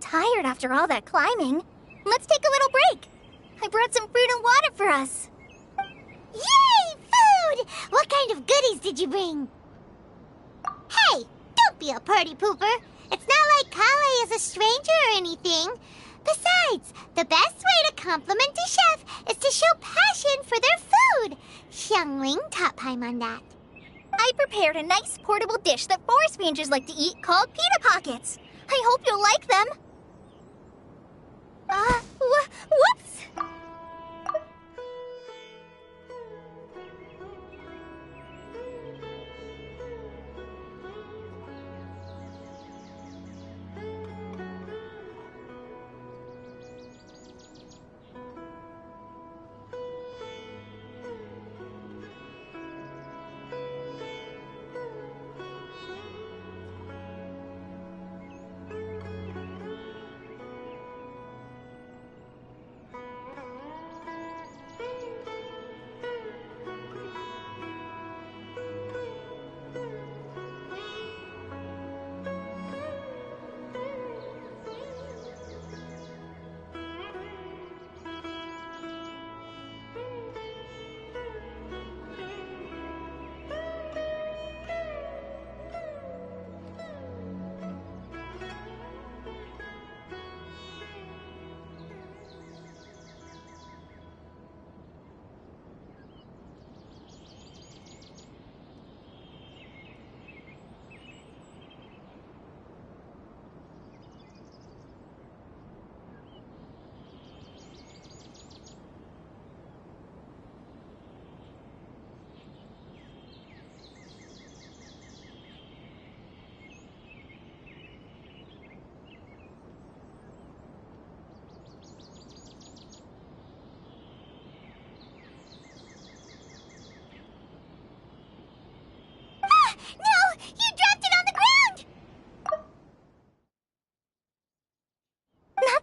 Tired after all that climbing. Let's take a little break. I brought some fruit and water for us. Yay! Food! What kind of goodies did you bring? Hey, don't be a party pooper. It's not like Kale is a stranger or anything. Besides, the best way to compliment a chef is to show passion for their food. Xiangling taught Paimon that. I prepared a nice portable dish that forest rangers like to eat called pita pockets. I hope you'll like them. Whoops!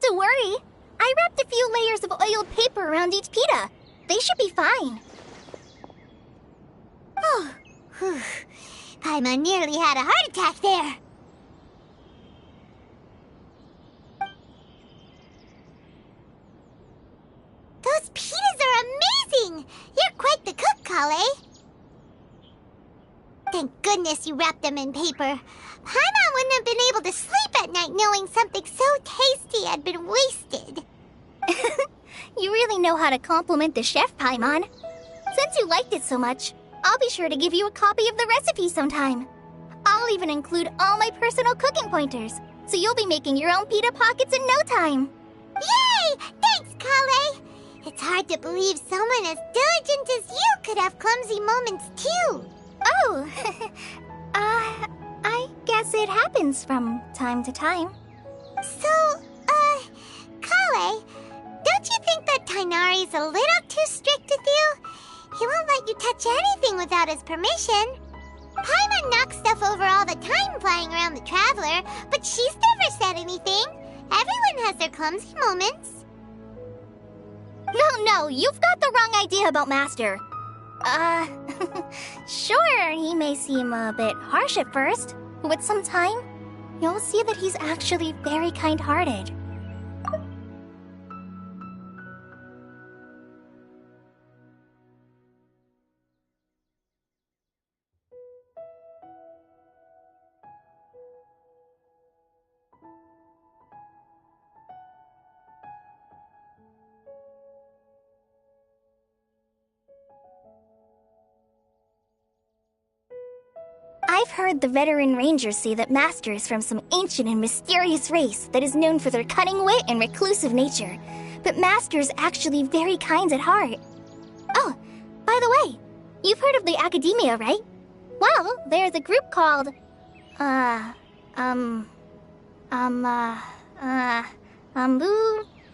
Don't worry. I wrapped a few layers of oiled paper around each pita. They should be fine. Oh, Paimon nearly had a heart attack there. Those pitas are amazing! You're quite the cook, Kale. Thank goodness you wrapped them in paper. Paimon wouldn't have been able to sleep at night knowing something so tasty had been wasted. You really know how to compliment the chef, Paimon. Since you liked it so much, I'll be sure to give you a copy of the recipe sometime. I'll even include all my personal cooking pointers, so you'll be making your own pita pockets in no time. Yay! Thanks, Kale! It's hard to believe someone as diligent as you could have clumsy moments, too. Oh, I guess it happens from time to time. So, Kale, don't you think that Tighnari's a little too strict with you? He won't let you touch anything without his permission. Paimon knocks stuff over all the time flying around the Traveler, but she's never said anything. Everyone has their clumsy moments. No, you've got the wrong idea about Master. Sure, he may seem a bit harsh at first, but with some time, you'll see that he's actually very kind-hearted. I've heard the veteran rangers say that Master is from some ancient and mysterious race that is known for their cunning wit and reclusive nature. But Master is actually very kind at heart. Oh, by the way, you've heard of the Academia, right? Well, there's a group called,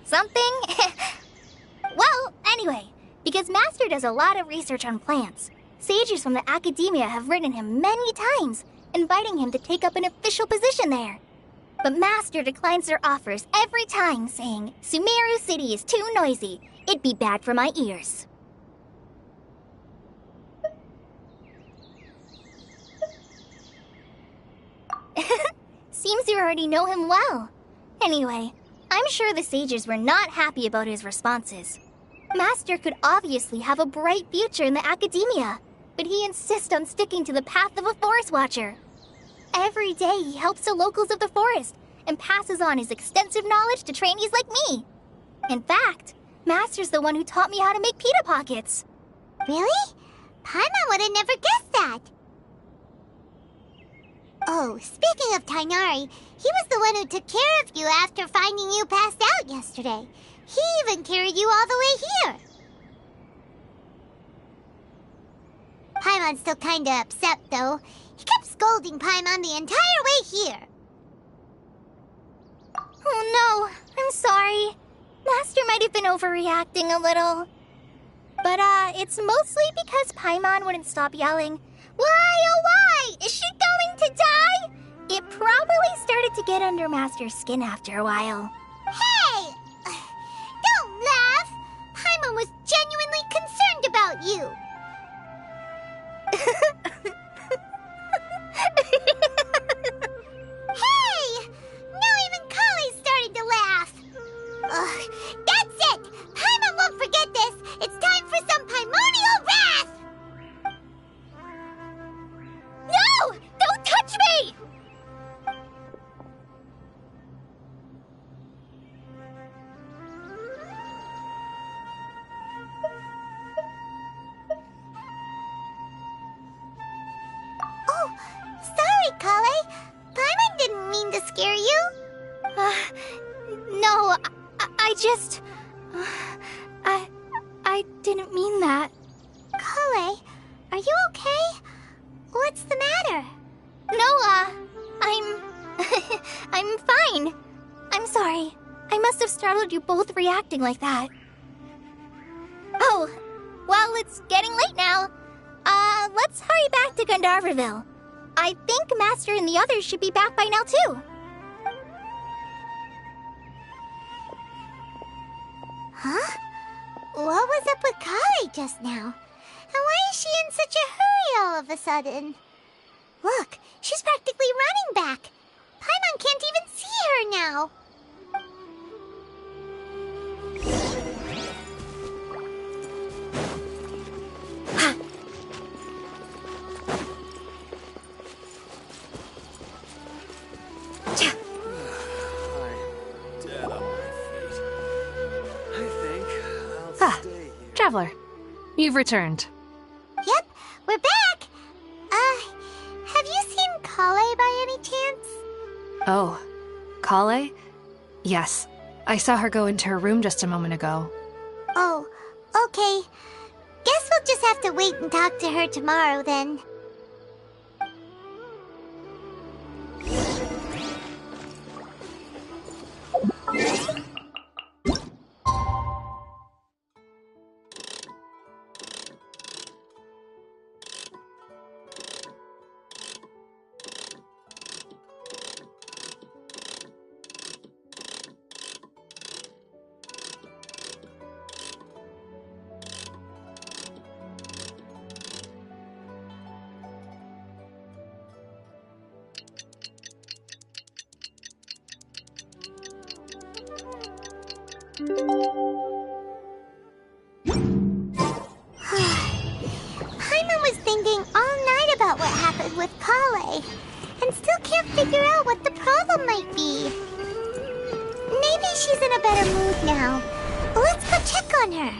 something? Well, anyway, because Master does a lot of research on plants, sages from the academia have written him many times, inviting him to take up an official position there. But Master declines their offers every time, saying, Sumeru City is too noisy. It'd be bad for my ears. Seems you already know him well. Anyway, I'm sure the sages were not happy about his responses. Master could obviously have a bright future in the academia, but he insists on sticking to the path of a forest watcher. Every day he helps the locals of the forest and passes on his extensive knowledge to trainees like me. In fact, Master's the one who taught me how to make pita pockets. Really? Paimon would have never guessed that. Oh, speaking of Tainari, he was the one who took care of you after finding you passed out yesterday. He even carried you all the way here. Paimon's still kinda upset, though. He kept scolding Paimon the entire way here. Oh no, I'm sorry. Master might have been overreacting a little. But, it's mostly because Paimon wouldn't stop yelling, "Why, oh why? Is she going to die?" It probably started to get under Master's skin after a while. Hey! Don't laugh! Paimon was genuinely concerned about you. Hey! Now even Kale's starting to laugh. Ugh, that's it! Paimon won't forget this! It's time for some Paimonial wrath! No! Don't touch me! Oh, sorry, Kale. Paimon didn't mean to scare you. No, I just... I didn't mean that. Kale, are you okay? What's the matter? No, I'm fine. I'm sorry. I must have startled you both reacting like that. Oh, well, it's getting late now. Let's hurry back to Gandharvaville. I think Master and the others should be back by now, too. Huh? What was up with Kale just now? And why is she in such a hurry all of a sudden? Look, she's practically running back. Paimon can't even see her now. Traveler, you've returned. Yep, we're back. Have you seen Kale by any chance? Oh, Kale? Yes, I saw her go into her room just a moment ago. Oh, okay. Guess we'll just have to wait and talk to her tomorrow then. Paimon was thinking all night about what happened with Kale, and still can't figure out what the problem might be. Maybe she's in a better mood now. Let's go check on her.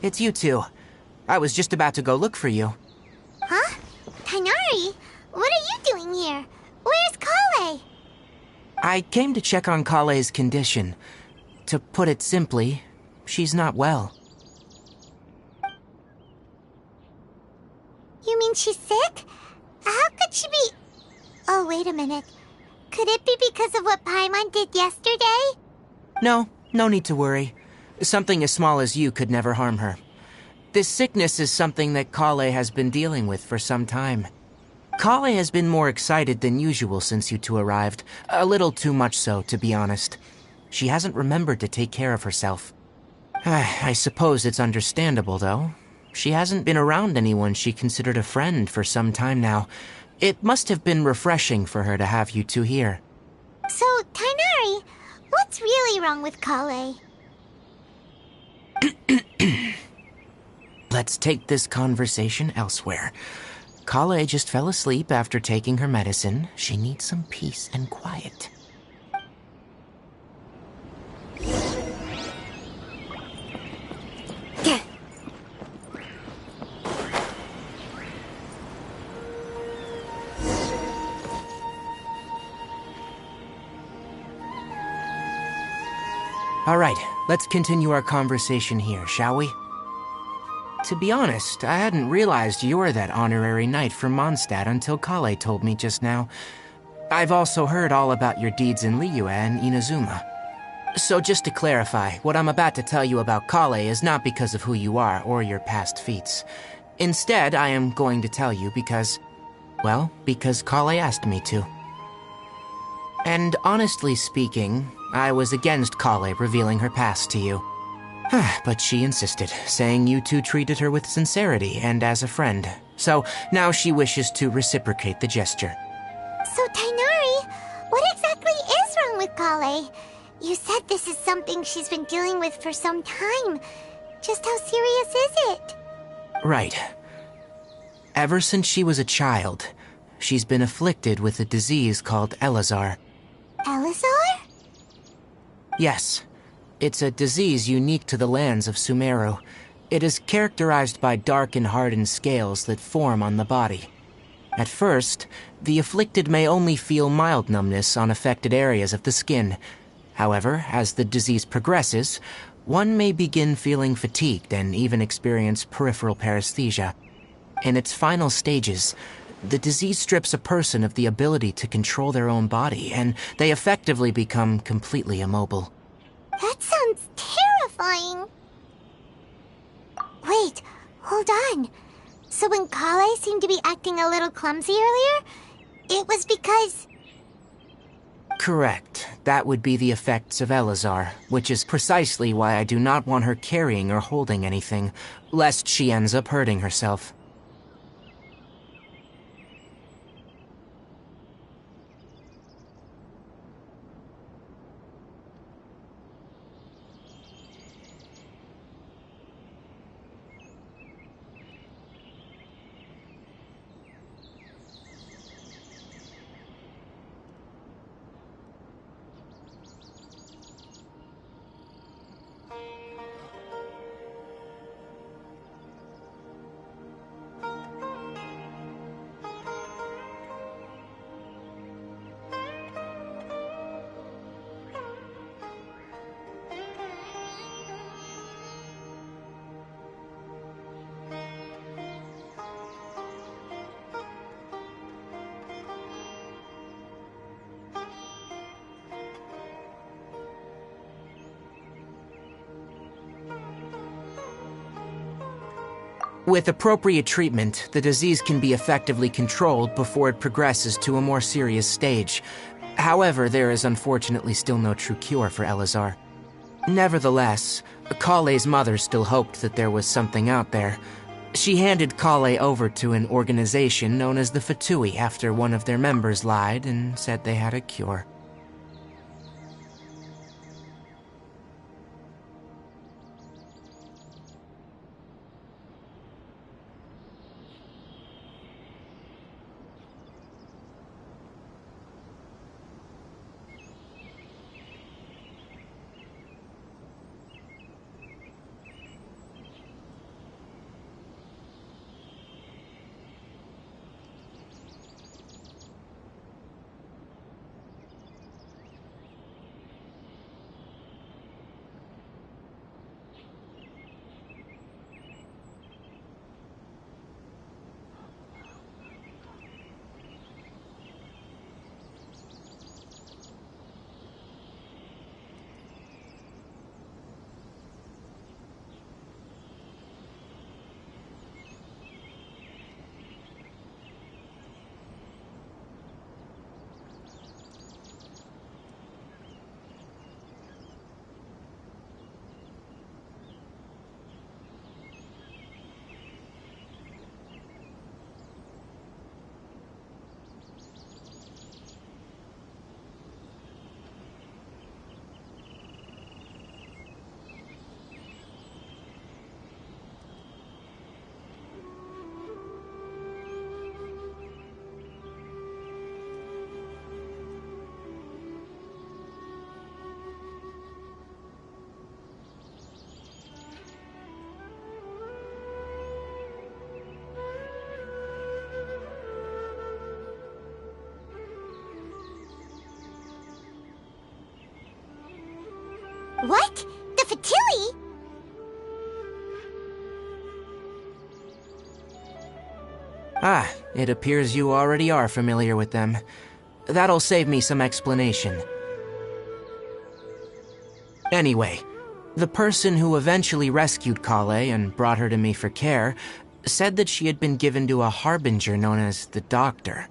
it's you two. I was just about to go look for you. Huh? Tighnari? What are you doing here? Where's Kale? I came to check on Kale's condition. To put it simply, she's not well. You mean she's sick? How could she be... Oh, wait a minute. Could it be because of what Paimon did yesterday? No need to worry. Something as small as you could never harm her. This sickness is something that Kale has been dealing with for some time. Kale has been more excited than usual since you two arrived. A little too much so, to be honest. She hasn't remembered to take care of herself. I suppose it's understandable, though. She hasn't been around anyone she considered a friend for some time now. It must have been refreshing for her to have you two here. So, Tighnari, what's really wrong with Kale? Let's take this conversation elsewhere. Kale just fell asleep after taking her medicine. She needs some peace and quiet. All right, let's continue our conversation here, shall we? To be honest, I hadn't realized you were that honorary knight from Mondstadt until Kale told me just now. I've also heard all about your deeds in Liyue and Inazuma. So just to clarify, what I'm about to tell you about Kale is not because of who you are or your past feats. Instead, I am going to tell you because Kale asked me to. And honestly speaking, I was against Kale revealing her past to you. But she insisted, saying you two treated her with sincerity and as a friend. So now she wishes to reciprocate the gesture. So, Tighnari, what exactly is wrong with Kale? You said this is something she's been dealing with for some time. Just how serious is it? Right. Ever since she was a child, she's been afflicted with a disease called Elazar. Elazar? Yes. It's a disease unique to the lands of Sumeru. It is characterized by dark and hardened scales that form on the body. At first, the afflicted may only feel mild numbness on affected areas of the skin. However, as the disease progresses, one may begin feeling fatigued and even experience peripheral paresthesia. In its final stages, the disease strips a person of the ability to control their own body, and they effectively become completely immobile. That sounds terrifying. Wait, hold on. So when Kale seemed to be acting a little clumsy earlier, it was because... Correct. That would be the effects of Elazar, which is precisely why I do not want her carrying or holding anything, lest she ends up hurting herself. With appropriate treatment, the disease can be effectively controlled before it progresses to a more serious stage. However, there is unfortunately still no true cure for Elazar. Nevertheless, Kale's mother still hoped that there was something out there. She handed Kale over to an organization known as the Fatui after one of their members lied and said they had a cure. What? The Fatui? Ah, it appears you already are familiar with them. That'll save me some explanation. Anyway, the person who eventually rescued Kale and brought her to me for care said that she had been given to a harbinger known as the Doctor.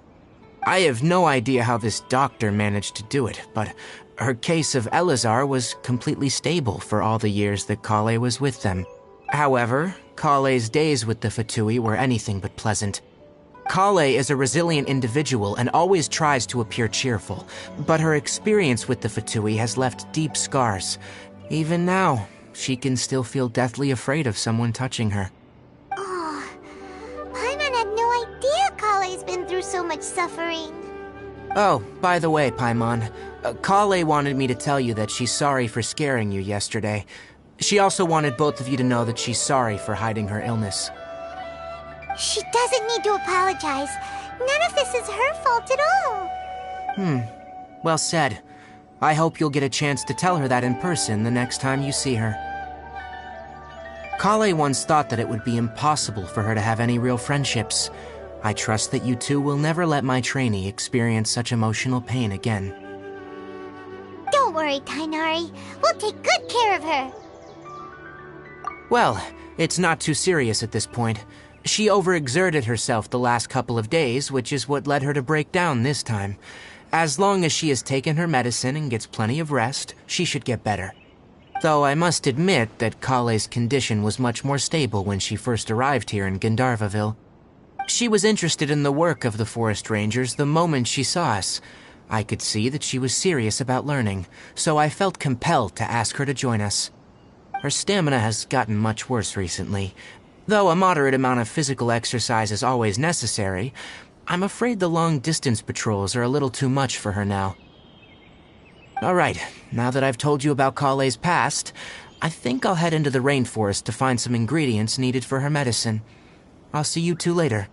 I have no idea how this doctor managed to do it, but her case of Elazar was completely stable for all the years that Kale was with them. However, Kale's days with the Fatui were anything but pleasant. Kale is a resilient individual and always tries to appear cheerful, but her experience with the Fatui has left deep scars. Even now, she can still feel deathly afraid of someone touching her. Oh, Paimon had no idea Kale's been through so much suffering. Oh, by the way, Paimon, Kale wanted me to tell you that she's sorry for scaring you yesterday. She also wanted both of you to know that she's sorry for hiding her illness. She doesn't need to apologize. None of this is her fault at all. Well said. I hope you'll get a chance to tell her that in person the next time you see her. Kale once thought that it would be impossible for her to have any real friendships. I trust that you two will never let my trainee experience such emotional pain again. Don't worry, Tainari. We'll take good care of her. Well, it's not too serious at this point. She overexerted herself the last couple of days, which is what led her to break down this time. As long as she has taken her medicine and gets plenty of rest, she should get better. Though I must admit that Kale's condition was much more stable when she first arrived here in Gandharvaville. She was interested in the work of the forest rangers the moment she saw us. I could see that she was serious about learning, so I felt compelled to ask her to join us. Her stamina has gotten much worse recently. Though a moderate amount of physical exercise is always necessary, I'm afraid the long-distance patrols are a little too much for her now. Alright, now that I've told you about Kale's past, I think I'll head into the rainforest to find some ingredients needed for her medicine. I'll see you two later.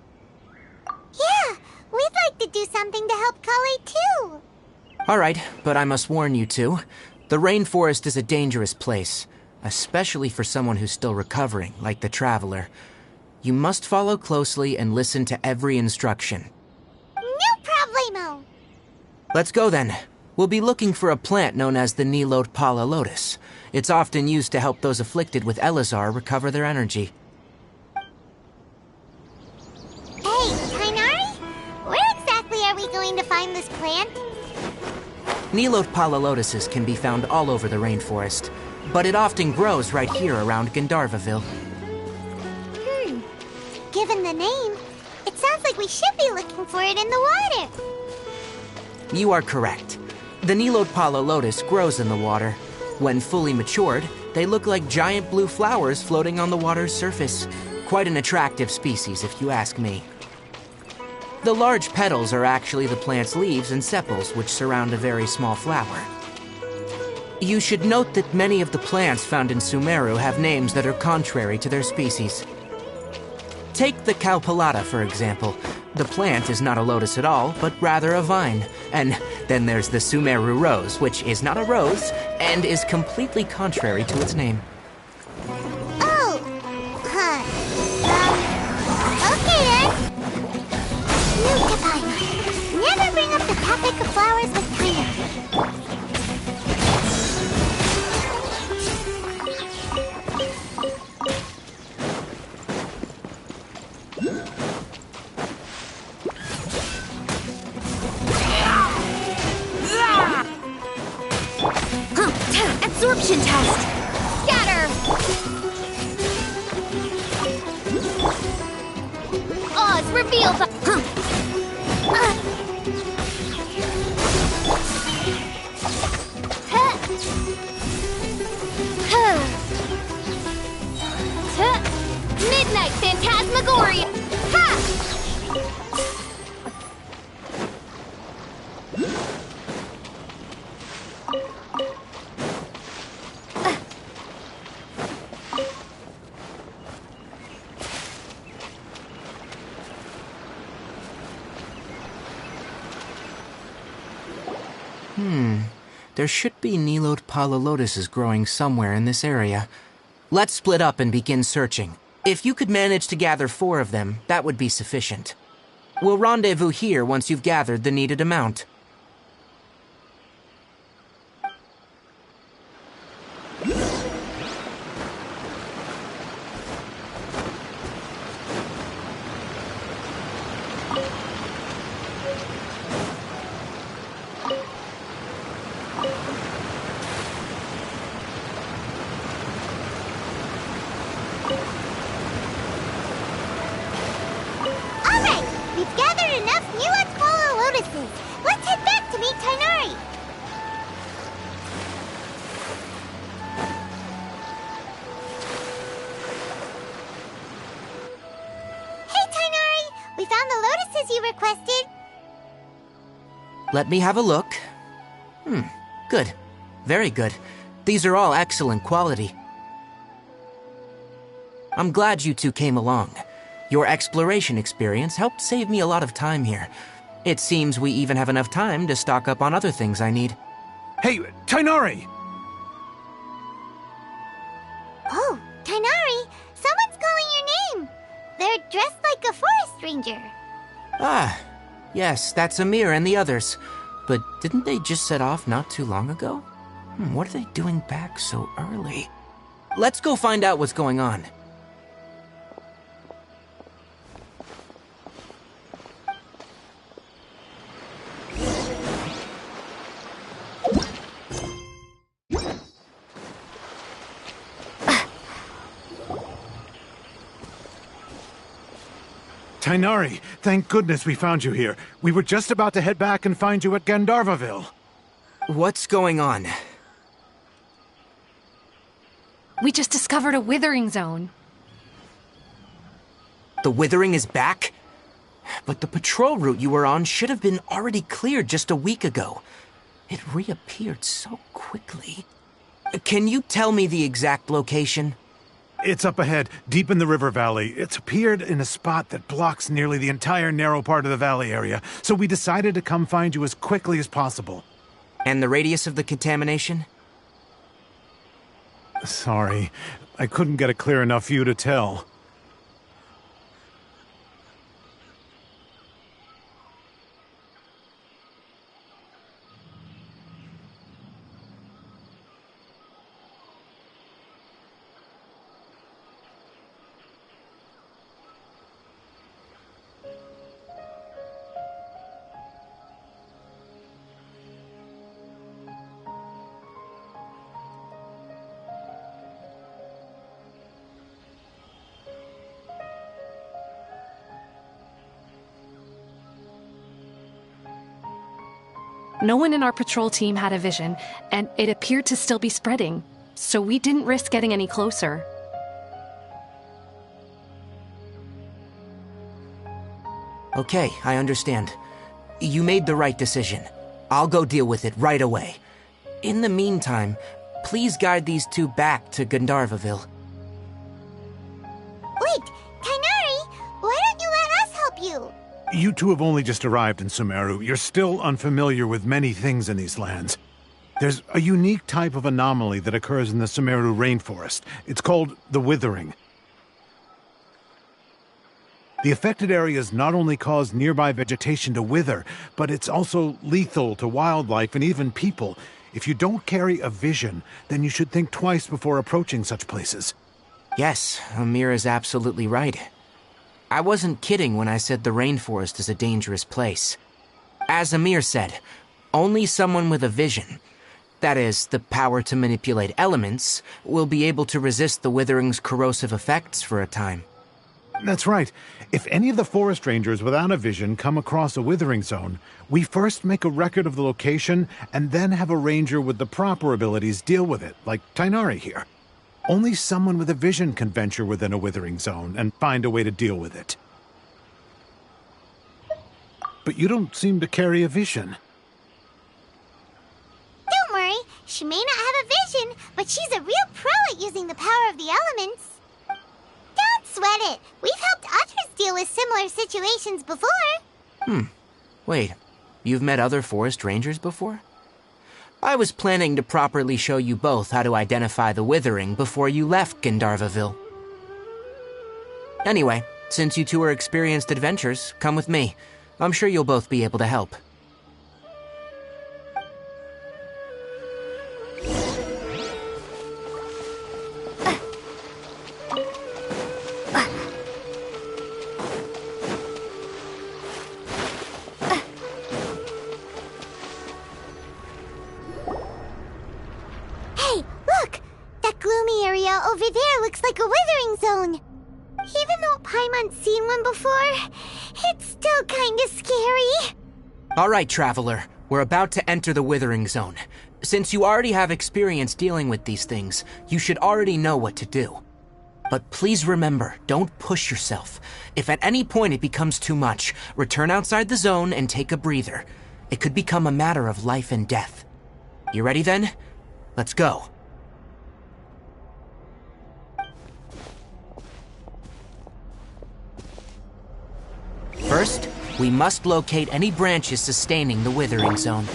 Yeah, we'd like to do something to help Kale too. Alright, but I must warn you two. The rainforest is a dangerous place, especially for someone who's still recovering, like the Traveler. You must follow closely and listen to every instruction. No problemo! Let's go then. We'll be looking for a plant known as the Nilot Pala Lotus. It's often used to help those afflicted with Elazar recover their energy. Hey, Tainari? Where exactly are we going to find this plant? Nilot Pala Lotuses can be found all over the rainforest, but it often grows right here around Gandharvaville. Given the name, it sounds like we should be looking for it in the water. You are correct. The Nilot Pala Lotus grows in the water. When fully matured, they look like giant blue flowers floating on the water's surface. Quite an attractive species, if you ask me. The large petals are actually the plant's leaves and sepals, which surround a very small flower. You should note that many of the plants found in Sumeru have names that are contrary to their species. Take the Cowpelata, for example. The plant is not a lotus at all, but rather a vine. And then there's the Sumeru rose, which is not a rose, and is completely contrary to its name. Oh! Huh. Okay then. Note to Paimon. Never bring up the topic of flowers with Tainari. Absorption test! Scatter! Oz, reveal the... Midnight Phantasmagoria! Ha! There should be Nilode Palalotuses growing somewhere in this area. Let's split up and begin searching. If you could manage to gather 4 of them, that would be sufficient. We'll rendezvous here once you've gathered the needed amount. Let's head back to meet Tighnari! Hey, Tighnari! We found the lotuses you requested! Let me have a look. Good. Very good. These are all excellent quality. I'm glad you two came along. Your exploration experience helped save me a lot of time here. It seems we even have enough time to stock up on other things I need. Hey, Tighnari! Oh, Tighnari! Someone's calling your name! They're dressed like a forest ranger. Ah, yes, that's Amir and the others. But didn't they just set off not too long ago? What are they doing back so early? Let's go find out what's going on. Tighnari, thank goodness we found you here. We were just about to head back and find you at Gandharvaville. What's going on? We just discovered a withering zone. The withering is back? But the patrol route you were on should have been already cleared just a week ago. It reappeared so quickly. Can you tell me the exact location? It's up ahead, deep in the river valley. It's appeared in a spot that blocks nearly the entire narrow part of the valley area, so we decided to come find you as quickly as possible. And the radius of the contamination? Sorry, I couldn't get a clear enough view to tell. No one in our patrol team had a vision, and it appeared to still be spreading, so we didn't risk getting any closer. Okay, I understand. You made the right decision. I'll go deal with it right away. In the meantime, please guide these two back to Gandharvaville. Wait, Tighnari! Why don't you let us help you? You two have only just arrived in Sumeru. You're still unfamiliar with many things in these lands. There's a unique type of anomaly that occurs in the Sumeru rainforest. It's called the withering. The affected areas not only cause nearby vegetation to wither, but it's also lethal to wildlife and even people. If you don't carry a vision, then you should think twice before approaching such places. Yes, Amir is absolutely right. I wasn't kidding when I said the rainforest is a dangerous place. As Amir said, only someone with a vision, that is, the power to manipulate elements, will be able to resist the withering's corrosive effects for a time. That's right. If any of the forest rangers without a vision come across a withering zone, we first make a record of the location and then have a ranger with the proper abilities deal with it, like Tighnari here. Only someone with a vision can venture within a withering zone and find a way to deal with it. But you don't seem to carry a vision. Don't worry, she may not have a vision, but she's a real pro at using the power of the elements. Don't sweat it. We've helped others deal with similar situations before. Wait, you've met other forest rangers before? I was planning to properly show you both how to identify the Withering before you left Gandharvaville. Anyway, since you two are experienced adventurers, come with me. I'm sure you'll both be able to help. Hey, look! That gloomy area over there looks like a withering zone. Even though Paimon's seen one before, it's still kinda scary. Alright, Traveler. We're about to enter the Withering Zone. Since you already have experience dealing with these things, you should already know what to do. But please remember, don't push yourself. If at any point it becomes too much, return outside the zone and take a breather. It could become a matter of life and death. You ready then? Let's go. First, we must locate any branches sustaining the Withering Zone.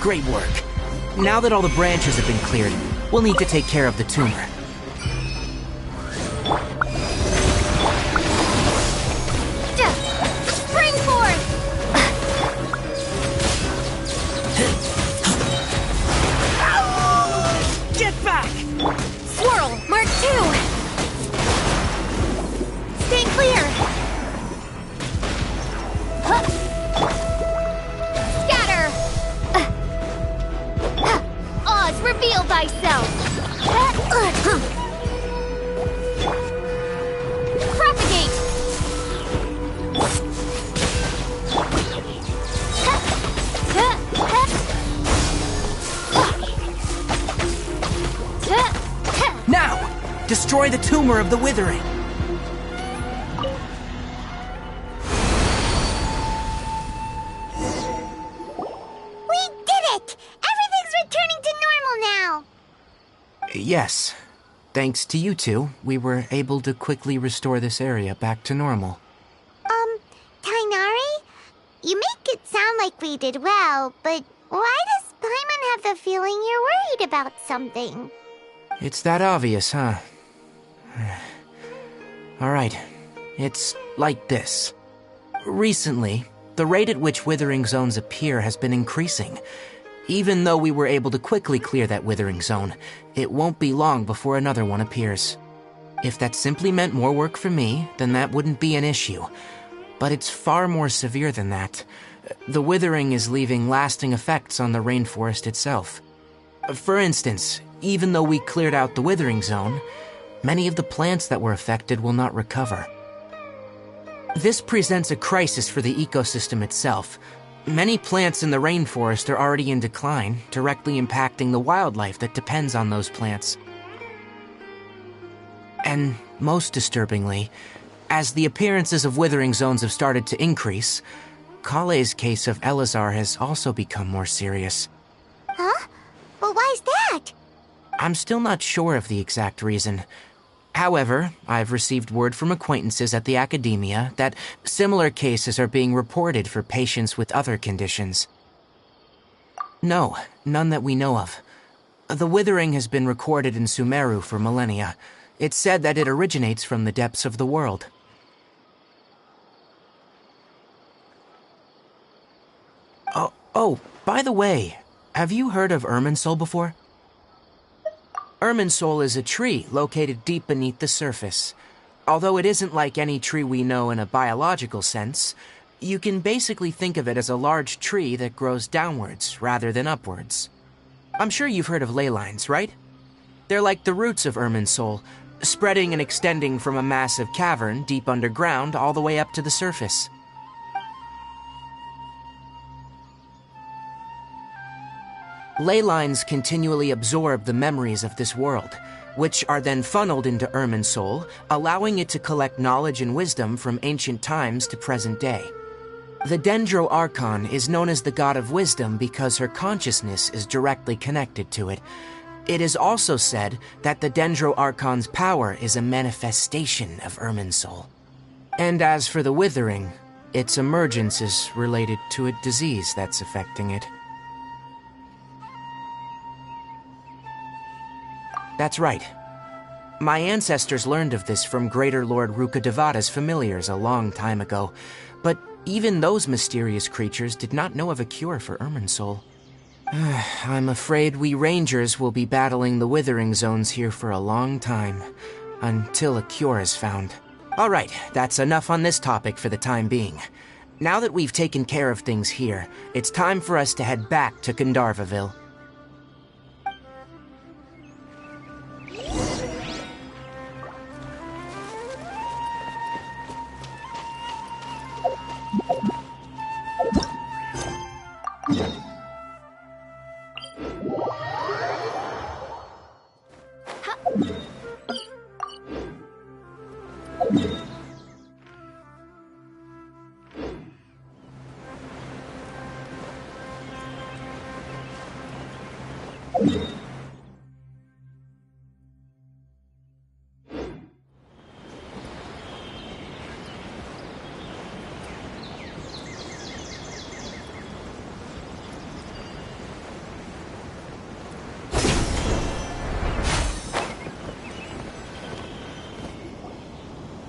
Great work. Now that all the branches have been cleared, we'll need to take care of the tumor. Spring forth! Get back! Swirl, Mark 2! Stay clear! Scatter! Oz, reveal thyself! Propagate! Now! Destroy the tumor of the Withering! We did it! Everything's returning to normal now! Yes. Thanks to you two, we were able to quickly restore this area back to normal. Tainari? You make it sound like we did well, but why does Paimon have the feeling you're worried about something? It's that obvious, huh? Alright. It's like this. Recently, the rate at which Withering Zones appear has been increasing. Even though we were able to quickly clear that Withering Zone, it won't be long before another one appears. If that simply meant more work for me, then that wouldn't be an issue. But it's far more severe than that. The Withering is leaving lasting effects on the rainforest itself. For instance, even though we cleared out the Withering Zone, many of the plants that were affected will not recover. This presents a crisis for the ecosystem itself. Many plants in the rainforest are already in decline, directly impacting the wildlife that depends on those plants. And most disturbingly, as the appearances of Withering Zones have started to increase, Kale's case of Elazar has also become more serious. Huh? But why's that? I'm still not sure of the exact reason. However, I've received word from acquaintances at the academia that similar cases are being reported for patients with other conditions. No, none that we know of. The Withering has been recorded in Sumeru for millennia. It's said that it originates from the depths of the world. Oh, by the way, have you heard of Irminsul before? Irminsul is a tree located deep beneath the surface. Although it isn't like any tree we know in a biological sense, you can basically think of it as a large tree that grows downwards rather than upwards. I'm sure you've heard of ley lines, right? They're like the roots of Irminsul, spreading and extending from a massive cavern deep underground all the way up to the surface. Ley lines continually absorb the memories of this world. which are then funneled into Irminsul, allowing it to collect knowledge and wisdom from ancient times to present day. The Dendro Archon is known as the God of Wisdom because her consciousness is directly connected to it. It is also said that the Dendro Archon's power is a manifestation of Irminsul. And as for the Withering, its emergence is related to a disease that's affecting it. That's right. My ancestors learned of this from Greater Lord Rukkhadevata's familiars a long time ago, but even those mysterious creatures did not know of a cure for Irminsul. I'm afraid we Rangers will be battling the Withering Zones here for a long time, until a cure is found. Alright, that's enough on this topic for the time being. Now that we've taken care of things here, it's time for us to head back to Gandharvaville.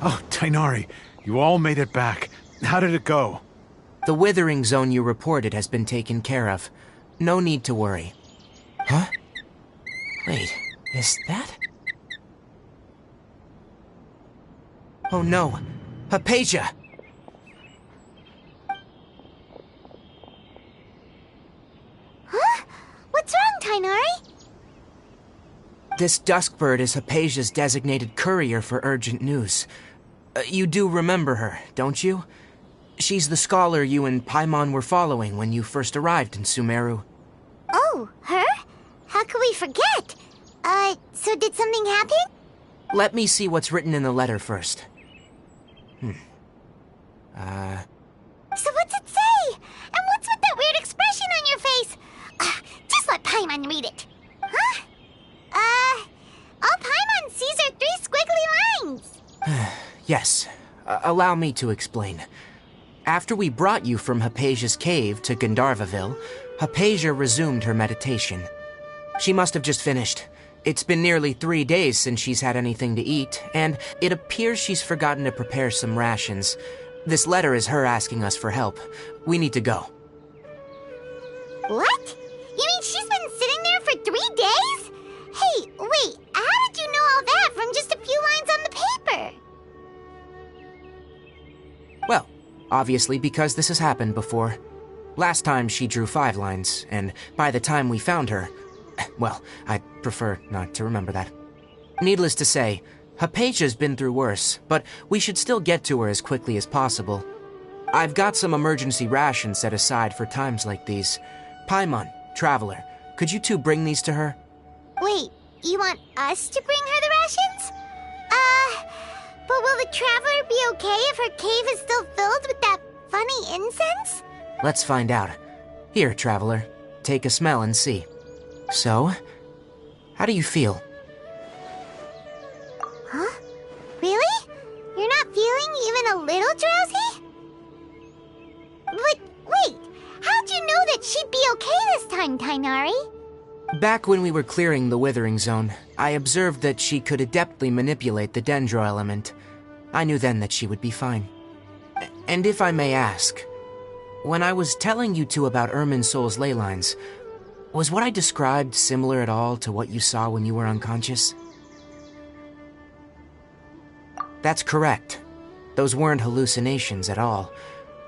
Oh, Tainari, you all made it back. How did it go? The Withering Zone you reported has been taken care of. No need to worry. Huh? Wait, is that? Oh no, Hypatia! Huh? What's wrong, Tainari? This Duskbird is Hypatia's designated courier for urgent news. You do remember her, don't you? She's the scholar you and Paimon were following when you first arrived in Sumeru. Oh, her? How could we forget? So did something happen? Let me see what's written in the letter first. So what's it say? And what's with that weird expression on your face? Just let Paimon read it. Huh? All Paimon sees are 3 squiggly lines. Yes, allow me to explain. After we brought you from Hypatia's cave to Gandharvaville, Hypatia resumed her meditation. She must have just finished. It's been nearly 3 days since she's had anything to eat, and it appears she's forgotten to prepare some rations. This letter is her asking us for help. We need to go. What? You mean she's been sitting there for 3 days? Hey, wait, how did you know all that from just a few lines on the paper? Well, obviously because this has happened before. Last time she drew 5 lines, and by the time we found her... Well, I'd prefer not to remember that. Needless to say, Hypatia's been through worse, but we should still get to her as quickly as possible. I've got some emergency rations set aside for times like these. Paimon, Traveler, could you two bring these to her? Wait, you want us to bring her the rations? But will the Traveler be okay if her cave is still filled with that funny incense? Let's find out. Here, Traveler, take a smell and see. So, how do you feel? Huh? Really? You're not feeling even a little drowsy? But wait, how'd you know that she'd be okay this time, Tainari? Back when we were clearing the Withering Zone, I observed that she could adeptly manipulate the Dendro element. I knew then that she would be fine. And if I may ask, when I was telling you two about Irminsul's ley lines, was what I described similar at all to what you saw when you were unconscious? That's correct. Those weren't hallucinations at all,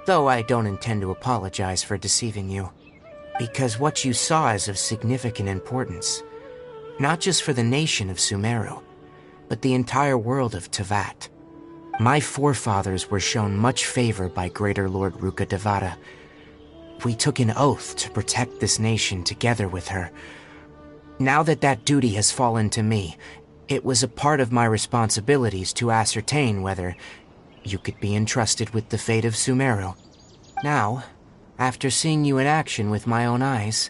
though I don't intend to apologize for deceiving you. Because what you saw is of significant importance, not just for the nation of Sumeru, but the entire world of Teyvat. My forefathers were shown much favor by Greater Lord Rukkhadevata. We took an oath to protect this nation together with her. Now that that duty has fallen to me, It was a part of my responsibilities to ascertain whether you could be entrusted with the fate of Sumeru. Now, after seeing you in action with my own eyes,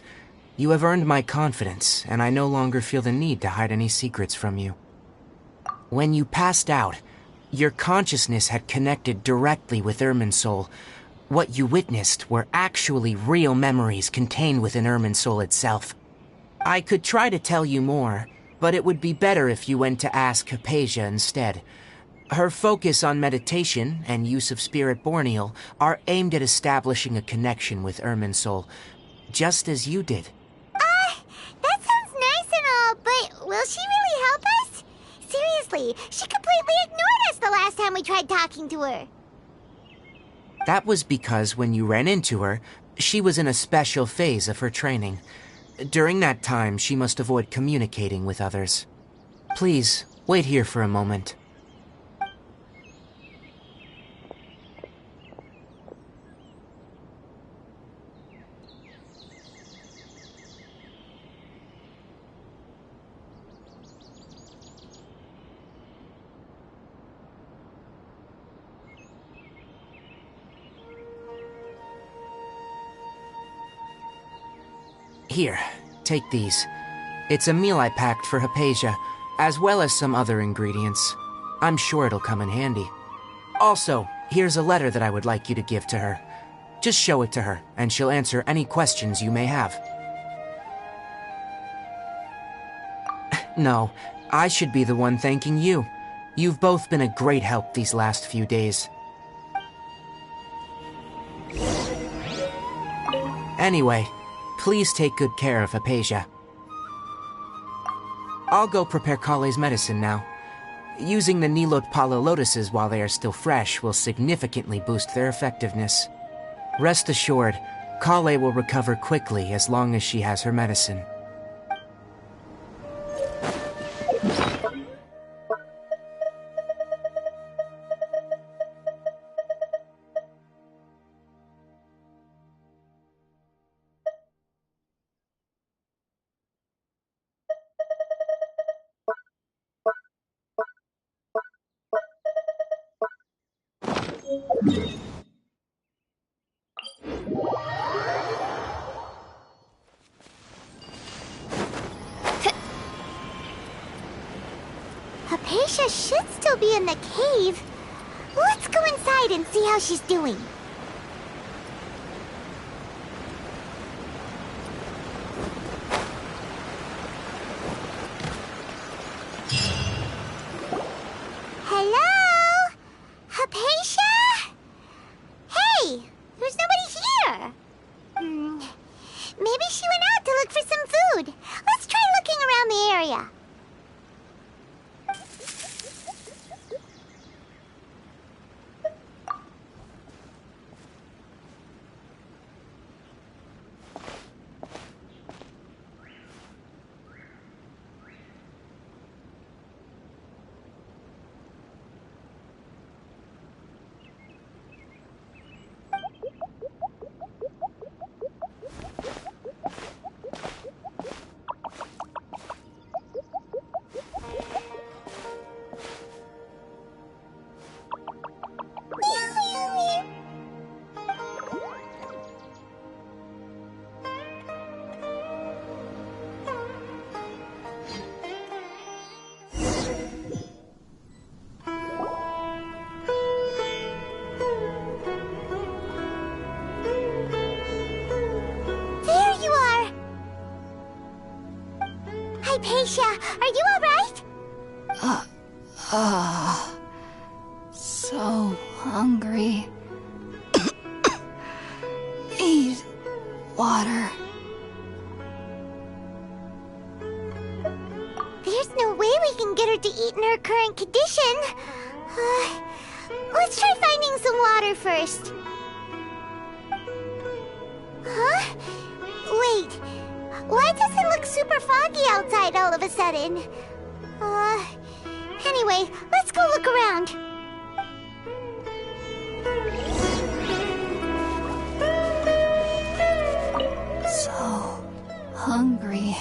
you have earned my confidence, and I no longer feel the need to hide any secrets from you. When you passed out, your consciousness had connected directly with Irminsul. What you witnessed were actually real memories contained within Irminsul itself. I could try to tell you more, but it would be better if you went to ask Hypatia instead. Her focus on meditation and use of Spirit Borneal are aimed at establishing a connection with Irminsul, just as you did. That sounds nice and all, but will she really help us? Seriously, she completely ignored us the last time we tried talking to her. That was because when you ran into her, she was in a special phase of her training. During that time, she must avoid communicating with others. Please, wait here for a moment. Here, take these. It's a meal I packed for Hypatia, as well as some other ingredients. I'm sure it'll come in handy. Also, here's a letter that I would like you to give to her. Just show it to her, and she'll answer any questions you may have. No, I should be the one thanking you. You've both been a great help these last few days. Anyway, please take good care of Hypatia. I'll go prepare Kale's medicine now. Using the Nilot Pala lotuses while they are still fresh will significantly boost their effectiveness. Rest assured, Kale will recover quickly as long as she has her medicine. Hypatia should still be in the cave. Let's go inside and see how she's doing. Hello? Hypatia? Hey, there's nobody here. Maybe she went out to look for some food. Let's try looking around the area. Hypatia, are you alright? So hungry. Need water. There's no way we can get her to eat in her current condition. Let's try finding some water first. Huh? Wait, why does it look super foggy outside all of a sudden? Anyway, let's go look around. So hungry.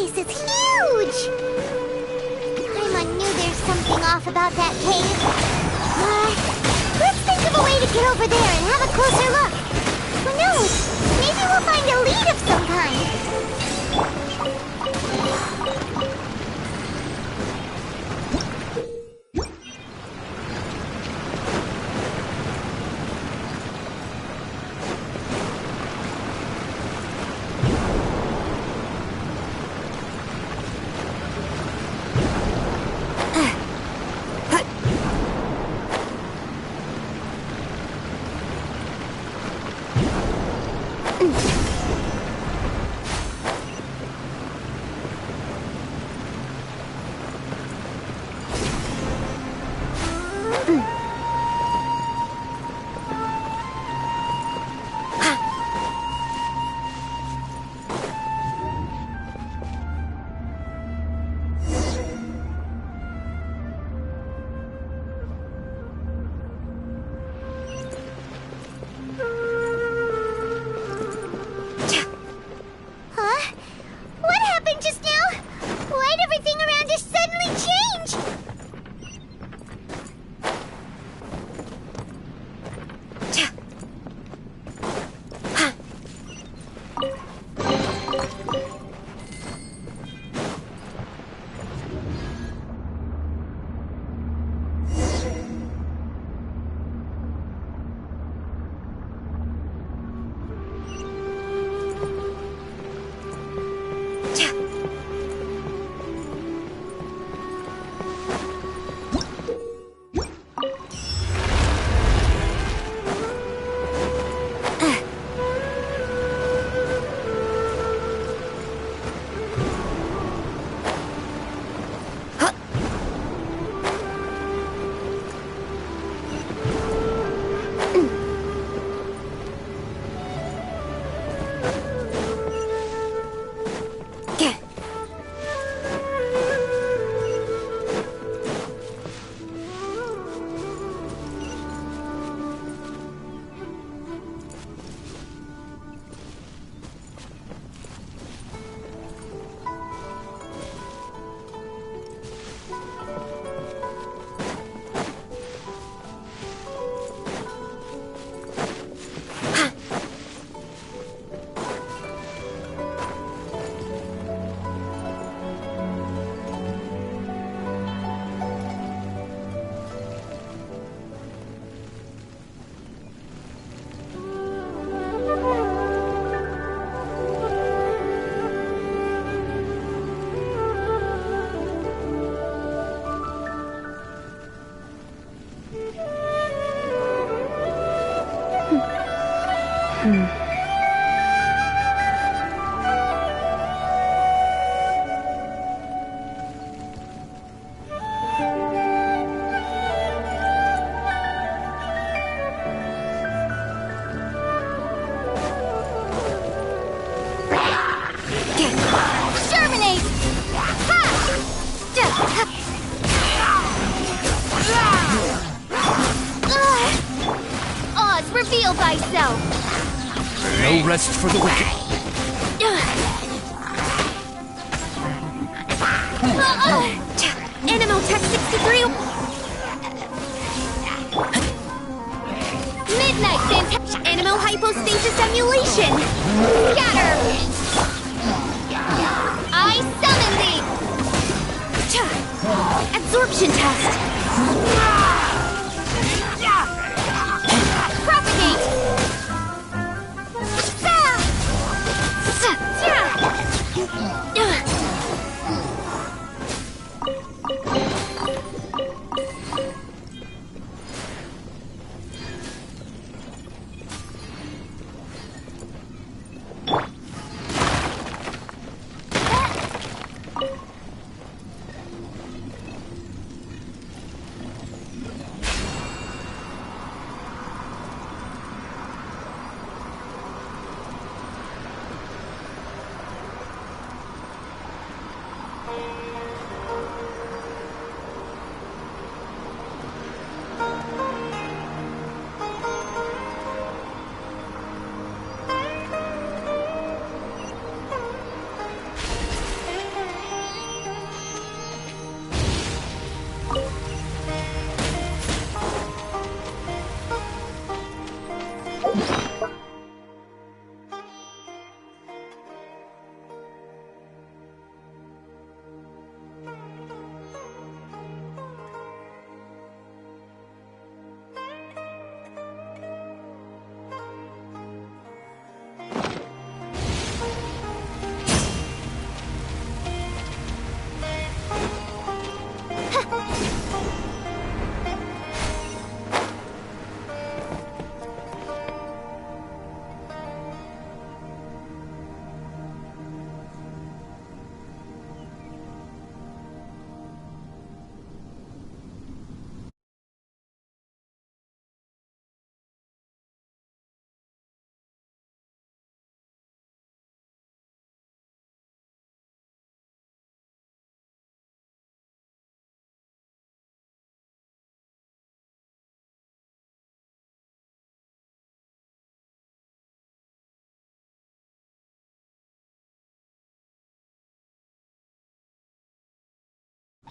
place is huge! Paimon knew there's something off about that cave. Let's think of a way to get over there and have a closer look. Who knows? Maybe we'll find a lead of some kind. Reveal thyself! No rest for the wicked. Animal Tech 63. Midnight Fantastic Animal Hypostasis Emulation. Scatter! I summon thee! Absorption test.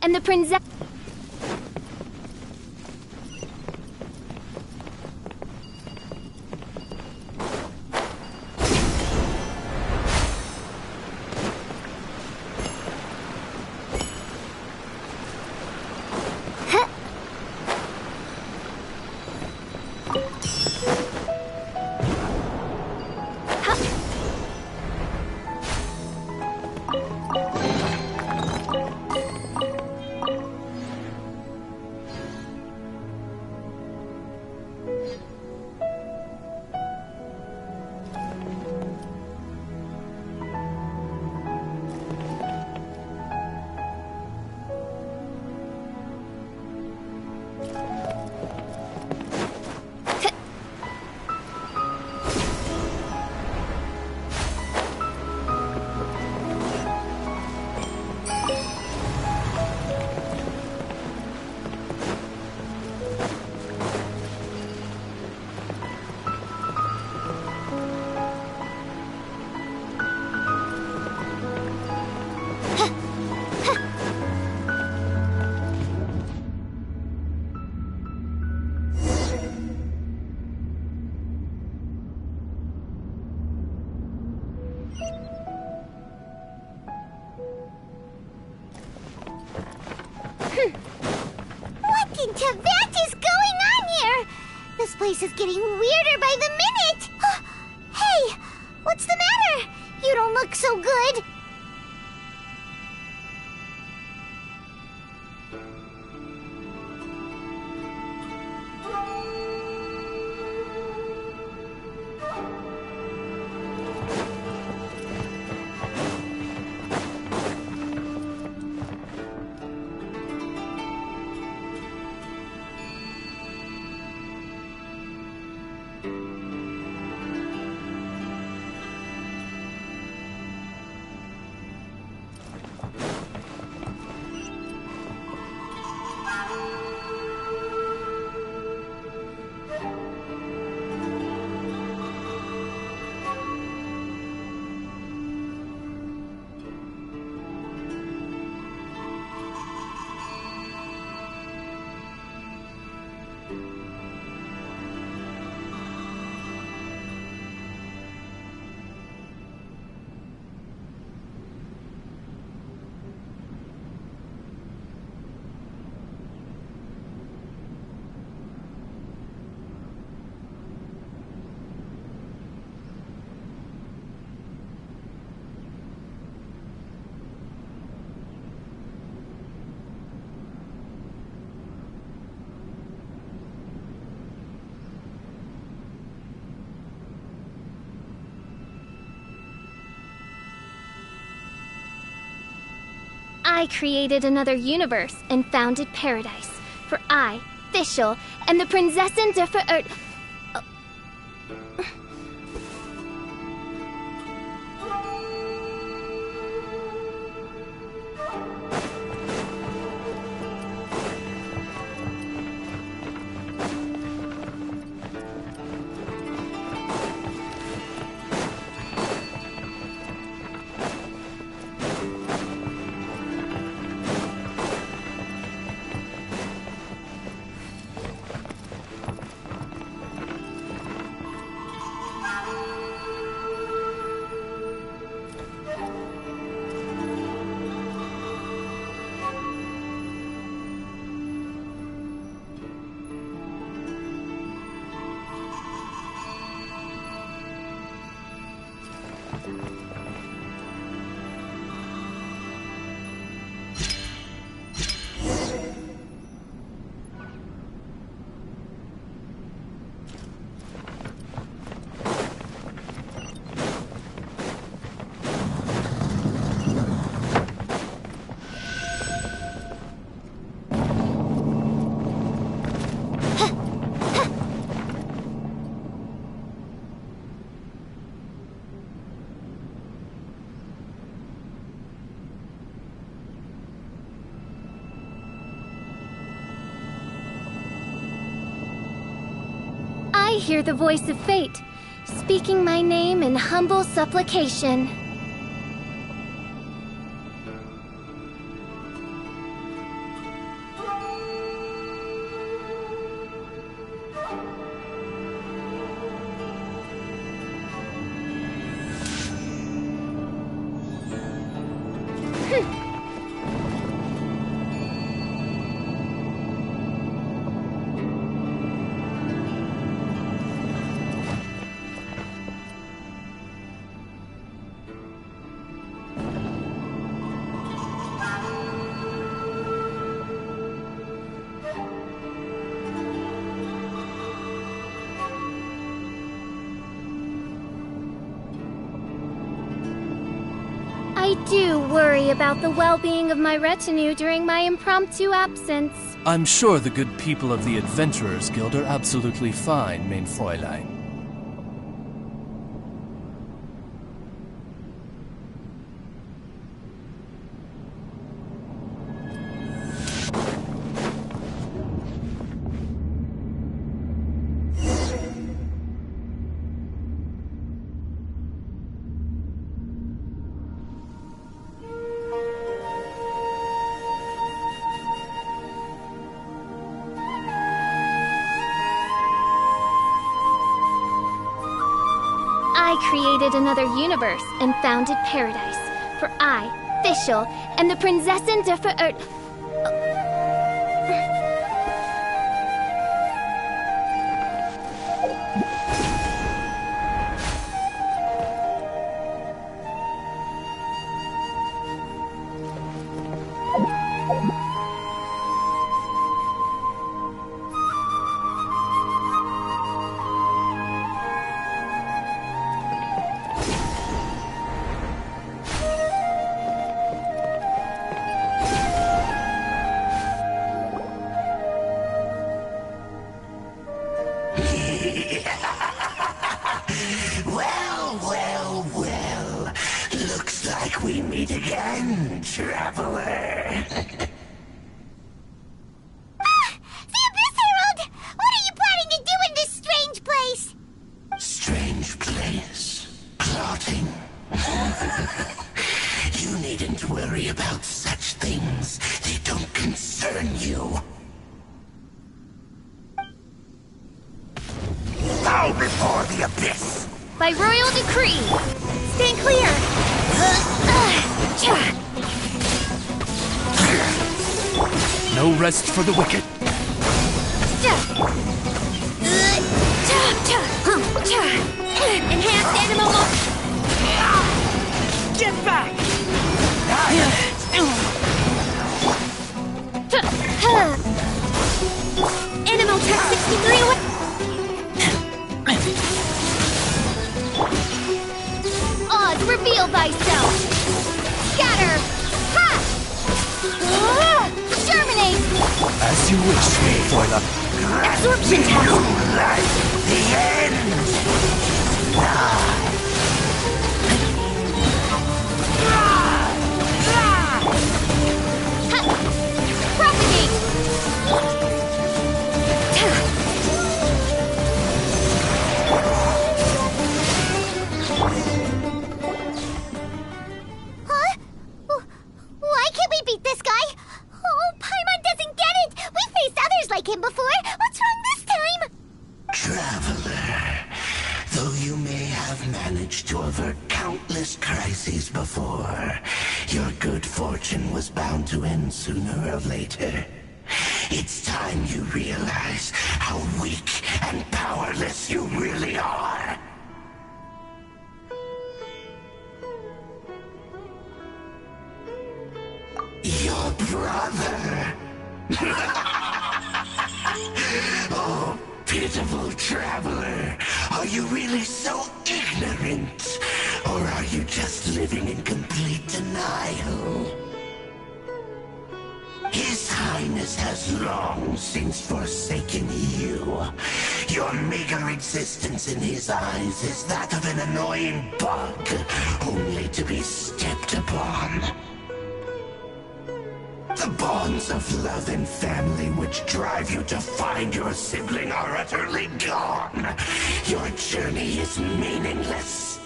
and the princess... What in Tibet is going on here? This place is getting weirder by the minute! Hey! What's the matter? You don't look so good! I created another universe and founded paradise. For I, Fischl, am the Prinzessin der Verirrt... I hear the voice of fate, speaking my name in humble supplication. I do worry about the well-being of my retinue during my impromptu absence. I'm sure the good people of the Adventurers Guild are absolutely fine, mein Fräulein. I created another universe and founded paradise. For I, Fischl, am the Prinzessin der Verirrt... Well. Looks like we meet again, traveler. The Abyss Herald! What are you planning to do in this strange place? Strange place. Plotting. You needn't worry about such things. They don't concern you. Bow before the Abyss! By royal decree! Stand clear! No rest for the wicked. Enhanced animal Get back! Animal Tech 63 away! Oz, reveal thyself! Scatter! Ha! Germinate! As you wish, Fräulein. Absorption test! You like the end! Propagate! Huh? Why can't we beat this guy? Oh, Paimon doesn't get it! We've faced others like him before! What's wrong this time? Traveler, though you may have managed to avert countless crises before, your good fortune was bound to end sooner or later. It's time you realize how weak and powerless you really are. Your brother. Oh, pitiful traveler. Are you really so ignorant? Or are you just living in complete denial? His Highness has long since forsaken you. Your meager existence in his eyes is that of an annoying bug, only to be stepped upon. The bonds of love and family which drive you to find your sibling are utterly gone. Your journey is meaningless.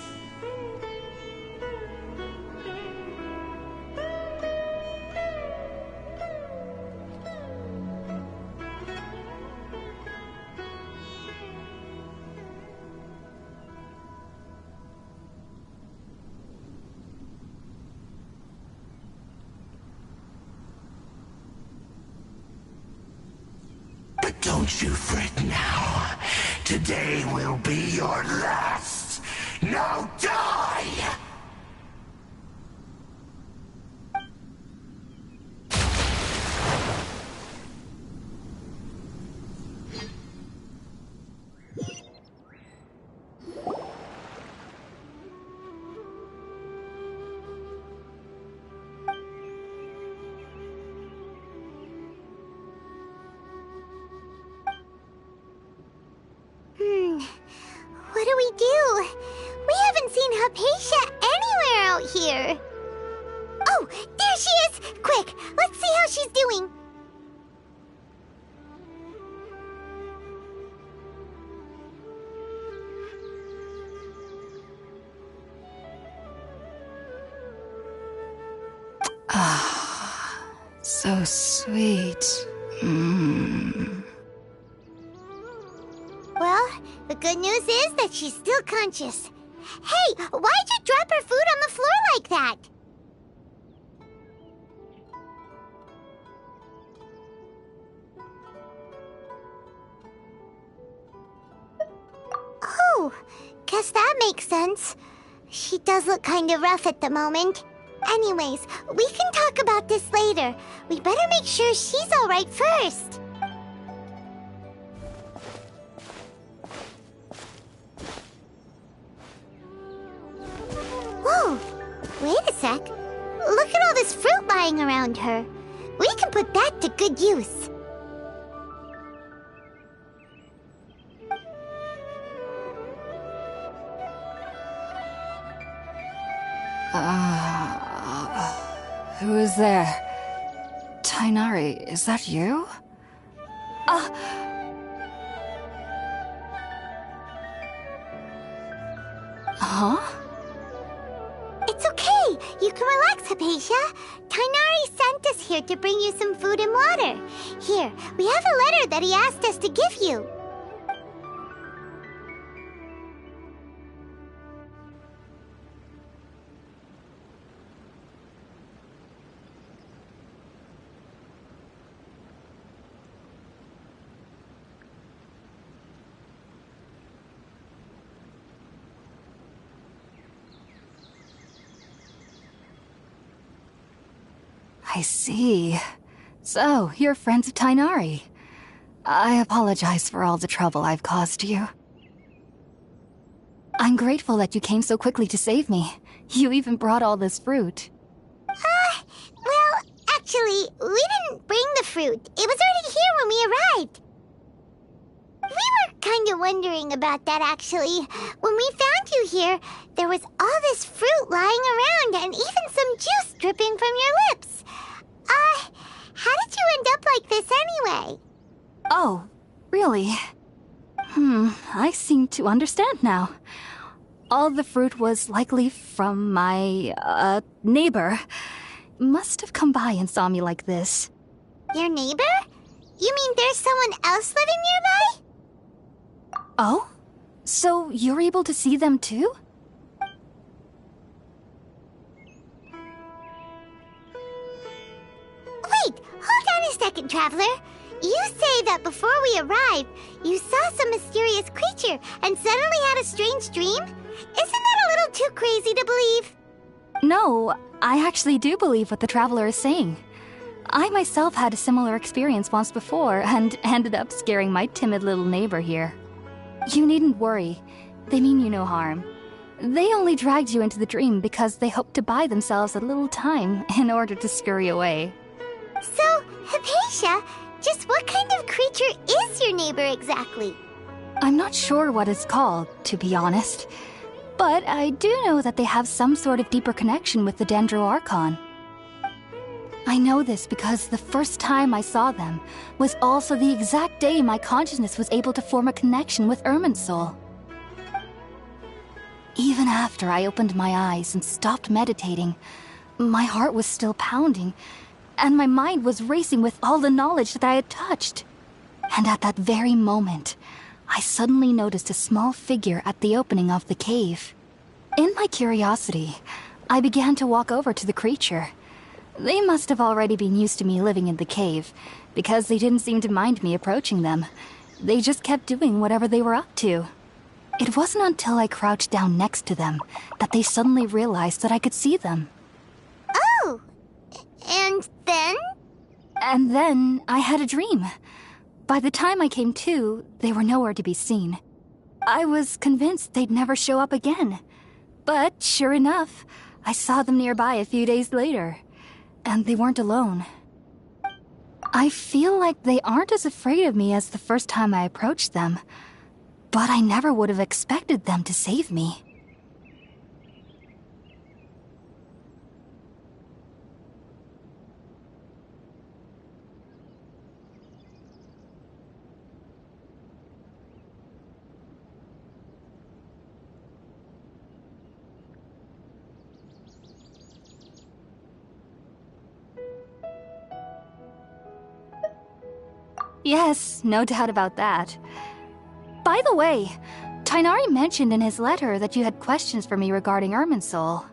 But don't you fret now. Today will be your last. Now die! there she is! Quick, let's see how she's doing. Ah, so sweet. Mmm. Well, the good news is that she's still conscious. Hey, why'd you drop her food on the floor like that? Oh, guess that makes sense. She does look kind of rough at the moment. Anyways, we can talk about this later. We better make sure she's alright first. Whoa, wait a sec. Look at all this fruit lying around her. We can put that to good use. Who is there? Tainari, is that you? Huh? It's okay. You can relax, Hypatia. Tainari sent us here to bring you some food and water. Here, we have a letter that he asked us to give you. I see. So, you're friends of Tainari. I apologize for all the trouble I've caused you. I'm grateful that you came so quickly to save me. You even brought all this fruit. Well, actually, we didn't bring the fruit. It was already here when we arrived. We were kind of wondering about that, actually. When we found you here, there was all this fruit lying around and even some juice dripping from your lips. How did you end up like this anyway? Oh, really? I seem to understand now. All the fruit was likely from my, neighbor. Must have come by and saw me like this. Your neighbor? You mean there's someone else living nearby? Oh? So you're able to see them too? Wait, hold on a second, Traveler. You say that before we arrived, you saw some mysterious creature and suddenly had a strange dream? Isn't that a little too crazy to believe? No, I actually do believe what the Traveler is saying. I myself had a similar experience once before and ended up scaring my timid little neighbor here. You needn't worry. They mean you no harm. They only dragged you into the dream because they hoped to buy themselves a little time in order to scurry away. So, Hypatia, just what kind of creature is your neighbor exactly? I'm not sure what it's called, to be honest. But I do know that they have some sort of deeper connection with the Dendro-Archon. I know this because the first time I saw them was also the exact day my consciousness was able to form a connection with Irminsul. Even after I opened my eyes and stopped meditating, my heart was still pounding, and my mind was racing with all the knowledge that I had touched. And at that very moment, I suddenly noticed a small figure at the opening of the cave. In my curiosity, I began to walk over to the creature. They must have already been used to me living in the cave, because they didn't seem to mind me approaching them. They just kept doing whatever they were up to. It wasn't until I crouched down next to them that they suddenly realized that I could see them. Oh! And then? And then I had a dream. By the time I came to, they were nowhere to be seen. I was convinced they'd never show up again. But sure enough, I saw them nearby a few days later. And they weren't alone. I feel like they aren't as afraid of me as the first time I approached them. But I never would have expected them to save me. Yes, no doubt about that. By the way, Tighnari mentioned in his letter that you had questions for me regarding Irminsul.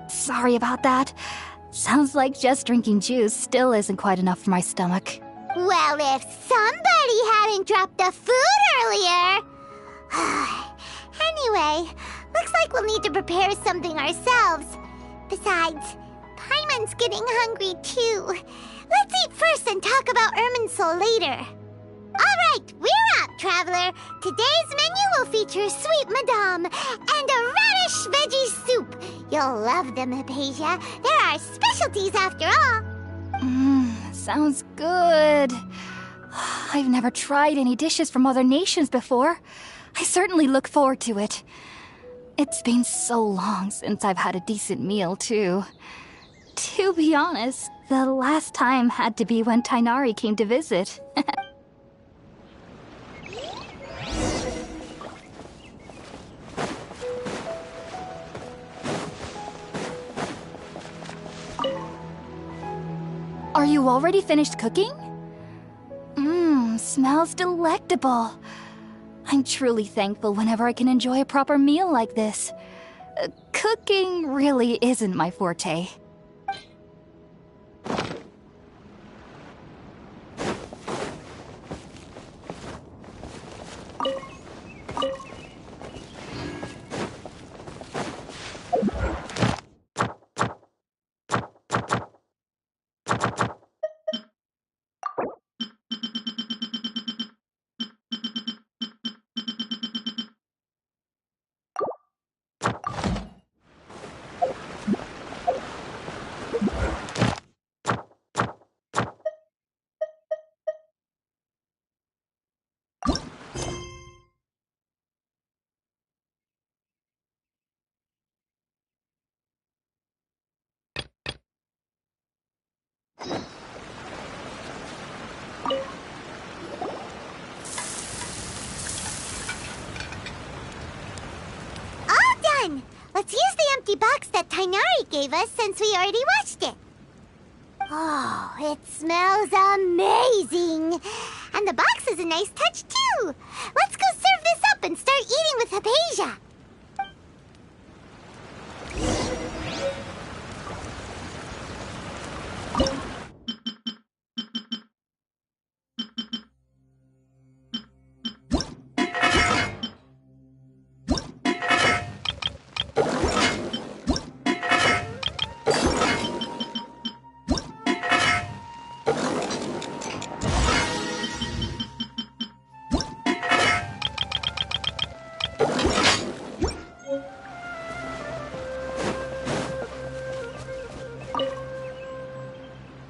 Sorry about that. Sounds like just drinking juice still isn't quite enough for my stomach. Well, if somebody hadn't dropped the food earlier... Anyway, looks like we'll need to prepare something ourselves. Besides, Paimon's getting hungry too. Let's eat first and talk about Irminsul later. Alright, we're up, Traveler. Today's menu will feature Sweet Madame and a radish veggie soup. You'll love them, Hypatia. They're our specialties after all. Sounds good. I've never tried any dishes from other nations before. I certainly look forward to it. It's been so long since I've had a decent meal, too. To be honest, the last time had to be when Tighnari came to visit. Are you already finished cooking? Smells delectable. I'm truly thankful whenever I can enjoy a proper meal like this. Cooking really isn't my forte. Let's use the empty box that Tighnari gave us since we already watched it. Oh, it smells amazing. And the box is a nice touch, too. Let's go serve this up and start eating with Hypatia.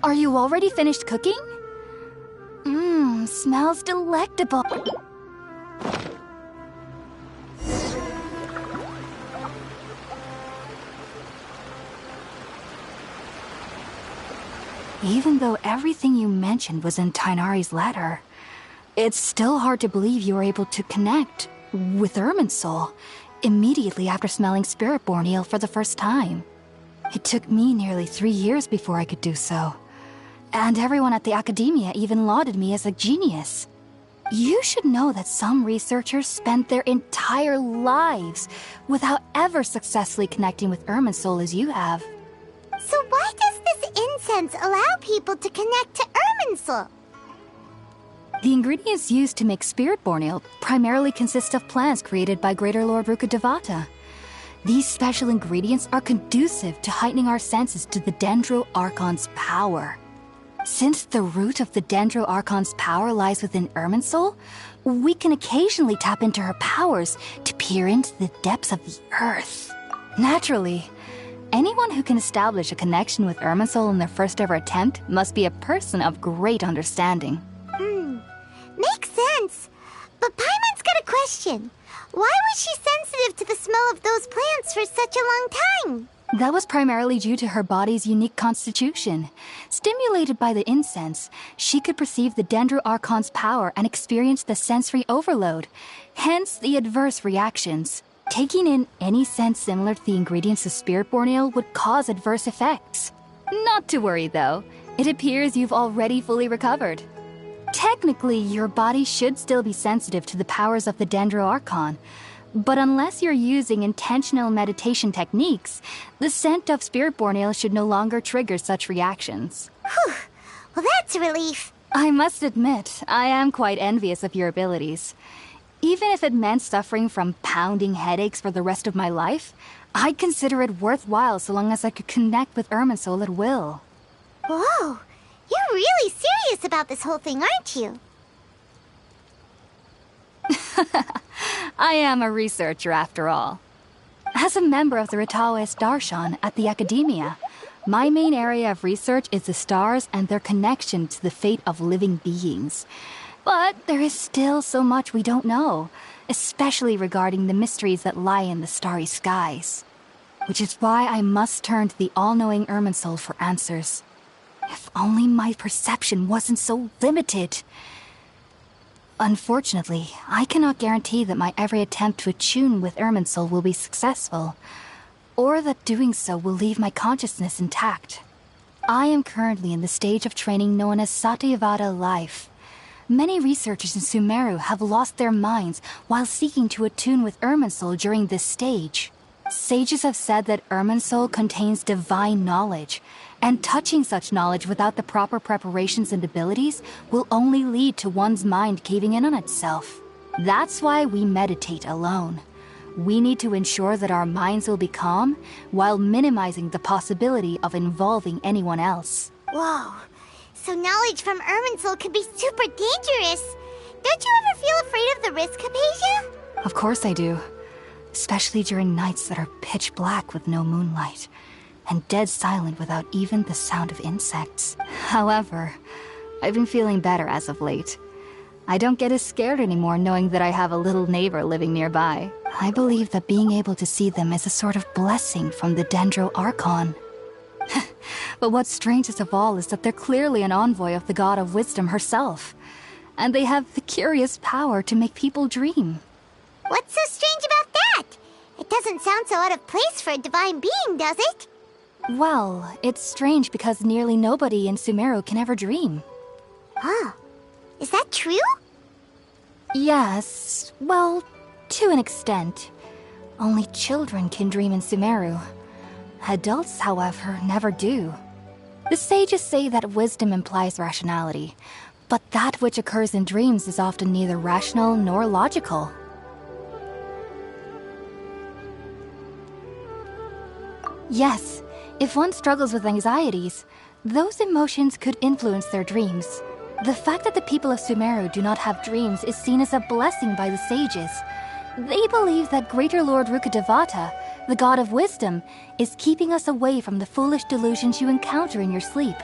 Are you already finished cooking? Smells delectable. Even though everything you mentioned was in Tighnari's letter, it's still hard to believe you were able to connect with Irminsul immediately after smelling Spiritborn eel for the first time. It took me nearly 3 years before I could do so. And everyone at the Academia even lauded me as a genius. You should know that some researchers spent their entire lives without ever successfully connecting with Irminsul as you have. So why does this incense allow people to connect to Irminsul? The ingredients used to make Spiritborn eel primarily consist of plants created by Greater Lord Rukkhadevata. These special ingredients are conducive to heightening our senses to the Dendro Archon's power. Since the root of the Dendro Archon's power lies within Irminsul, we can occasionally tap into her powers to peer into the depths of the earth. Naturally, anyone who can establish a connection with Irminsul in their first ever attempt must be a person of great understanding. Makes sense. But Paimon's got a question. Why was she sensitive to the smell of those plants for such a long time? That was primarily due to her body's unique constitution. Stimulated by the incense, she could perceive the Dendro Archon's power and experience the sensory overload, hence the adverse reactions. Taking in any scent similar to the ingredients of Spiritborn Ale would cause adverse effects. Not to worry, though. It appears you've already fully recovered. Technically, your body should still be sensitive to the powers of the Dendro-Archon, but unless you're using intentional meditation techniques, the scent of Spiritborn Ale should no longer trigger such reactions. Whew. Well, that's a relief. I must admit, I am quite envious of your abilities. Even if it meant suffering from pounding headaches for the rest of my life, I'd consider it worthwhile so long as I could connect with Irminsul at will. Whoa, you're really serious about this whole thing, aren't you? I am a researcher after all. As a member of the Ritaoist Darshan at the Academia, my main area of research is the stars and their connection to the fate of living beings. But there is still so much we don't know, especially regarding the mysteries that lie in the starry skies. Which is why I must turn to the all-knowing Irminsul for answers. If only my perception wasn't so limited. Unfortunately, I cannot guarantee that my every attempt to attune with Irminsul will be successful, or that doing so will leave my consciousness intact. I am currently in the stage of training known as Satyavada life. Many researchers in Sumeru have lost their minds while seeking to attune with Irminsul during this stage. Sages have said that Irminsul contains divine knowledge, and touching such knowledge without the proper preparations and abilities will only lead to one's mind caving in on itself. That's why we meditate alone. We need to ensure that our minds will be calm while minimizing the possibility of involving anyone else. Whoa. So knowledge from Irminsul could be super dangerous. Don't you ever feel afraid of the risk, Hypatia? Of course I do. Especially during nights that are pitch black with no moonlight, and dead silent without even the sound of insects. However, I've been feeling better as of late. I don't get as scared anymore knowing that I have a little neighbor living nearby. I believe that being able to see them is a sort of blessing from the Dendro-Archon. But what's strangest of all is that they're clearly an envoy of the God of Wisdom herself. And they have the curious power to make people dream. What's so strange about that? It doesn't sound so out of place for a divine being, does it? Well, it's strange because nearly nobody in Sumeru can ever dream. Oh, is that true? Yes, well, to an extent. Only children can dream in Sumeru. Adults, however, never do. The sages say that wisdom implies rationality, but that which occurs in dreams is often neither rational nor logical. Yes, if one struggles with anxieties, those emotions could influence their dreams. The fact that the people of Sumeru do not have dreams is seen as a blessing by the sages. They believe that Greater Lord Rukkhadevata, the God of Wisdom, is keeping us away from the foolish delusions you encounter in your sleep.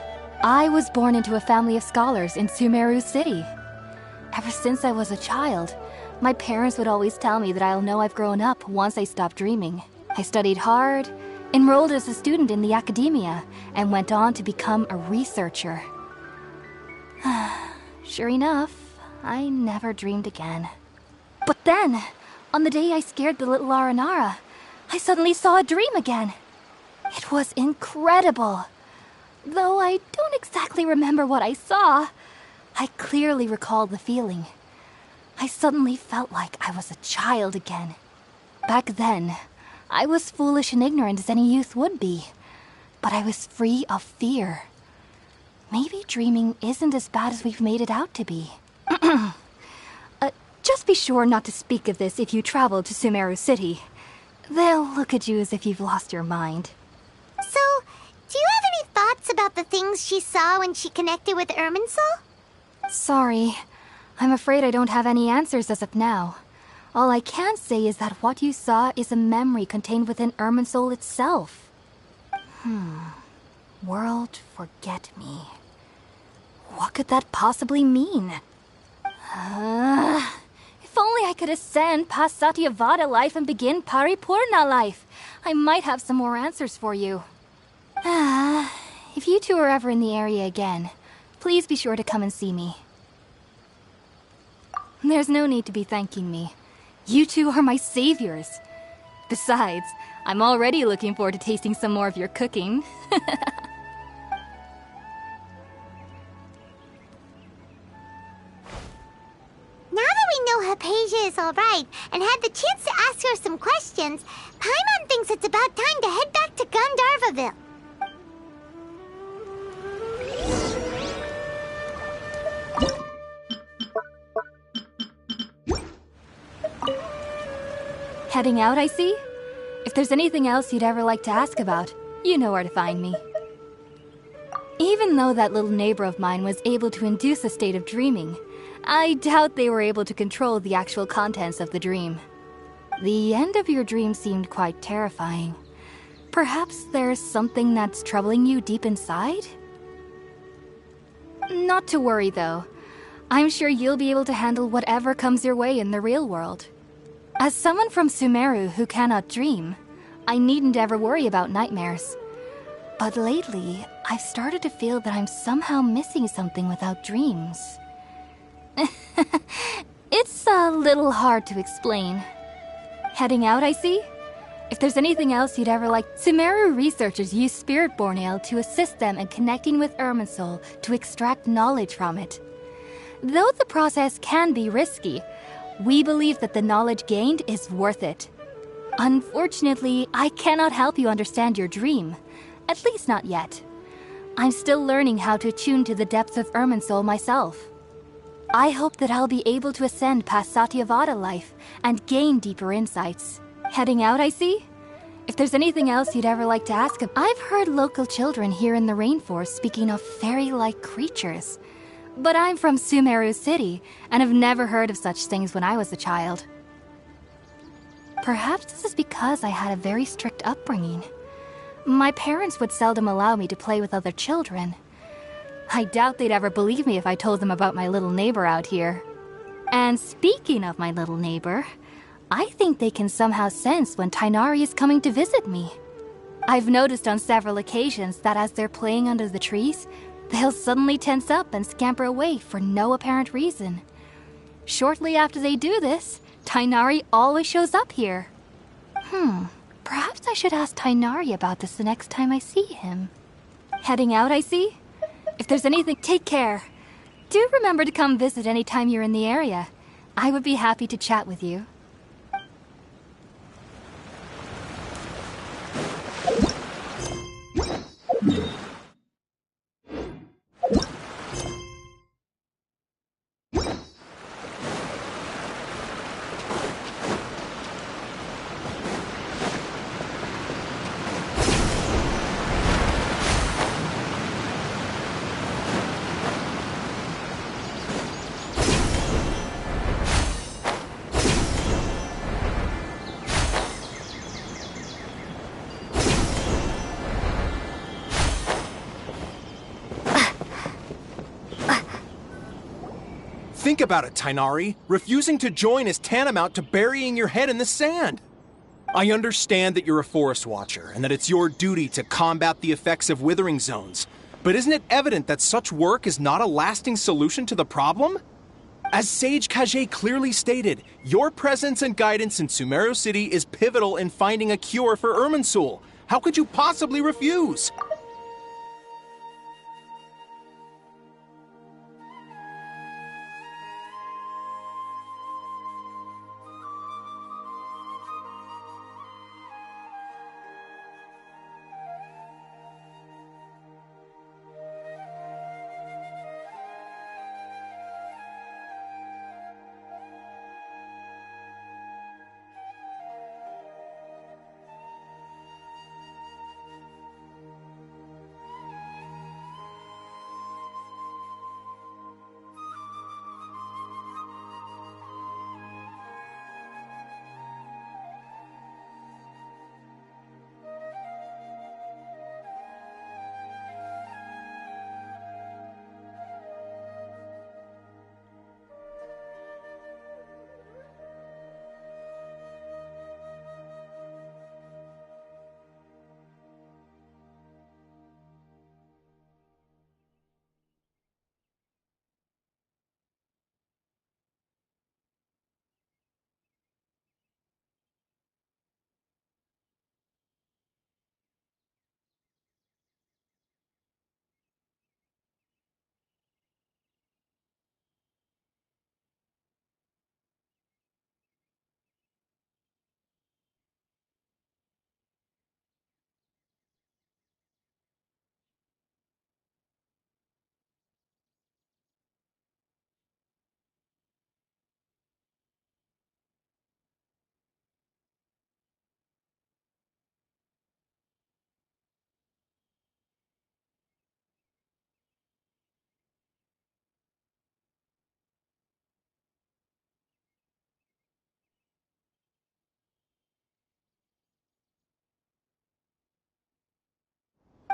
I was born into a family of scholars in Sumeru City. Ever since I was a child, my parents would always tell me that I'll know I've grown up once I stop dreaming. I studied hard, enrolled as a student in the Academia, and went on to become a researcher. Sure enough, I never dreamed again. But then, on the day I scared the little Aranara, I suddenly saw a dream again. It was incredible. Though I don't exactly remember what I saw, I clearly recall the feeling. I suddenly felt like I was a child again. Back then, I was foolish and ignorant as any youth would be, but I was free of fear. Maybe dreaming isn't as bad as we've made it out to be. Just be sure not to speak of this if you travel to Sumeru City. They'll look at you as if you've lost your mind. So, do you have any thoughts about the things she saw when she connected with Irminsul? Sorry. I'm afraid I don't have any answers as of now. All I can say is that what you saw is a memory contained within Irminsul itself. World forget me. What could that possibly mean? If only I could ascend past Satyavada life and begin Paripurna life, I might have some more answers for you. If you two are ever in the area again, please be sure to come and see me. There's no need to be thanking me. You two are my saviors. Besides, I'm already looking forward to tasting some more of your cooking. Now that we know Hypatia is alright and had the chance to ask her some questions, Paimon thinks it's about time to head back to Gandharvaville. Heading out, I see? If there's anything else you'd ever like to ask about, you know where to find me. Even though that little neighbor of mine was able to induce a state of dreaming, I doubt they were able to control the actual contents of the dream. The end of your dream seemed quite terrifying. Perhaps there's something that's troubling you deep inside? Not to worry, though. I'm sure you'll be able to handle whatever comes your way in the real world. As someone from Sumeru who cannot dream, I needn't ever worry about nightmares. But lately, I've started to feel that I'm somehow missing something without dreams. It's a little hard to explain. Heading out, I see? If there's anything else you'd ever like... Sumeru researchers use Spirit-Born Ale to assist them in connecting with Irminsul to extract knowledge from it. Though the process can be risky, we believe that the knowledge gained is worth it. Unfortunately, I cannot help you understand your dream. At least not yet. I'm still learning how to attune to the depths of Irminsul myself. I hope that I'll be able to ascend past Satyavada life and gain deeper insights. Heading out, I see? If there's anything else you'd ever like to ask, I've heard local children here in the rainforest speaking of fairy-like creatures. But I'm from Sumeru City, and have never heard of such things when I was a child. Perhaps this is because I had a very strict upbringing. My parents would seldom allow me to play with other children. I doubt they'd ever believe me if I told them about my little neighbor out here. And speaking of my little neighbor, I think they can somehow sense when Tighnari is coming to visit me. I've noticed on several occasions that as they're playing under the trees, they'll suddenly tense up and scamper away for no apparent reason. Shortly after they do this, Tighnari always shows up here. Perhaps I should ask Tighnari about this the next time I see him. Heading out, I see? If there's anything, take care. Do remember to come visit anytime you're in the area. I would be happy to chat with you. Think about it, Tighnari. Refusing to join is tantamount to burying your head in the sand. I understand that you're a forest watcher, and that it's your duty to combat the effects of withering zones. But isn't it evident that such work is not a lasting solution to the problem? As Sage Kage clearly stated, your presence and guidance in Sumeru City is pivotal in finding a cure for Irminsul. How could you possibly refuse?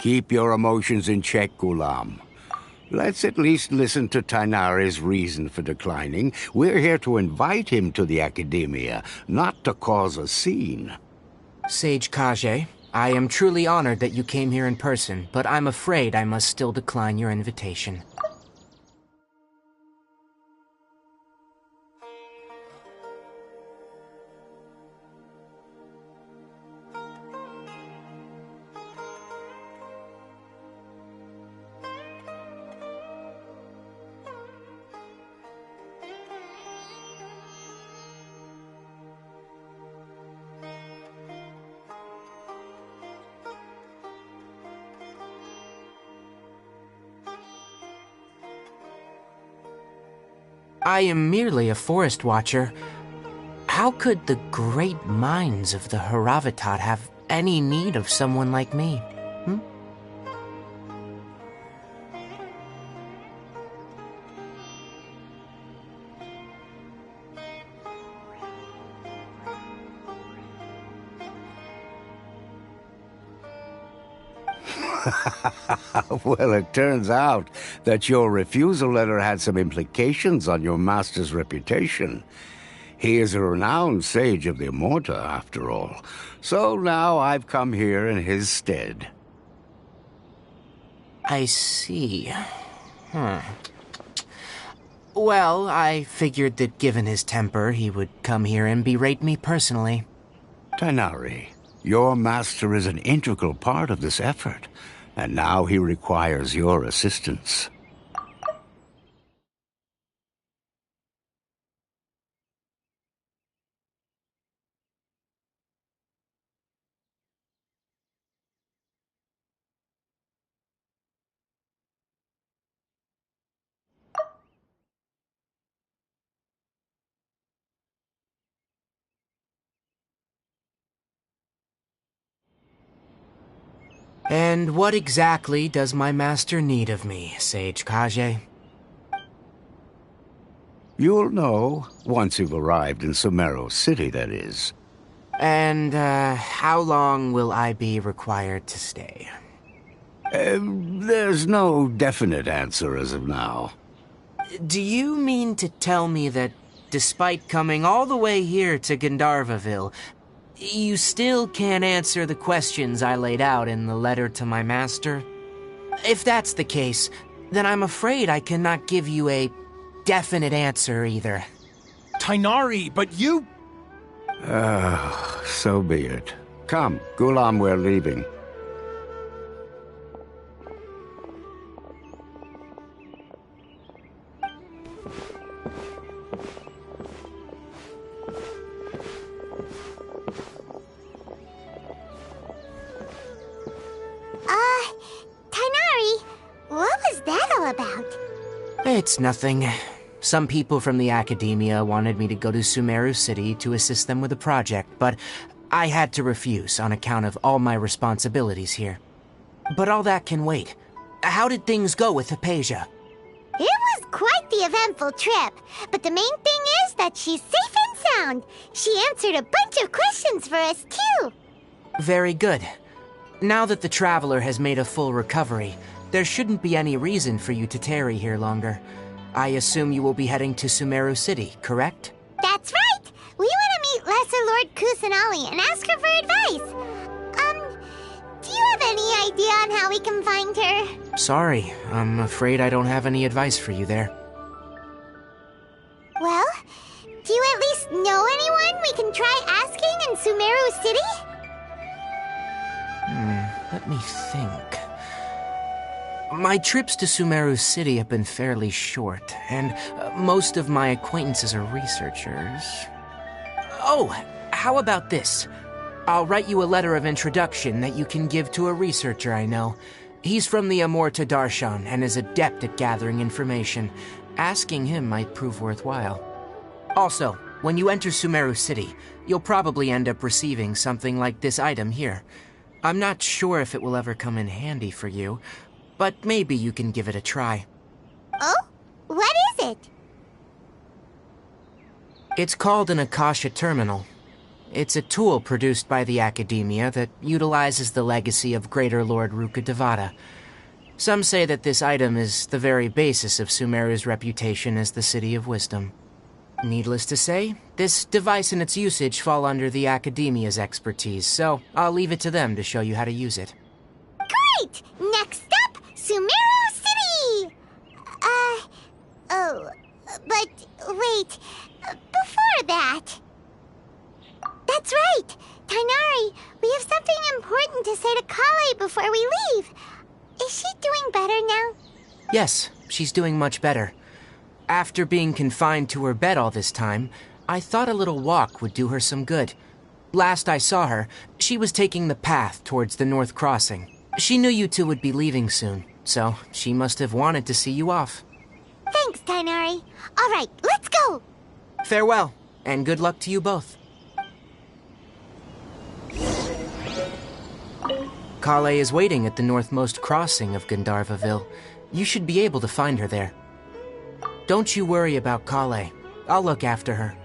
Keep your emotions in check, Ghulam. Let's at least listen to Tainari's reason for declining. We're here to invite him to the Academia, not to cause a scene. Sage Kage, I am truly honored that you came here in person, but I'm afraid I must still decline your invitation. I am merely a forest watcher. How could the great minds of the Haravatat have any need of someone like me? Well, it turns out that your refusal letter had some implications on your master's reputation. He is a renowned sage of the Immorta, after all. So now I've come here in his stead. I see. Well, I figured that given his temper, he would come here and berate me personally. Tainari, your master is an integral part of this effort, and now he requires your assistance. And what exactly does my master need of me, Sage Kage? You'll know, once you've arrived in Sumeru City, that is. And, how long will I be required to stay? There's no definite answer as of now. Do you mean to tell me that, despite coming all the way here to Gandharvaville, you still can't answer the questions I laid out in the letter to my master? If that's the case, then I'm afraid I cannot give you a definite answer either. Tainari, but you... So be it. Come, Ghulam, we're leaving. Tainari, what was that all about? It's nothing. Some people from the Academia wanted me to go to Sumeru City to assist them with a project, but I had to refuse on account of all my responsibilities here. But all that can wait. How did things go with Hypatia? It was quite the eventful trip, but the main thing is that she's safe and sound. She answered a bunch of questions for us, too. Very good. Now that the Traveler has made a full recovery, there shouldn't be any reason for you to tarry here longer. I assume you will be heading to Sumeru City, correct? That's right! We want to meet Lesser Lord Kusanali and ask her for advice. Do you have any idea on how we can find her? Sorry, I'm afraid I don't have any advice for you there. Well, do you at least know anyone we can try asking in Sumeru City? Let me think. My trips to Sumeru City have been fairly short, and most of my acquaintances are researchers. Oh, how about this? I'll write you a letter of introduction that you can give to a researcher I know. He's from the Amorta Darshan and is adept at gathering information. Asking him might prove worthwhile. Also, when you enter Sumeru City, you'll probably end up receiving something like this item here. I'm not sure if it will ever come in handy for you, but maybe you can give it a try. Oh? What is it? It's called an Akasha Terminal. It's a tool produced by the Academia that utilizes the legacy of Greater Lord Rukkhadevata. Some say that this item is the very basis of Sumeru's reputation as the City of Wisdom. Needless to say, this device and its usage fall under the Academia's expertise, so I'll leave it to them to show you how to use it. Great! Next up, Sumeru City! But wait, before that... That's right! Tainari, we have something important to say to Kale before we leave. Is she doing better now? Yes, she's doing much better. After being confined to her bed all this time, I thought a little walk would do her some good. Last I saw her, she was taking the path towards the North Crossing. She knew you two would be leaving soon, so she must have wanted to see you off. Thanks, Tainari. All right, let's go! Farewell, and good luck to you both. Kale is waiting at the northmost crossing of Gandharvaville. You should be able to find her there. Don't you worry about Kale. I'll look after her.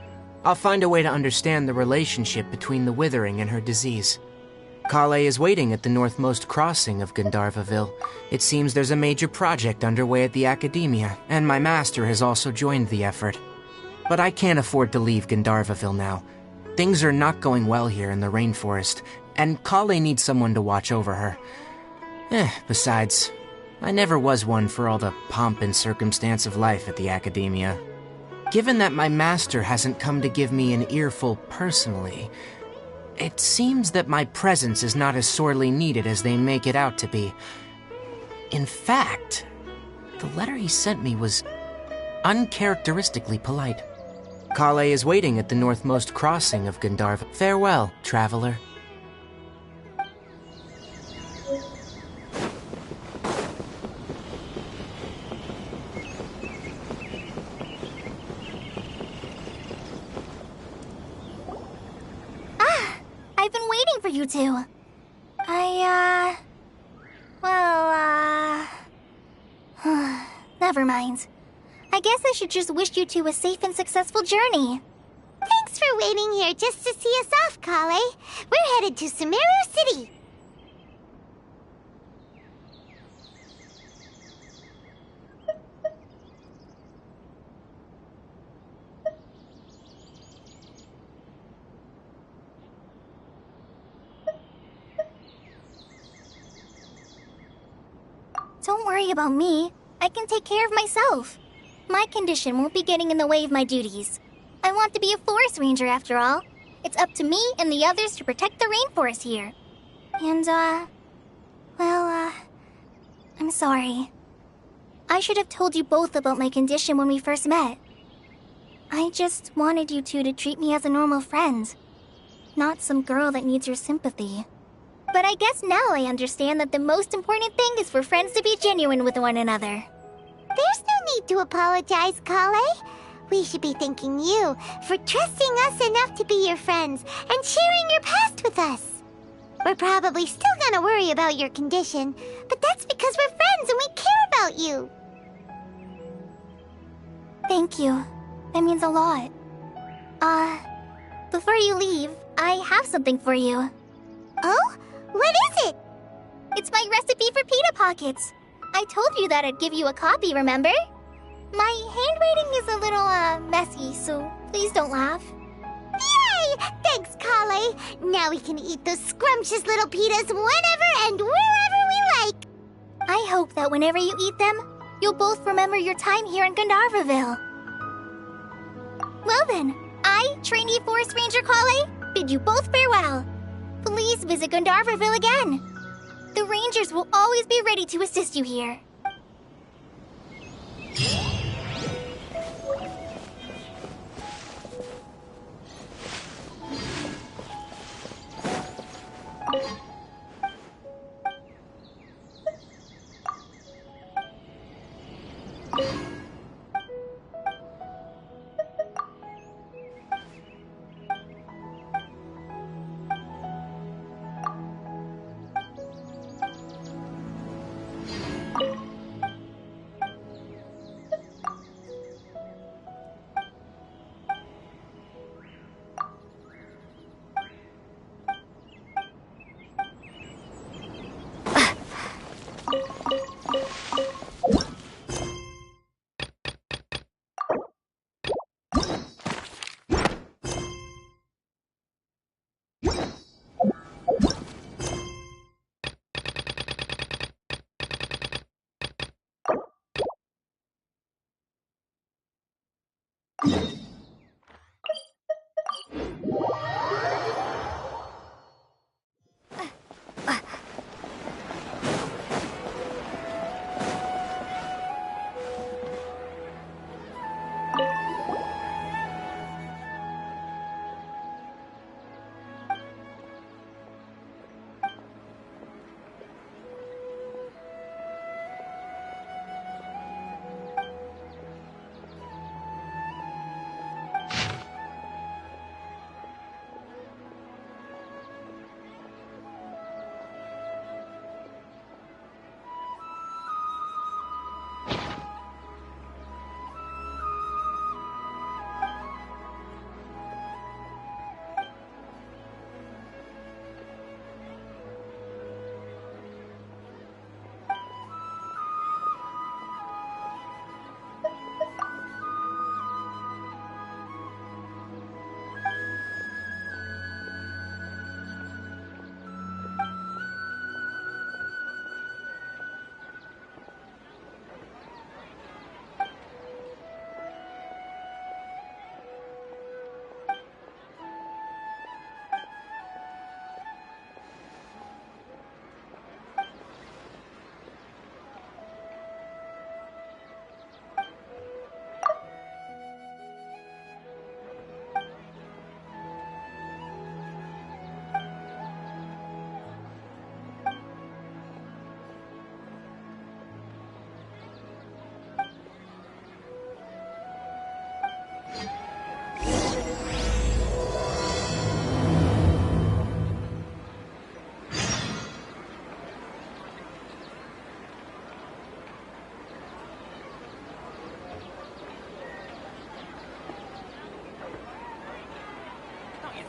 I'll find a way to understand the relationship between the Withering and her disease. Kale is waiting at the northmost crossing of Gandharvaville. It seems there's a major project underway at the Academia, and my master has also joined the effort. But I can't afford to leave Gandharvaville now. Things are not going well here in the rainforest, and Kale needs someone to watch over her. Besides, I never was one for all the pomp and circumstance of life at the Academia. Given that my master hasn't come to give me an earful personally, it seems that my presence is not as sorely needed as they make it out to be. In fact, the letter he sent me was uncharacteristically polite. Kale is waiting at the northmost crossing of Gandharv. Farewell, traveler. I've been waiting for you two. Never mind. I guess I should just wish you two a safe and successful journey. Thanks for waiting here just to see us off, Kale. We're headed to Sumeru City. Don't worry about me. I can take care of myself. My condition won't be getting in the way of my duties. I want to be a forest ranger after all. It's up to me and the others to protect the rainforest here. And, I'm sorry. I should have told you both about my condition when we first met. I just wanted you two to treat me as a normal friend, not some girl that needs your sympathy. But I guess now I understand that the most important thing is for friends to be genuine with one another. There's no need to apologize, Kale. We should be thanking you for trusting us enough to be your friends and sharing your past with us. We're probably still gonna worry about your condition, but that's because we're friends and we care about you. Thank you. That means a lot. Before you leave, I have something for you. Oh? What is it? It's my recipe for pita pockets. I told you that I'd give you a copy, remember? My handwriting is a little, messy, so please don't laugh. Yay! Thanks, Kale. Now we can eat those scrumptious little pitas whenever and wherever we like. I hope that whenever you eat them, you'll both remember your time here in Gandharvaville. Well then, I, trainee Forest Ranger Kale, bid you both farewell. Please visit Gandharvaville again. The Rangers will always be ready to assist you here.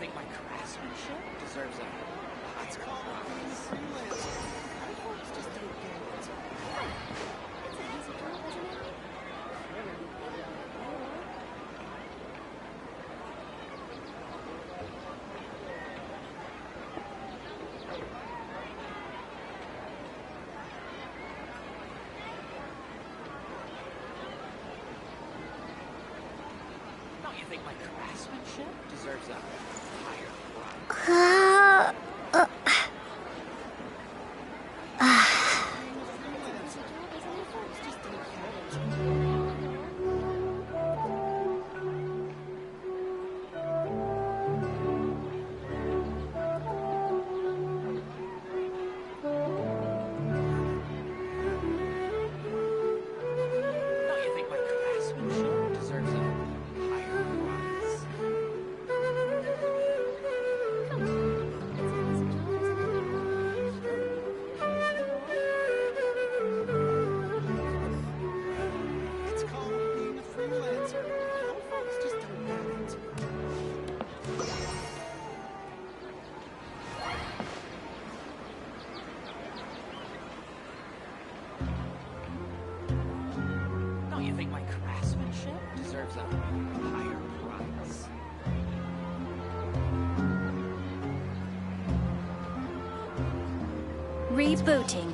think my craftsmanship deserves a higher prize? Folks just don't get it. It's an easy job, isn't it? Don't you think my craftsmanship deserves a higher prize? Don't you think my craftsmanship deserves a higher prize? It's called being a freelancer. Folks just don't get it. Don't you think my craftsmanship deserves a higher prize? Rebooting.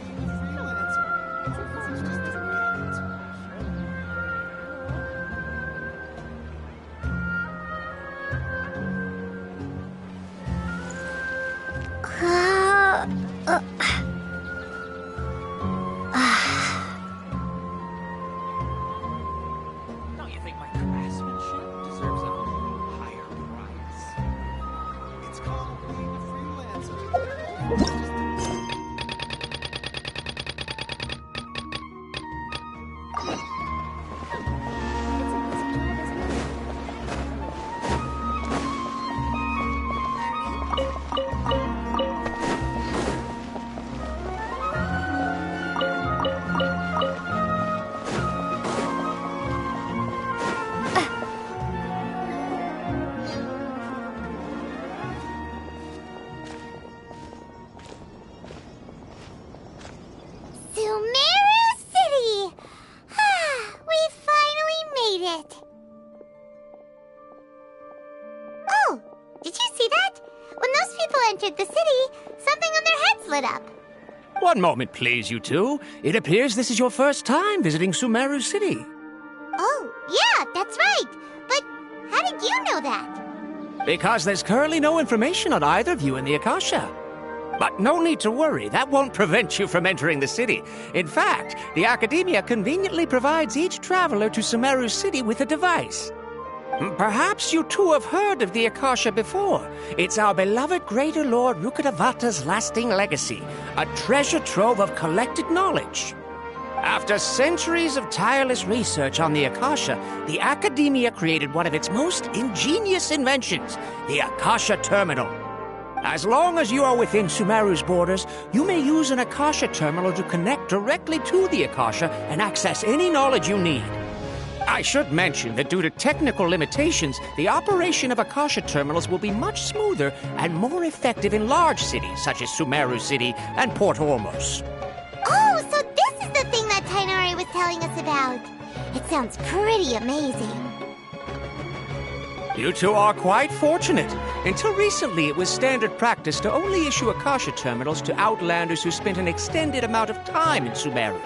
Don't you think my craftsmanship deserves a higher prize? It's called being a freelancer. Sumeru City! We finally made it! Oh, did you see that? When those people entered the city, something on their heads lit up. One moment, please, you two. It appears this is your first time visiting Sumeru City. Oh, yeah, that's right. But how did you know that? Because there's currently no information on either of you in the Akasha. But no need to worry, that won't prevent you from entering the city. In fact, the Academia conveniently provides each traveler to Sumeru City with a device. Perhaps you two have heard of the Akasha before. It's our beloved Greater Lord Rukkhadevata's lasting legacy, a treasure trove of collected knowledge. After centuries of tireless research on the Akasha, the Academia created one of its most ingenious inventions, the Akasha Terminal. As long as you are within Sumeru's borders, you may use an Akasha terminal to connect directly to the Akasha and access any knowledge you need. I should mention that due to technical limitations, the operation of Akasha terminals will be much smoother and more effective in large cities such as Sumeru City and Port Ormos. Oh, so this is the thing that Tainari was telling us about. It sounds pretty amazing. You two are quite fortunate. Until recently, it was standard practice to only issue Akasha terminals to outlanders who spent an extended amount of time in Sumeru.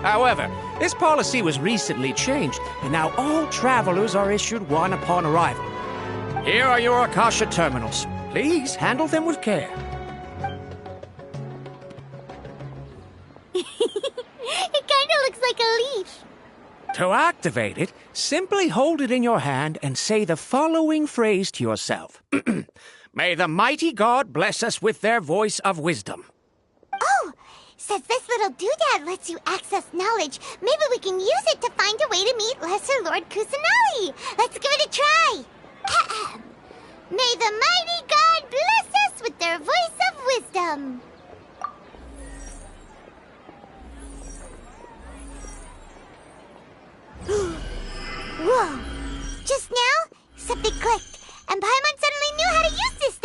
However, this policy was recently changed, and now all travelers are issued one upon arrival. Here are your Akasha terminals. Please handle them with care. It kinda looks like a leaf. To activate it, simply hold it in your hand and say the following phrase to yourself. May the mighty God bless us with their voice of wisdom. Oh, since this little doodad lets you access knowledge, maybe we can use it to find a way to meet Lesser Lord Kusanali. Let's give it a try. Ahem. May the mighty God bless us with their voice of wisdom. Whoa! Just now, something clicked, and Paimon suddenly knew how to use this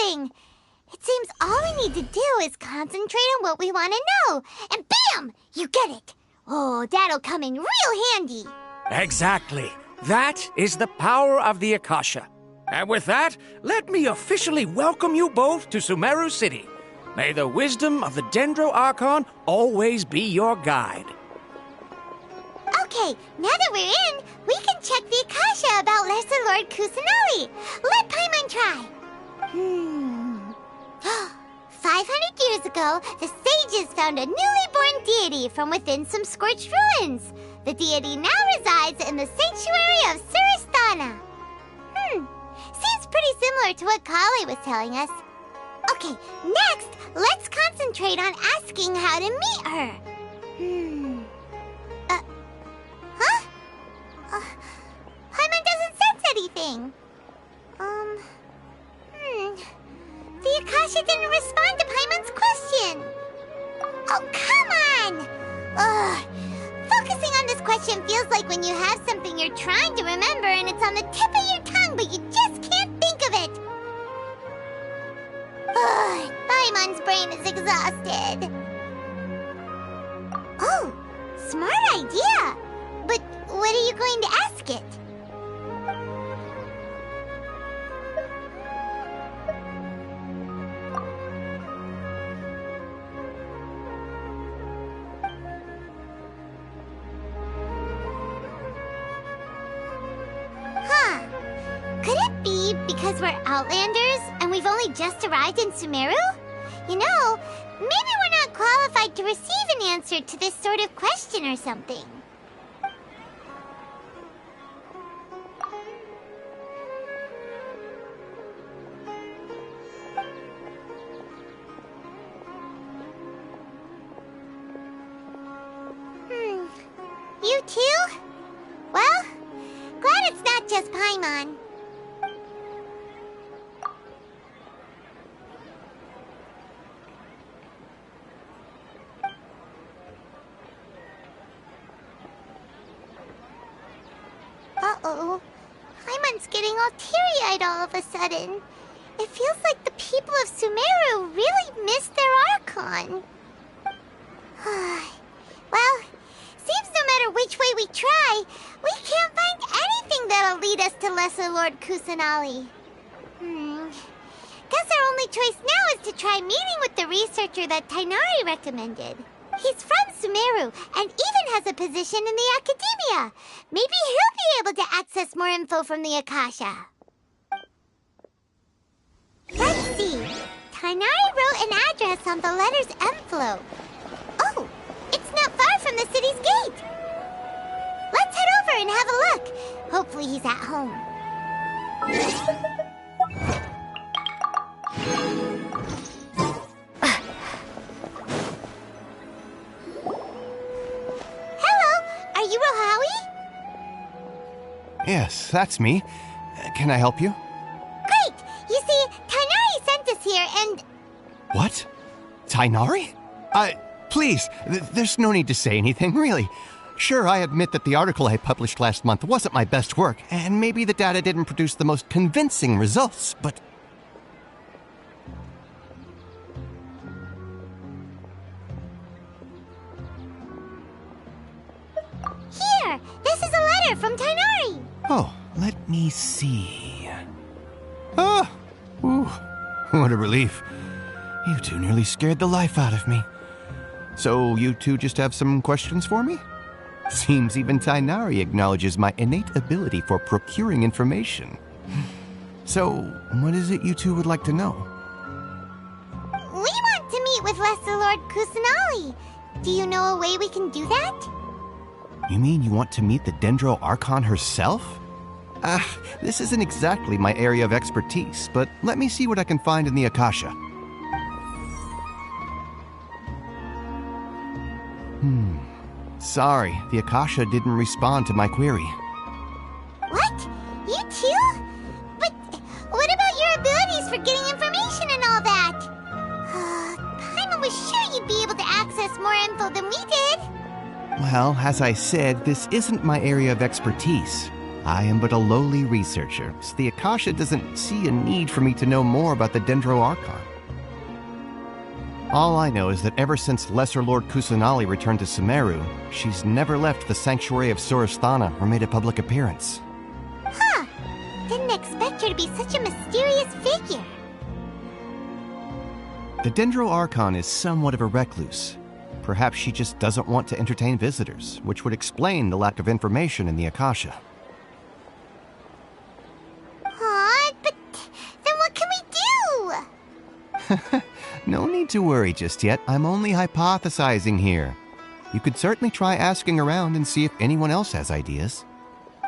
is concentrate on what we want to know. And bam! You get it. Oh, that'll come in real handy. Exactly. That is the power of the Akasha. And with that, let me officially welcome you both to Sumeru City. May the wisdom of the Dendro Archon always be your guide. Okay, now that we're in, we can check the Akasha about Lesser Lord Kusanali. Let Paimon try. 500 years ago, the sages found a newly born deity from within some scorched ruins. The deity now resides in the sanctuary of Suristana. Seems pretty similar to what Kali was telling us. Okay, next, let's concentrate on asking how to meet her. Paimon doesn't sense anything. The Akasha didn't respond to Paimon's question. Oh, come on! Ugh. Focusing on this question feels like when you have something you're trying to remember and it's on the tip of your tongue, but you just can't think of it. Ugh, Paimon's brain is exhausted. Oh, smart idea. But what are you going to ask it? Could it be because we're Outlanders and we've only just arrived in Sumeru? You know, maybe we're not qualified to receive an answer to this sort of question or something. You too? Well, glad it's not just Paimon. Uh-oh. Paimon's getting all teary-eyed all of a sudden. It feels like the people of Sumeru really missed their Archon. Well, seems no matter which way we try, we can't find anything that'll lead us to Lesser Lord Kusanali. Guess our only choice now is to try meeting with the researcher that Tighnari recommended. He's from Sumeru and even has a position in the Academia. Maybe he'll be able to access more info from the Akasha. Let's see. Tighnari wrote an address on the letter's envelope. Oh, it's not far from the city's gate. Let's head over and have a look. Hopefully he's at home. Hello, are you Rohawi? Yes, that's me. Can I help you? Great! You see, Tighnari sent us here and... What? Tighnari? Please, there's no need to say anything, really. Sure, I admit that the article I published last month wasn't my best work, and maybe the data didn't produce the most convincing results, but... Here! This is a letter from Tighnari! Oh, let me see... Oh! Ooh, what a relief. You two nearly scared the life out of me. So you two just have some questions for me? Seems even Tighnari acknowledges my innate ability for procuring information. So, what is it you two would like to know? We want to meet with Lesser Lord Kusanali. Do you know a way we can do that? You mean you want to meet the Dendro Archon herself? This isn't exactly my area of expertise, but let me see what I can find in the Akasha. Sorry, the Akasha didn't respond to my query. What? You too? But what about your abilities for getting information and all that? Paimon was sure you'd be able to access more info than we did. Well, as I said, this isn't my area of expertise. I am but a lowly researcher, so the Akasha doesn't see a need for me to know more about the Dendro Archon. All I know is that ever since Lesser Lord Kusanali returned to Sumeru, she's never left the Sanctuary of Surasthana or made a public appearance. Huh. Didn't expect her to be such a mysterious figure. The Dendro Archon is somewhat of a recluse. Perhaps she just doesn't want to entertain visitors, which would explain the lack of information in the Akasha. Aw, but then what can we do? No need to worry just yet. I'm only hypothesizing here. You could certainly try asking around and see if anyone else has ideas.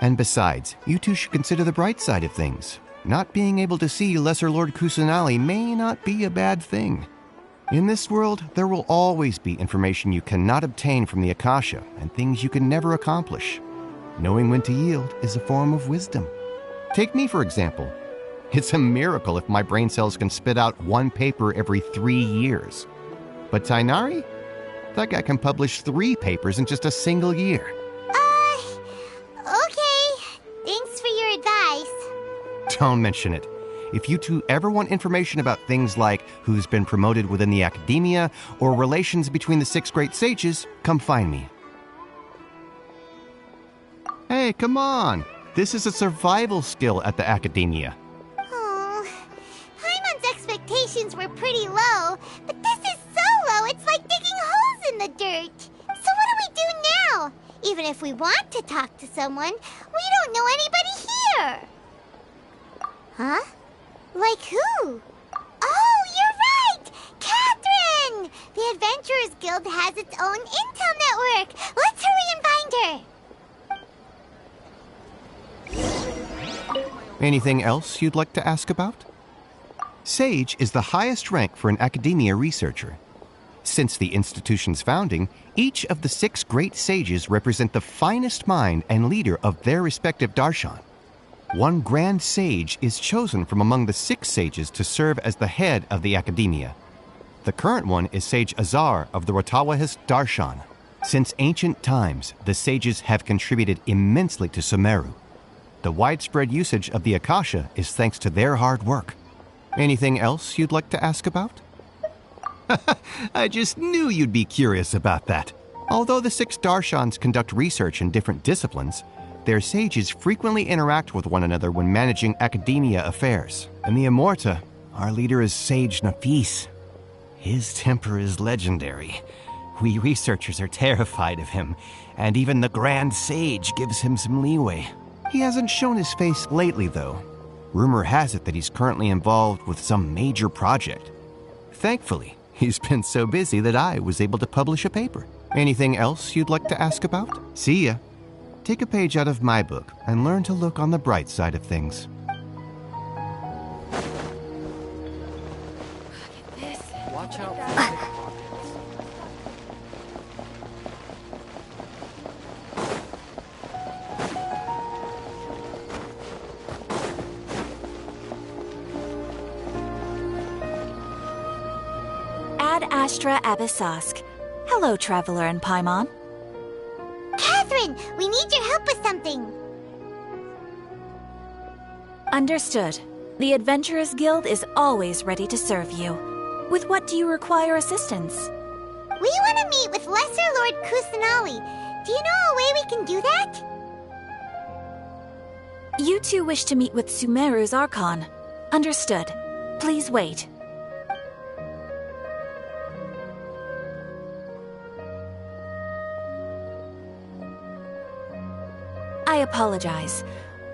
And besides, you two should consider the bright side of things. Not being able to see Lesser Lord Kusanali may not be a bad thing. In this world, there will always be information you cannot obtain from the Akasha and things you can never accomplish. Knowing when to yield is a form of wisdom. Take me, for example. It's a miracle if my brain cells can spit out one paper every 3 years. But Tainari? That guy can publish 3 papers in just a single year. Okay. Thanks for your advice. Don't mention it. If you two ever want information about things like who's been promoted within the academia or relations between the 6 great sages, come find me. Hey, come on. This is a survival skill at the academia. Oh, Paimon's expectations were pretty low, but this is so low it's like digging holes in the dirt. So what do we do now? Even if we want to talk to someone, we don't know anybody here. Huh? Like who? Oh, you're right! Catherine! The Adventurers Guild has its own intel network. Let's hurry and find her. Anything else you'd like to ask about? Sage is the highest rank for an academia researcher. Since the institution's founding, each of the 6 great sages represent the finest mind and leader of their respective darshan. One grand sage is chosen from among the 6 sages to serve as the head of the academia. The current one is Sage Azar of the Ratawahist Darshan. Since ancient times, the sages have contributed immensely to Sumeru. The widespread usage of the Akasha is thanks to their hard work. Anything else you'd like to ask about? I just knew you'd be curious about that. Although the 6 Darshans conduct research in different disciplines, their sages frequently interact with one another when managing academia affairs. In the Immorta, our leader is Sage Nafis. His temper is legendary. We researchers are terrified of him, and even the Grand Sage gives him some leeway. He hasn't shown his face lately, though. Rumor has it that he's currently involved with some major project. Thankfully, he's been so busy that I was able to publish a paper. Anything else you'd like to ask about? See ya. Take a page out of my book and learn to look on the bright side of things. Watch out. Ad Astra Abyssosk. Hello, Traveler in Paimon. Catherine, we need your help with something. Understood. The Adventurers Guild is always ready to serve you. With what do you require assistance? We want to meet with Lesser Lord Kusanali. Do you know a way we can do that? You two wish to meet with Sumeru's Archon. Understood. Please wait. I apologize,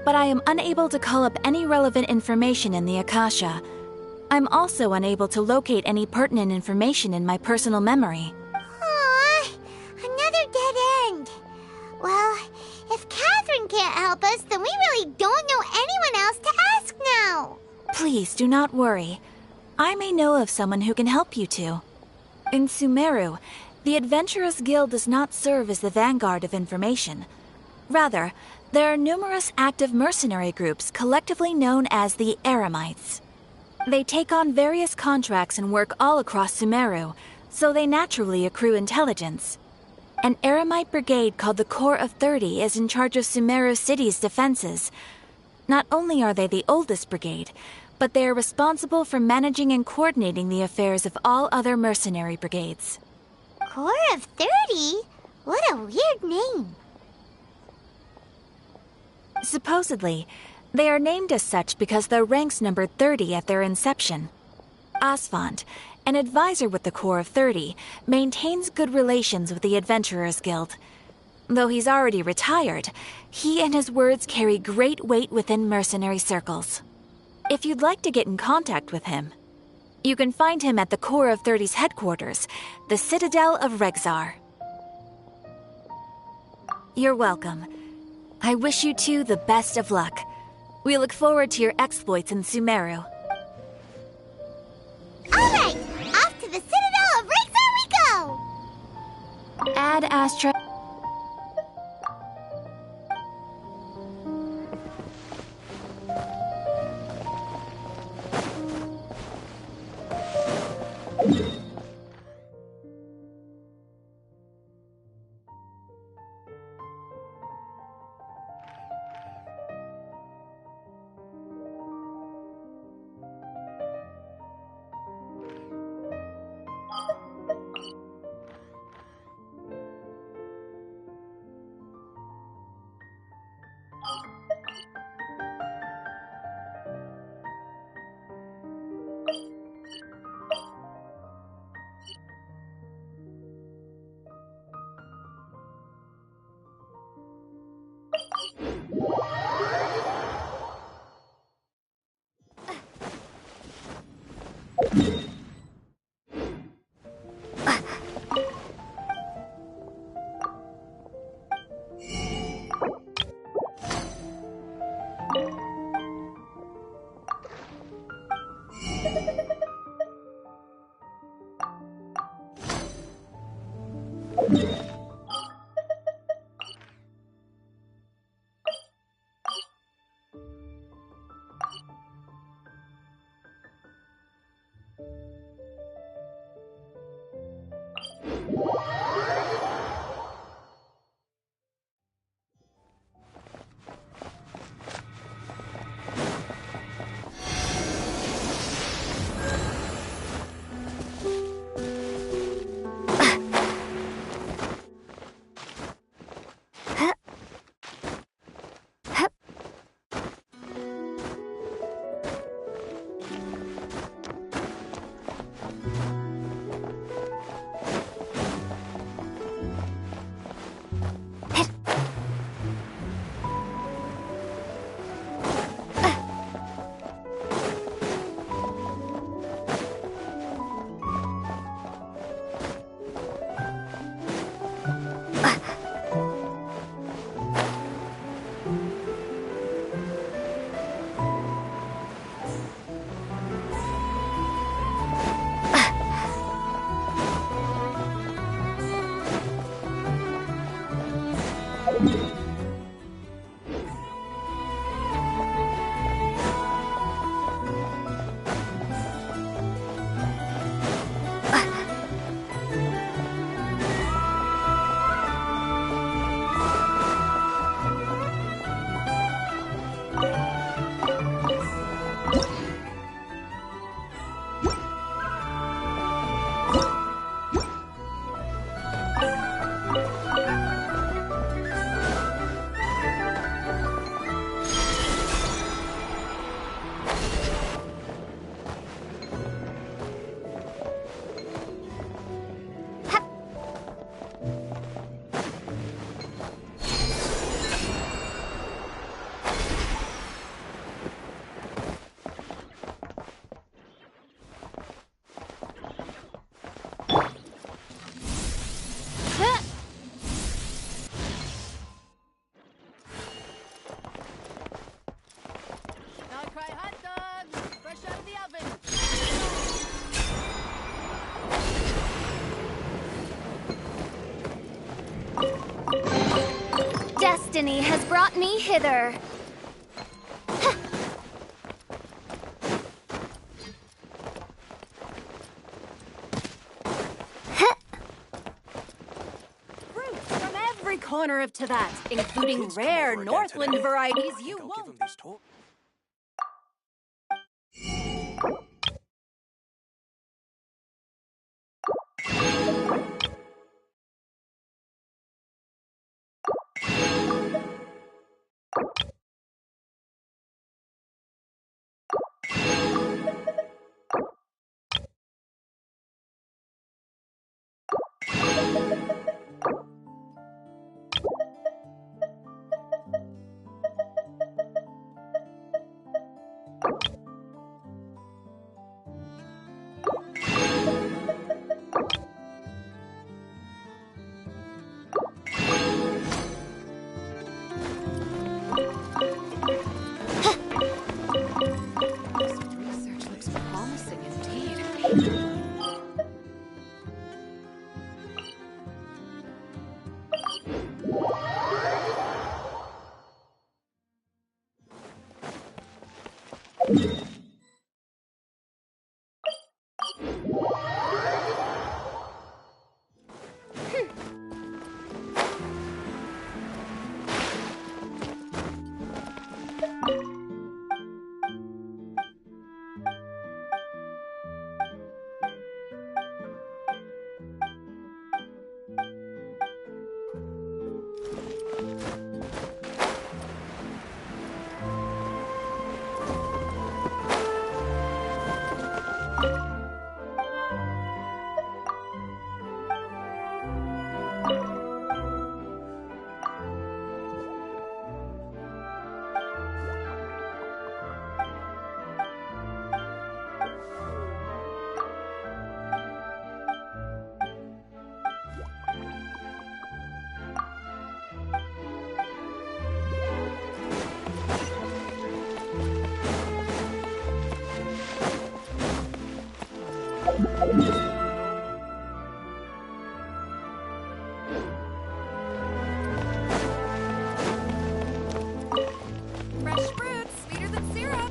but I am unable to call up any relevant information in the Akasha. I'm also unable to locate any pertinent information in my personal memory. Aww, another dead end. Well, if Catherine can't help us, then we really don't know anyone else to ask now. Please do not worry. I may know of someone who can help you two. In Sumeru, the Adventurers Guild does not serve as the vanguard of information. Rather, there are numerous active mercenary groups collectively known as the Eremites. They take on various contracts and work all across Sumeru, so they naturally accrue intelligence. An Eremite brigade called the Corps of 30 is in charge of Sumeru City's defenses. Not only are they the oldest brigade, but they are responsible for managing and coordinating the affairs of all other mercenary brigades. Corps of 30? What a weird name. Supposedly, they are named as such because their ranks numbered 30 at their inception. Asfand, an advisor with the Corps of 30, maintains good relations with the Adventurers Guild. Though he's already retired, he and his words carry great weight within mercenary circles. If you'd like to get in contact with him, you can find him at the Corps of 30's headquarters, the Citadel of Rexar. You're welcome. I wish you two the best of luck. We look forward to your exploits in Sumeru. Alright, off to the Citadel of Rexar we go! Ad Astra. Destiny has brought me hither. Fruits from every corner of Teyvat, including rare Northland varieties you won't. Fresh fruit, sweeter than syrup.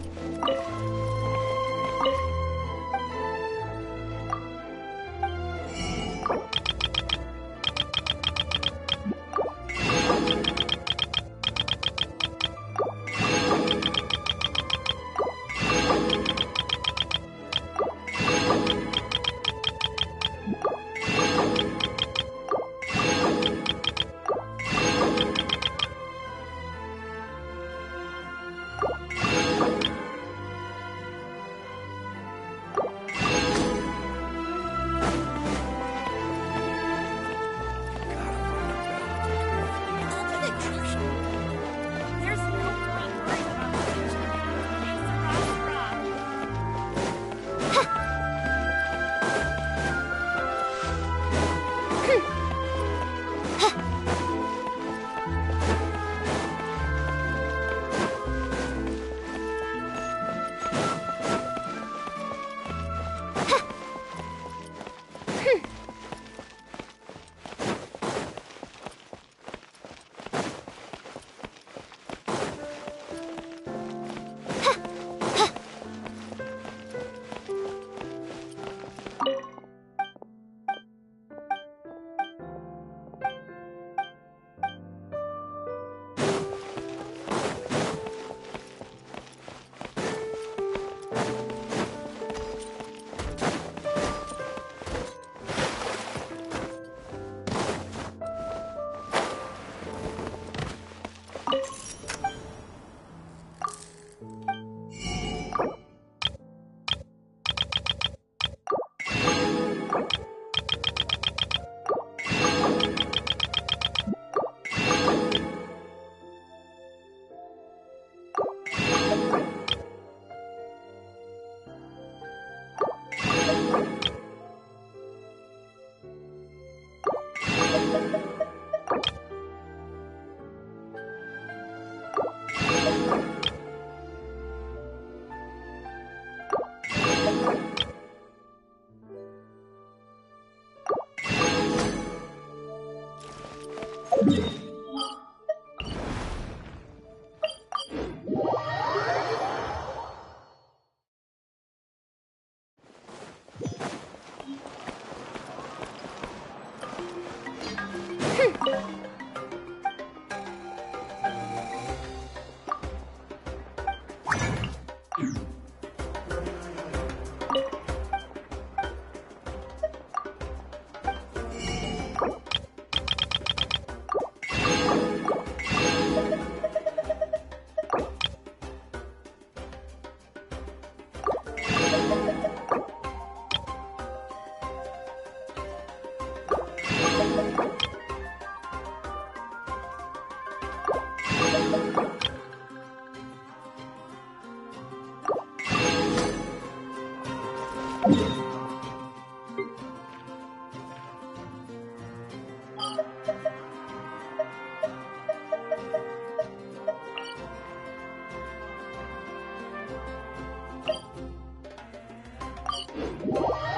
What?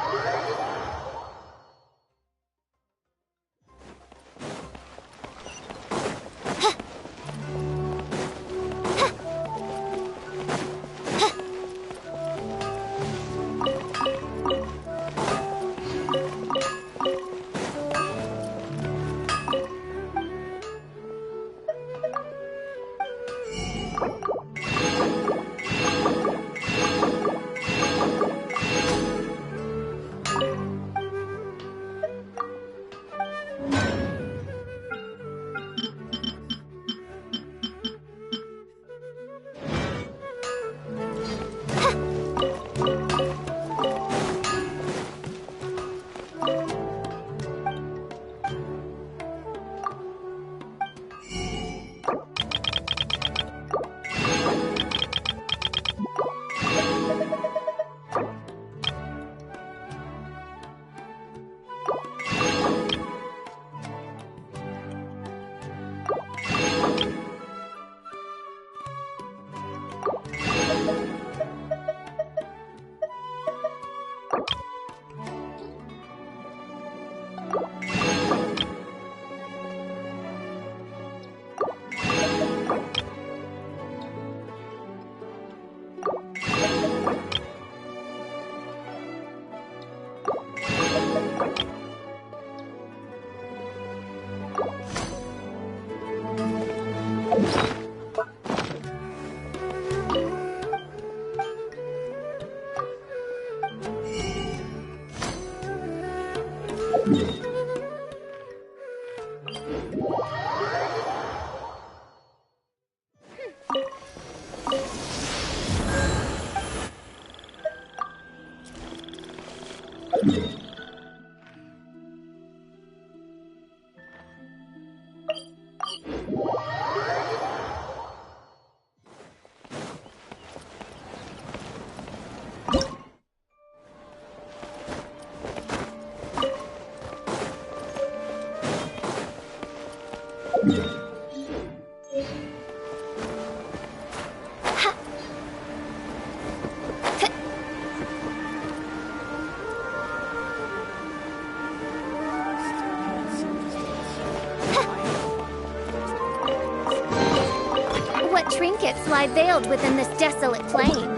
What trinkets lie veiled within this desolate plain?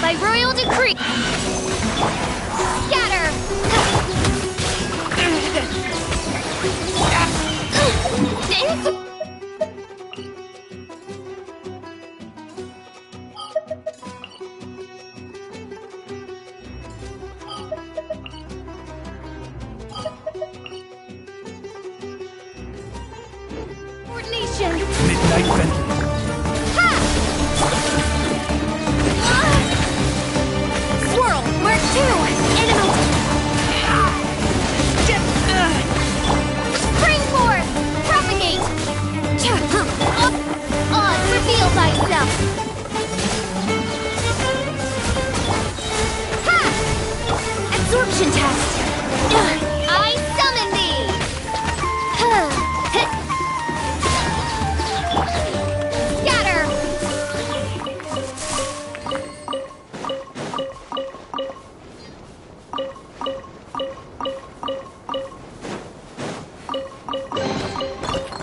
By royal decree! Scatter! Coordination! Midnight Bentley. Swirl! Mark 2! Enemy! Spring forth! Propagate! Odd, reveal thyself! Ha! Absorption test! I summon thee! Scatter!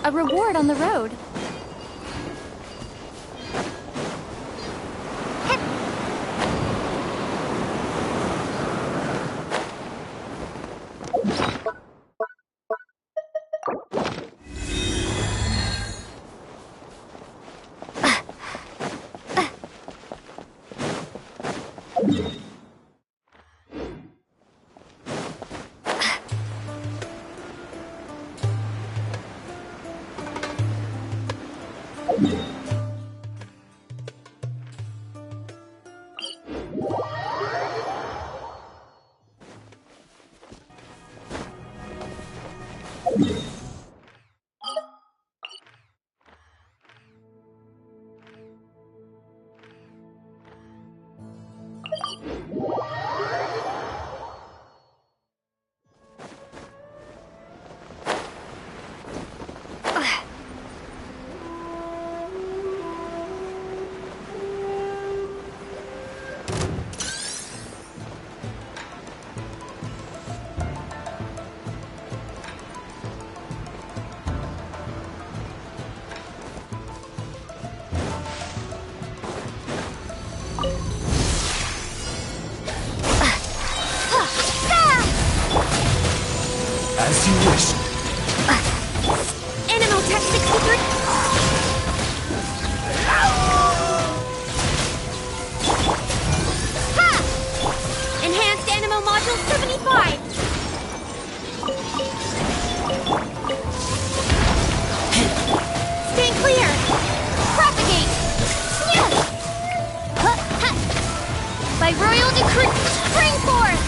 A reward on the road. As you wish. Animotech 63. Ha! Enhanced Animo Module 75. Stand clear. Propagate. By royal decree, spring forth.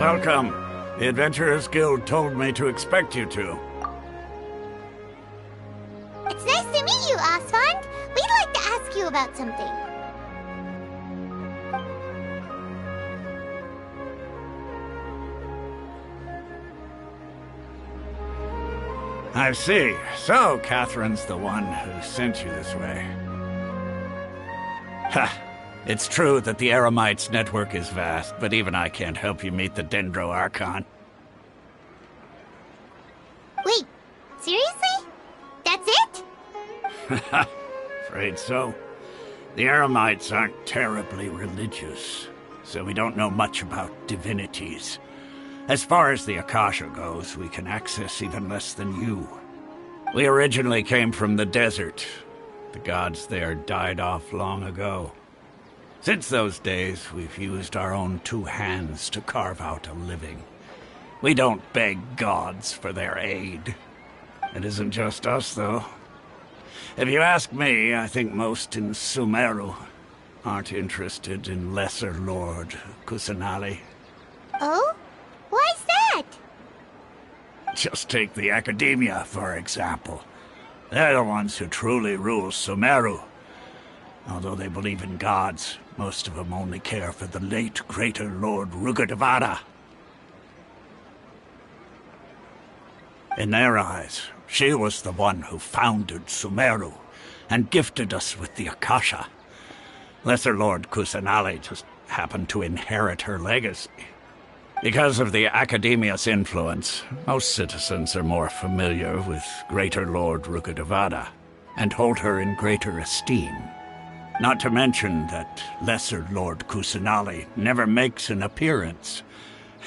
Welcome. The Adventurers Guild told me to expect you two. It's nice to meet you, Osfond. We'd like to ask you about something. I see. So, Catherine's the one who sent you this way. Ha! It's true that the Eremites' network is vast, but even I can't help you meet the Dendro Archon. Wait, seriously? Afraid so. The Eremites aren't terribly religious, so we don't know much about divinities. As far as the Akasha goes, we can access even less than you. We originally came from the desert. The gods there died off long ago. Since those days, we've used our own 2 hands to carve out a living. We don't beg gods for their aid. It isn't just us, though. If you ask me, I think most in Sumeru aren't interested in Lesser Lord Kusanali. Oh? Why's that? Just take the Academia, for example. They're the ones who truly rule Sumeru. Although they believe in gods, most of them only care for the late Greater Lord Rugadavada. In their eyes, she was the one who founded Sumeru and gifted us with the Akasha. Lesser Lord Kusanali just happened to inherit her legacy. Because of the Academia's influence, most citizens are more familiar with Greater Lord Rugadavada and hold her in greater esteem. Not to mention that Lesser Lord Kusanali never makes an appearance,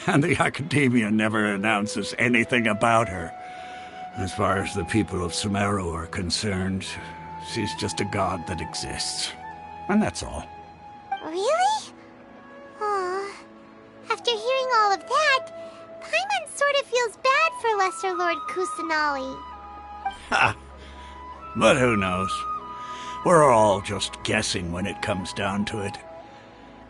and the Academia never announces anything about her. As far as the people of Sumeru are concerned, she's just a god that exists. And that's all. Really? Aw. After hearing all of that, Paimon sort of feels bad for Lesser Lord Kusanali. Ha! But who knows? We're all just guessing when it comes down to it.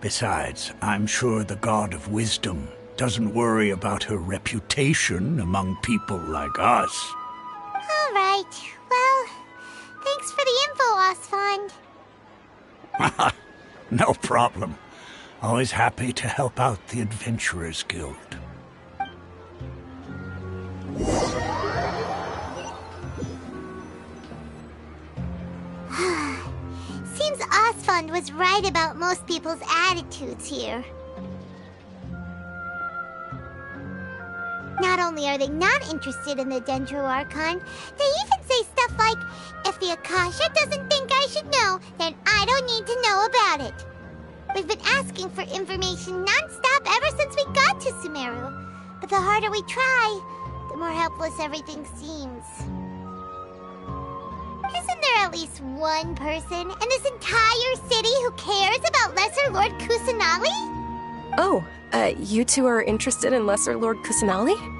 Besides, I'm sure the God of Wisdom doesn't worry about her reputation among people like us. All right. Well, thanks for the info, Osfond. No problem. Always happy to help out the Adventurers Guild. Seems Osfond was right about most people's attitudes here. Not only are they not interested in the Dendro Archon, they even say stuff like, if the Akasha doesn't think I should know, then I don't need to know about it. We've been asking for information non-stop ever since we got to Sumeru. But the harder we try, the more helpless everything seems. Isn't there at least one person in this entire city who cares about Lesser Lord Kusanali? Oh, you two are interested in Lesser Lord Kusanali?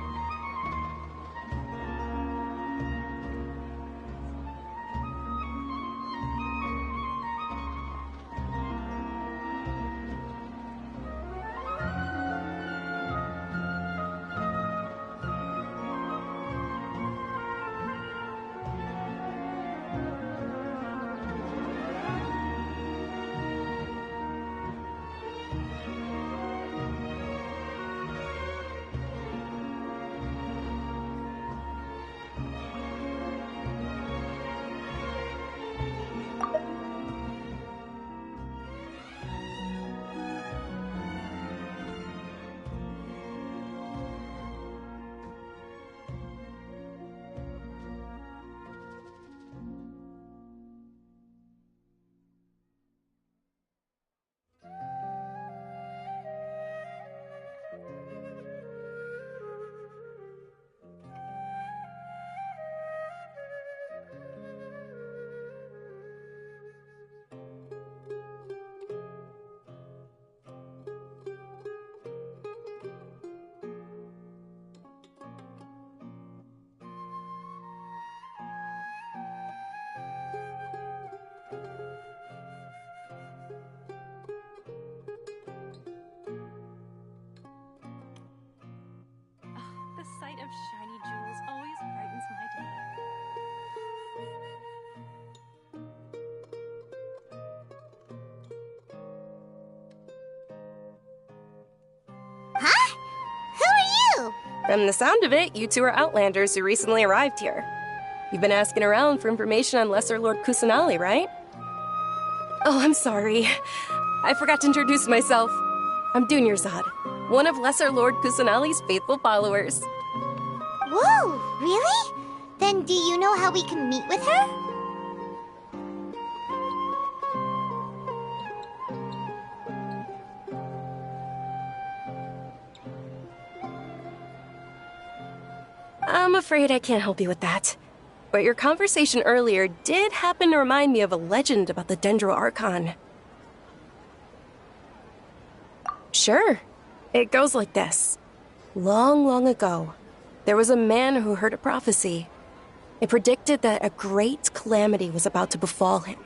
Of shiny jewels always brightens my day. Huh? Who are you? From the sound of it, you two are Outlanders who recently arrived here. You've been asking around for information on Lesser Lord Kusanali, right? Oh, I'm sorry. I forgot to introduce myself. I'm Dunyarzad, one of Lesser Lord Kusanali's faithful followers. Whoa, really? Then do you know how we can meet with her? I'm afraid I can't help you with that. But your conversation earlier did happen to remind me of a legend about the Dendro Archon. Sure. It goes like this. Long, long ago, there was a man who heard a prophecy. It predicted that a great calamity was about to befall him.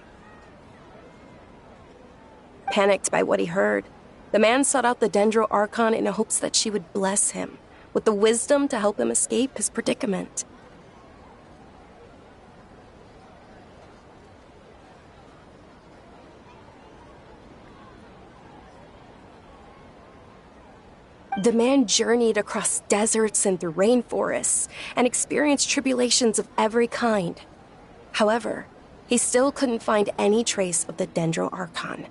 Panicked by what he heard, the man sought out the Dendro Archon in hopes that she would bless him with the wisdom to help him escape his predicament. The man journeyed across deserts and through rainforests and experienced tribulations of every kind. However, he still couldn't find any trace of the Dendro Archon.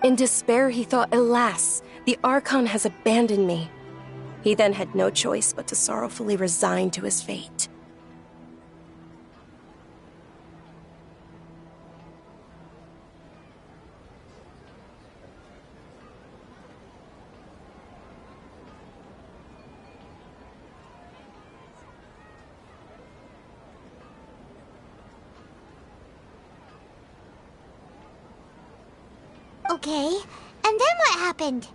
In despair, he thought, alas, the Archon has abandoned me. He then had no choice but to sorrowfully resign to his fate. Okay, and then what happened?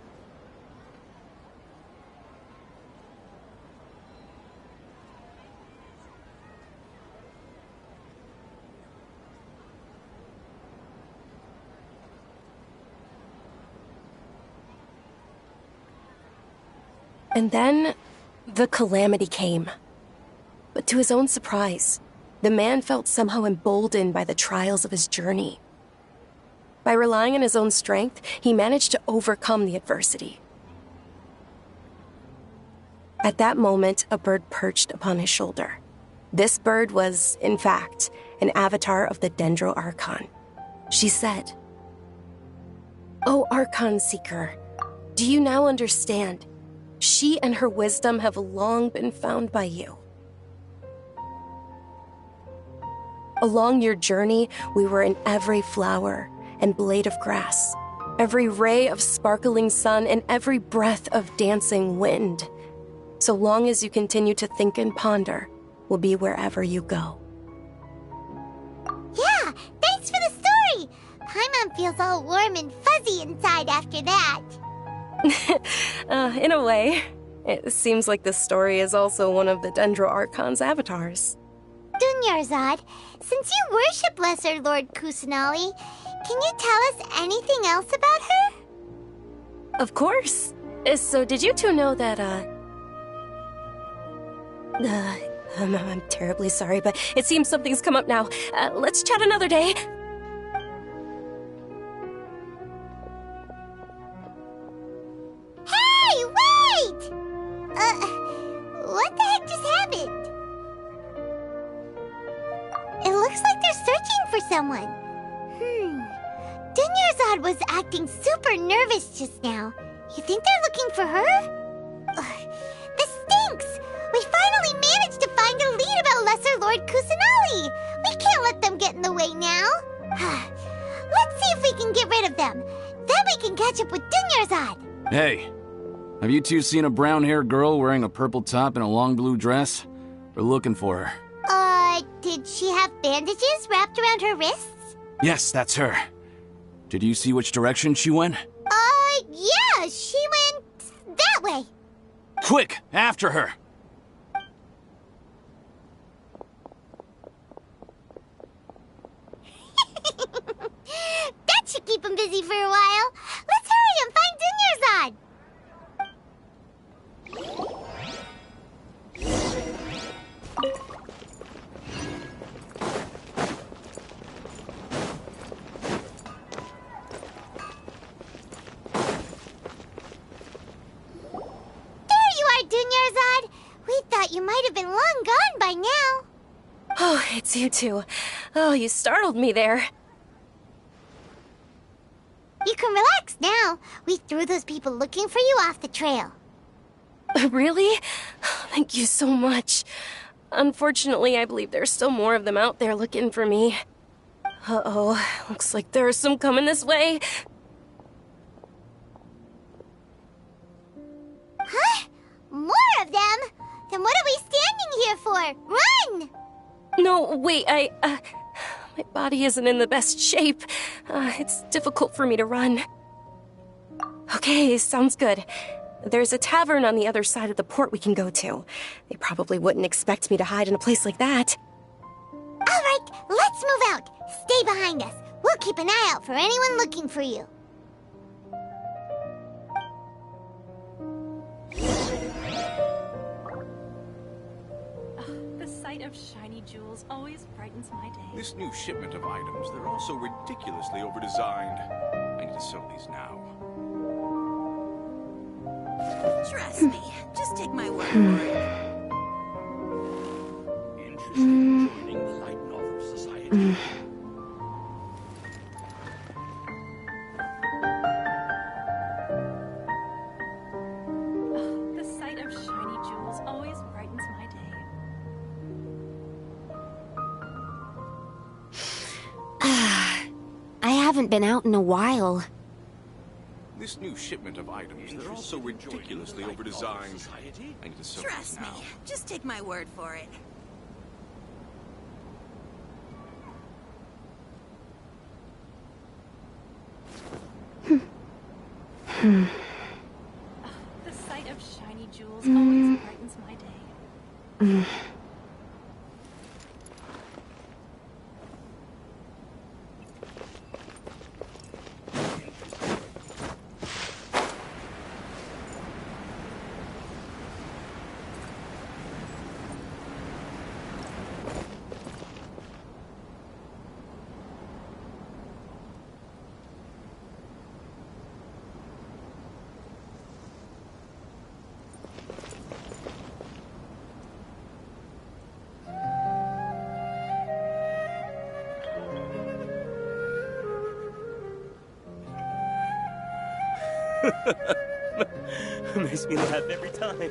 And then, the calamity came. But to his own surprise, the man felt somehow emboldened by the trials of his journey. By relying on his own strength, he managed to overcome the adversity. At that moment, a bird perched upon his shoulder. This bird was, in fact, an avatar of the Dendro Archon. She said, "O Archon Seeker, do you now understand? She and her wisdom have long been found by you. Along your journey, we were in every flower and blade of grass, every ray of sparkling sun, and every breath of dancing wind. So long as you continue to think and ponder, we'll be wherever you go." Yeah, thanks for the story! Paimon feels all warm and fuzzy inside after that. In a way, it seems like this story is also one of the Dendro Archon's avatars. Dunyarzad, since you worship Lesser Lord Kusanali, can you tell us anything else about her? Of course. So did you two know that, I'm terribly sorry, but it seems something's come up now. Let's chat another day. Hey, wait! What the heck just happened? It looks like they're searching for someone. Dunyarzad was acting super nervous just now. You think they're looking for her? This stinks! We finally managed to find a lead about Lesser Lord Kusanali! We can't let them get in the way now. Let's see if we can get rid of them. Then we can catch up with Dunyarzad. Hey, have you two seen a brown-haired girl wearing a purple top and a long blue dress? We're looking for her. Did she have bandages wrapped around her wrists? Yes, that's her. Did you see which direction she went? Yeah, she went that way. Quick, after her! should keep him busy for a while. Let's hurry and find Dunyarzad. There you are, Dunyarzad. We thought you might have been long gone by now. Oh, it's you two. Oh, you startled me there. You can relax now. We threw those people looking for you off the trail. Really? Thank you so much. Unfortunately, I believe there's still more of them out there looking for me. Uh-oh, looks like there's some coming this way. Huh? More of them? Then what are we standing here for? Run! No, wait, my body isn't in the best shape. It's difficult for me to run. Okay, sounds good. There's a tavern on the other side of the port we can go to. They probably wouldn't expect me to hide in a place like that. All right, let's move out. Stay behind us. We'll keep an eye out for anyone looking for you. The sight of shiny jewels always brightens my day. This new shipment of items, they're all so ridiculously over-designed. I need to sell these now. Trust me, just take my word for it. Interested in joining the Light Novel Society? The sight of shiny jewels always brightens my day. I haven't been out in a while. This new shipment of items, they're all so ridiculously over-designed. I need to sell Trust these me, now. just take my word for it. The sight of shiny jewels always brightens my day. Makes me laugh every time.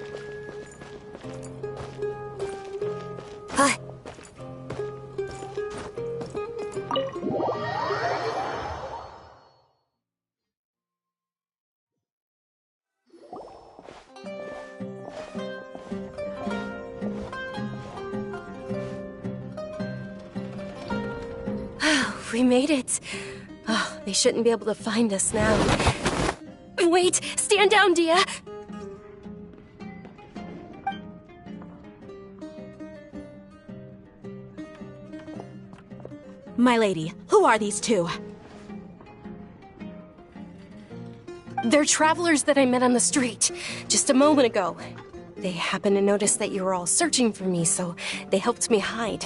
We made it. Oh, they shouldn't be able to find us now. Wait! Stand down, Dia! My lady, who are these two? They're travelers that I met on the street just a moment ago. They happened to notice that you were all searching for me, so they helped me hide.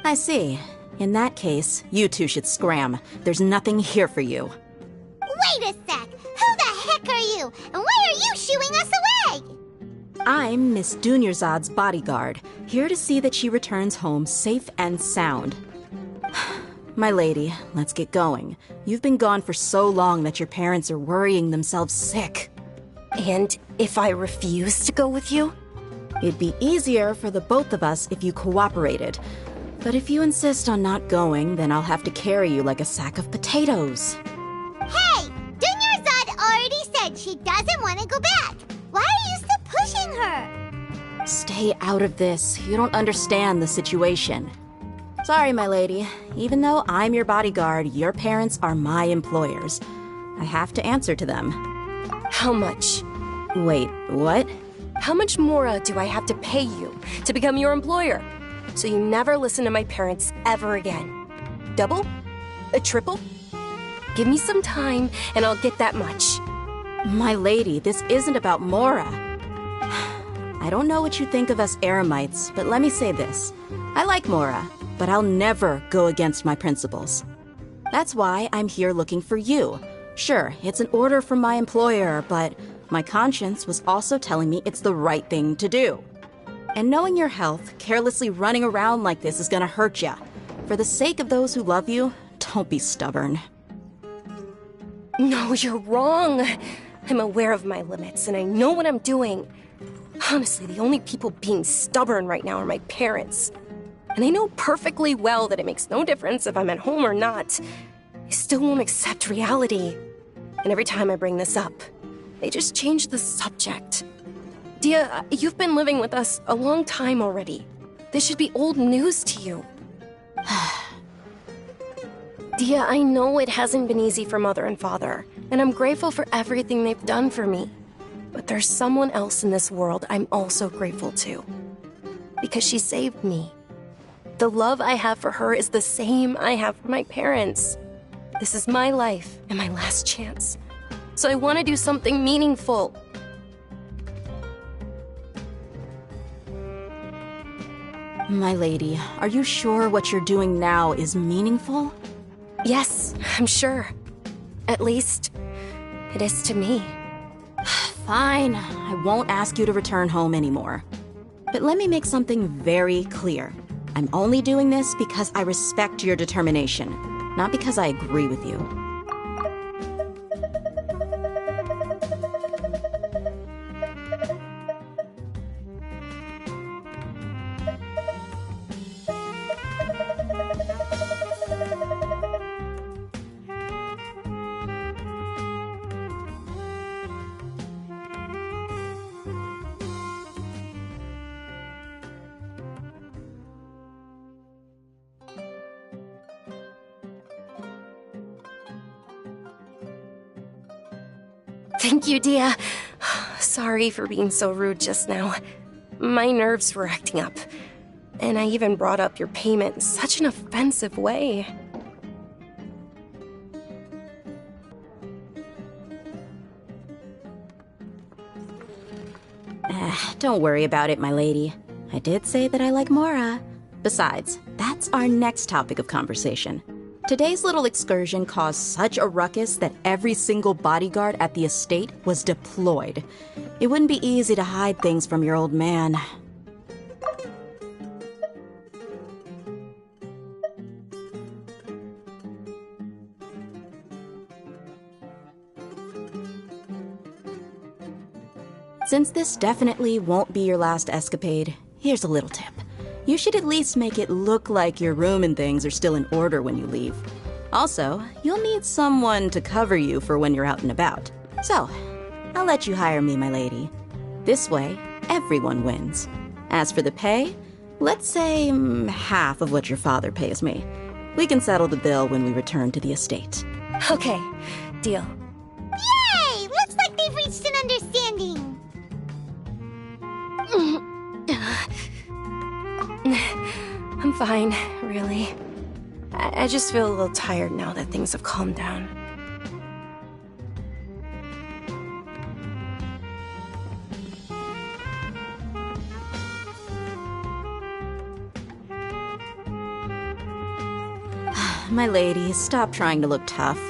I see. In that case, you two should scram. There's nothing here for you. Wait a sec! Who the heck are you? And why are you shooing us away? I'm Miss Dunyarzad's bodyguard, here to see that she returns home safe and sound. My lady, let's get going. You've been gone for so long that your parents are worrying themselves sick. And if I refuse to go with you? It'd be easier for the both of us if you cooperated. But if you insist on not going, then I'll have to carry you like a sack of potatoes. Hey! Dunyarzad already said she doesn't want to go back. Why are you still pushing her? Stay out of this. You don't understand the situation. Sorry, my lady. Even though I'm your bodyguard, your parents are my employers. I have to answer to them. How much? Wait, what? How much more do I have to pay you to become your employer? So you never listen to my parents ever again. Double? A triple? Give me some time, and I'll get that much. My lady, this isn't about Mora. I don't know what you think of us Eremites, but let me say this. I like Mora, but I'll never go against my principles. That's why I'm here looking for you. Sure, it's an order from my employer, but my conscience was also telling me it's the right thing to do. And knowing your health, carelessly running around like this is gonna hurt ya. For the sake of those who love you, don't be stubborn. No, you're wrong. I'm aware of my limits, and I know what I'm doing. Honestly, the only people being stubborn right now are my parents. And I know perfectly well that it makes no difference if I'm at home or not. They still won't accept reality. And every time I bring this up, they just change the subject. Dia, you've been living with us a long time already. This should be old news to you. Dia, I know it hasn't been easy for Mother and Father, and I'm grateful for everything they've done for me. But there's someone else in this world I'm also grateful to. Because she saved me. The love I have for her is the same I have for my parents. This is my life and my last chance. So I want to do something meaningful. My lady, are you sure what you're doing now is meaningful? Yes, I'm sure. At least, it is to me. Fine, I won't ask you to return home anymore. But let me make something very clear. I'm only doing this because I respect your determination, not because I agree with you. Thank you, Dia. Sorry for being so rude just now. My nerves were acting up. And I even brought up your payment in such an offensive way. Don't worry about it, my lady. I did say that I like Mora. Besides, that's our next topic of conversation. Today's little excursion caused such a ruckus that every single bodyguard at the estate was deployed. It wouldn't be easy to hide things from your old man. Since this definitely won't be your last escapade, here's a little tip. You should at least make it look like your room and things are still in order when you leave. Also, you'll need someone to cover you for when you're out and about. So, I'll let you hire me, my lady. This way, everyone wins. As for the pay, let's say half of what your father pays me. We can settle the bill when we return to the estate. Okay, deal. Yay! Looks like they've reached an understanding. I'm fine, really. I just feel a little tired now that things have calmed down. My lady, stop trying to look tough.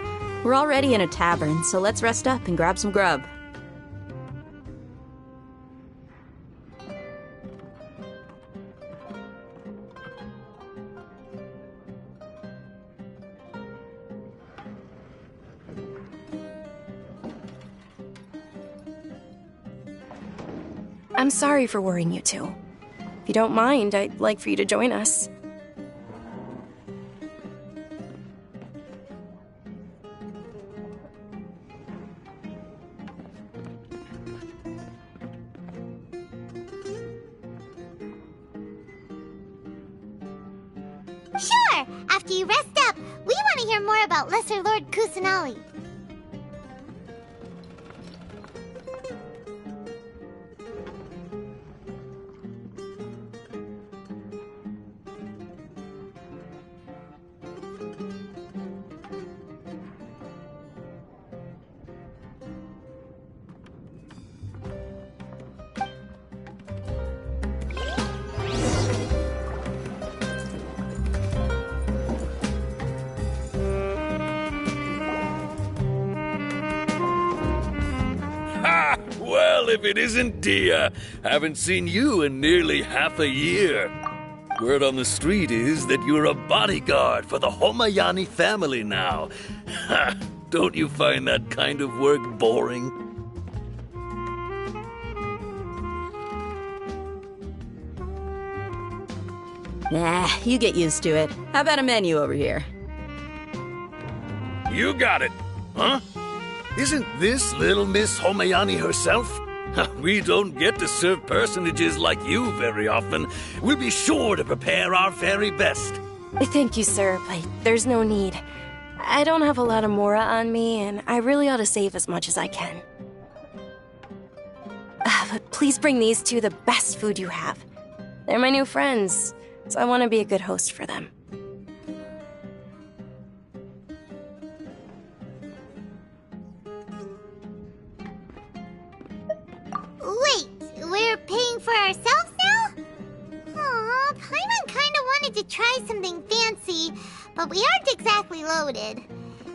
We're already in a tavern, so let's rest up and grab some grub. I'm sorry for worrying you two. If you don't mind, I'd like for you to join us. Sure! After you rest up, we want to hear more about Lesser Lord Kusanali. if it isn't Dia. Haven't seen you in nearly half a year. Word on the street is that you're a bodyguard for the Homayani family now. Ha! Don't you find that kind of work boring? Nah, you get used to it. How about a menu over here? You got it, huh? Isn't this little Miss Homayani herself? We don't get to serve personages like you very often. We'll be sure to prepare our very best. Thank you, sir, but there's no need. I don't have a lot of Mora on me, and I really ought to save as much as I can. But please bring these two the best food you have. They're my new friends, so I want to be a good host for them. Wait, we're paying for ourselves now? Aw, Paimon kinda wanted to try something fancy, but we aren't exactly loaded.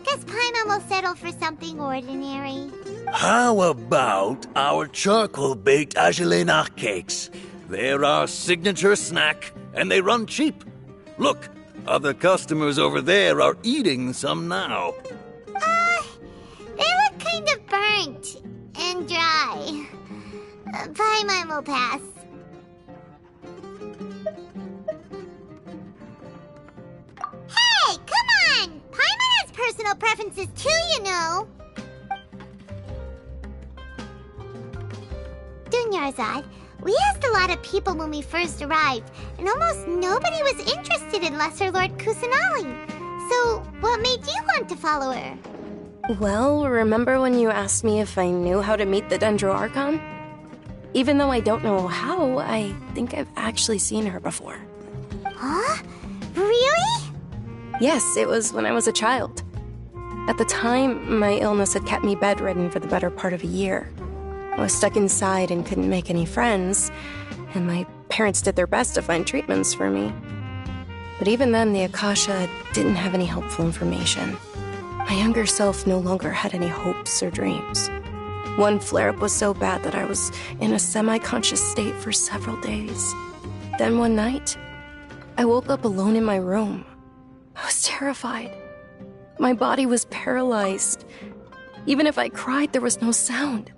Guess Paimon will settle for something ordinary. How about our charcoal-baked Agelena cakes? They're our signature snack, and they run cheap. Look, other customers over there are eating some now. They look kind of burnt and dry. Paimon will pass. Hey, come on! Paimon has personal preferences too, you know. Dunyarzad, we asked a lot of people when we first arrived, and almost nobody was interested in Lesser Lord Kusanali. So, what made you want to follow her? Well, remember when you asked me if I knew how to meet the Dendro Archon? Even though I don't know how, I think I've actually seen her before. Huh? Really? Yes, it was when I was a child. At the time, my illness had kept me bedridden for the better part of a year. I was stuck inside and couldn't make any friends, and my parents did their best to find treatments for me. But even then, the Akasha didn't have any helpful information. My younger self no longer had any hopes or dreams. One flare-up was so bad that I was in a semi-conscious state for several days. Then one night, I woke up alone in my room. I was terrified. My body was paralyzed. Even if I cried, there was no sound.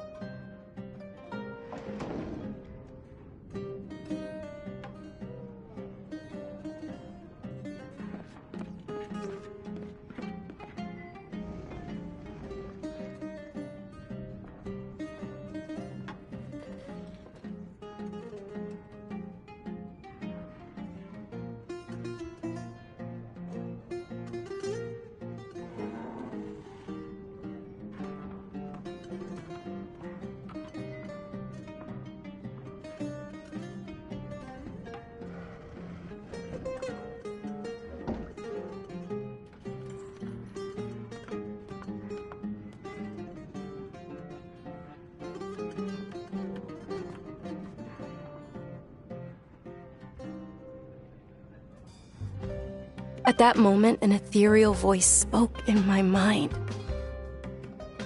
At that moment, an ethereal voice spoke in my mind.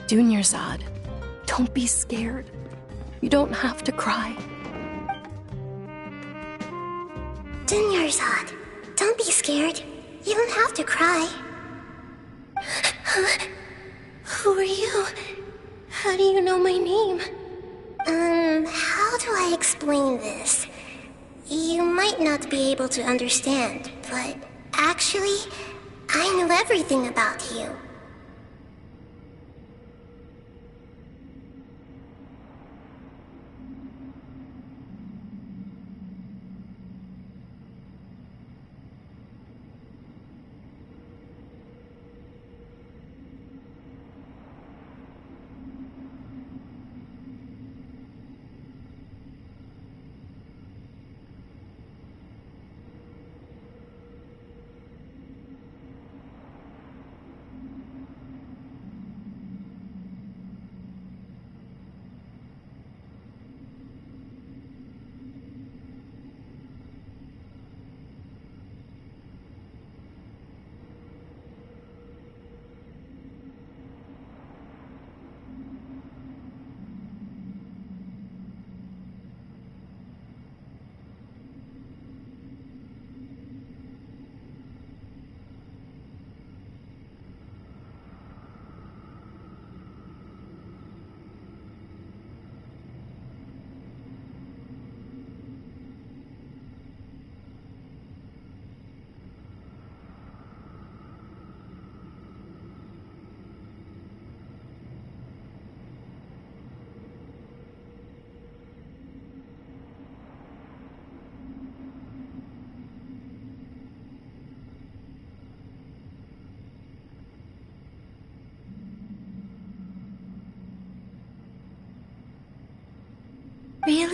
Dunyarzad, don't be scared. You don't have to cry. Dunyarzad, don't be scared. You don't have to cry. Who are you? How do you know my name? How do I explain this? You might not be able to understand, but actually, I know everything about you.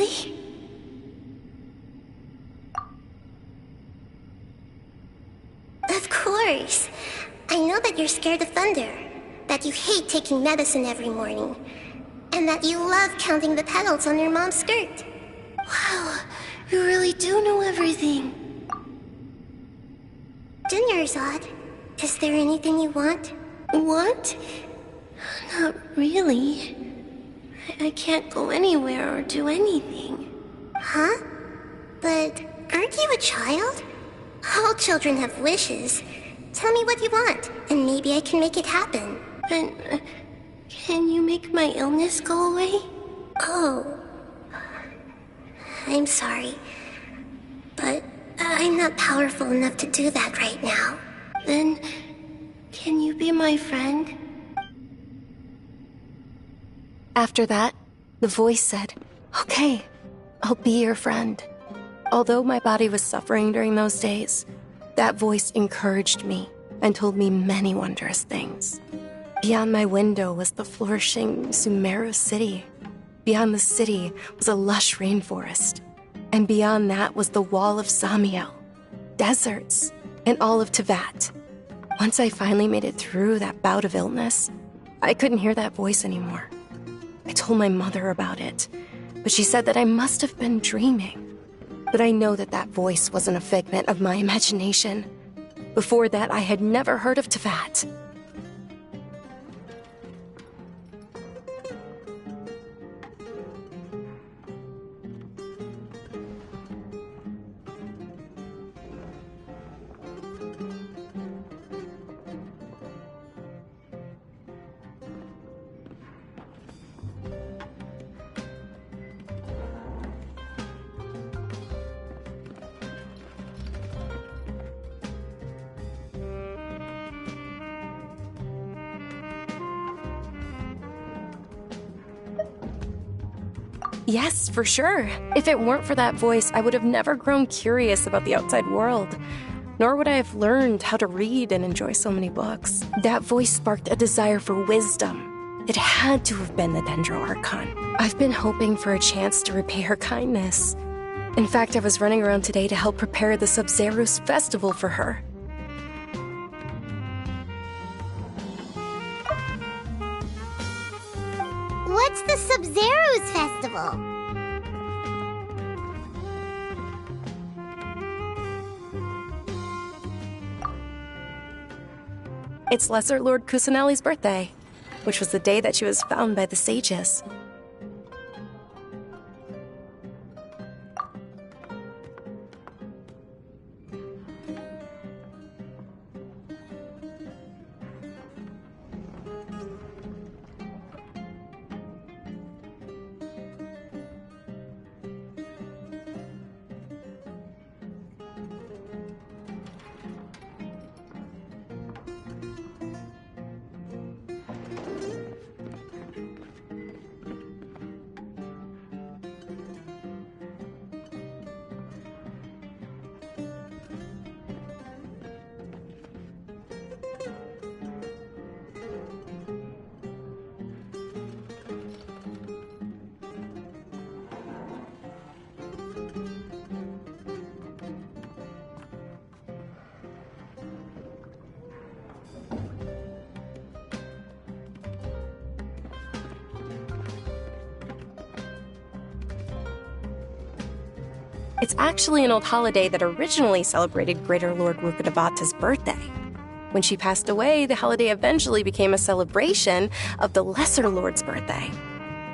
Really? Of course. I know that you're scared of thunder, that you hate taking medicine every morning, and that you love counting the petals on your mom's skirt. Wow, you really do know everything. Dinner's odd. Is there anything you want? Want? Not really. I can't go anywhere or do anything. Huh? But aren't you a child? All children have wishes. Tell me what you want, and maybe I can make it happen. And can you make my illness go away? Oh. I'm sorry. But I'm not powerful enough to do that right now. Then, can you be my friend? After that, the voice said, "Okay, I'll be your friend." Although my body was suffering during those days, that voice encouraged me and told me many wondrous things. Beyond my window was the flourishing Sumeru city. Beyond the city was a lush rainforest. And beyond that was the wall of Samiel, deserts, and all of Tevat. Once I finally made it through that bout of illness, I couldn't hear that voice anymore. I told my mother about it, but she said that I must have been dreaming. But I know that that voice wasn't a figment of my imagination. Before that, I had never heard of Tevat. Yes, for sure. If it weren't for that voice, I would have never grown curious about the outside world. Nor would I have learned how to read and enjoy so many books. That voice sparked a desire for wisdom. It had to have been the Dendro Archon. I've been hoping for a chance to repay her kindness. In fact, I was running around today to help prepare the Sub-Zerus festival for her. What's the Sub-Zerus festival? It's Lesser Lord Kusanali's birthday, which was the day that she was found by the sages. It's actually an old holiday that originally celebrated Greater Lord Rukkhadevata's birthday. When she passed away, the holiday eventually became a celebration of the Lesser Lord's birthday.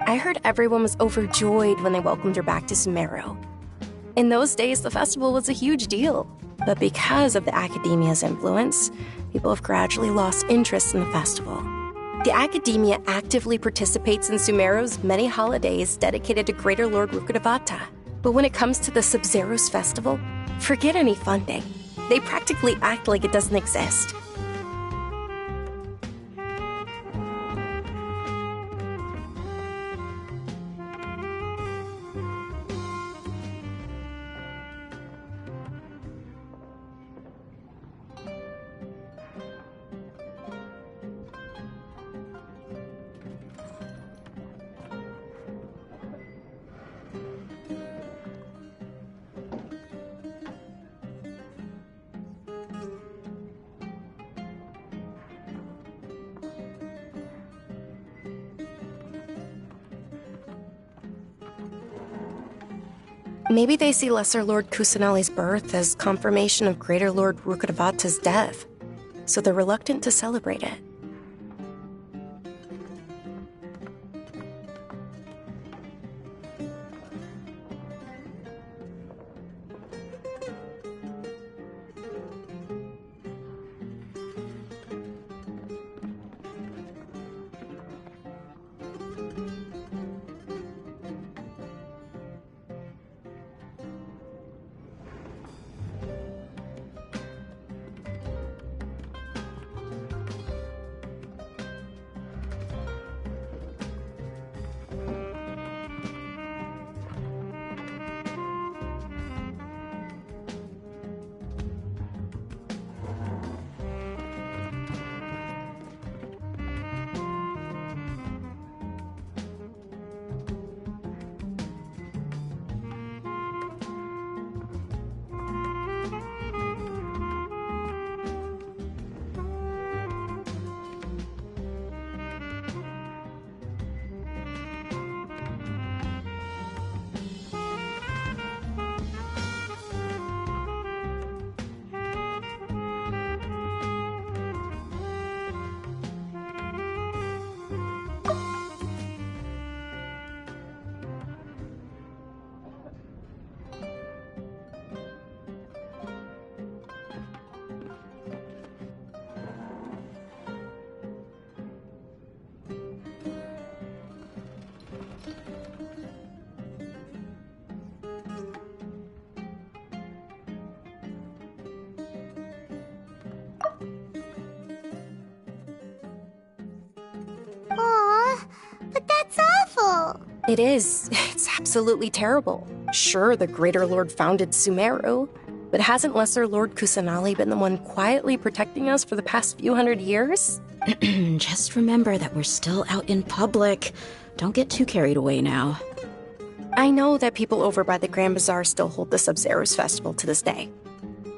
I heard everyone was overjoyed when they welcomed her back to Sumeru. In those days, the festival was a huge deal, but because of the Academia's influence, people have gradually lost interest in the festival. The Academia actively participates in Sumeru's many holidays dedicated to Greater Lord Rukkhadevata. But when it comes to the Sub-Zerus festival, forget any funding. They practically act like it doesn't exist. Maybe they see Lesser Lord Kusanali's birth as confirmation of Greater Lord Rukkhadevata's death, so they're reluctant to celebrate it. Aw, but that's awful. It is. It's absolutely terrible. Sure, the Greater Lord founded Sumeru, but hasn't Lesser Lord Kusanali been the one quietly protecting us for the past few hundred years? Just remember that we're still out in public. Don't get too carried away now. I know that people over by the Grand Bazaar still hold the Sub-Zero's festival to this day,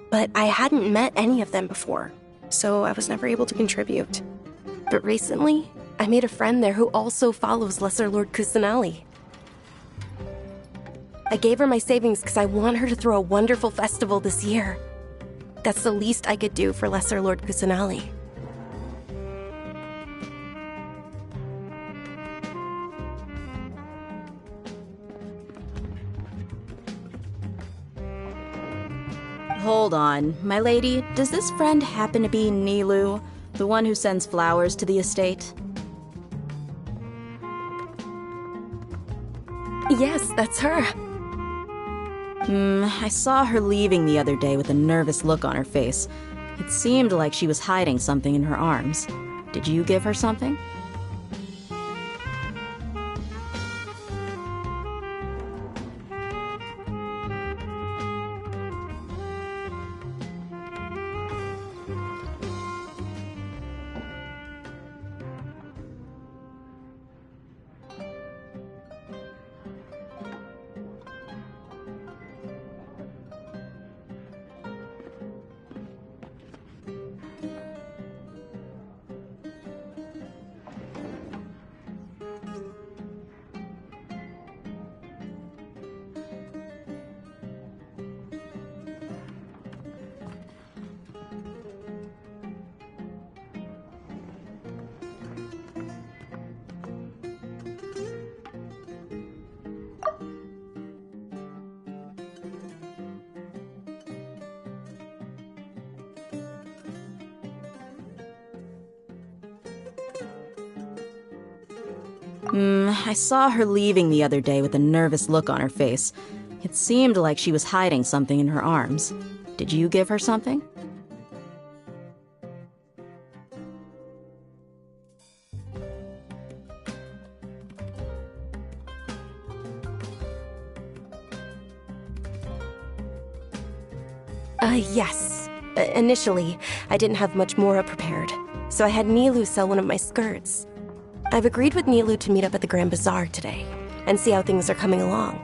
but I hadn't met any of them before, so I was never able to contribute. But recently, I made a friend there who also follows Lesser Lord Kusanali. I gave her my savings because I want her to throw a wonderful festival this year. That's the least I could do for Lesser Lord Kusanali. Hold on, my lady, does this friend happen to be Nilu, the one who sends flowers to the estate? Yes, that's her. I saw her leaving the other day with a nervous look on her face. It seemed like she was hiding something in her arms. Did you give her something? I saw her leaving the other day with a nervous look on her face. It seemed like she was hiding something in her arms. Did you give her something? Yes. Initially, I didn't have much Mora prepared, so I had Nilu sell one of my skirts. I've agreed with Nilu to meet up at the Grand Bazaar today, and see how things are coming along.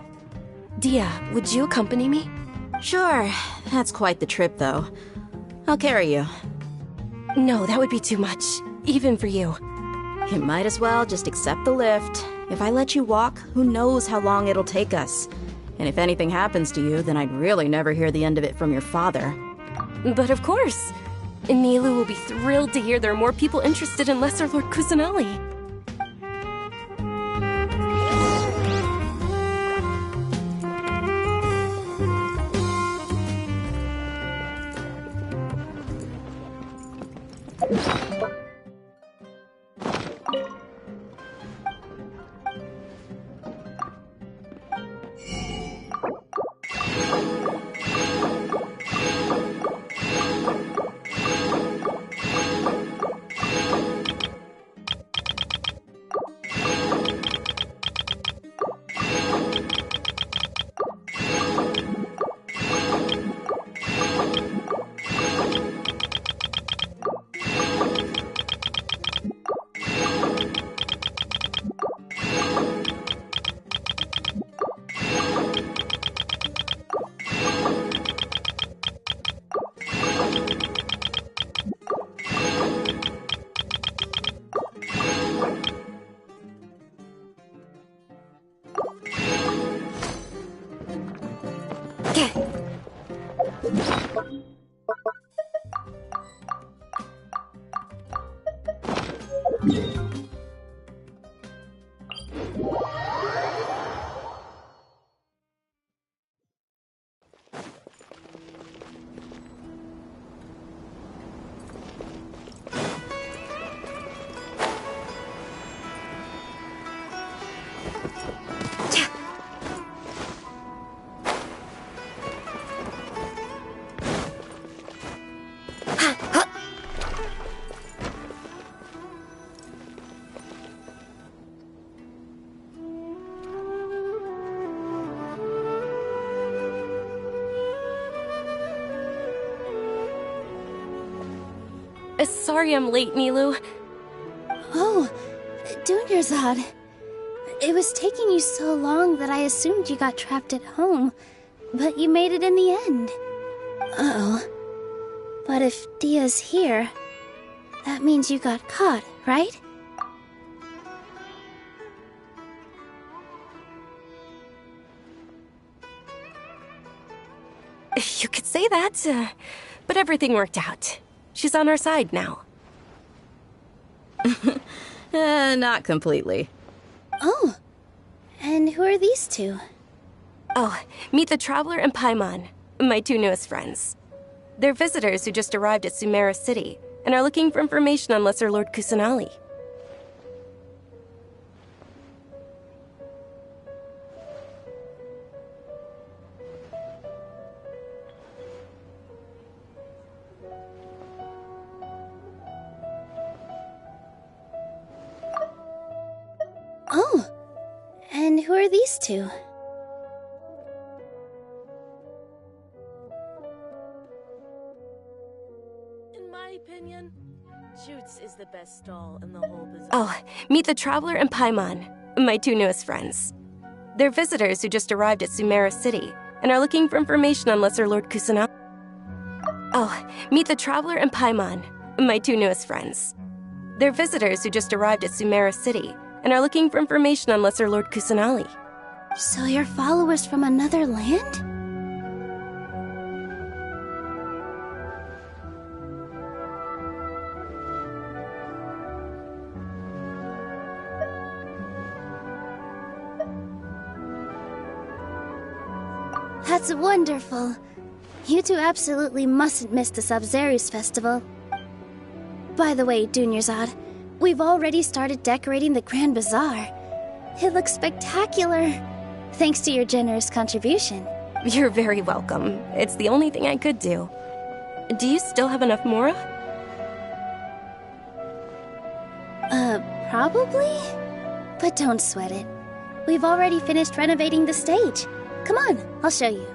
Dia, would you accompany me? Sure. That's quite the trip, though. I'll carry you. No, that would be too much, even for you. You might as well just accept the lift. If I let you walk, who knows how long it'll take us. And if anything happens to you, then I'd really never hear the end of it from your father. But of course. Nilu will be thrilled to hear there are more people interested in Lesser Lord Kusanali. Sorry I'm late, Nilu. Oh, Dunyarzad. It was taking you so long that I assumed you got trapped at home, but you made it in the end. Uh-oh. But if Dia's here, that means you got caught, right? You could say that, but everything worked out. She's on our side now. Not completely. Oh, and who are these two? Oh, meet the Traveler and Paimon, my two newest friends. They're visitors who just arrived at Sumeru City and are looking for information on Lesser Lord Kusanali. Oh, and who are these two? In my opinion, Jutes is the best stall in the whole bazaar. Oh, meet the Traveler and Paimon, my two newest friends. They're visitors who just arrived at Sumeru City and are looking for information on Lesser Lord Kusanali. Oh, meet the Traveler and Paimon, my two newest friends. They're visitors who just arrived at Sumeru City and are looking for information on Lesser Lord Kusanali. So you're followers from another land? That's wonderful. You two absolutely mustn't miss the Sub-Zerus festival. By the way, Dunyarzad, we've already started decorating the Grand Bazaar. It looks spectacular. Thanks to your generous contribution. You're very welcome. It's the only thing I could do. Do you still have enough Mora? Probably? But don't sweat it. We've already finished renovating the stage. Come on, I'll show you.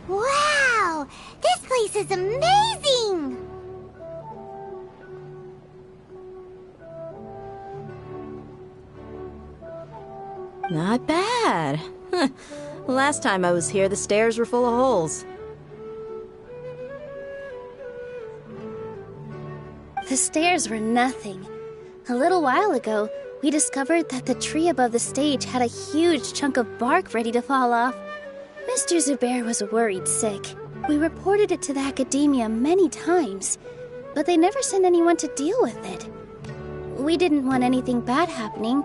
Wow! This place is amazing! Not bad. Last time I was here, the stairs were full of holes. The stairs were nothing. A little while ago, we discovered that the tree above the stage had a huge chunk of bark ready to fall off. Mr. Zubair was worried sick. We reported it to the academia many times, but they never sent anyone to deal with it. We didn't want anything bad happening,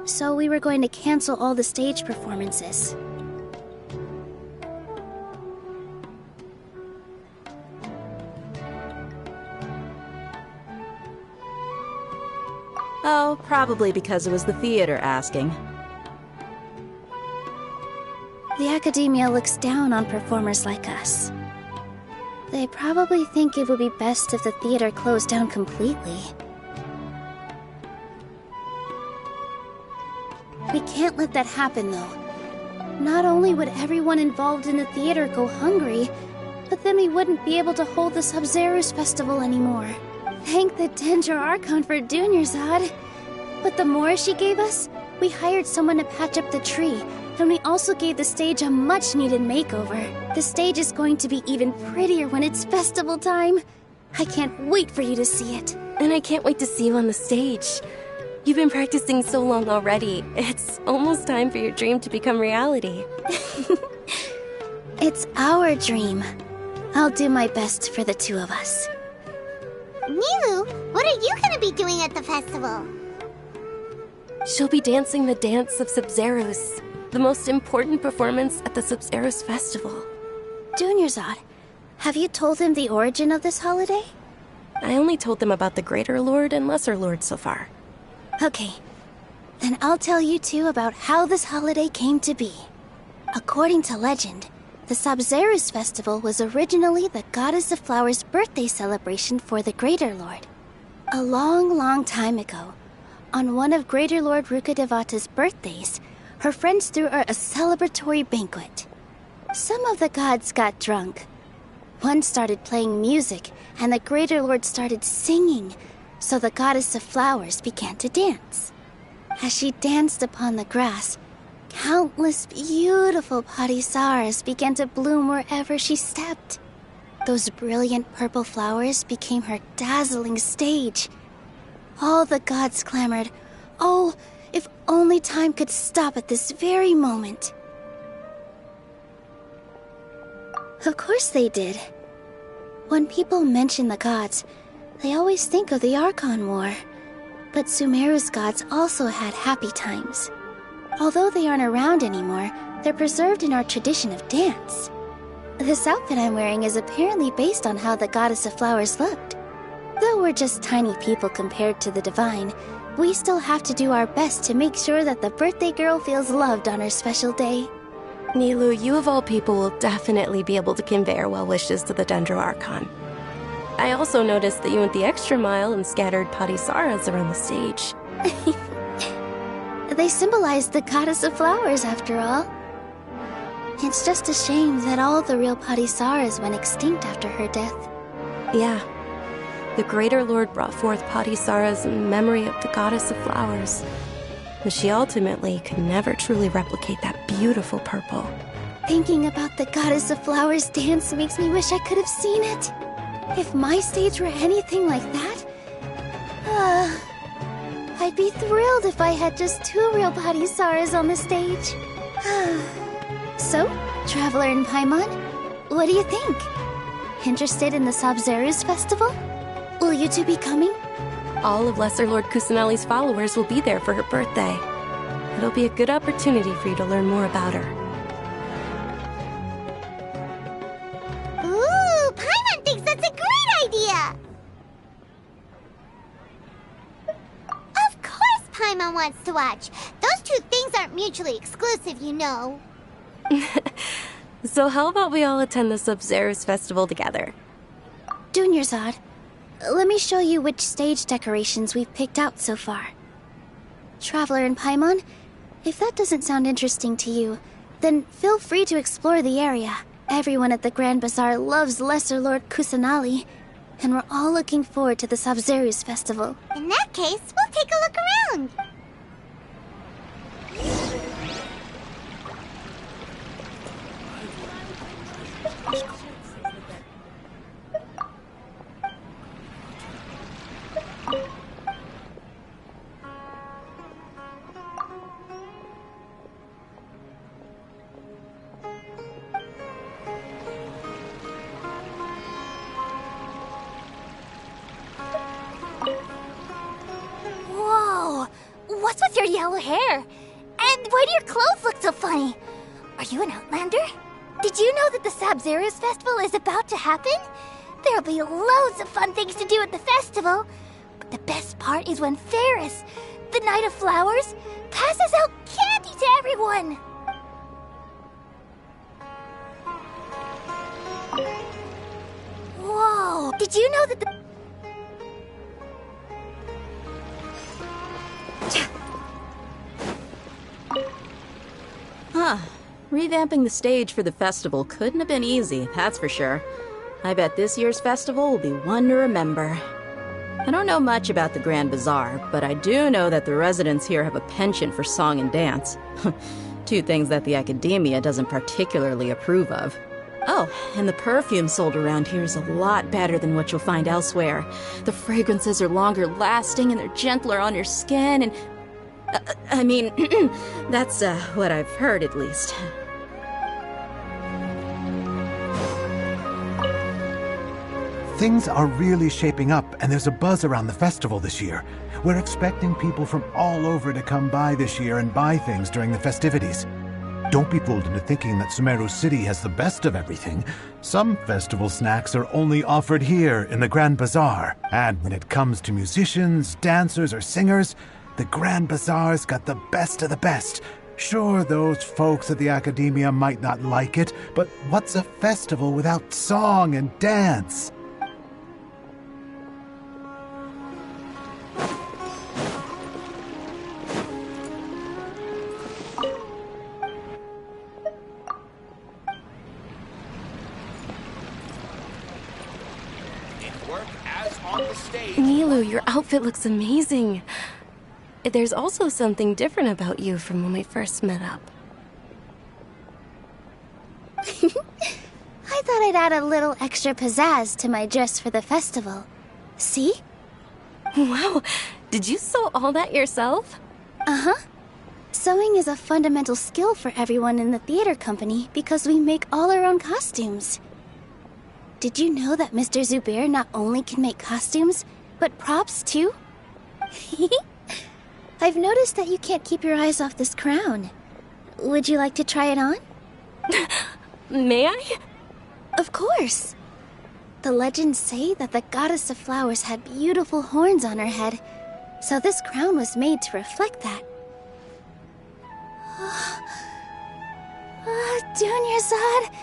so we were going to cancel all the stage performances. Oh, probably because it was the theater asking. The academia looks down on performers like us. They probably think it would be best if the theater closed down completely. We can't let that happen, though. Not only would everyone involved in the theater go hungry, but then we wouldn't be able to hold the Sub-Zero's festival anymore. Thank the Dendro Archon for Dunyarzad. But the more she gave us, we hired someone to patch up the tree, and we also gave the stage a much-needed makeover. The stage is going to be even prettier when it's festival time. I can't wait for you to see it. And I can't wait to see you on the stage. You've been practicing so long already. It's almost time for your dream to become reality. It's our dream. I'll do my best for the two of us. Nilu, what are you gonna be doing at the festival? She'll be dancing the dance of Sub-Zeros, the most important performance at the Sub-Zeros festival. Dunyarzad, have you told him the origin of this holiday? I only told them about the Greater Lord and Lesser Lord so far. Okay, then I'll tell you two about how this holiday came to be. According to legend, the Sub-Zeros festival was originally the Goddess of Flowers' birthday celebration for the Greater Lord. A long, long time ago, on one of Greater Lord Rukkhadevata's birthdays, her friends threw her a celebratory banquet. Some of the gods got drunk. One started playing music, and the Greater Lord started singing, so the Goddess of Flowers began to dance. As she danced upon the grass, countless beautiful parisaras began to bloom wherever she stepped. Those brilliant purple flowers became her dazzling stage. All the gods clamored, "Oh, if only time could stop at this very moment." Of course they did. When people mention the gods, they always think of the Archon War. But Sumeru's gods also had happy times. Although they aren't around anymore, they're preserved in our tradition of dance. This outfit I'm wearing is apparently based on how the Goddess of Flowers looked. Though we're just tiny people compared to the Divine, we still have to do our best to make sure that the birthday girl feels loved on her special day. Nilu, you of all people will definitely be able to convey our well wishes to the Dendro Archon. I also noticed that you went the extra mile and scattered parisaras around the stage. They symbolize the Goddess of Flowers, after all. It's just a shame that all the real parisaras went extinct after her death. Yeah. The Greater Lord brought forth parisaras in memory of the Goddess of Flowers. But she ultimately could never truly replicate that beautiful purple. Thinking about the Goddess of Flowers dance makes me wish I could have seen it. If my stage were anything like that, I'd be thrilled if I had just 2 real parisaras on the stage. So, Traveler and Paimon, what do you think? Interested in the Sub-Zero's festival? Will you two be coming? All of Lesser Lord Kusanali's followers will be there for her birthday. It'll be a good opportunity for you to learn more about her. Ooh, Paimon thinks that's a great idea! Of course Paimon wants to watch. Those two things aren't mutually exclusive, you know. So how about we all attend the Sub-Zero's festival together? Dunyarzad, let me show you which stage decorations we've picked out so far. Traveler and Paimon, if that doesn't sound interesting to you, then feel free to explore the area. Everyone at the Grand Bazaar loves Lesser Lord Kusanali, and we're all looking forward to the Sub-Zero's festival. In that case, we'll take a look around. What's with your yellow hair? And why do your clothes look so funny? Are you an Outlander? Did you know that the Sabzeruz festival is about to happen? There'll be loads of fun things to do at the festival. But the best part is when Ferris, the Knight of Flowers, passes out candy to everyone! Whoa! Did you know that the... Huh. Revamping the stage for the festival couldn't have been easy, that's for sure. I bet this year's festival will be one to remember. I don't know much about the Grand Bazaar, but I do know that the residents here have a penchant for song and dance. Two things that the academia doesn't particularly approve of. Oh, and the perfume sold around here is a lot better than what you'll find elsewhere. The fragrances are longer lasting and they're gentler on your skin and... I mean, that's what I've heard at least. Things are really shaping up, and there's a buzz around the festival this year. We're expecting people from all over to come by this year and buy things during the festivities. Don't be fooled into thinking that Sumeru City has the best of everything. Some festival snacks are only offered here in the Grand Bazaar. And when it comes to musicians, dancers, or singers, the Grand Bazaar's got the best of the best. Sure, those folks at the academia might not like it, but what's a festival without song and dance? Nilu, your outfit looks amazing. There's also something different about you from when we first met up. I thought I'd add a little extra pizzazz to my dress for the festival. See? Wow, did you sew all that yourself? Uh-huh. Sewing is a fundamental skill for everyone in the theater company because we make all our own costumes. Did you know that Mr. Zubair not only can make costumes, but props too? I've noticed that you can't keep your eyes off this crown. Would you like to try it on? May I? Of course. The legends say that the Goddess of Flowers had beautiful horns on her head, so this crown was made to reflect that. Dunyarzad,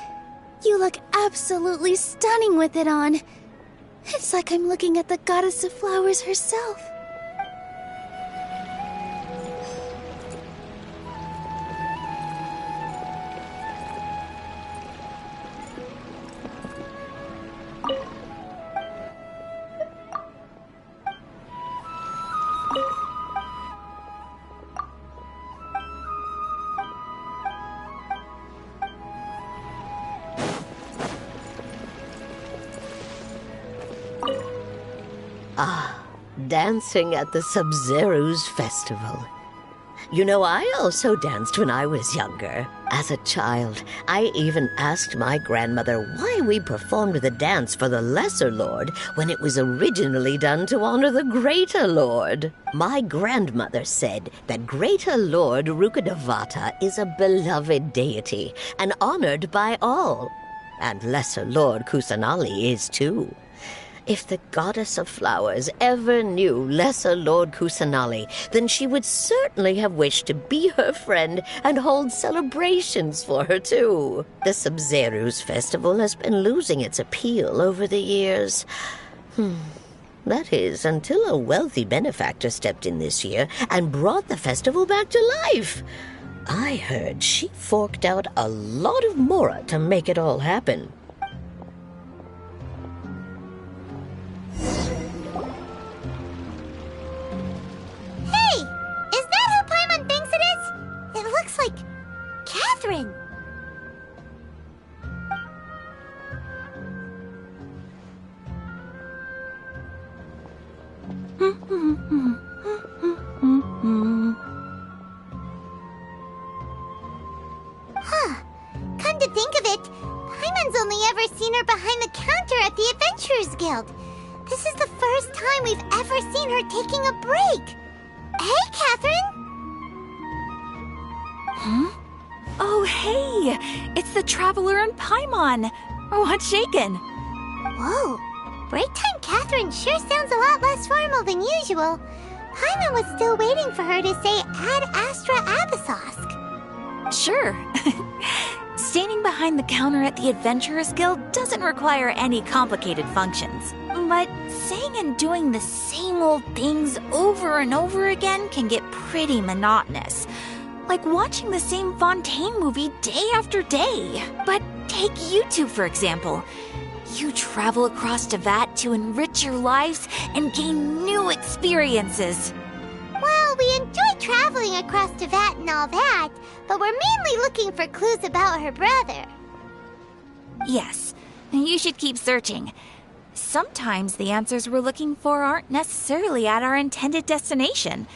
you look absolutely stunning with it on. It's like I'm looking at the Goddess of Flowers herself. Dancing at the Sabzeruz festival. You know, I also danced when I was younger. As a child, I even asked my grandmother why we performed the dance for the Lesser Lord when it was originally done to honor the Greater Lord. My grandmother said that Greater Lord Rukkhadevata is a beloved deity and honored by all. And Lesser Lord Kusanali is too. If the Goddess of Flowers ever knew Lesser Lord Kusanali, then she would certainly have wished to be her friend and hold celebrations for her, too. The Sabzeruz festival has been losing its appeal over the years. That is, until a wealthy benefactor stepped in this year and brought the festival back to life. I heard she forked out a lot of mora to make it all happen. Like Catherine. Come to think of it, Paimon's only ever seen her behind the counter at the Adventurers Guild. This is the first time we've ever seen her taking a break. Hey, Catherine! Huh? Oh, hey! It's the Traveler and Paimon! What's shaken? Whoa! Break time Catherine sure sounds a lot less formal than usual. Paimon was still waiting for her to say Ad Astra Abyssosque. Sure. Standing behind the counter at the Adventurers Guild doesn't require any complicated functions. But saying and doing the same old things over and over again can get pretty monotonous. Like watching the same Fontaine movie day after day. But take you two, for example. You travel across Tevat to enrich your lives and gain new experiences. Well, we enjoy traveling across Tevat and all that, but we're mainly looking for clues about her brother. Yes, you should keep searching. Sometimes the answers we're looking for aren't necessarily at our intended destination.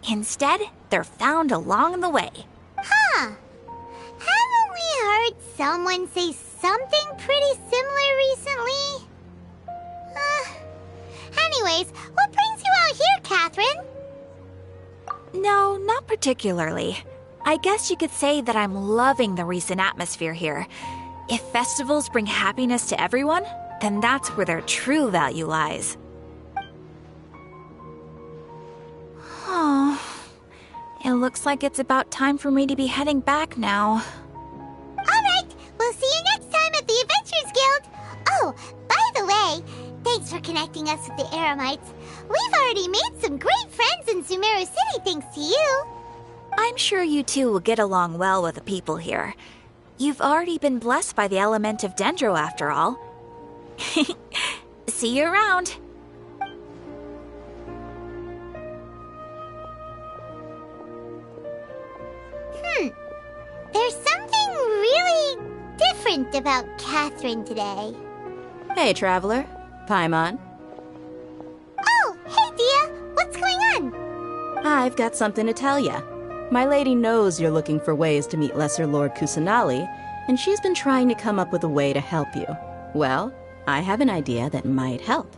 Instead, they're found along the way. Huh. Haven't we heard someone say something pretty similar recently? Anyways, what brings you out here, Catherine? No, not particularly. I guess you could say that I'm loving the recent atmosphere here. If festivals bring happiness to everyone, then that's where their true value lies. Oh, it looks like it's about time for me to be heading back now. Alright, we'll see you next time at the Adventurers Guild. Oh, by the way, thanks for connecting us with the Eremites. We've already made some great friends in Sumeru City thanks to you. I'm sure you two will get along well with the people here. You've already been blessed by the element of Dendro after all. See you around. There's something really different about Catherine today. Hey, Traveler. Paimon. Oh, hey, Dia. What's going on? I've got something to tell ya. My lady knows you're looking for ways to meet Lesser Lord Kusanali, and she's been trying to come up with a way to help you. Well, I have an idea that might help.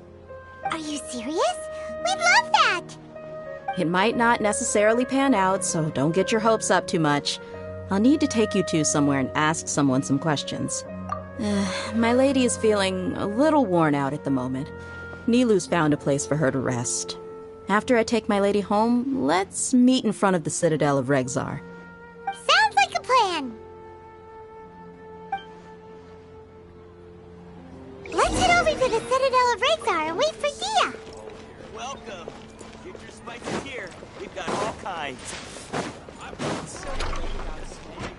Are you serious? We'd love that! It might not necessarily pan out, so don't get your hopes up too much. I'll need to take you two somewhere and ask someone some questions. My lady is feeling a little worn out at the moment. Nilu's found a place for her to rest. After I take my lady home, let's meet in front of the Citadel of Regzar. Sounds like a plan! Let's head over to the Citadel of Regzar and wait for Dia! Welcome! Get your spices here. We've got all kinds. I'm so great about smoking.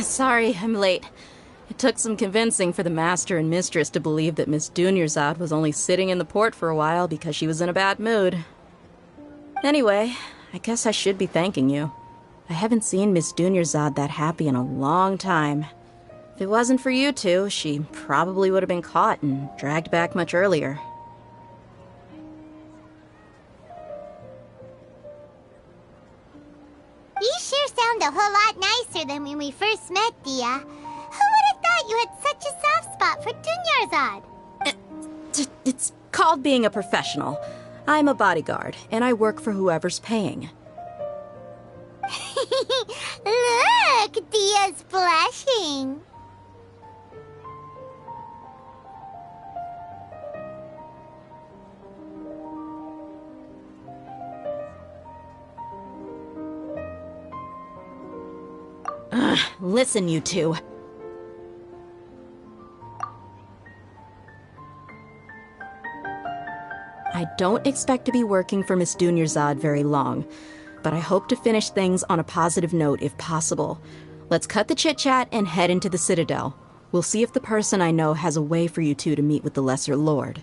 Sorry, I'm late. It took some convincing for the Master and Mistress to believe that Miss Dunyarzad was only sitting in the port for a while because she was in a bad mood. Anyway, I guess I should be thanking you. I haven't seen Miss Dunyarzad that happy in a long time. If it wasn't for you two, she probably would have been caught and dragged back much earlier. You sure sound a whole lot nicer than when we first met, Dia. Who would have thought you had such a soft spot for Dunyarzad? It's called being a professional. I'm a bodyguard, and I work for whoever's paying. Look, Dia's blushing. Listen, you two. I don't expect to be working for Miss Dunyarzad very long. but I hope to finish things on a positive note if possible. Let's cut the chit-chat and head into the Citadel. We'll see if the person I know has a way for you two to meet with the Lesser Lord.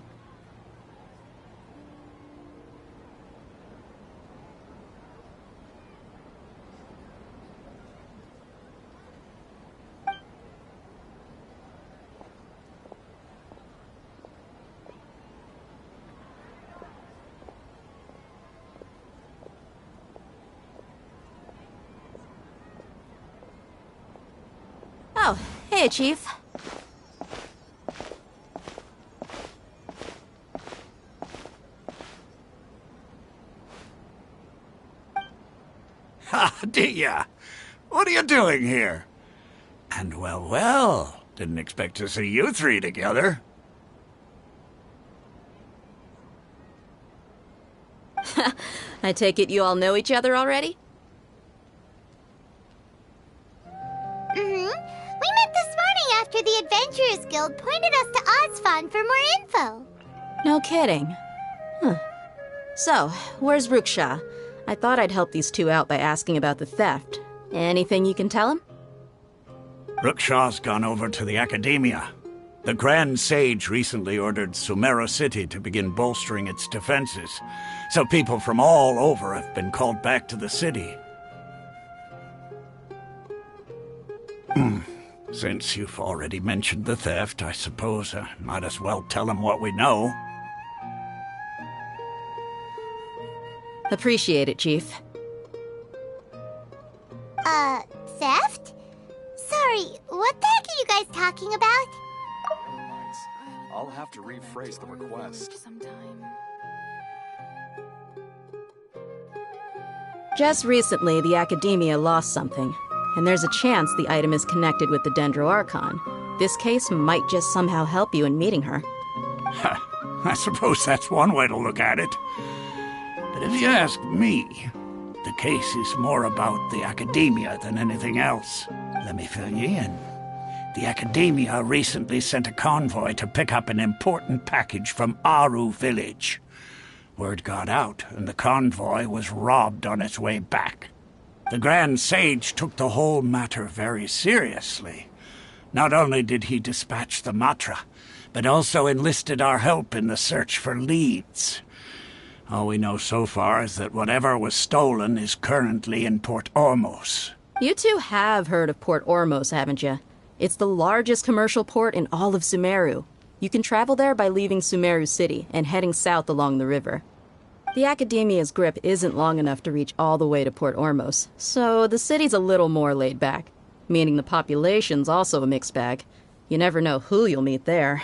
Oh, hey, Chief. Ha, Dia! What are you doing here? And well, didn't expect to see you three together. I take it you all know each other already? We met this morning after the Adventurers Guild pointed us to Osfond for more info. No kidding. Huh. So, where's Ruksha? I thought I'd help these two out by asking about the theft. Anything you can tell him? Ruksha's gone over to the Academia. The Grand Sage recently ordered Sumeru City to begin bolstering its defenses, so people from all over have been called back to the city. Since you've already mentioned the theft, I suppose I might as well tell him what we know. Appreciate it, Chief. Theft? Sorry, what the heck are you guys talking about? I'll have to rephrase the request. Just recently, the Academia lost something, and there's a chance the item is connected with the Dendro Archon. This case might just somehow help you in meeting her. I suppose that's one way to look at it. But if you ask me, the case is more about the Academia than anything else. Let me fill you in. The Academia recently sent a convoy to pick up an important package from Aru village. Word got out, and the convoy was robbed on its way back. The Grand Sage took the whole matter very seriously. Not only did he dispatch the Matra, but also enlisted our help in the search for leads. All we know so far is that whatever was stolen is currently in Port Ormos. You two have heard of Port Ormos, haven't you? It's the largest commercial port in all of Sumeru. You can travel there by leaving Sumeru City and heading south along the river. The Academia's grip isn't long enough to reach all the way to Port Ormos, so the city's a little more laid back, meaning the population's also a mixed bag. You never know who you'll meet there.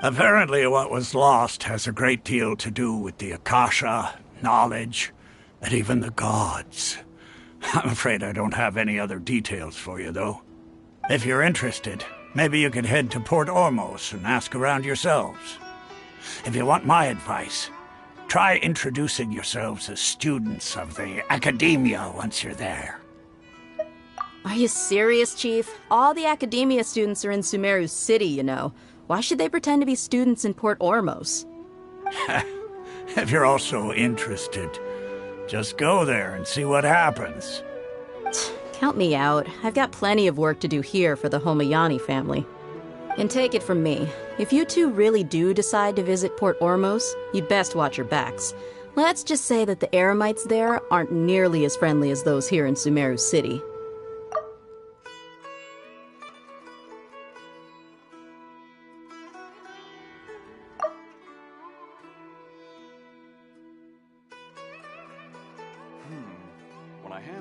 Apparently what was lost has a great deal to do with the Akasha, knowledge, and even the gods. I'm afraid I don't have any other details for you, though. If you're interested, maybe you could head to Port Ormos and ask around yourselves. If you want my advice, try introducing yourselves as students of the Academia once you're there. Are you serious, Chief? All the Academia students are in Sumeru City, you know. Why should they pretend to be students in Port Ormos? If you're also interested, just go there and see what happens. Count me out. I've got plenty of work to do here for the Homayani family. And take it from me, if you two really do decide to visit Port Ormos, you'd best watch your backs. Let's just say that the Eremites there aren't nearly as friendly as those here in Sumeru City.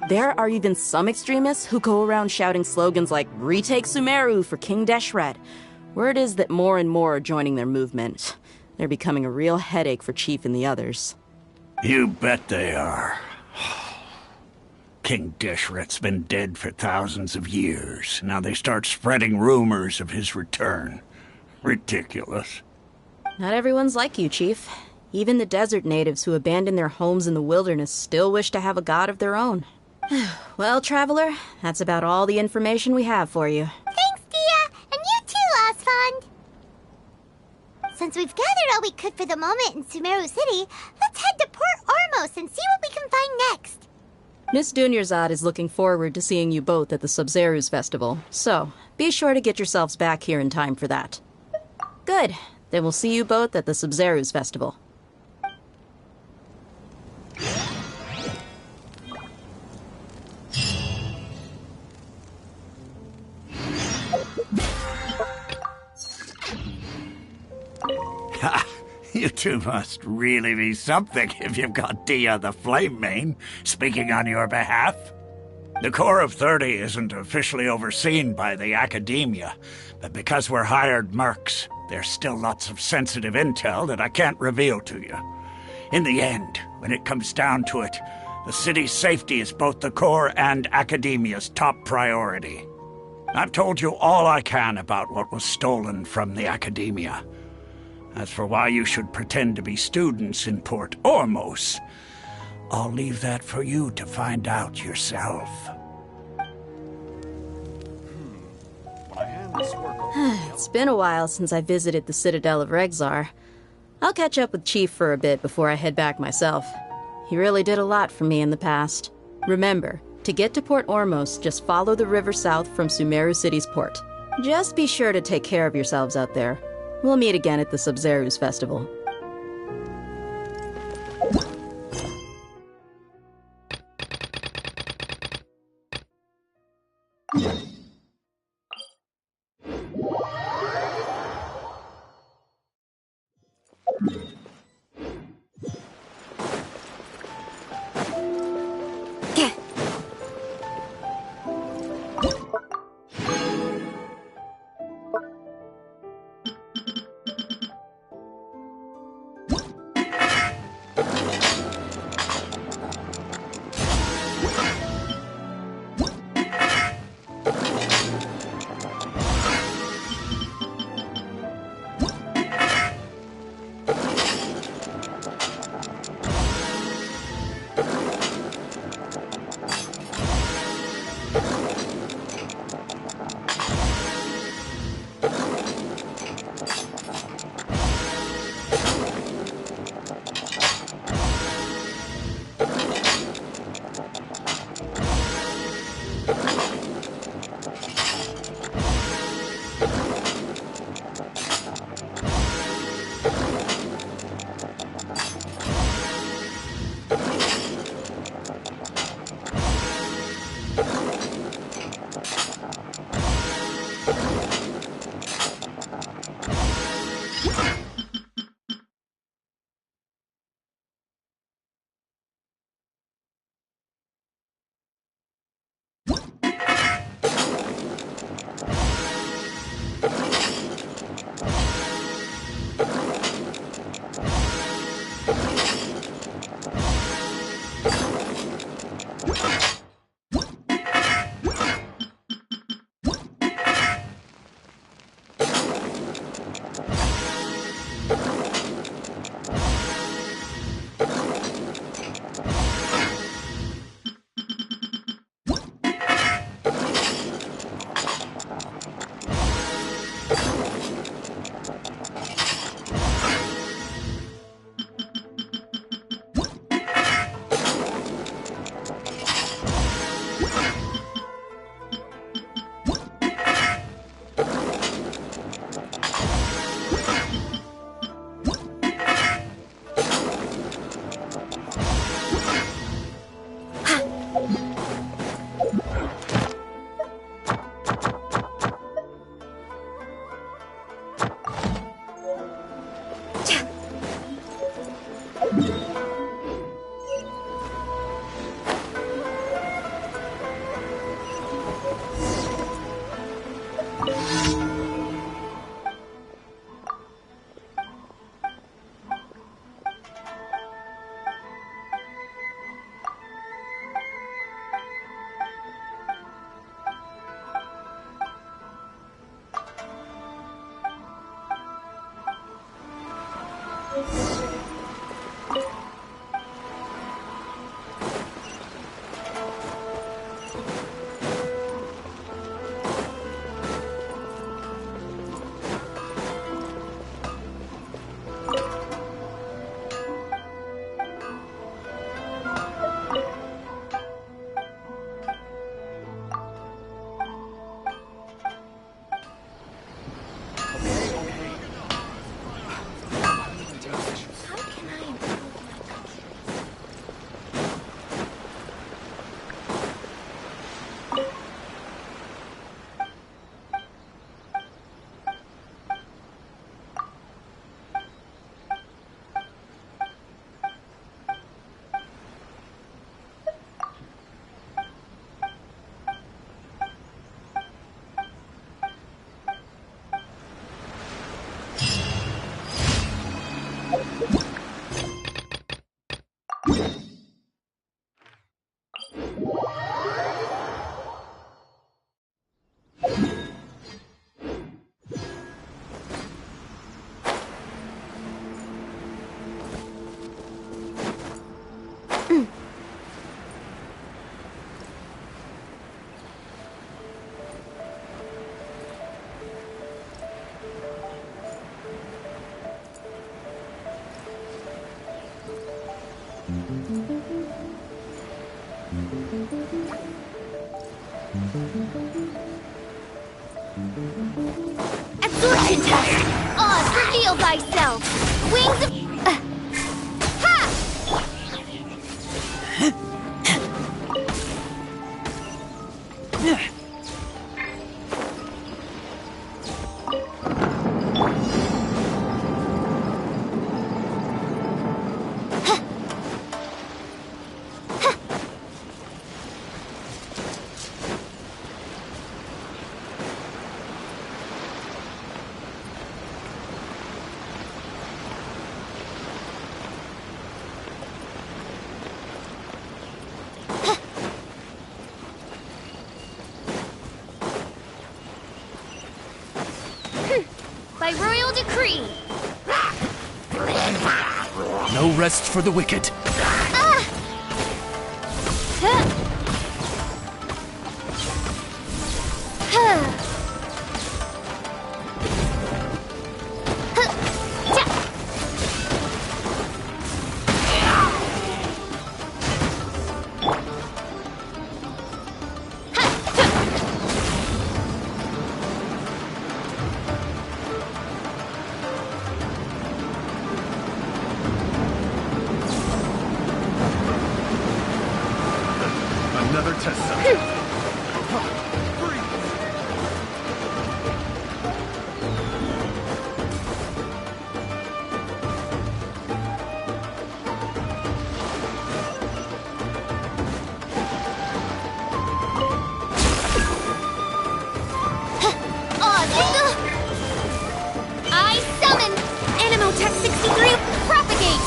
There are even some extremists who go around shouting slogans like, "Retake Sumeru for King Deshret." Word is that more and more are joining their movement. They're becoming a real headache for Chief and the others. You bet they are. King Deshret's been dead for thousands of years. Now they start spreading rumors of his return. Ridiculous. Not everyone's like you, Chief. Even the desert natives who abandoned their homes in the wilderness still wish to have a god of their own. Well, Traveler, that's about all the information we have for you. Thanks, Dia, and you too, Osfond. Since we've gathered all we could for the moment in Sumeru City, let's head to Port Ormos and see what we can find next. Miss Dunyarzad is looking forward to seeing you both at the Sub-Zeru's festival, so be sure to get yourselves back here in time for that. Good. Then we'll see you both at the Sub-Zeru's festival. Ha! You two must really be something if you've got Dia the Flame Mane speaking on your behalf. The Corps of 30 isn't officially overseen by the Academia, but because we're hired mercs, there's still lots of sensitive intel that I can't reveal to you. In the end, when it comes down to it, the city's safety is both the Corps and Academia's top priority. I've told you all I can about what was stolen from the Academia. As for why you should pretend to be students in Port Ormos, I'll leave that for you to find out yourself. It's been a while since I visited the Citadel of Regzar. I'll catch up with Chief for a bit before I head back myself. He really did a lot for me in the past. Remember, to get to Port Ormos, just follow the river south from Sumeru City's port. Just be sure to take care of yourselves out there. We'll meet again at the Sub-Zeru's festival. Absorption test! Oz, reveal thyself! Wings of... Ha! By royal decree! No rest for the wicked. Another test cell. I summon Animotech 63 Propagate!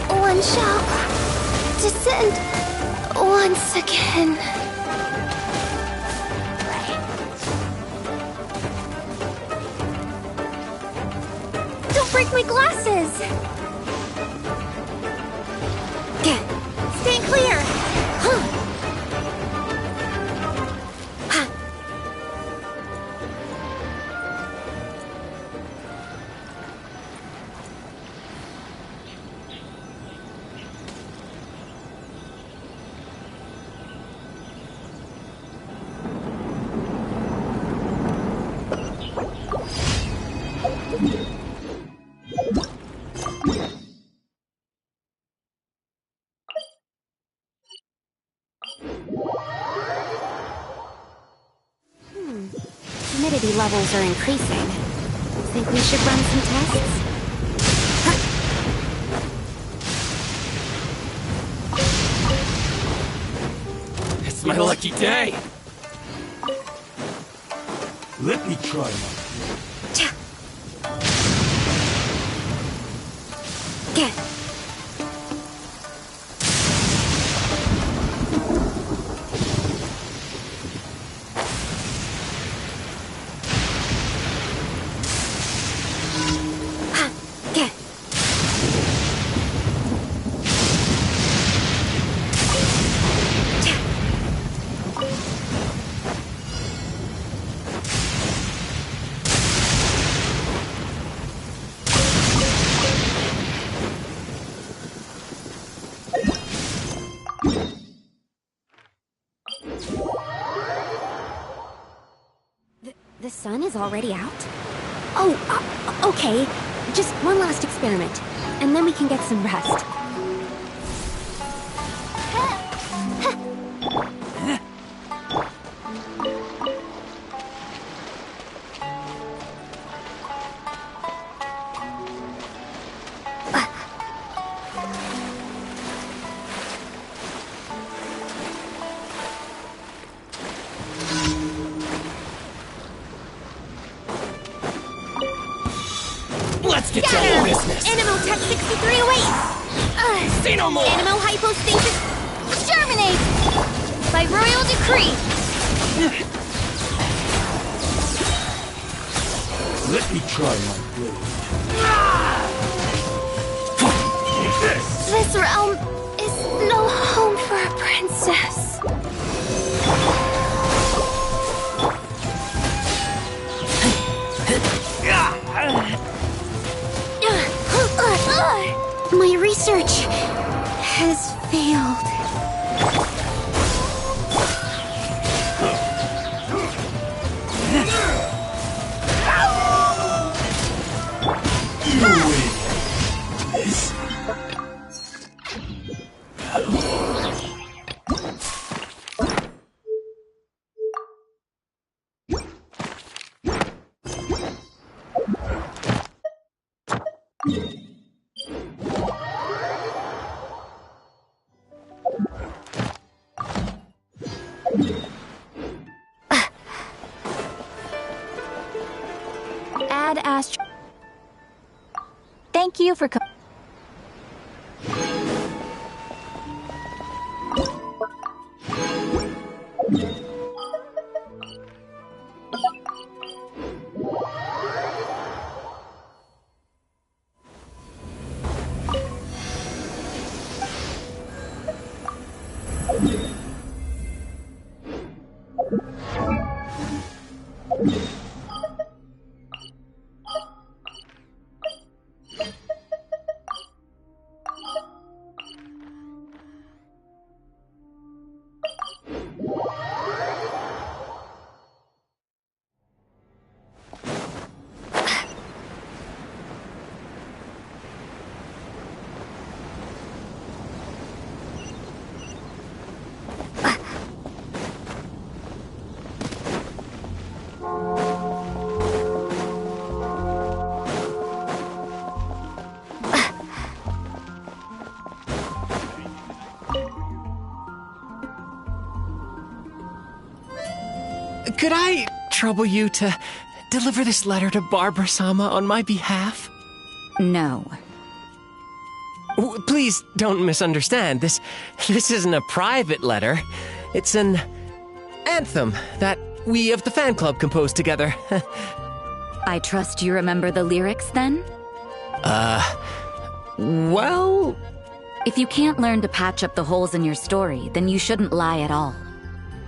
One shall descend once again. Don't break my glasses! Stand clear! Humidity levels are increasing. Think we should run some tests? It's my lucky day. Let me try The sun is already out? Oh, okay. Just one last experiment, and then we can get some rest. Say no more! Animo hypostasis, germinate! By royal decree! Let me try my blade. Take this! This realm is no home for a princess. My research has failed. Ad Astra. Thank you for Could I trouble you to deliver this letter to Barbara-sama on my behalf? No. Please don't misunderstand. This isn't a private letter. It's an anthem that we of the fan club composed together. I trust you remember the lyrics, then? Well... If you can't learn to patch up the holes in your story, then you shouldn't lie at all.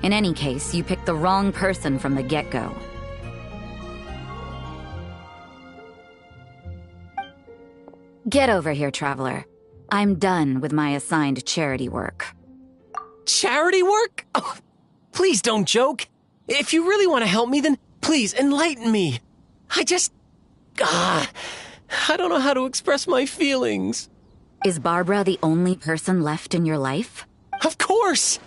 In any case, you picked the wrong person from the get-go. Get over here, Traveler. I'm done with my assigned charity work. Charity work? Oh, please don't joke. If you really want to help me, then please enlighten me. I don't know how to express my feelings. Is Barbara the only person left in your life? Of course!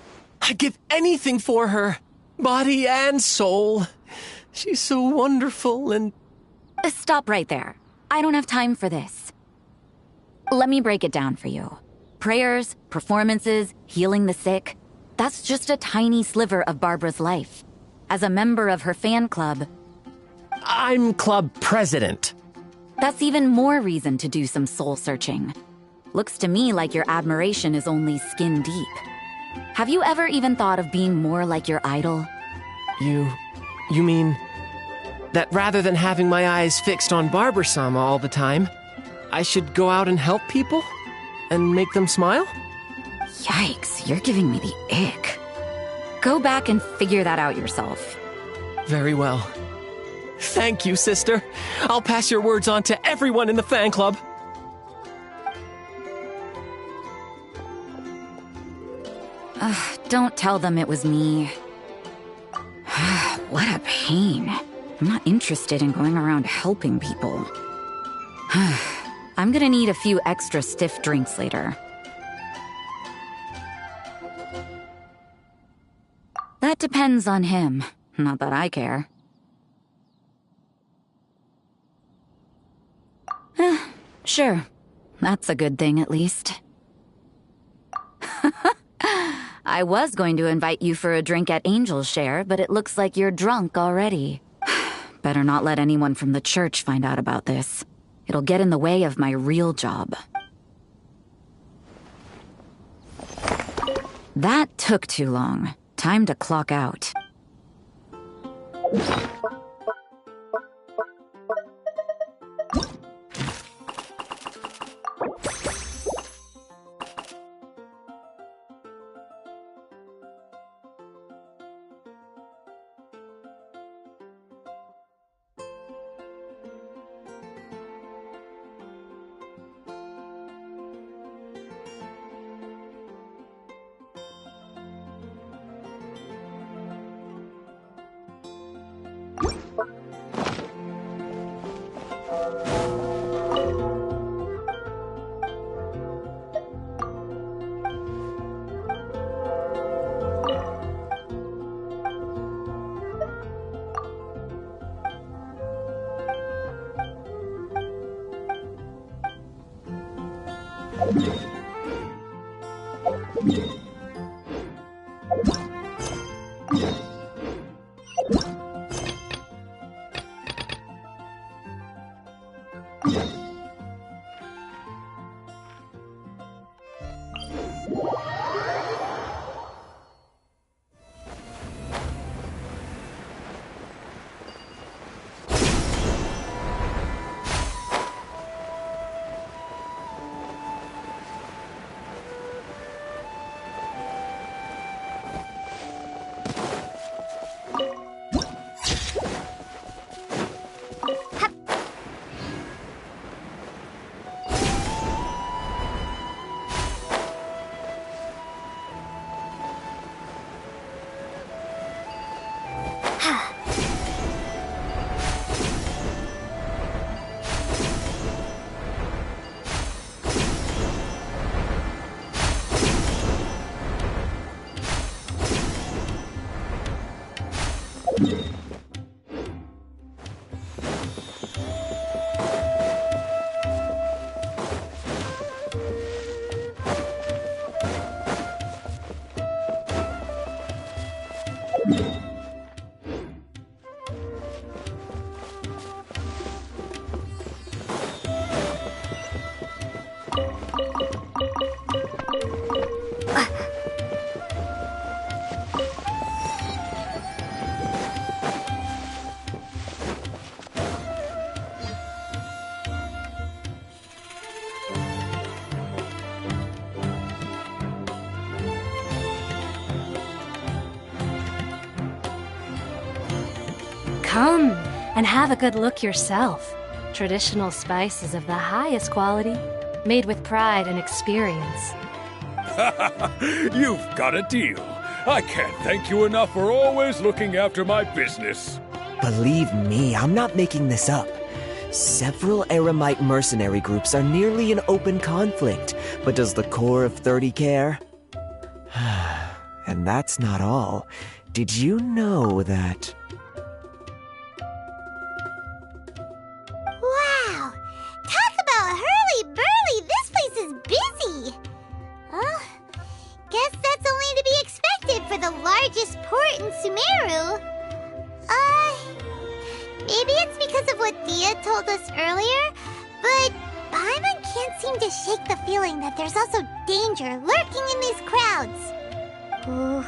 I'd give anything for her. Body and soul. She's so wonderful and... Stop right there. I don't have time for this. Let me break it down for you. Prayers, performances, healing the sick. That's just a tiny sliver of Barbara's life. As a member of her fan club... I'm club president. That's even more reason to do some soul searching. Looks to me like your admiration is only skin deep. Have you ever even thought of being more like your idol? You mean that rather than having my eyes fixed on Barbara-sama all the time, I should go out and help people? And make them smile? Yikes, you're giving me the ick. Go back and figure that out yourself. Very well. Thank you, sister. I'll pass your words on to everyone in the fan club. Don't tell them it was me. What a pain. I'm not interested in going around helping people. I'm gonna need a few extra stiff drinks later. That depends on him. Not that I care. Sure. That's a good thing, at least. I was going to invite you for a drink at Angel's Share, but it looks like you're drunk already. Better not let anyone from the church find out about this. It'll get in the way of my real job. That took too long. Time to clock out. Come and have a good look yourself. Traditional spices of the highest quality, made with pride and experience. You've got a deal. I can't thank you enough for always looking after my business. Believe me, I'm not making this up. Several Eremite mercenary groups are nearly in open conflict, but does the core of 30 care? And that's not all. Did you know that... Wow! Talk about hurly-burly! This place is busy! Guess that's only to be expected for the largest port in Sumeru. Maybe it's because of what Dia told us earlier, but Paimon can't seem to shake the feeling that there's also danger lurking in these crowds. Ooh.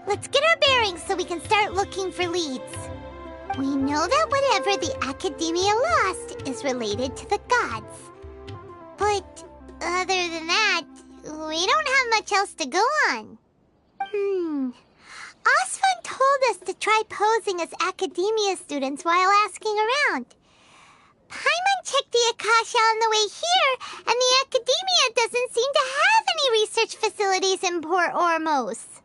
Let's get our bearings so we can start looking for leads. We know that whatever the Academia lost is related to the gods. But other than that, we don't have much else to go on. Osfun told us to try posing as Academia students while asking around. Paimon checked the Akasha on the way here, and the Academia doesn't seem to have any research facilities in Port Ormos.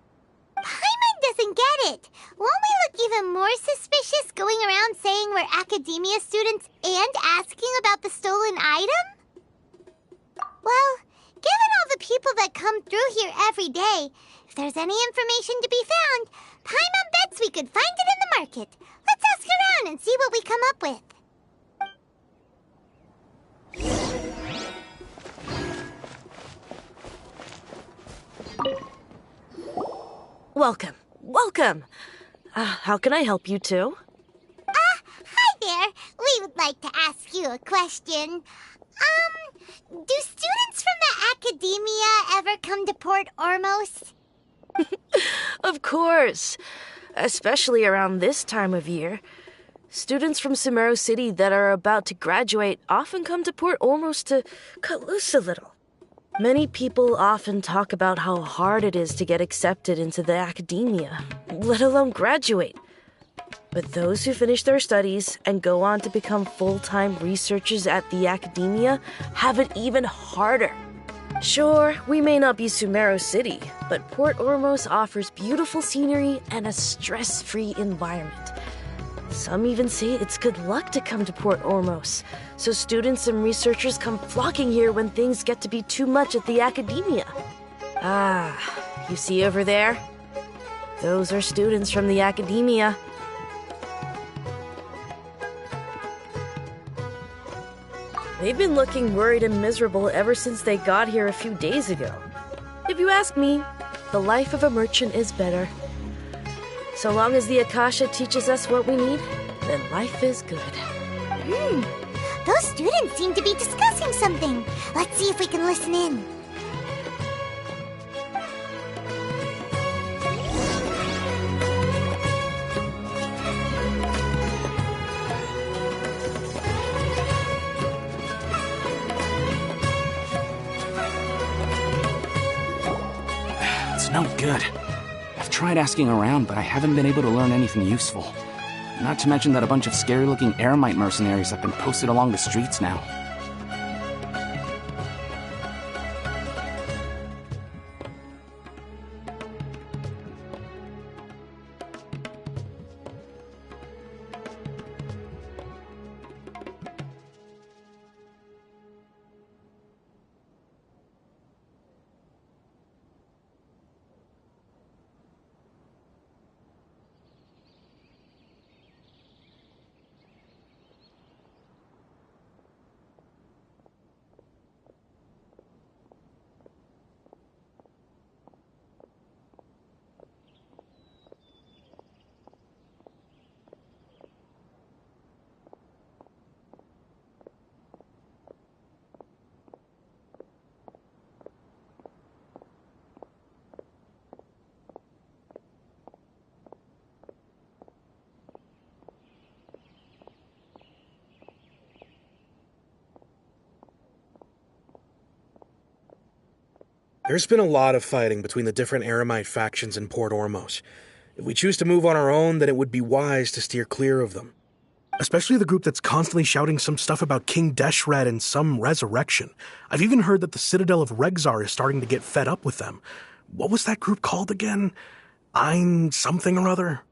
Paimon doesn't get it. Won't we look even more suspicious going around saying we're Academia students and asking about the stolen item? Well, given all the people that come through here every day, if there's any information to be found, Paimon bets we could find it in the market. Let's ask around and see what we come up with. Welcome. Welcome. How can I help you two? Hi there. We would like to ask you a question. Do students from the Academia ever come to Port Ormos? course. Especially around this time of year. Students from Sumeru City that are about to graduate often come to Port Ormos to cut loose a little. Many people often talk about how hard it is to get accepted into the academia, let alone graduate. But those who finish their studies and go on to become full-time researchers at the academia have it even harder. Sure, we may not be Sumeru City, but Port Ormos offers beautiful scenery and a stress-free environment. Some even say it's good luck to come to Port Ormos, so students and researchers come flocking here when things get to be too much at the academia. Ah, you see over there? Those are students from the academia. They've been looking worried and miserable ever since they got here a few days ago. If you ask me, the life of a merchant is better. So long as the Akasha teaches us what we need, then life is good. Those students seem to be discussing something. Let's see if we can listen in. It's no good. I've tried asking around, but I haven't been able to learn anything useful. Not to mention that a bunch of scary-looking Eremite mercenaries have been posted along the streets now. There's been a lot of fighting between the different Eremite factions in Port Ormos. If we choose to move on our own, then it would be wise to steer clear of them. Especially the group that's constantly shouting some stuff about King Deshred and some resurrection. I've even heard that the Citadel of Regzar is starting to get fed up with them. What was that group called again? Ein something or other?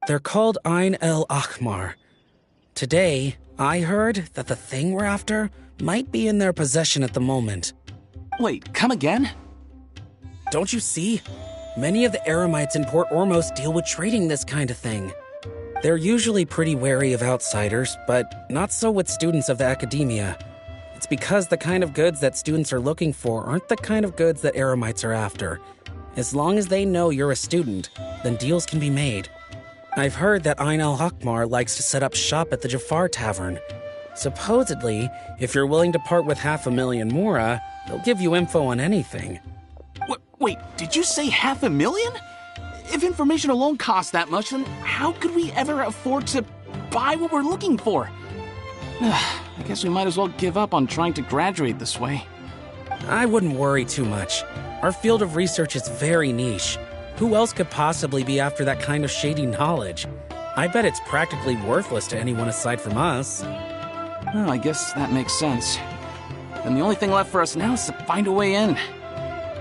They're called Ein El Akhmar. Today, I heard that the thing we're after might be in their possession at the moment. Wait, come again? Don't you see? Many of the Eremites in Port Ormos deal with trading this kind of thing. They're usually pretty wary of outsiders, but not so with students of the academia. It's because the kind of goods that students are looking for aren't the kind of goods that Eremites are after. As long as they know you're a student, then deals can be made. I've heard that Ein El Akhmar likes to set up shop at the Jafar Tavern. Supposedly, if you're willing to part with 500,000 Mora, they'll give you info on anything. Wait, did you say 500,000? If information alone costs that much, then how could we ever afford to buy what we're looking for? I guess we might as well give up on trying to graduate this way. I wouldn't worry too much. Our field of research is very niche. Who else could possibly be after that kind of shady knowledge? I bet it's practically worthless to anyone aside from us. Well, I guess that makes sense. Then the only thing left for us now is to find a way in.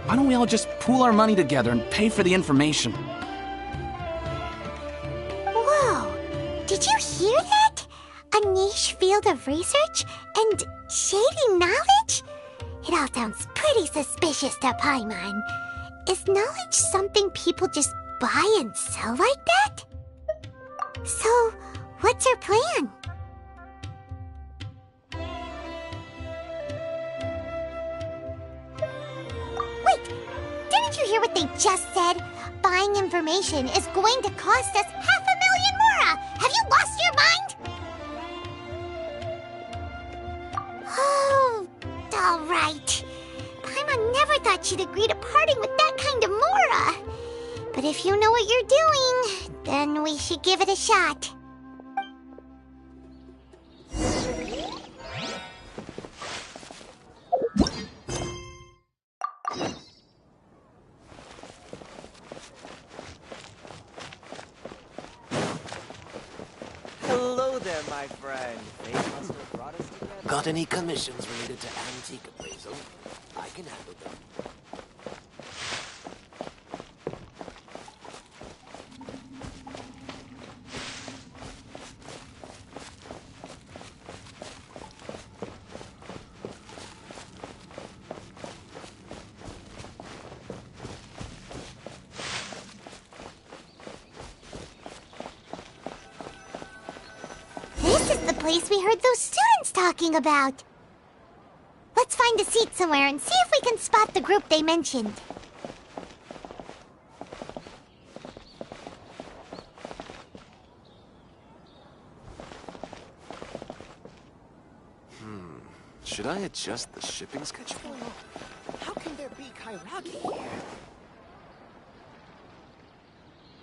Why don't we all just pool our money together and pay for the information? Whoa! Did you hear that? A niche field of research and shady knowledge? It all sounds pretty suspicious to Paimon. Is knowledge something people just buy and sell like that? So, what's your plan? Wait, didn't you hear what they just said? Buying information is going to cost us 500,000 Mora! Have you lost your mind? Oh, alright. Paimon never thought she'd agree to parting with that kind of Mora. But if you know what you're doing, then we should give it a shot. Hello there, my friend. Fate must have brought us together. Got any commissions related to antique appraisal? I can handle them. This is the place we heard those students talking about. Let's find a seat somewhere and see if we can spot the group they mentioned. Should I adjust the shipping schedule? How can there be Kairagi here?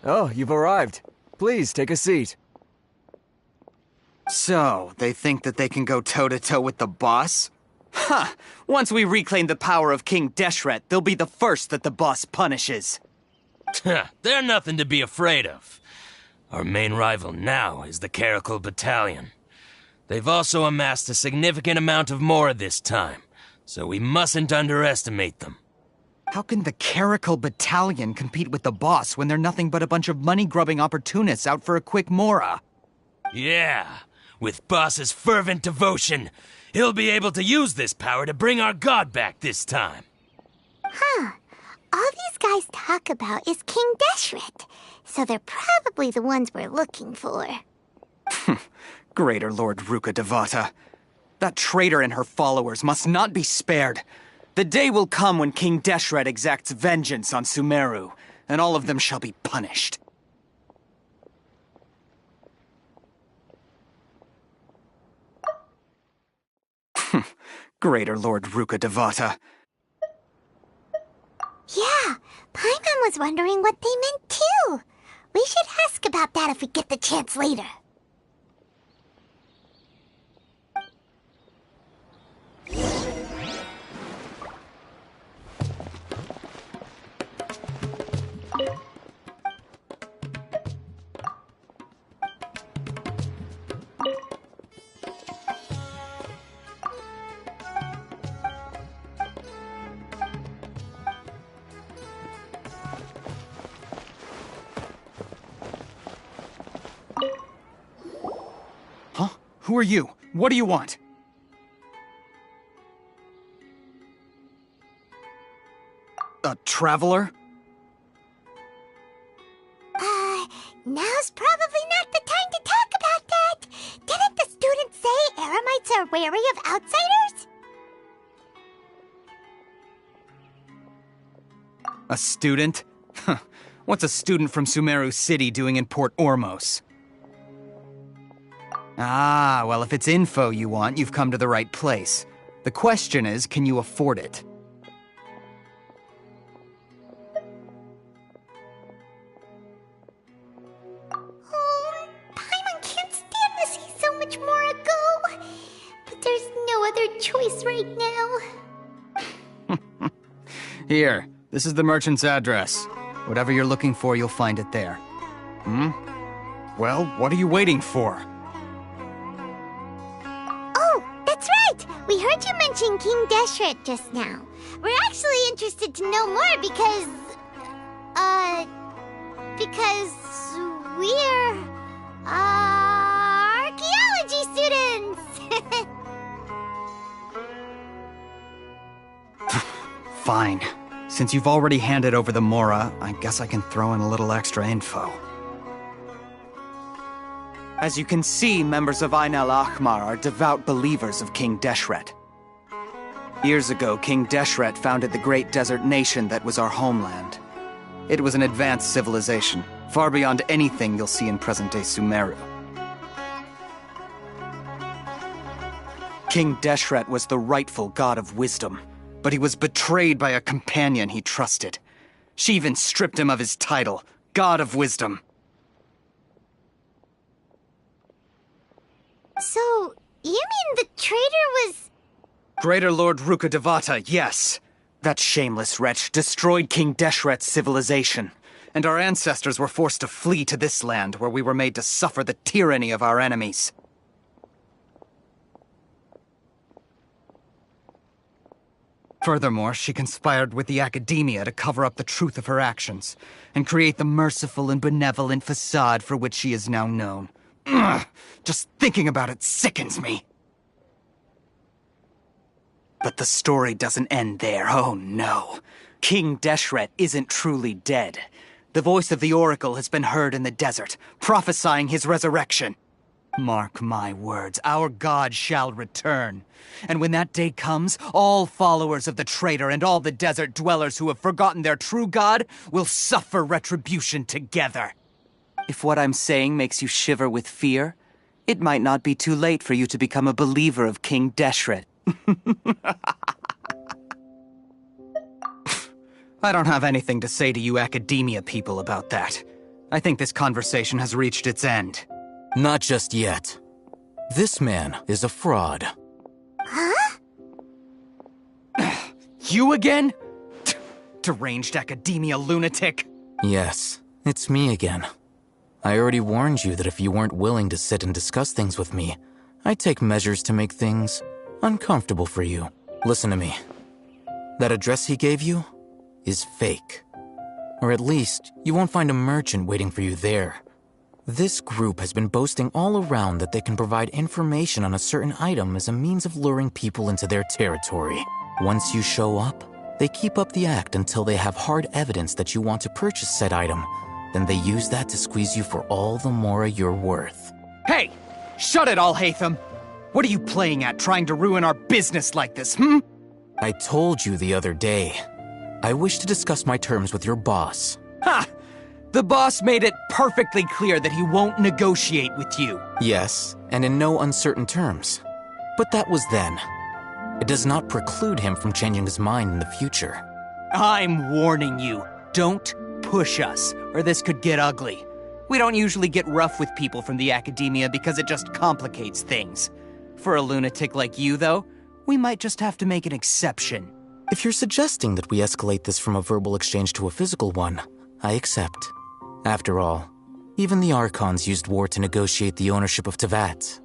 Oh, you've arrived. Please, take a seat. So, they think that they can go toe-to-toe with the boss? Ha! Once we reclaim the power of King Deshret, they'll be the first that the boss punishes. They're nothing to be afraid of. Our main rival now is the Caracal Battalion. They've also amassed a significant amount of Mora this time, so we mustn't underestimate them. How can the Caracal Battalion compete with the boss when they're nothing but a bunch of money-grubbing opportunists out for a quick Mora? Yeah, with boss's fervent devotion, he'll be able to use this power to bring our god back this time. Huh. All these guys talk about is King Deshret, so they're probably the ones we're looking for. Greater Lord Ruka Devata. That traitor and her followers must not be spared. The day will come when King Deshret exacts vengeance on Sumeru, and all of them shall be punished. Greater Lord Ruka Devata. Yeah, Paimon was wondering what they meant too. We should ask about that if we get the chance later. Huh? Who are you? What do you want? A traveler? Now's probably not the time to talk about that. Didn't the students say Eremites are wary of outsiders? A student? Huh. What's a student from Sumeru City doing in Port Ormos? Ah, well, if it's info you want, you've come to the right place. The question is, can you afford it? Oh, Paimon can't stand to see so much more go. But there's no other choice right now. Here, this is the merchant's address. Whatever you're looking for, you'll find it there. Well, what are you waiting for? Oh, that's right! We heard you mention King Deshret just now. We're actually interested to know more because we're, archaeology students! Fine. Since you've already handed over the Mora, I guess I can throw in a little extra info. As you can see, members of Ain al-Ahmar are devout believers of King Deshret. Years ago, King Deshret founded the great desert nation that was our homeland. It was an advanced civilization, far beyond anything you'll see in present-day Sumeru. King Deshret was the rightful god of wisdom. but he was betrayed by a companion he trusted. She even stripped him of his title, God of Wisdom. So, you mean the traitor was... Greater Lord Rukkhadevata, yes. That shameless wretch destroyed King Deshret's civilization, and our ancestors were forced to flee to this land where we were made to suffer the tyranny of our enemies. Furthermore, she conspired with the Academia to cover up the truth of her actions, and create the merciful and benevolent facade for which she is now known. Ugh, just thinking about it sickens me. But the story doesn't end there, oh no. King Deshret isn't truly dead. The voice of the Oracle has been heard in the desert, prophesying his resurrection. Mark my words, our god shall return. And when that day comes, all followers of the traitor and all the desert dwellers who have forgotten their true god will suffer retribution together. If what I'm saying makes you shiver with fear, it might not be too late for you to become a believer of King Deshret. I don't have anything to say to you Academia people about that. I think this conversation has reached its end. Not just yet. This man is a fraud. Huh? You again? Deranged Academia lunatic? Yes, it's me again. I already warned you that if you weren't willing to sit and discuss things with me, I'd take measures to make things uncomfortable for you. Listen to me. That address he gave you is fake. Or at least, you won't find a merchant waiting for you there. This group has been boasting all around that they can provide information on a certain item as a means of luring people into their territory. Once you show up, they keep up the act until they have hard evidence that you want to purchase said item. Then they use that to squeeze you for all the more you're worth. Hey! Shut it all, Hatham! What are you playing at, trying to ruin our business like this, hmm? I told you the other day. I wish to discuss my terms with your boss. Ha! The boss made it perfectly clear that he won't negotiate with you. Yes, and in no uncertain terms. But that was then. It does not preclude him from changing his mind in the future. I'm warning you. Don't push us, or this could get ugly. We don't usually get rough with people from the Academia because it just complicates things. For a lunatic like you, though, we might just have to make an exception. If you're suggesting that we escalate this from a verbal exchange to a physical one, I accept. After all, even the Archons used war to negotiate the ownership of Tevat.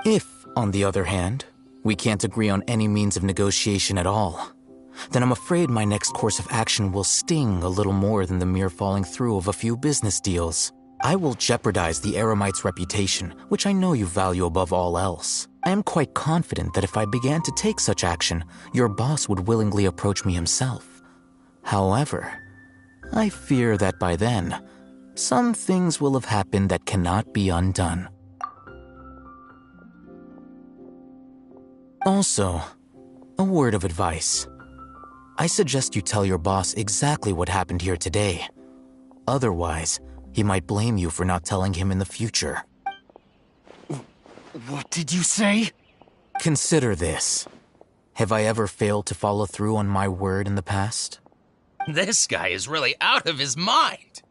If, on the other hand, we can't agree on any means of negotiation at all, then I'm afraid my next course of action will sting a little more than the mere falling through of a few business deals. I will jeopardize the Eremite's reputation, which I know you value above all else. I am quite confident that if I began to take such action, your boss would willingly approach me himself. However, I fear that by then, some things will have happened that cannot be undone. Also, a word of advice. I suggest you tell your boss exactly what happened here today. Otherwise, he might blame you for not telling him in the future. What did you say? Consider this. Have I ever failed to follow through on my word in the past? This guy is really out of his mind.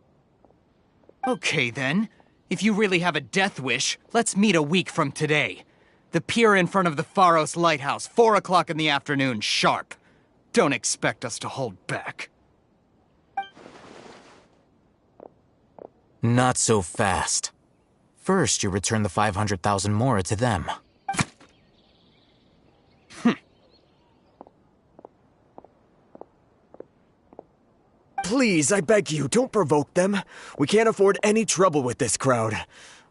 Okay then. If you really have a death wish, let's meet a week from today. The pier in front of the Pharos Lighthouse, 4 o'clock in the afternoon, sharp. Don't expect us to hold back. Not so fast. First, you return the 500,000 mora to them. Please, I beg you, don't provoke them. We can't afford any trouble with this crowd.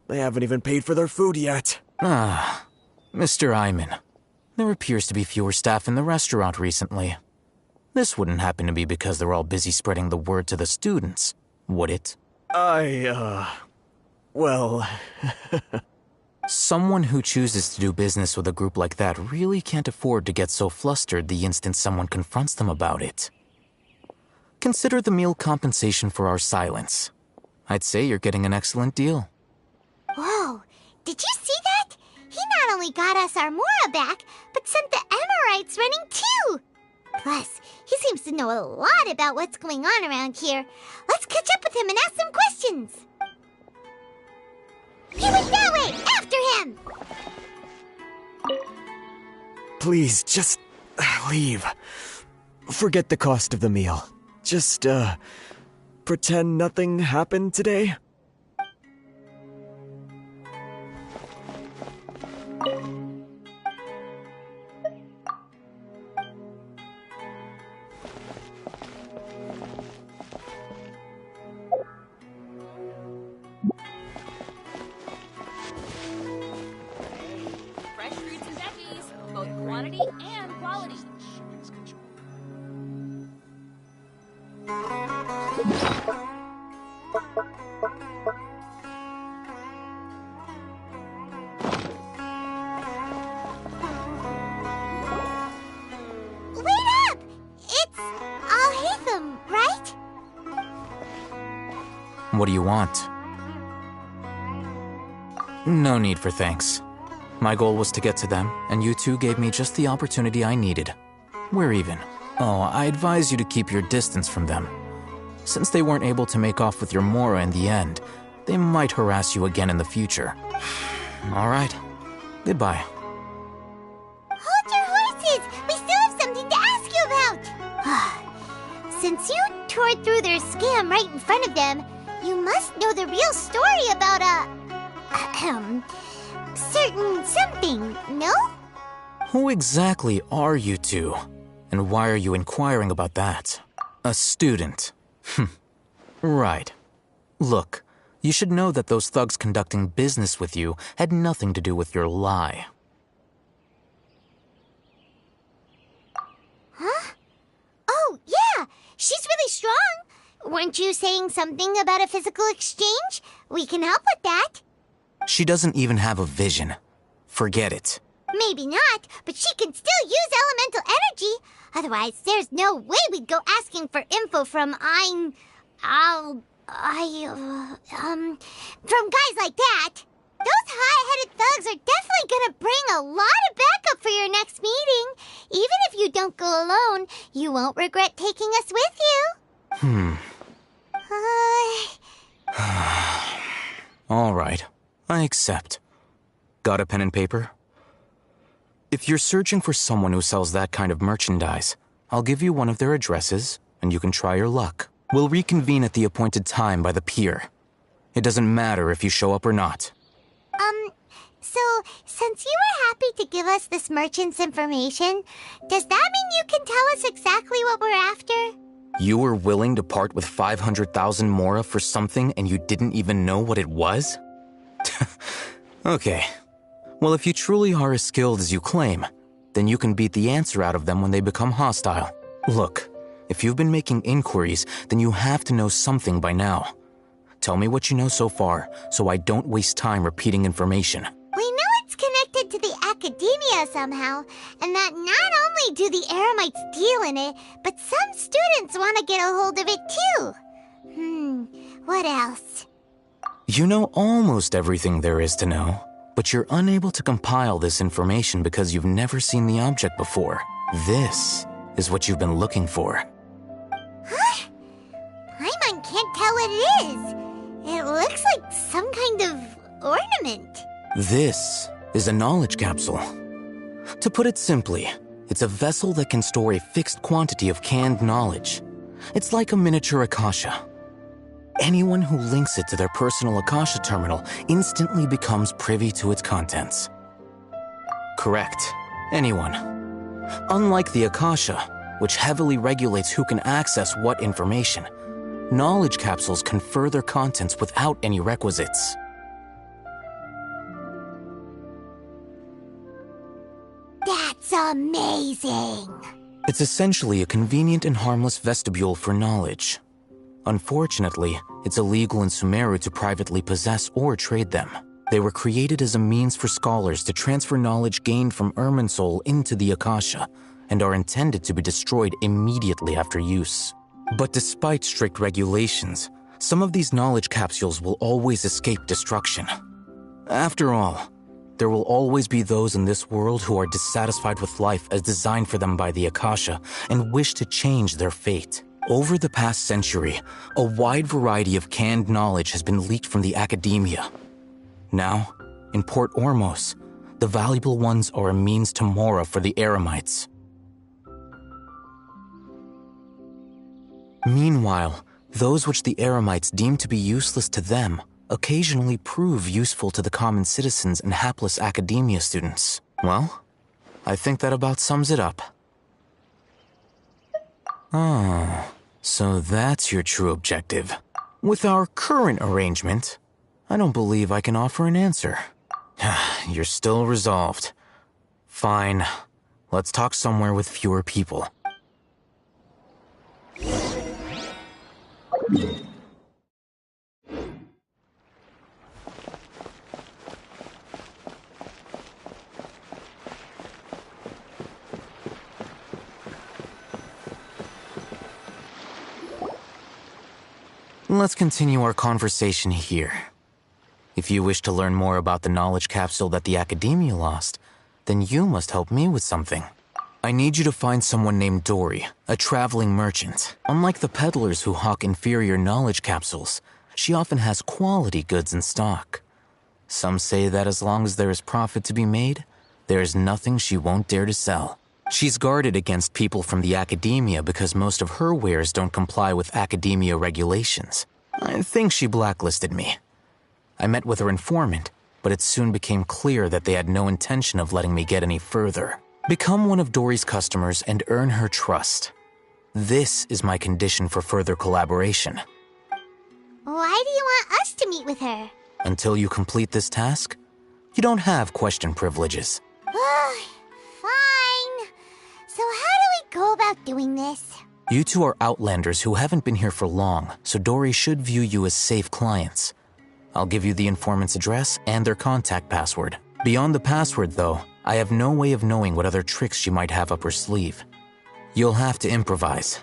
They haven't even paid for their food yet. Ah, Mr. Iman. There appears to be fewer staff in the restaurant recently. This wouldn't happen to be because they're all busy spreading the word to the students, would it? Well... Someone who chooses to do business with a group like that really can't afford to get so flustered the instant someone confronts them about it. Consider the meal compensation for our silence. I'd say you're getting an excellent deal. Whoa, did you see that? He not only got us our Mora back, but sent the Emirites running too! Plus, he seems to know a lot about what's going on around here. Let's catch up with him and ask some questions. He went that way! After him! Please, just leave. Forget the cost of the meal. Just, pretend nothing happened today. Fresh fruits and veggies, both quantity and quality. Wait up! It's Al-Haytham, right? What do you want? No need for thanks. My goal was to get to them, and you two gave me just the opportunity I needed. We're even. Oh, I advise you to keep your distance from them. Since they weren't able to make off with your Mora in the end, they might harass you again in the future. All right. Goodbye. Hold your horses! We still have something to ask you about! Since you tore through their scam right in front of them, you must know the real story about certain something, no? Who exactly are you two? And why are you inquiring about that? A student. Right. Look, you should know that those thugs conducting business with you had nothing to do with your lie. Huh? Oh, yeah! She's really strong! Weren't you saying something about a physical exchange? We can help with that. She doesn't even have a vision. Forget it. Maybe not, but she can still use elemental energy. Otherwise, there's no way we'd go asking for info from from guys like that. Those high-headed thugs are definitely gonna bring a lot of backup for your next meeting. Even if you don't go alone, you won't regret taking us with you. All right. I accept. Got a pen and paper? If you're searching for someone who sells that kind of merchandise, I'll give you one of their addresses, and you can try your luck. We'll reconvene at the appointed time by the pier. It doesn't matter if you show up or not. So, since you were happy to give us this merchant's information, does that mean you can tell us exactly what we're after? You were willing to part with 500,000 Mora for something and you didn't even know what it was? Okay. Well, if you truly are as skilled as you claim, then you can beat the answer out of them when they become hostile. Look, if you've been making inquiries, then you have to know something by now. Tell me what you know so far, so I don't waste time repeating information. We know it's connected to the academia somehow, and that not only do the Eremites deal in it, but some students want to get a hold of it too. What else? You know almost everything there is to know, but you're unable to compile this information because you've never seen the object before. This is what you've been looking for. Huh? Paimon can't tell what it is. It looks like some kind of ornament. This is a knowledge capsule. To put it simply, it's a vessel that can store a fixed quantity of canned knowledge. It's like a miniature Akasha. Anyone who links it to their personal Akasha terminal instantly becomes privy to its contents. Correct. Anyone. Unlike the Akasha, which heavily regulates who can access what information, knowledge capsules confer their contents without any requisites. That's amazing! It's essentially a convenient and harmless vestibule for knowledge. Unfortunately, it's illegal in Sumeru to privately possess or trade them. They were created as a means for scholars to transfer knowledge gained from Irminsul into the Akasha, and are intended to be destroyed immediately after use. But despite strict regulations, some of these knowledge capsules will always escape destruction. After all, There will always be those in this world who are dissatisfied with life as designed for them by the Akasha and wish to change their fate. Over the past century, a wide variety of canned knowledge has been leaked from the academia. Now, in Port Ormos, the valuable ones are a means to Mora for the Eremites. Meanwhile, those which the Eremites deem to be useless to them occasionally prove useful to the common citizens and hapless academia students. Well, I think that about sums it up. Oh, so that's your true objective. With our current arrangement, I don't believe I can offer an answer. You're still resolved. Fine. Let's talk somewhere with fewer people. Let's continue our conversation here. If you wish to learn more about the knowledge capsule that the Academia lost, then you must help me with something. I need you to find someone named Dory, a traveling merchant. Unlike the peddlers who hawk inferior knowledge capsules, she often has quality goods in stock. Some say that as long as there is profit to be made, there is nothing she won't dare to sell. She's guarded against people from the Academia because most of her wares don't comply with Academia regulations. I think she blacklisted me. I met with her informant, but it soon became clear that they had no intention of letting me get any further. Become one of Dory's customers and earn her trust. This is my condition for further collaboration. Why do you want us to meet with her? Until you complete this task, you don't have question privileges. Fine. So how do we go about doing this? You two are outlanders who haven't been here for long, so Dory should view you as safe clients. I'll give you the informant's address and their contact password. Beyond the password, though, I have no way of knowing what other tricks she might have up her sleeve. You'll have to improvise.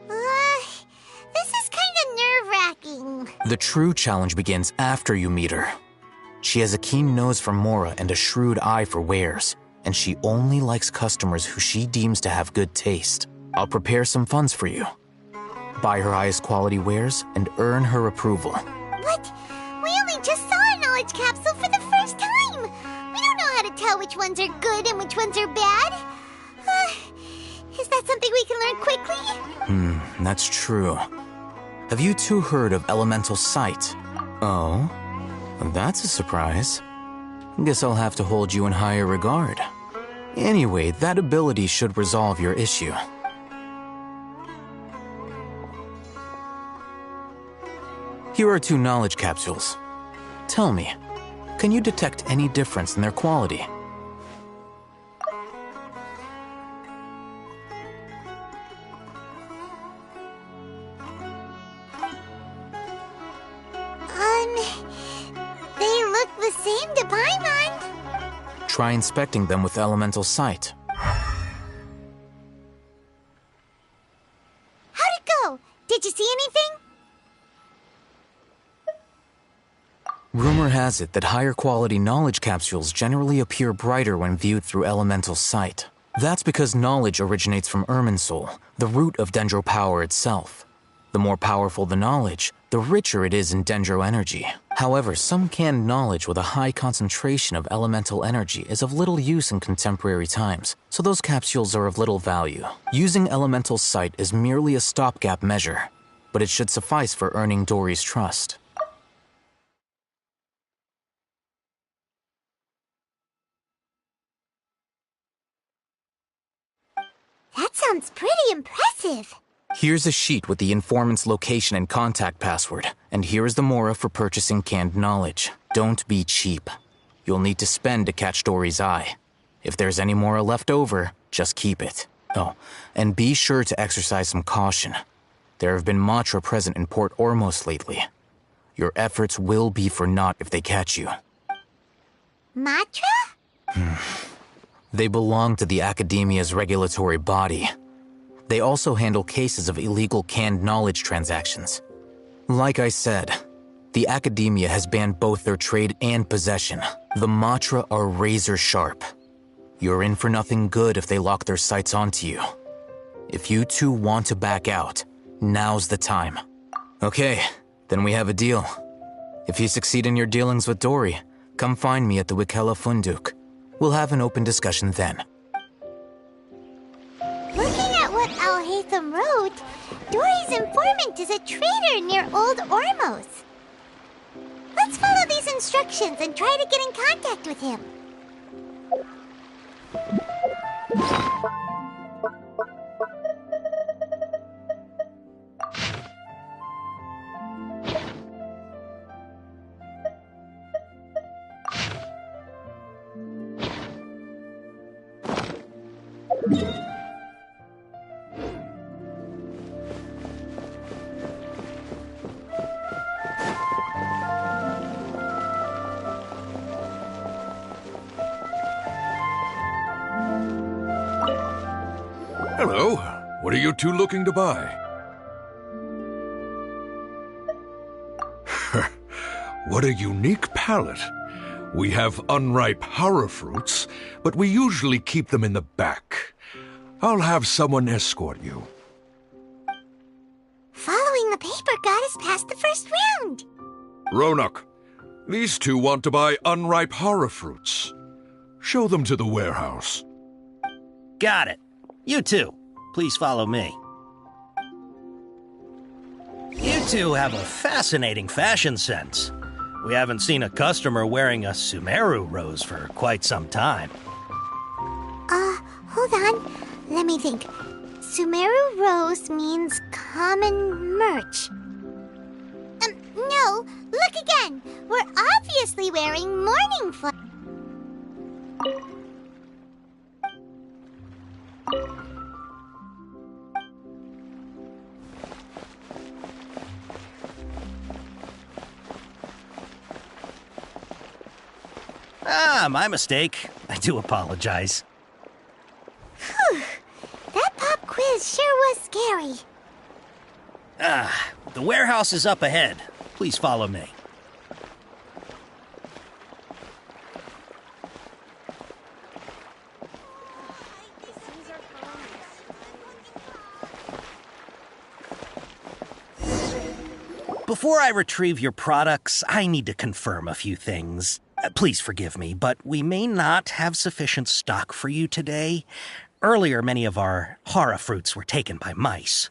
This is kind of nerve-wracking. The true challenge begins after you meet her. She has a keen nose for Mora and a shrewd eye for wares, and she only likes customers who she deems to have good taste. I'll prepare some funds for you. Buy her highest quality wares and earn her approval. But we only just saw a knowledge capsule for the first time. We don't know how to tell which ones are good and which ones are bad. Is that something we can learn quickly? That's true. Have you two heard of elemental sight? Oh, that's a surprise. Guess I'll have to hold you in higher regard. Anyway, that ability should resolve your issue. Here are 2 knowledge capsules. Tell me, can you detect any difference in their quality? They look the same to Paimon. Try inspecting them with elemental sight. How'd it go? Did you see anything? Rumor has it that higher quality knowledge capsules generally appear brighter when viewed through elemental sight. That's because knowledge originates from Irminsul, the root of Dendro power itself. The more powerful the knowledge, the richer it is in Dendro energy. However, some canned knowledge with a high concentration of elemental energy is of little use in contemporary times, so those capsules are of little value. Using elemental sight is merely a stopgap measure, but it should suffice for earning Dory's trust. That sounds pretty impressive. Here's a sheet with the informant's location and contact password, and here is the Mora for purchasing canned knowledge. Don't be cheap. You'll need to spend to catch Dory's eye. If there's any Mora left over, just keep it. Oh, and be sure to exercise some caution. There have been Matra present in Port Ormos lately. Your efforts will be for naught if they catch you. Matra? They belong to the Academia's regulatory body. They also handle cases of illegal canned knowledge transactions. Like I said, The Academia has banned both their trade and possession. The Matra are razor sharp. You're in for nothing good if they lock their sights onto you. If you two want to back out, now's the time. Okay, then we have a deal. If you succeed in your dealings with Dory, come find me at the Wikela Funduk. We'll have an open discussion then. Looking at what Al-Haytham wrote, Dory's informant is a trader near Old Ormos. Let's follow these instructions and try to get in contact with him. Hello. What are you two looking to buy? What a unique palette. We have unripe horror fruits, but we usually keep them in the back. I'll have someone escort you. Following the paper got us past the first round. Ronak, these two want to buy unripe horror fruits. Show them to the warehouse. Got it. You two, please follow me. You two have a fascinating fashion sense. We haven't seen a customer wearing a Sumeru rose for quite some time. Hold on. Let me think. Sumeru rose means common merch. No, look again. We're obviously wearing mourning flowers. My mistake. I do apologize. Whew. That pop quiz sure was scary. The warehouse is up ahead. Please follow me. Before I retrieve your products, I need to confirm a few things. Please forgive me, but we may not have sufficient stock for you today. Earlier, many of our horror fruits were taken by mice.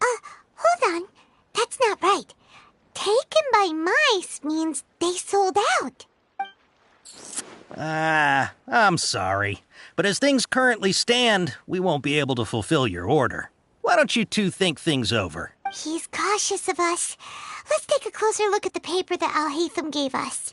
Hold on. That's not right. Taken by mice means they sold out. I'm sorry. But as things currently stand, we won't be able to fulfill your order. Why don't you two think things over? He's cautious of us. Let's take a closer look at the paper that Al-Haytham gave us.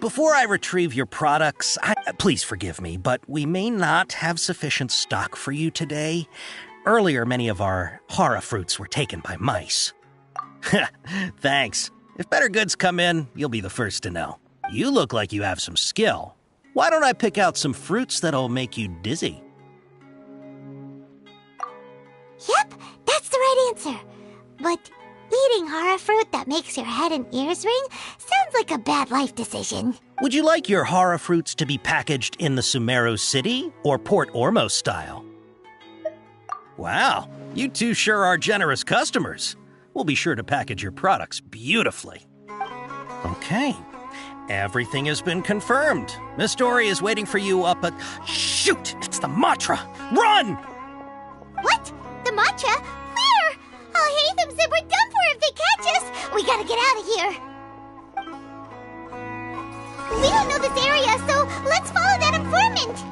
Before I retrieve your products, please forgive me, but we may not have sufficient stock for you today. Earlier, many of our horror fruits were taken by mice. Thanks. If better goods come in, you'll be the first to know. You look like you have some skill. Why don't I pick out some fruits that'll make you dizzy? Yep, that's the right answer. But eating horror fruit that makes your head and ears ring sounds like a bad life decision. Would you like your horror fruits to be packaged in the Sumeru City or Port Ormos style? Wow, you two sure are generous customers. We'll be sure to package your products beautifully. Okay, everything has been confirmed. Miss Dory is waiting for you up at... Shoot! It's the Matra! Run! What? The Matra? Where? Al-Haytham said we're done for if they catch us. We gotta get out of here. We don't know this area, so let's follow that informant.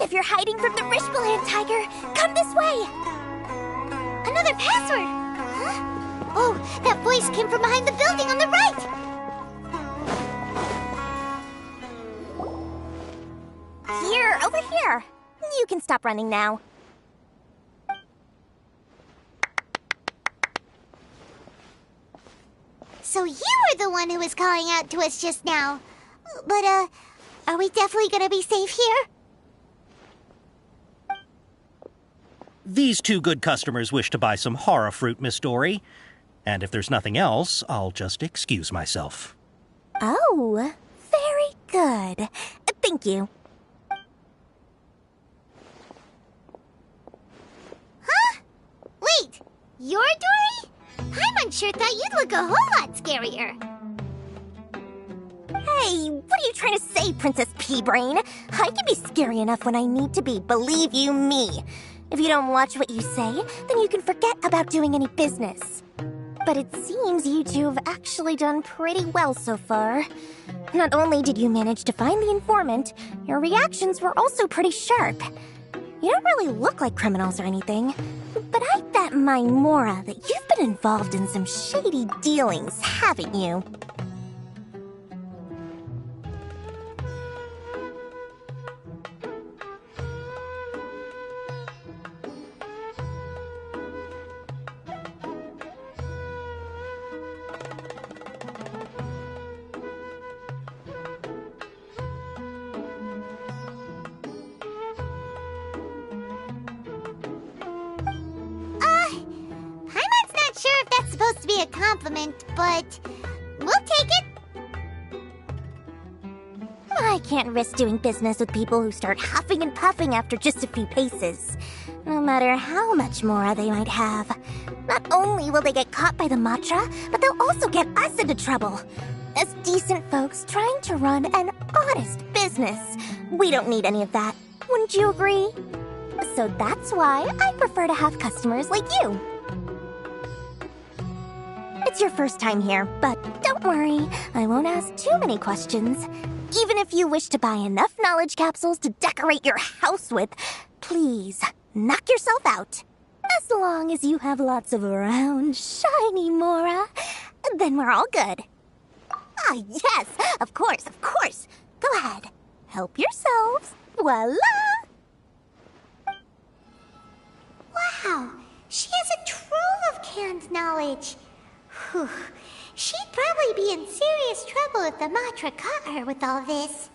If you're hiding from the Rishbaland Tiger, come this way! Another password! Huh? Oh, that voice came from behind the building on the right! Here, over here. You can stop running now. So you were the one who was calling out to us just now. But, are we definitely gonna be safe here? These two good customers wish to buy some horror fruit, Miss Dory. And if there's nothing else, I'll just excuse myself. Oh, very good. Thank you. Huh? Wait, you're Dory? Paimon sure thought you'd look a whole lot scarier. Hey, what are you trying to say, Princess Pea-Brain? I can be scary enough when I need to be, believe you me. If you don't watch what you say, then you can forget about doing any business. But it seems you two have actually done pretty well so far. Not only did you manage to find the informant, your reactions were also pretty sharp. You don't really look like criminals or anything, but I bet my Mora that you've been involved in some shady dealings, haven't you? Supposed to be a compliment, but we'll take it. I can't risk doing business with people who start huffing and puffing after just a few paces, no matter how much more they might have. Not only will they get caught by the Matra, but they'll also get us into trouble. As decent folks trying to run an honest business, we don't need any of that. Wouldn't you agree? So that's why I prefer to have customers like you. It's your first time here, but don't worry, I won't ask too many questions. Even if you wish to buy enough knowledge capsules to decorate your house with, please, knock yourself out. As long as you have lots of round, shiny Mora, then we're all good. Ah, yes, of course, of course. Go ahead, help yourselves. Voila! Wow, she has a trove of canned knowledge. Whew. She'd probably be in serious trouble if the Matra caught her with all this.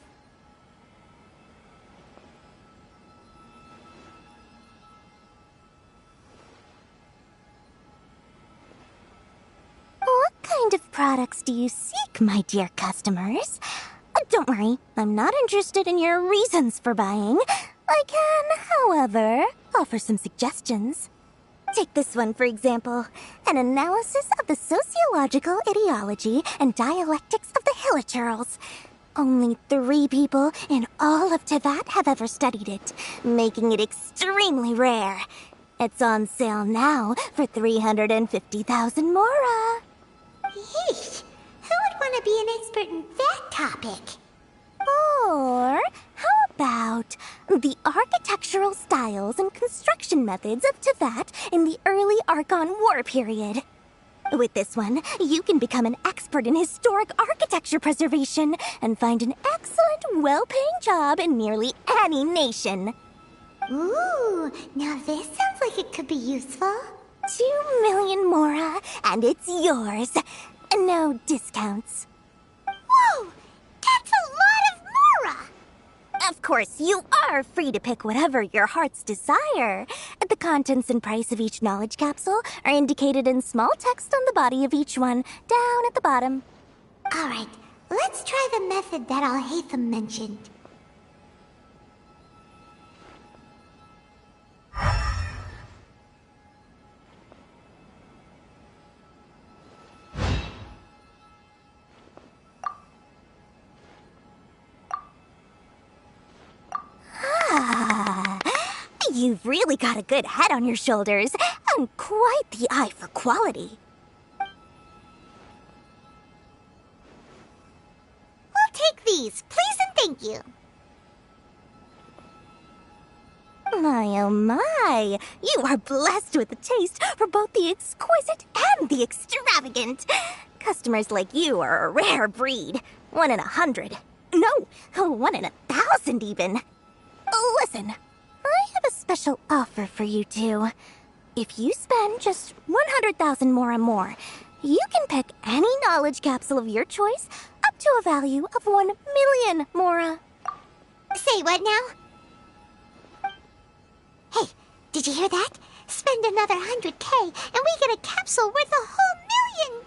What kind of products do you seek, my dear customers? Don't worry, I'm not interested in your reasons for buying. I can, however, offer some suggestions. Take this one, for example. An analysis of the sociological ideology and dialectics of the Hilichurls. Only 3 people in all of Tevat have ever studied it, making it extremely rare. It's on sale now for 350,000 Mora. Yeesh, who would want to be an expert in that topic? Or how about the architectural styles and construction methods of Tevat in the early Archon War period? With this one, you can become an expert in historic architecture preservation and find an excellent, well-paying job in nearly any nation. Ooh, now this sounds like it could be useful. 2 million Mora, and it's yours. No discounts. Whoa! That's a lot of Mora! Of course, you are free to pick whatever your heart's desire. The contents and price of each knowledge capsule are indicated in small text on the body of each one, down at the bottom. Alright, let's try the method that Alhaitham mentioned. You've really got a good head on your shoulders, and quite the eye for quality. We'll take these, please and thank you. My oh my, you are blessed with a taste for both the exquisite and the extravagant. Customers like you are a rare breed. 1 in 100. No, 1 in 1,000 even. Listen. I have a special offer for you two. If you spend just 100,000 more, you can pick any knowledge capsule of your choice up to a value of 1 million Mora. Say what now? Hey, did you hear that? Spend another 100K and we get a capsule worth a whole million!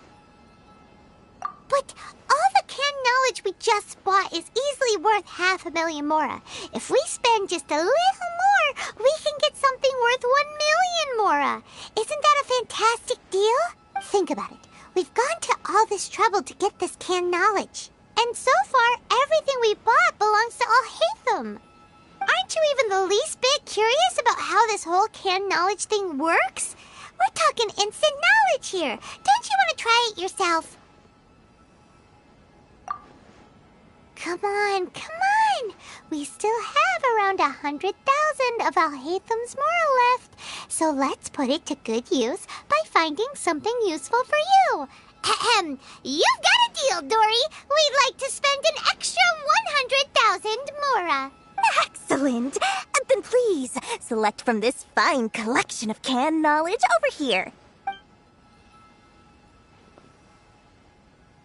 But all the canned knowledge we just bought is easily worth 500,000 Mora. If we spend just a little more, we can get something worth 1 million Mora. Isn't that a fantastic deal? Think about it. We've gone to all this trouble to get this canned knowledge. And so far, everything we bought belongs to Alhaitham. Aren't you even the least bit curious about how this whole canned knowledge thing works? We're talking instant knowledge here. Don't you want to try it yourself? Come on. We still have around 100,000 of Alhaitham's Mora left. So let's put it to good use by finding something useful for you. Ahem. You've got a deal, Dory. We'd like to spend an extra 100,000 Mora. Excellent. Then please, select from this fine collection of canned knowledge over here.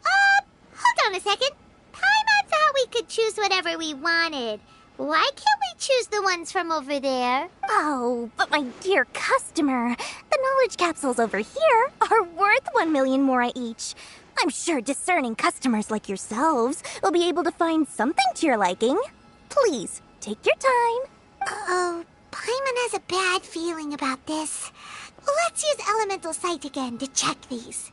Hold on a second. Paimon thought we could choose whatever we wanted. Why can't we choose the ones from over there? Oh, but my dear customer, the knowledge capsules over here are worth 1 million Mora each. I'm sure discerning customers like yourselves will be able to find something to your liking. Please, take your time. Uh-oh, Paimon has a bad feeling about this. Let's use Elemental Sight again to check these.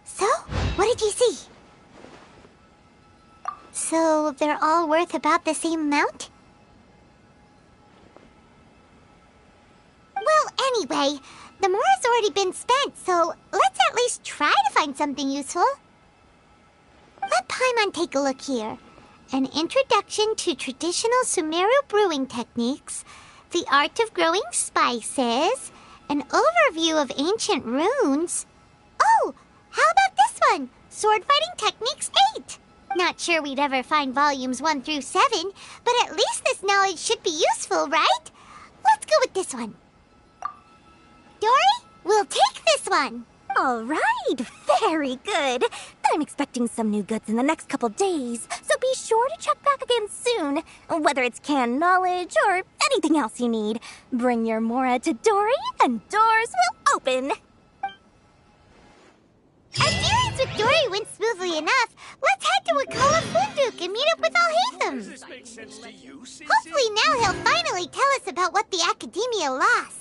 So, what did you see? So, they're all worth about the same amount? Well, Anyway, the mora's already been spent, so let's at least try to find something useful. Let Paimon take a look here. An introduction to traditional Sumeru brewing techniques, the art of growing spices, an overview of ancient runes. Oh, how about this one? Sword Fighting Techniques 8. Not sure we'd ever find volumes 1 through 7, but at least this knowledge should be useful, right? Let's go with this one. Dory, we'll take this one. All right, very good. I'm expecting some new goods in the next couple days, so be sure to check back again soon. Whether it's canned knowledge or anything else you need, bring your Mora to Dory and doors will open. Our dealings with Dory went smoothly enough. Let's head to Wakala Funduk and meet up with Alhaitham. Does this make sense to you, Sissy? Hopefully now he'll finally tell us about what the Academia lost.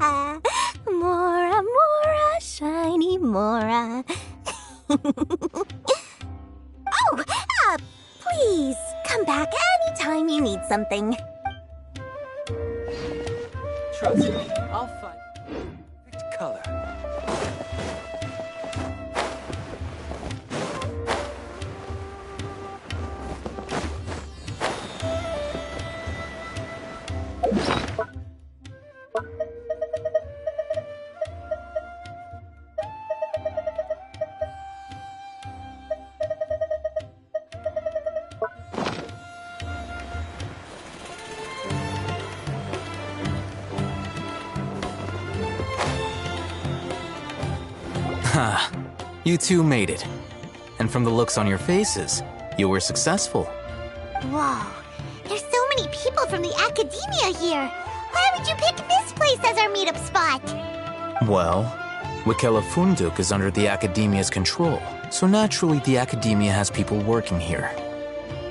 Mora, Mora, shiny Mora. Please, come back anytime you need something. Trust me, I'll find perfect color. Ha! You two made it. And from the looks on your faces, you were successful. Whoa, there's so many people from the Academia here. Why would you pick this place as our meetup spot? Well, Wakela Funduk is under the Academia's control, so naturally the Academia has people working here.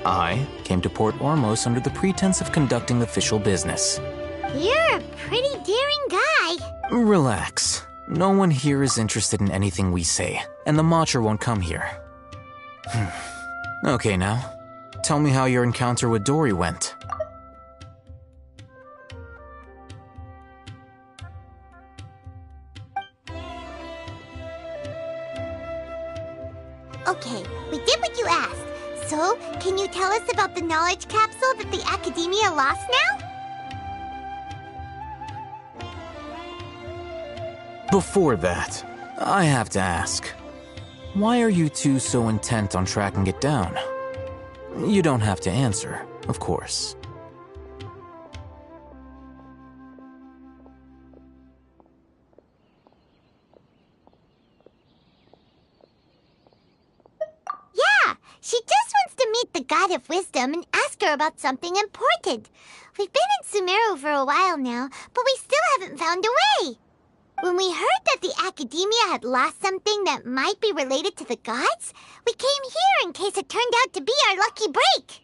I came to Port Ormos under the pretense of conducting official business. You're a pretty daring guy. Relax. No one here is interested in anything we say, and the Matcher won't come here. Okay now, tell me how your encounter with Dory went. Okay, we did what you asked. So, can you tell us about the knowledge capsule that the Academia lost now? Before that, I have to ask, why are you two so intent on tracking it down? You don't have to answer, of course. Yeah, she just wants to meet the God of Wisdom and ask her about something important. We've been in Sumeru for a while now, but we still haven't found a way. When we heard that the Academia had lost something that might be related to the gods, we came here in case it turned out to be our lucky break.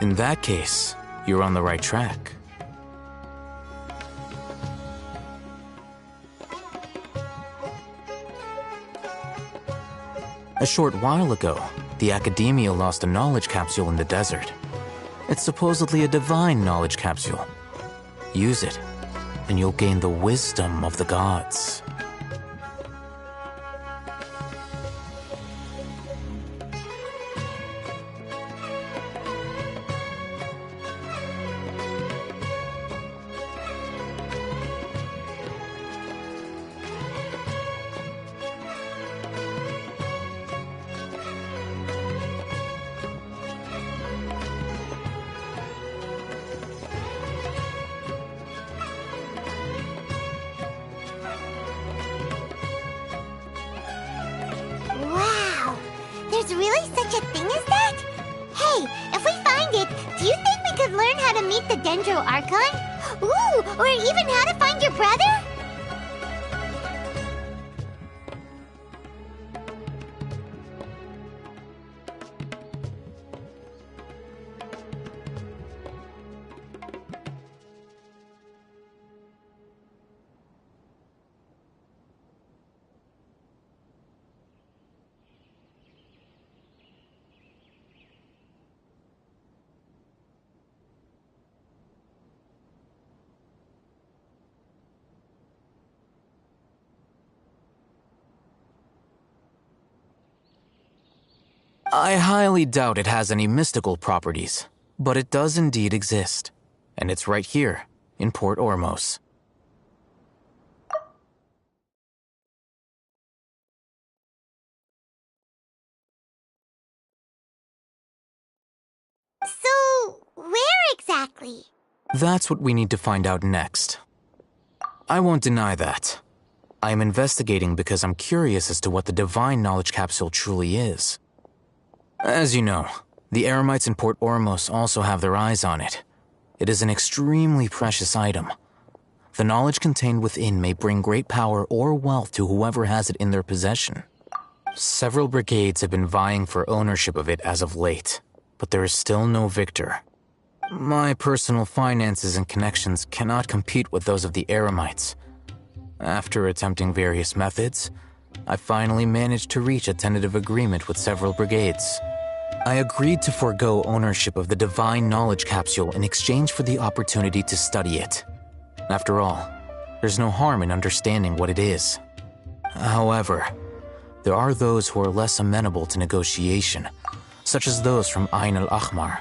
In that case, you're on the right track. A short while ago, the Academia lost a knowledge capsule in the desert. It's supposedly a divine knowledge capsule. Use it, and you'll gain the wisdom of the gods. Wow! There's really such a thing as that? Hey, if we find it, do you think we could learn how to meet the Dendro Archon? Ooh, or even how to find your brother? I highly doubt it has any mystical properties, but it does indeed exist. And it's right here, in Port Ormos. So, where exactly? That's what we need to find out next. I won't deny that. I am investigating because I'm curious as to what the Divine Knowledge Capsule truly is. As you know, the Eremites in Port Ormos also have their eyes on it. It is an extremely precious item. The knowledge contained within may bring great power or wealth to whoever has it in their possession. Several brigades have been vying for ownership of it as of late, but there is still no victor. My personal finances and connections cannot compete with those of the Eremites. After attempting various methods, I finally managed to reach a tentative agreement with several brigades. I agreed to forego ownership of the Divine Knowledge Capsule in exchange for the opportunity to study it. After all, there's no harm in understanding what it is. However, there are those who are less amenable to negotiation, such as those from Ain al-Ahmar.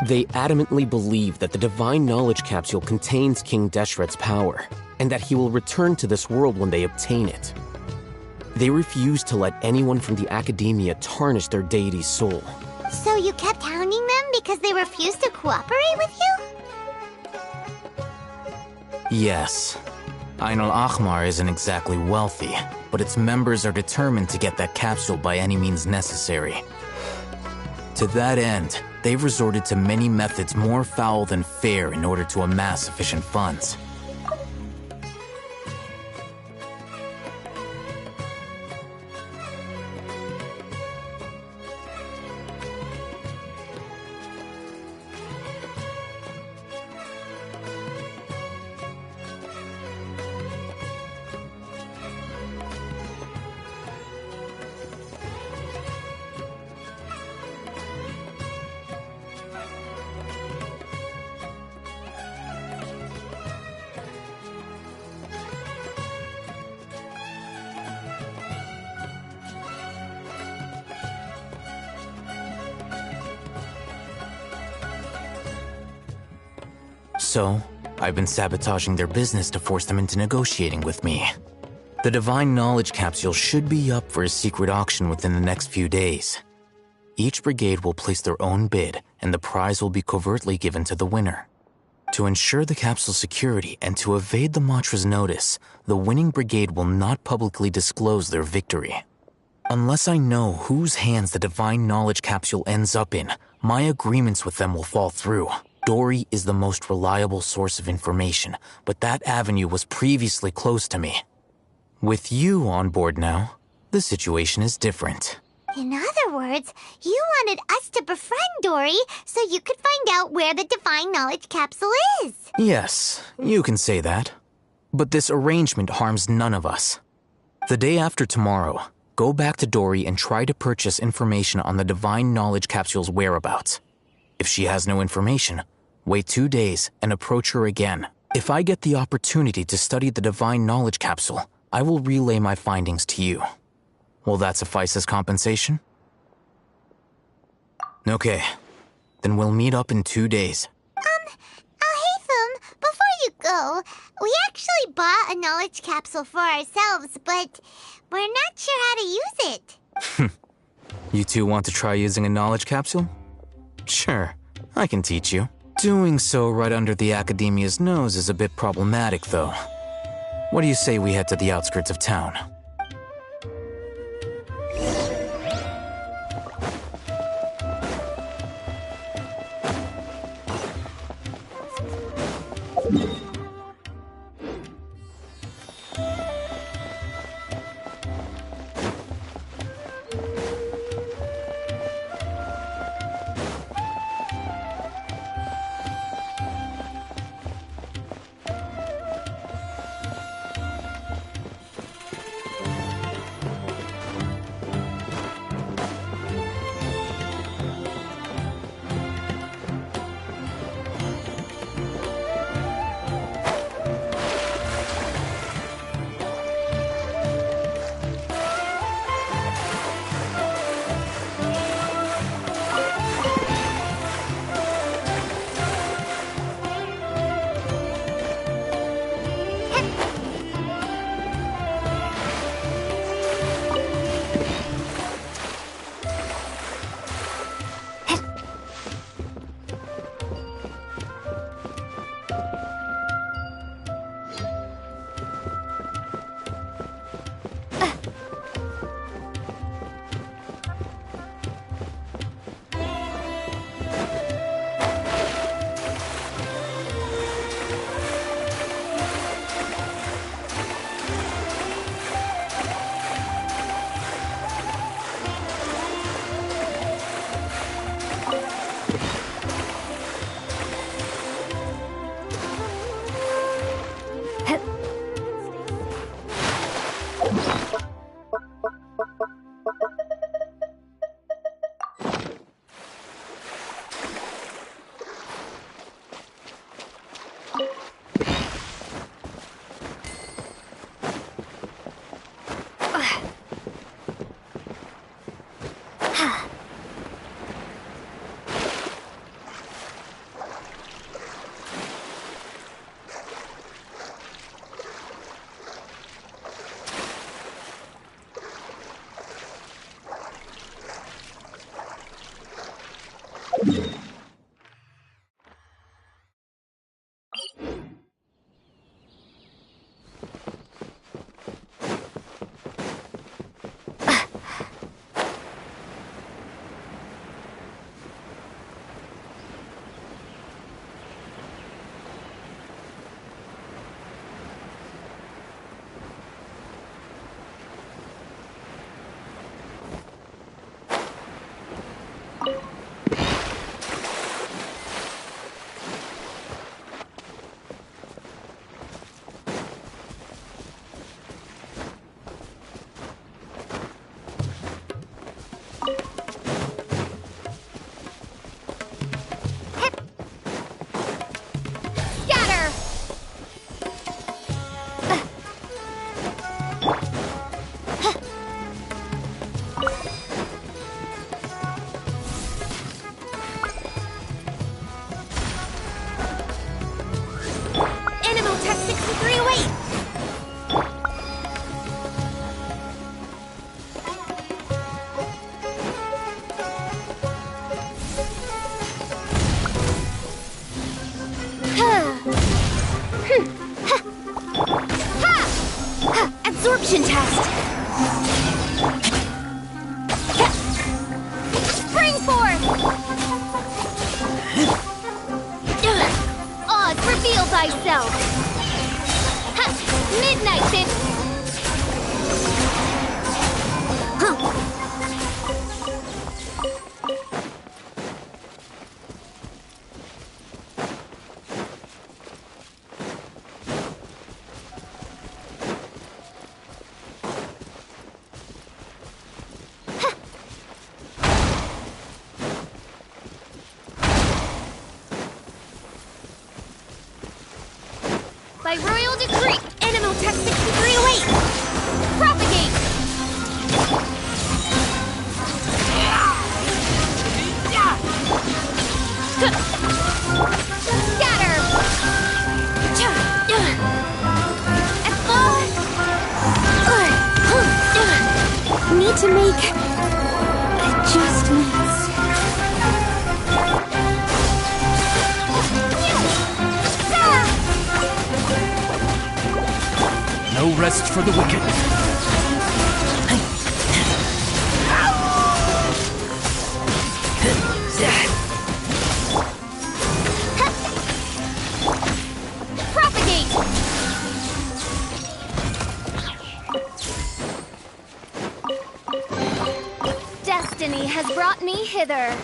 They adamantly believe that the Divine Knowledge Capsule contains King Deshret's power, and that he will return to this world when they obtain it. They refuse to let anyone from the Academia tarnish their deity's soul. So you kept hounding them because they refused to cooperate with you? Yes. Ain al-Ahmar isn't exactly wealthy, but its members are determined to get that capsule by any means necessary. To that end, they've resorted to many methods more foul than fair in order to amass sufficient funds. So, I've been sabotaging their business to force them into negotiating with me. The Divine Knowledge Capsule should be up for a secret auction within the next few days. Each brigade will place their own bid, and the prize will be covertly given to the winner. To ensure the capsule's security and to evade the Matra's notice, the winning brigade will not publicly disclose their victory. Unless I know whose hands the Divine Knowledge Capsule ends up in, my agreements with them will fall through. Dory is the most reliable source of information, but that avenue was previously closed to me. With you on board now, the situation is different. In other words, you wanted us to befriend Dory so you could find out where the Divine Knowledge Capsule is. Yes, you can say that. But this arrangement harms none of us. The day after tomorrow, go back to Dory and try to purchase information on the Divine Knowledge Capsule's whereabouts. If she has no information, wait 2 days and approach her again. If I get the opportunity to study the Divine Knowledge Capsule, I will relay my findings to you. Will that suffice as compensation? Okay, then we'll meet up in 2 days. Alhaitham, before you go, we actually bought a knowledge capsule for ourselves, but we're not sure how to use it. You two want to try using a knowledge capsule? Sure, I can teach you. Doing so right under the Academia's nose is a bit problematic, though. What do you say we head to the outskirts of town? Absorption test! Spring forth! Oz, reveal thyself! Ha! Midnight, then! By royal decree, Animotech 6308! Propagate! Scatter! Need to make adjustments. No rest for the wicked. Propagate! Destiny has brought me hither.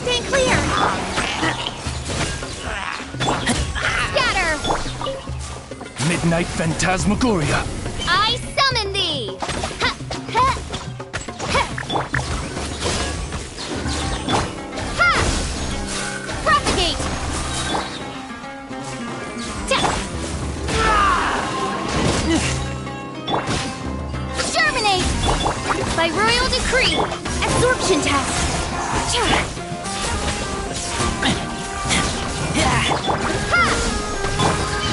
Stay clear! Scatter! Midnight Phantasmagoria. I summon thee! Ha! Ha! Ha! Ha! Propagate! Germinate! By royal decree, absorption test!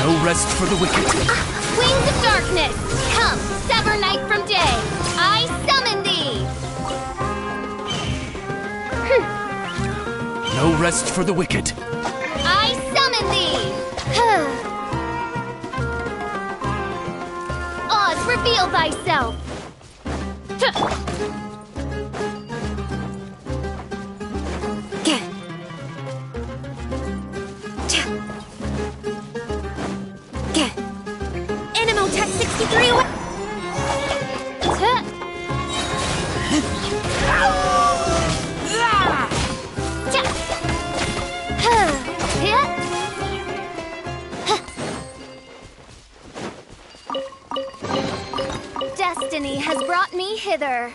No rest for the wicked. Wings of darkness, come, sever night from day. I summon thee. No rest for the wicked. I summon thee. Oz, reveal thyself. Animotech 6308! Destiny has brought me hither.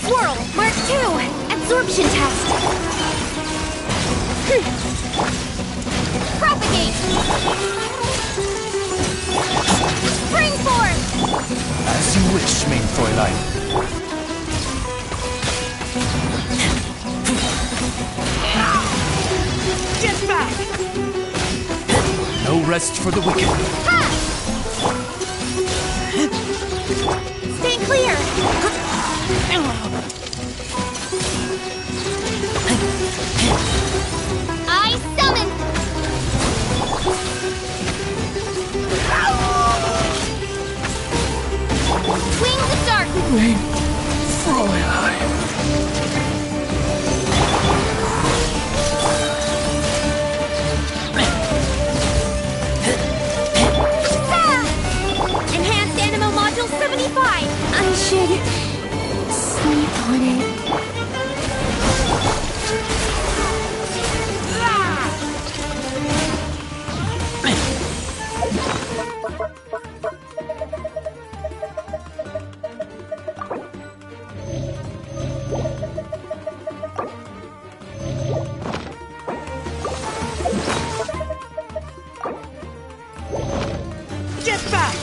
Swirl, Mark 2, absorption test. Propagate. Spring forth. As you wish, mein Fräulein. Get back! No rest for the wicked. Ha! Stay clear. I summon. Wings of darkness. Mein Fräulein. Enhanced Animo Module 75! I should sleep on it. Get back!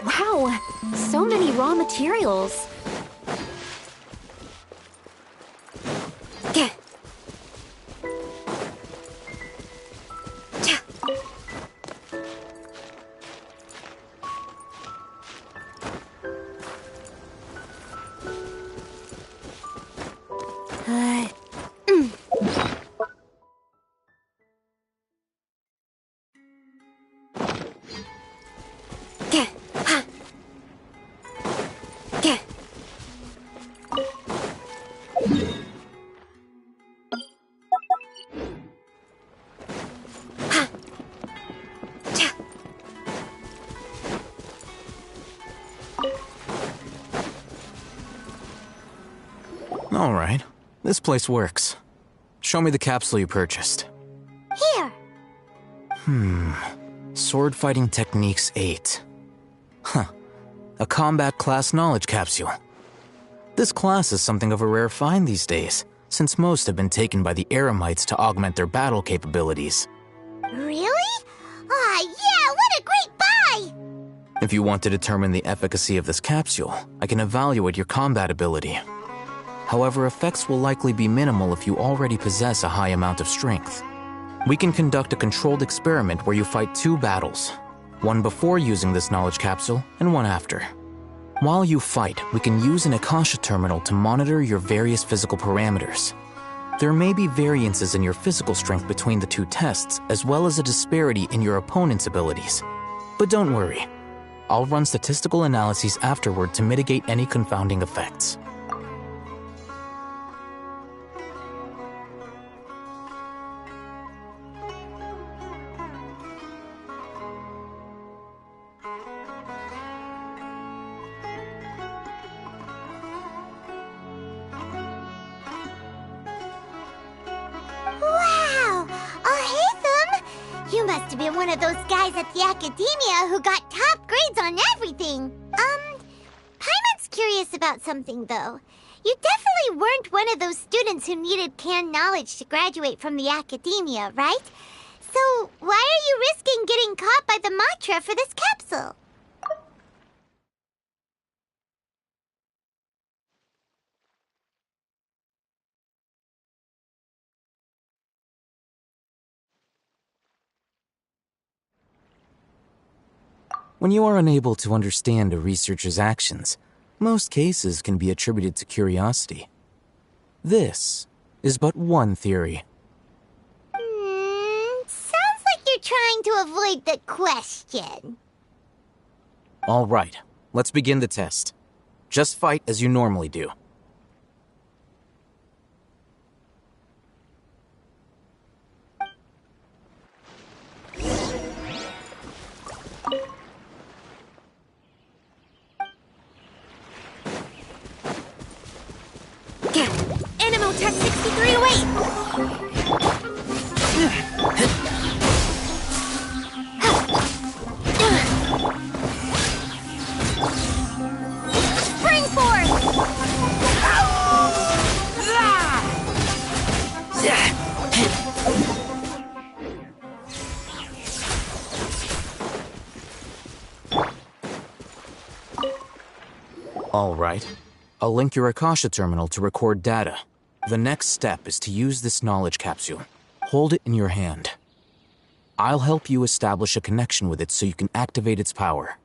Wow, so many raw materials. All right. This place works. Show me the capsule you purchased. Here. Sword Fighting Techniques 8. Huh. A combat class knowledge capsule. This class is something of a rare find these days, since most have been taken by the Eremites to augment their battle capabilities. Really? Ah, yeah, what a great buy! If you want to determine the efficacy of this capsule, I can evaluate your combat ability. However, effects will likely be minimal if you already possess a high amount of strength. We can conduct a controlled experiment where you fight 2 battles, one before using this knowledge capsule and one after. While you fight, we can use an Akasha terminal to monitor your various physical parameters. There may be variances in your physical strength between the 2 tests, as well as a disparity in your opponent's abilities. But don't worry, I'll run statistical analyses afterward to mitigate any confounding effects. Wow! You must have been one of those guys at the Academia who got top grades on everything. Paimon's curious about something, though. You definitely weren't one of those students who needed canned knowledge to graduate from the Academia, right? So why are you risking getting caught by the mantra for this capsule? When you are unable to understand a researcher's actions, most cases can be attributed to curiosity. This is but one theory. Sounds like you're trying to avoid the question. All right, let's begin the test. Just fight as you normally do. Animotech 6308! Spring force! All right. I'll link your Akasha terminal to record data. The next step is to use this knowledge capsule. Hold it in your hand. I'll help you establish a connection with it so you can activate its power.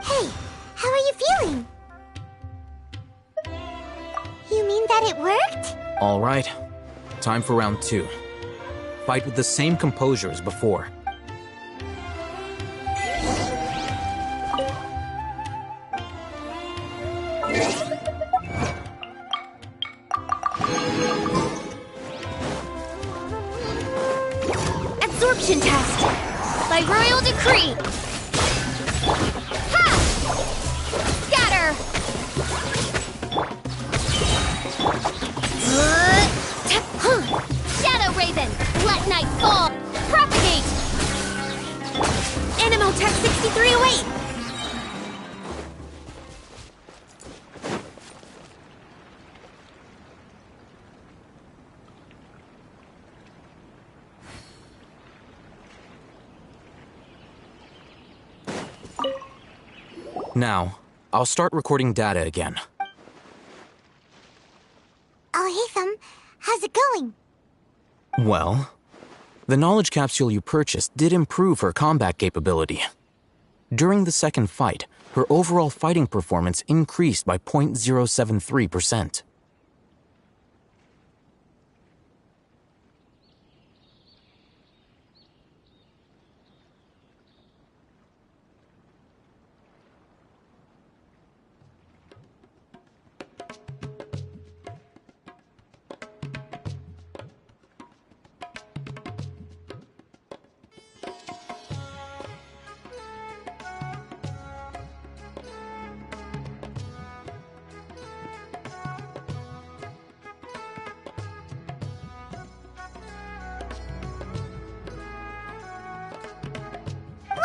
Hey, how are you feeling? You mean that it worked? All right. Time for round 2. Fight with the same composure as before. Absorption test! By royal decree! Ha! Scatter! Shadow Raven! Let night fall! Propagate! Animotech 6308! Now, I'll start recording data again. Oh, Hatham, how's it going? Well, the knowledge capsule you purchased did improve her combat capability. During the second fight, her overall fighting performance increased by 0.073%.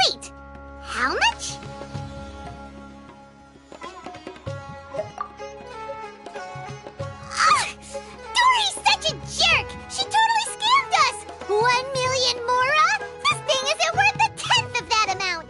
Wait, how much? Ah, Dory's such a jerk! She totally scammed us! 1 million mora? This thing isn't worth a tenth of that amount!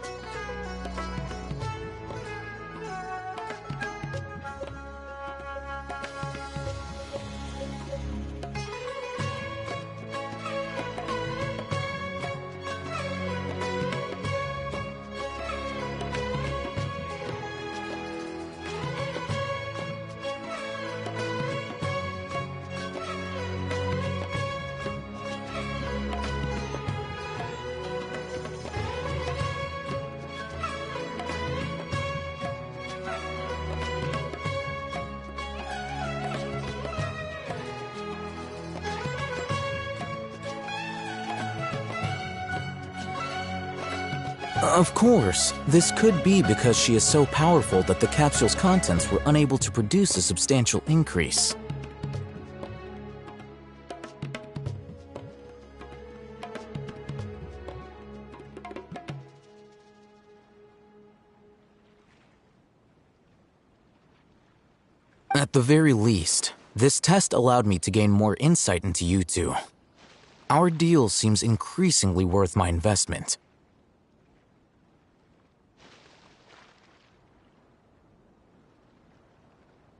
Of course, this could be because she is so powerful that the capsule's contents were unable to produce a substantial increase. At the very least, this test allowed me to gain more insight into you two. Our deal seems increasingly worth my investment.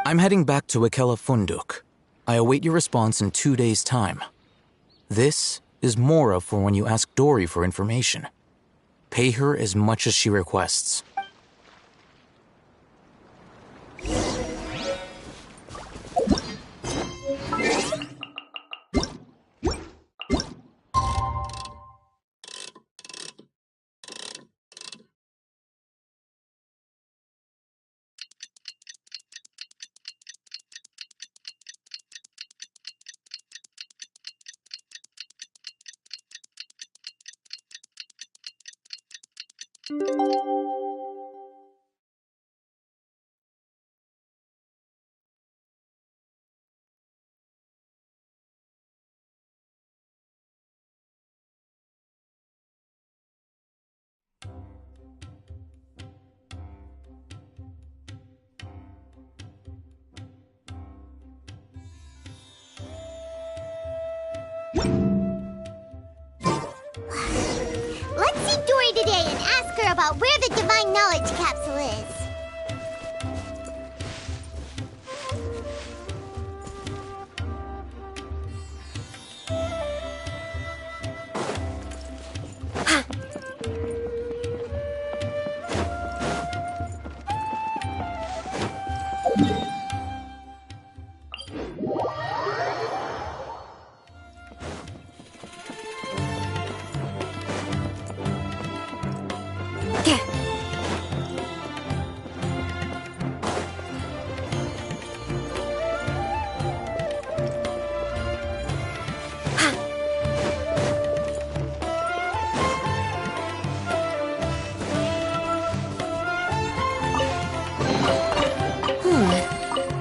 I'm heading back to Akela Funduk. I await your response in 2 days' time. This is Mora for when you ask Dory for information. Pay her as much as she requests. Let's see Dory today and ask her about where the Divine Knowledge capsule is.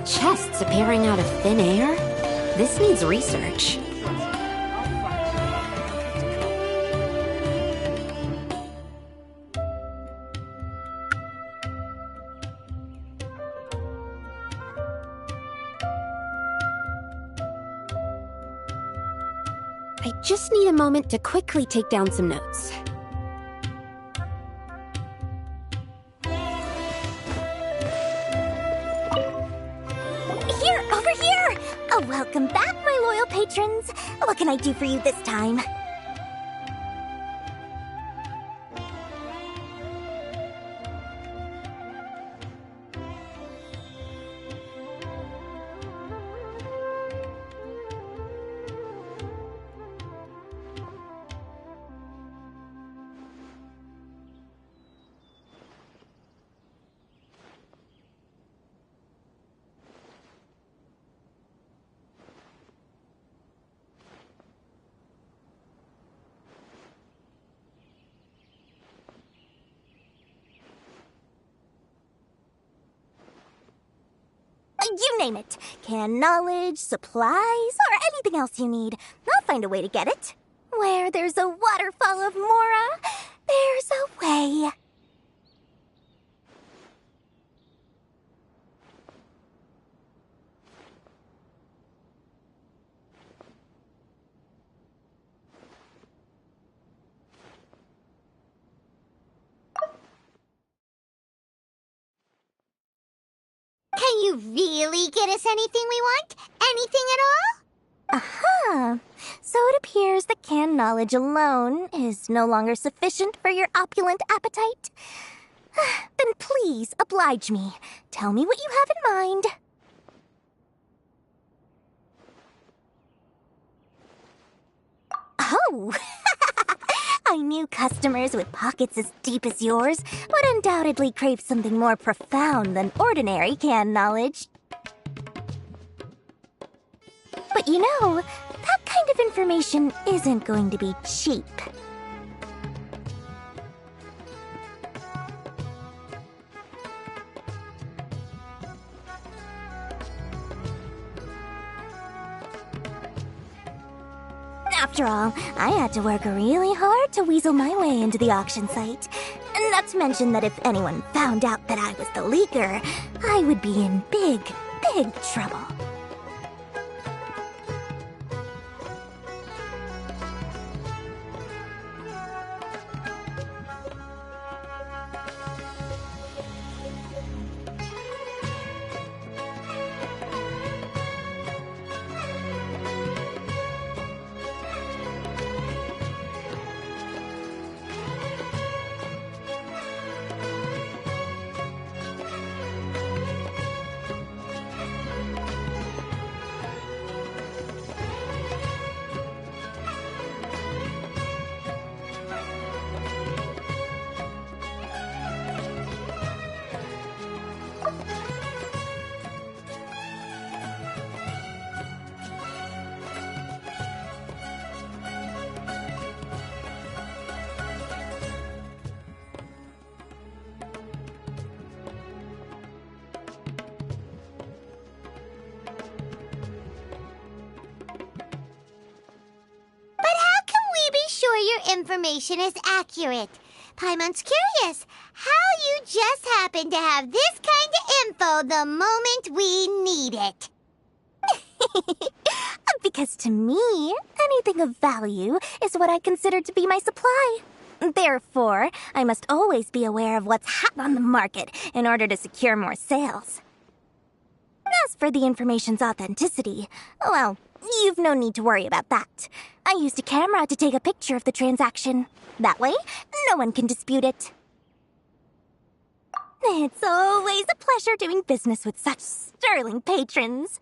Chests appearing out of thin air? This needs research. I just need a moment to quickly take down some notes. Welcome back, my loyal patrons. What can I do for you this time? You name it. Can knowledge, supplies, or anything else you need. I'll find a way to get it. Where there's a waterfall of Mora, there's a way. Can you really get us anything we want? Anything at all? Aha! So it appears that canned knowledge alone is no longer sufficient for your opulent appetite. Then please oblige me. Tell me what you have in mind. Oh! I knew customers with pockets as deep as yours would undoubtedly crave something more profound than ordinary canned knowledge. But you know, that kind of information isn't going to be cheap. After all, I had to work really hard to weasel my way into the auction site. Not to mention that if anyone found out that I was the leaker, I would be in big, big trouble. Your information is accurate. Paimon's curious how you just happen to have this kind of info the moment we need it. Because to me, anything of value is what I consider to be my supply. Therefore, I must always be aware of what's hot on the market in order to secure more sales. As for the information's authenticity, well, you've no need to worry about that. I used a camera to take a picture of the transaction. That way, no one can dispute it. It's always a pleasure doing business with such sterling patrons.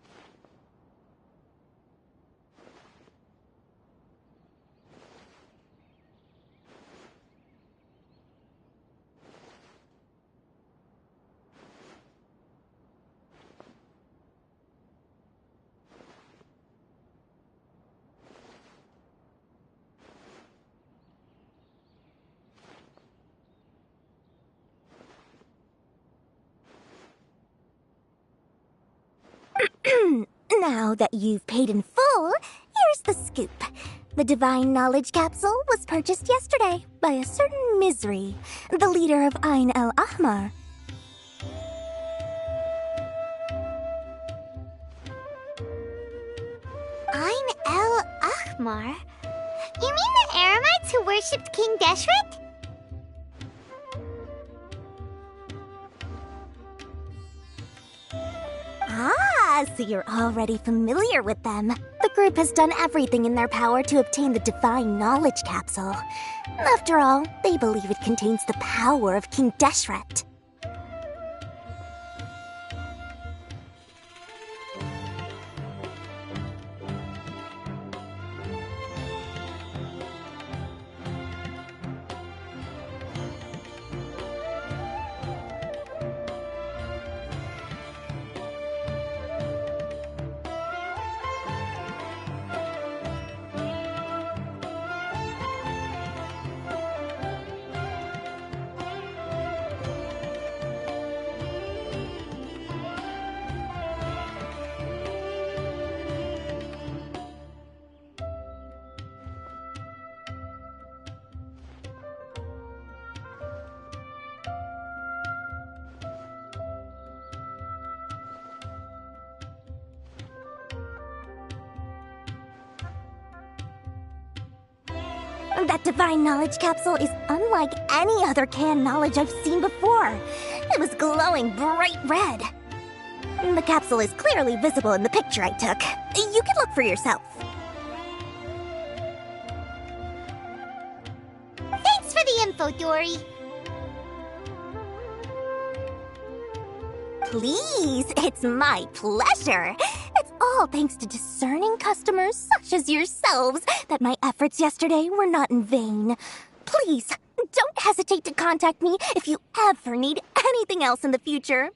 Now that you've paid in full, here's the scoop. The Divine Knowledge Capsule was purchased yesterday by a certain Misery, the leader of Ain el Ahmar. Ain el Ahmar? You mean the Eremites who worshipped King Deshret? Ah, so you're already familiar with them. The group has done everything in their power to obtain the Divine Knowledge Capsule. After all, they believe it contains the power of King Deshret. That Divine Knowledge Capsule is unlike any other canned knowledge I've seen before. It was glowing bright red. The capsule is clearly visible in the picture I took. You can look for yourself. Thanks for the info, Dory. Please, it's my pleasure. It's all thanks to discerning customers such as yourselves that my efforts yesterday were not in vain. Please, don't hesitate to contact me if you ever need anything else in the future.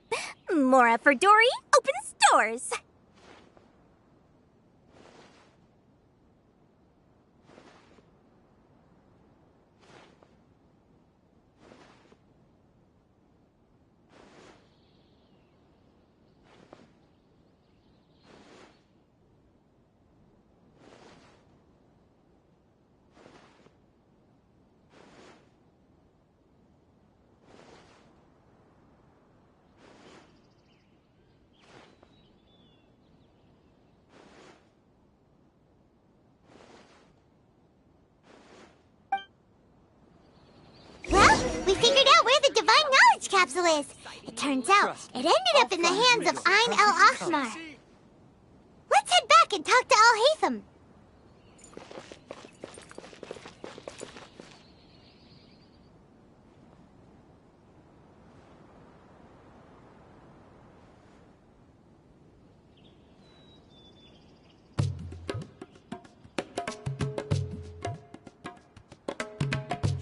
More effort, Dory, opens doors. We figured out where the Divine Knowledge Capsule is. It turns out it ended up in the hands of Ain el-Ahmar. Let's head back and talk to Al-Haytham.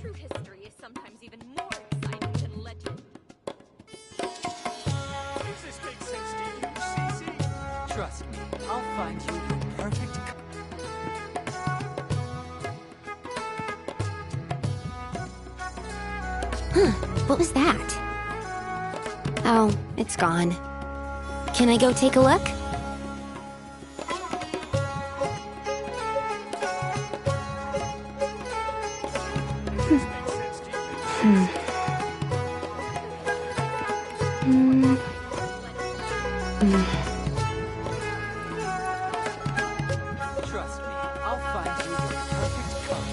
True history is sometimes even more exciting than legend. Does this make sense to you, CC? Trust me, I'll find you the perfect. What was that? Oh, it's gone. Can I go take a look? Trust me, I'll find you the perfect color.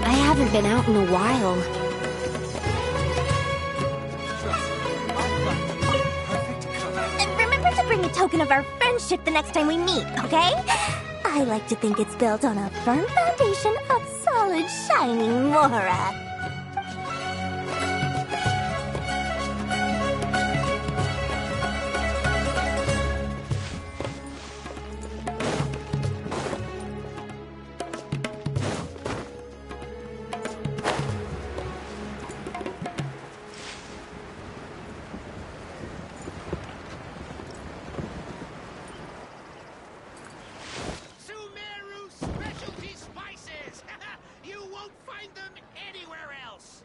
I haven't been out in a while. And remember to bring a token of our friendship the next time we meet, okay? I like to think it's built on a firm foundation of solid, shining Mora. Sumeru specialty spices! You won't find them anywhere else!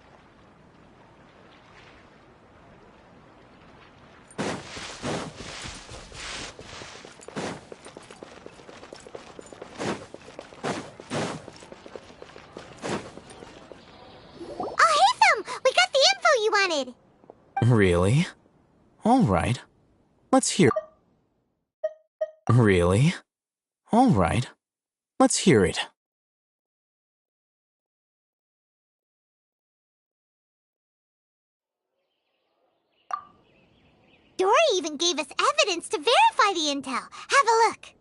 Al-Haytham! We got the info you wanted! Really? All right. Let's hear. Really? All right. Let's hear it. Dory even gave us evidence to verify the intel. Have a look.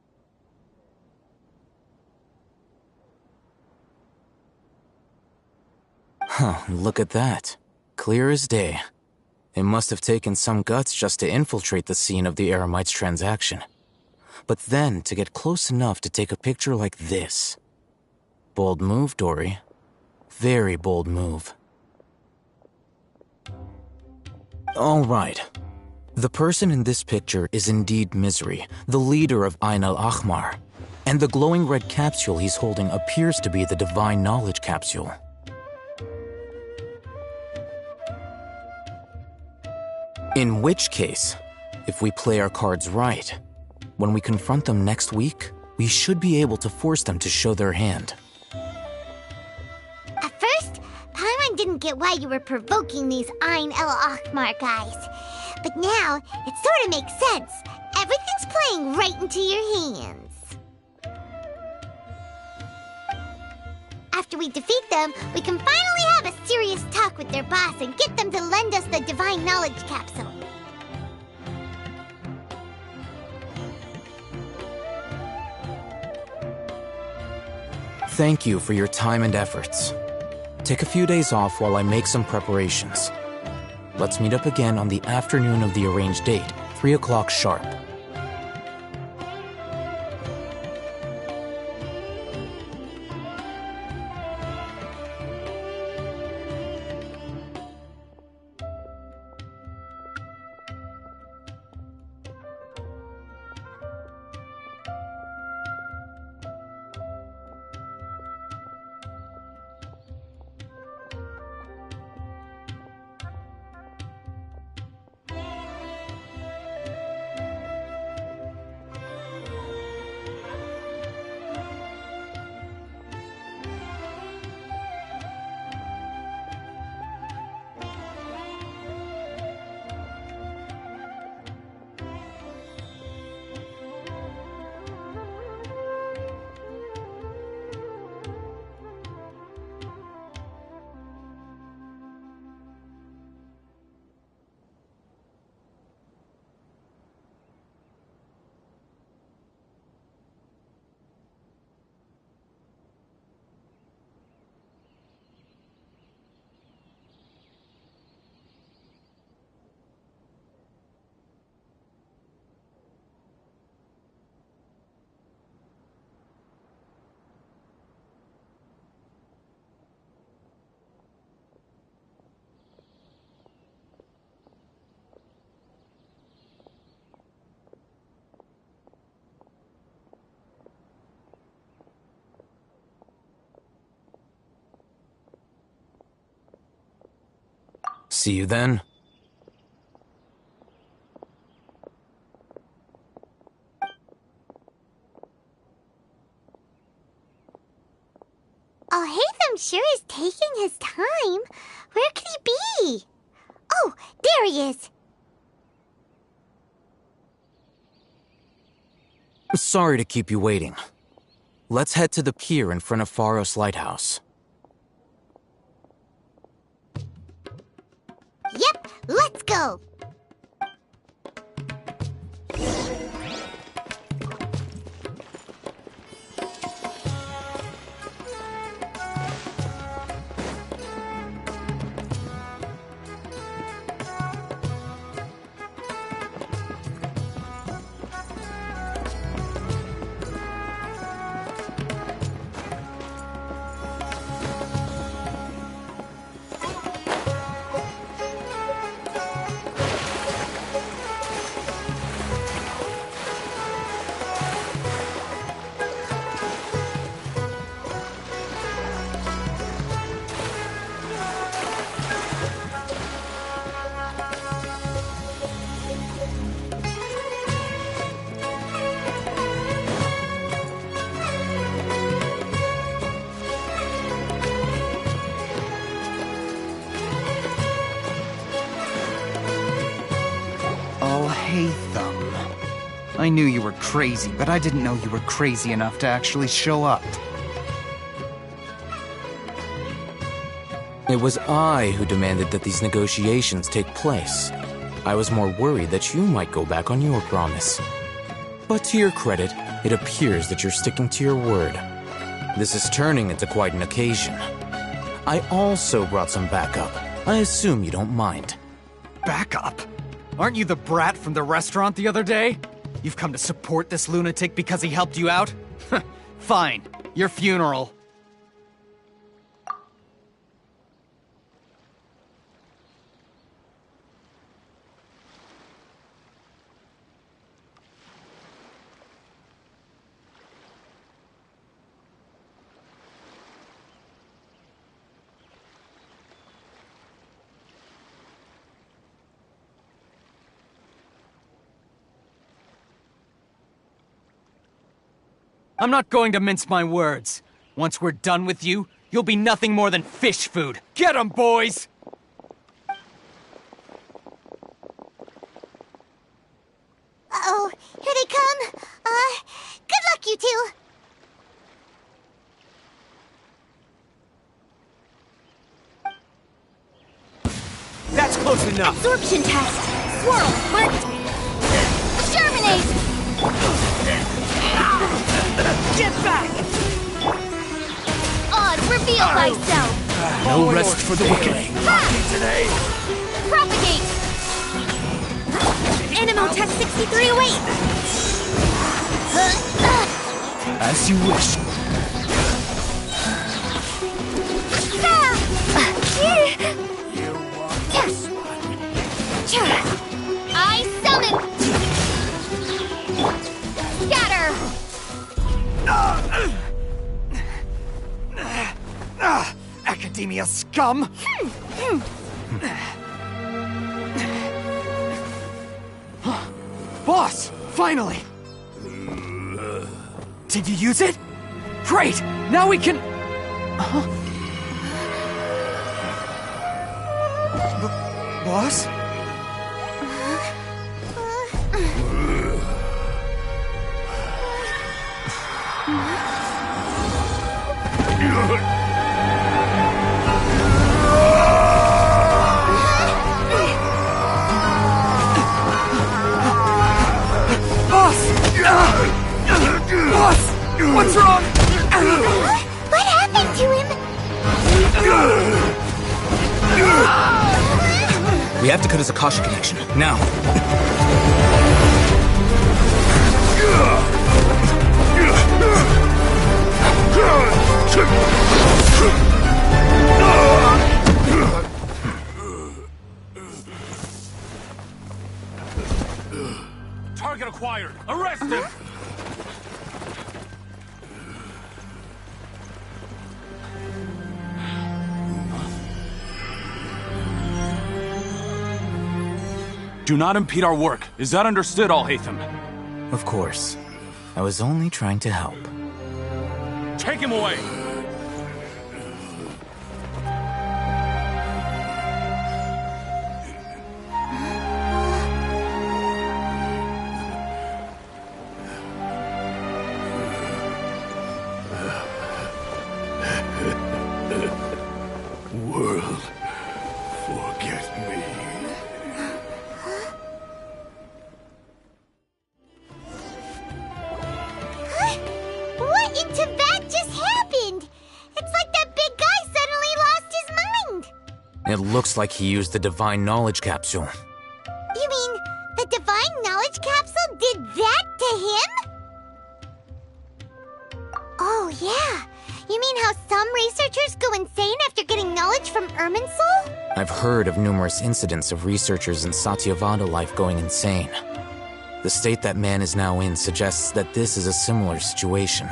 Huh, look at that. Clear as day. It must have taken some guts just to infiltrate the scene of the Eremites transaction. But then to get close enough to take a picture like this. Bold move, Dory. Very bold move. All right. The person in this picture is indeed Misery, the leader of Ain el-Ahmar. And the glowing red capsule he's holding appears to be the Divine Knowledge Capsule. In which case, if we play our cards right, when we confront them next week, we should be able to force them to show their hand. At first, Paimon didn't get why you were provoking these Ain el-Ahmar guys. But now, it sort of makes sense. Everything's playing right into your hands. After we defeat them, we can finally have a serious talk with their boss and get them to lend us the Divine Knowledge Capsule. Thank you for your time and efforts. Take a few days off while I make some preparations. Let's meet up again on the afternoon of the arranged date, 3 o'clock sharp. See you then. Oh, Hatham sure is taking his time. Where could he be? Oh, there he is. Sorry to keep you waiting. Let's head to the pier in front of Pharos Lighthouse. Yep, let's go. I knew you were crazy, but I didn't know you were crazy enough to actually show up. It was I who demanded that these negotiations take place. I was more worried that you might go back on your promise. But to your credit, it appears that you're sticking to your word. This is turning into quite an occasion. I also brought some backup. I assume you don't mind. Backup? Aren't you the brat from the restaurant the other day? You've come to support this lunatic because he helped you out? Fine. Your funeral. I'm not going to mince my words. Once we're done with you, you'll be nothing more than fish food. Get 'em, boys! Uh-oh, here they come. Good luck, you two. That's close enough. Absorption test. Swirl, marked. Germinate. Get back! Odd, reveal thyself. No rest for the wicked. Today. Propagate. Animal test 63 await. As you wish. I summon. Scatter. Academia scum! Boss! Finally! Did you use it? Great! Now we can... Boss? Boss! What's wrong? What happened to him? We have to cut his Akasha connection, now. Target acquired. Arrest him. Do not impede our work. Is that understood, Alhaitham? Of course. I was only trying to help. Take him away! World, forget me. What in Tibet just happened? It's like that big guy suddenly lost his mind. It looks like he used the Divine Knowledge Capsule. You mean the Divine Knowledge Capsule did that to him? Oh, yeah. You mean how some researchers go insane after getting knowledge from Irminsul? I've heard of numerous incidents of researchers in Satyavada life going insane. The state that man is now in suggests that this is a similar situation.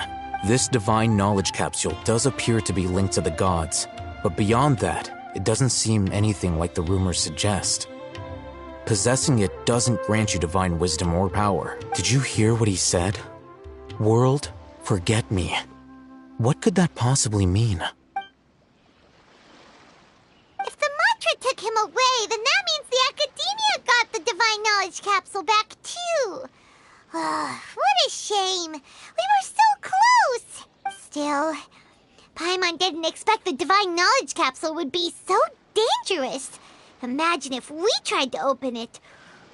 This Divine Knowledge Capsule does appear to be linked to the gods, but beyond that, it doesn't seem anything like the rumors suggest. Possessing it doesn't grant you divine wisdom or power. Did you hear what he said? World, forget me. What could that possibly mean? If the mantra took him away, then that means the Academia got the Divine Knowledge Capsule back too. What a shame. We were so close. Still, Paimon didn't expect the Divine Knowledge Capsule would be so dangerous. Imagine if we tried to open it.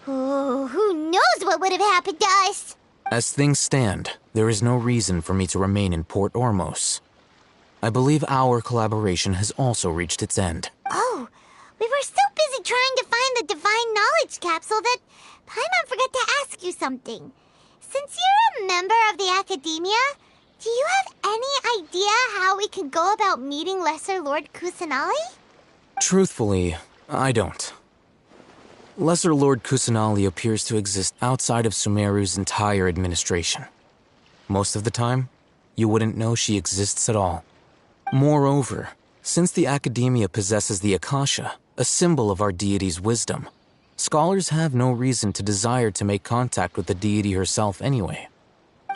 Oh, who knows what would have happened to us? As things stand, there is no reason for me to remain in Port Ormos. I believe our collaboration has also reached its end. Oh, we were so busy trying to find the Divine Knowledge Capsule that Paimon forgot to ask you something. Since you're a member of the Academia, do you have any idea how we can go about meeting Lesser Lord Kusanali? Truthfully, I don't. Lesser Lord Kusanali appears to exist outside of Sumeru's entire administration. Most of the time, you wouldn't know she exists at all. Moreover, since the Academia possesses the Akasha, a symbol of our deity's wisdom, scholars have no reason to desire to make contact with the deity herself anyway.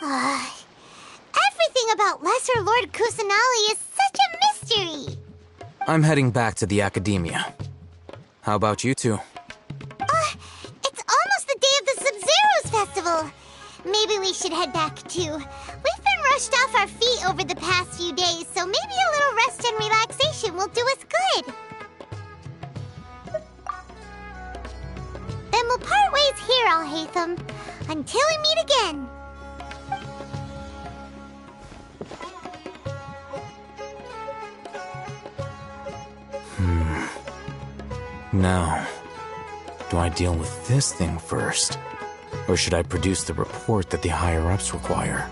Everything about Lesser Lord Kusanali is such a mystery! I'm heading back to the Academia. How about you two? It's almost the day of the Sub-Zeros Festival. Maybe we should head back too. We've been rushed off our feet over the past few days, so maybe a little rest and relaxation will do us good. Then we'll part ways here, Alhaitham, until we meet again. Now, do I deal with this thing first? Or should I produce the report that the higher-ups require?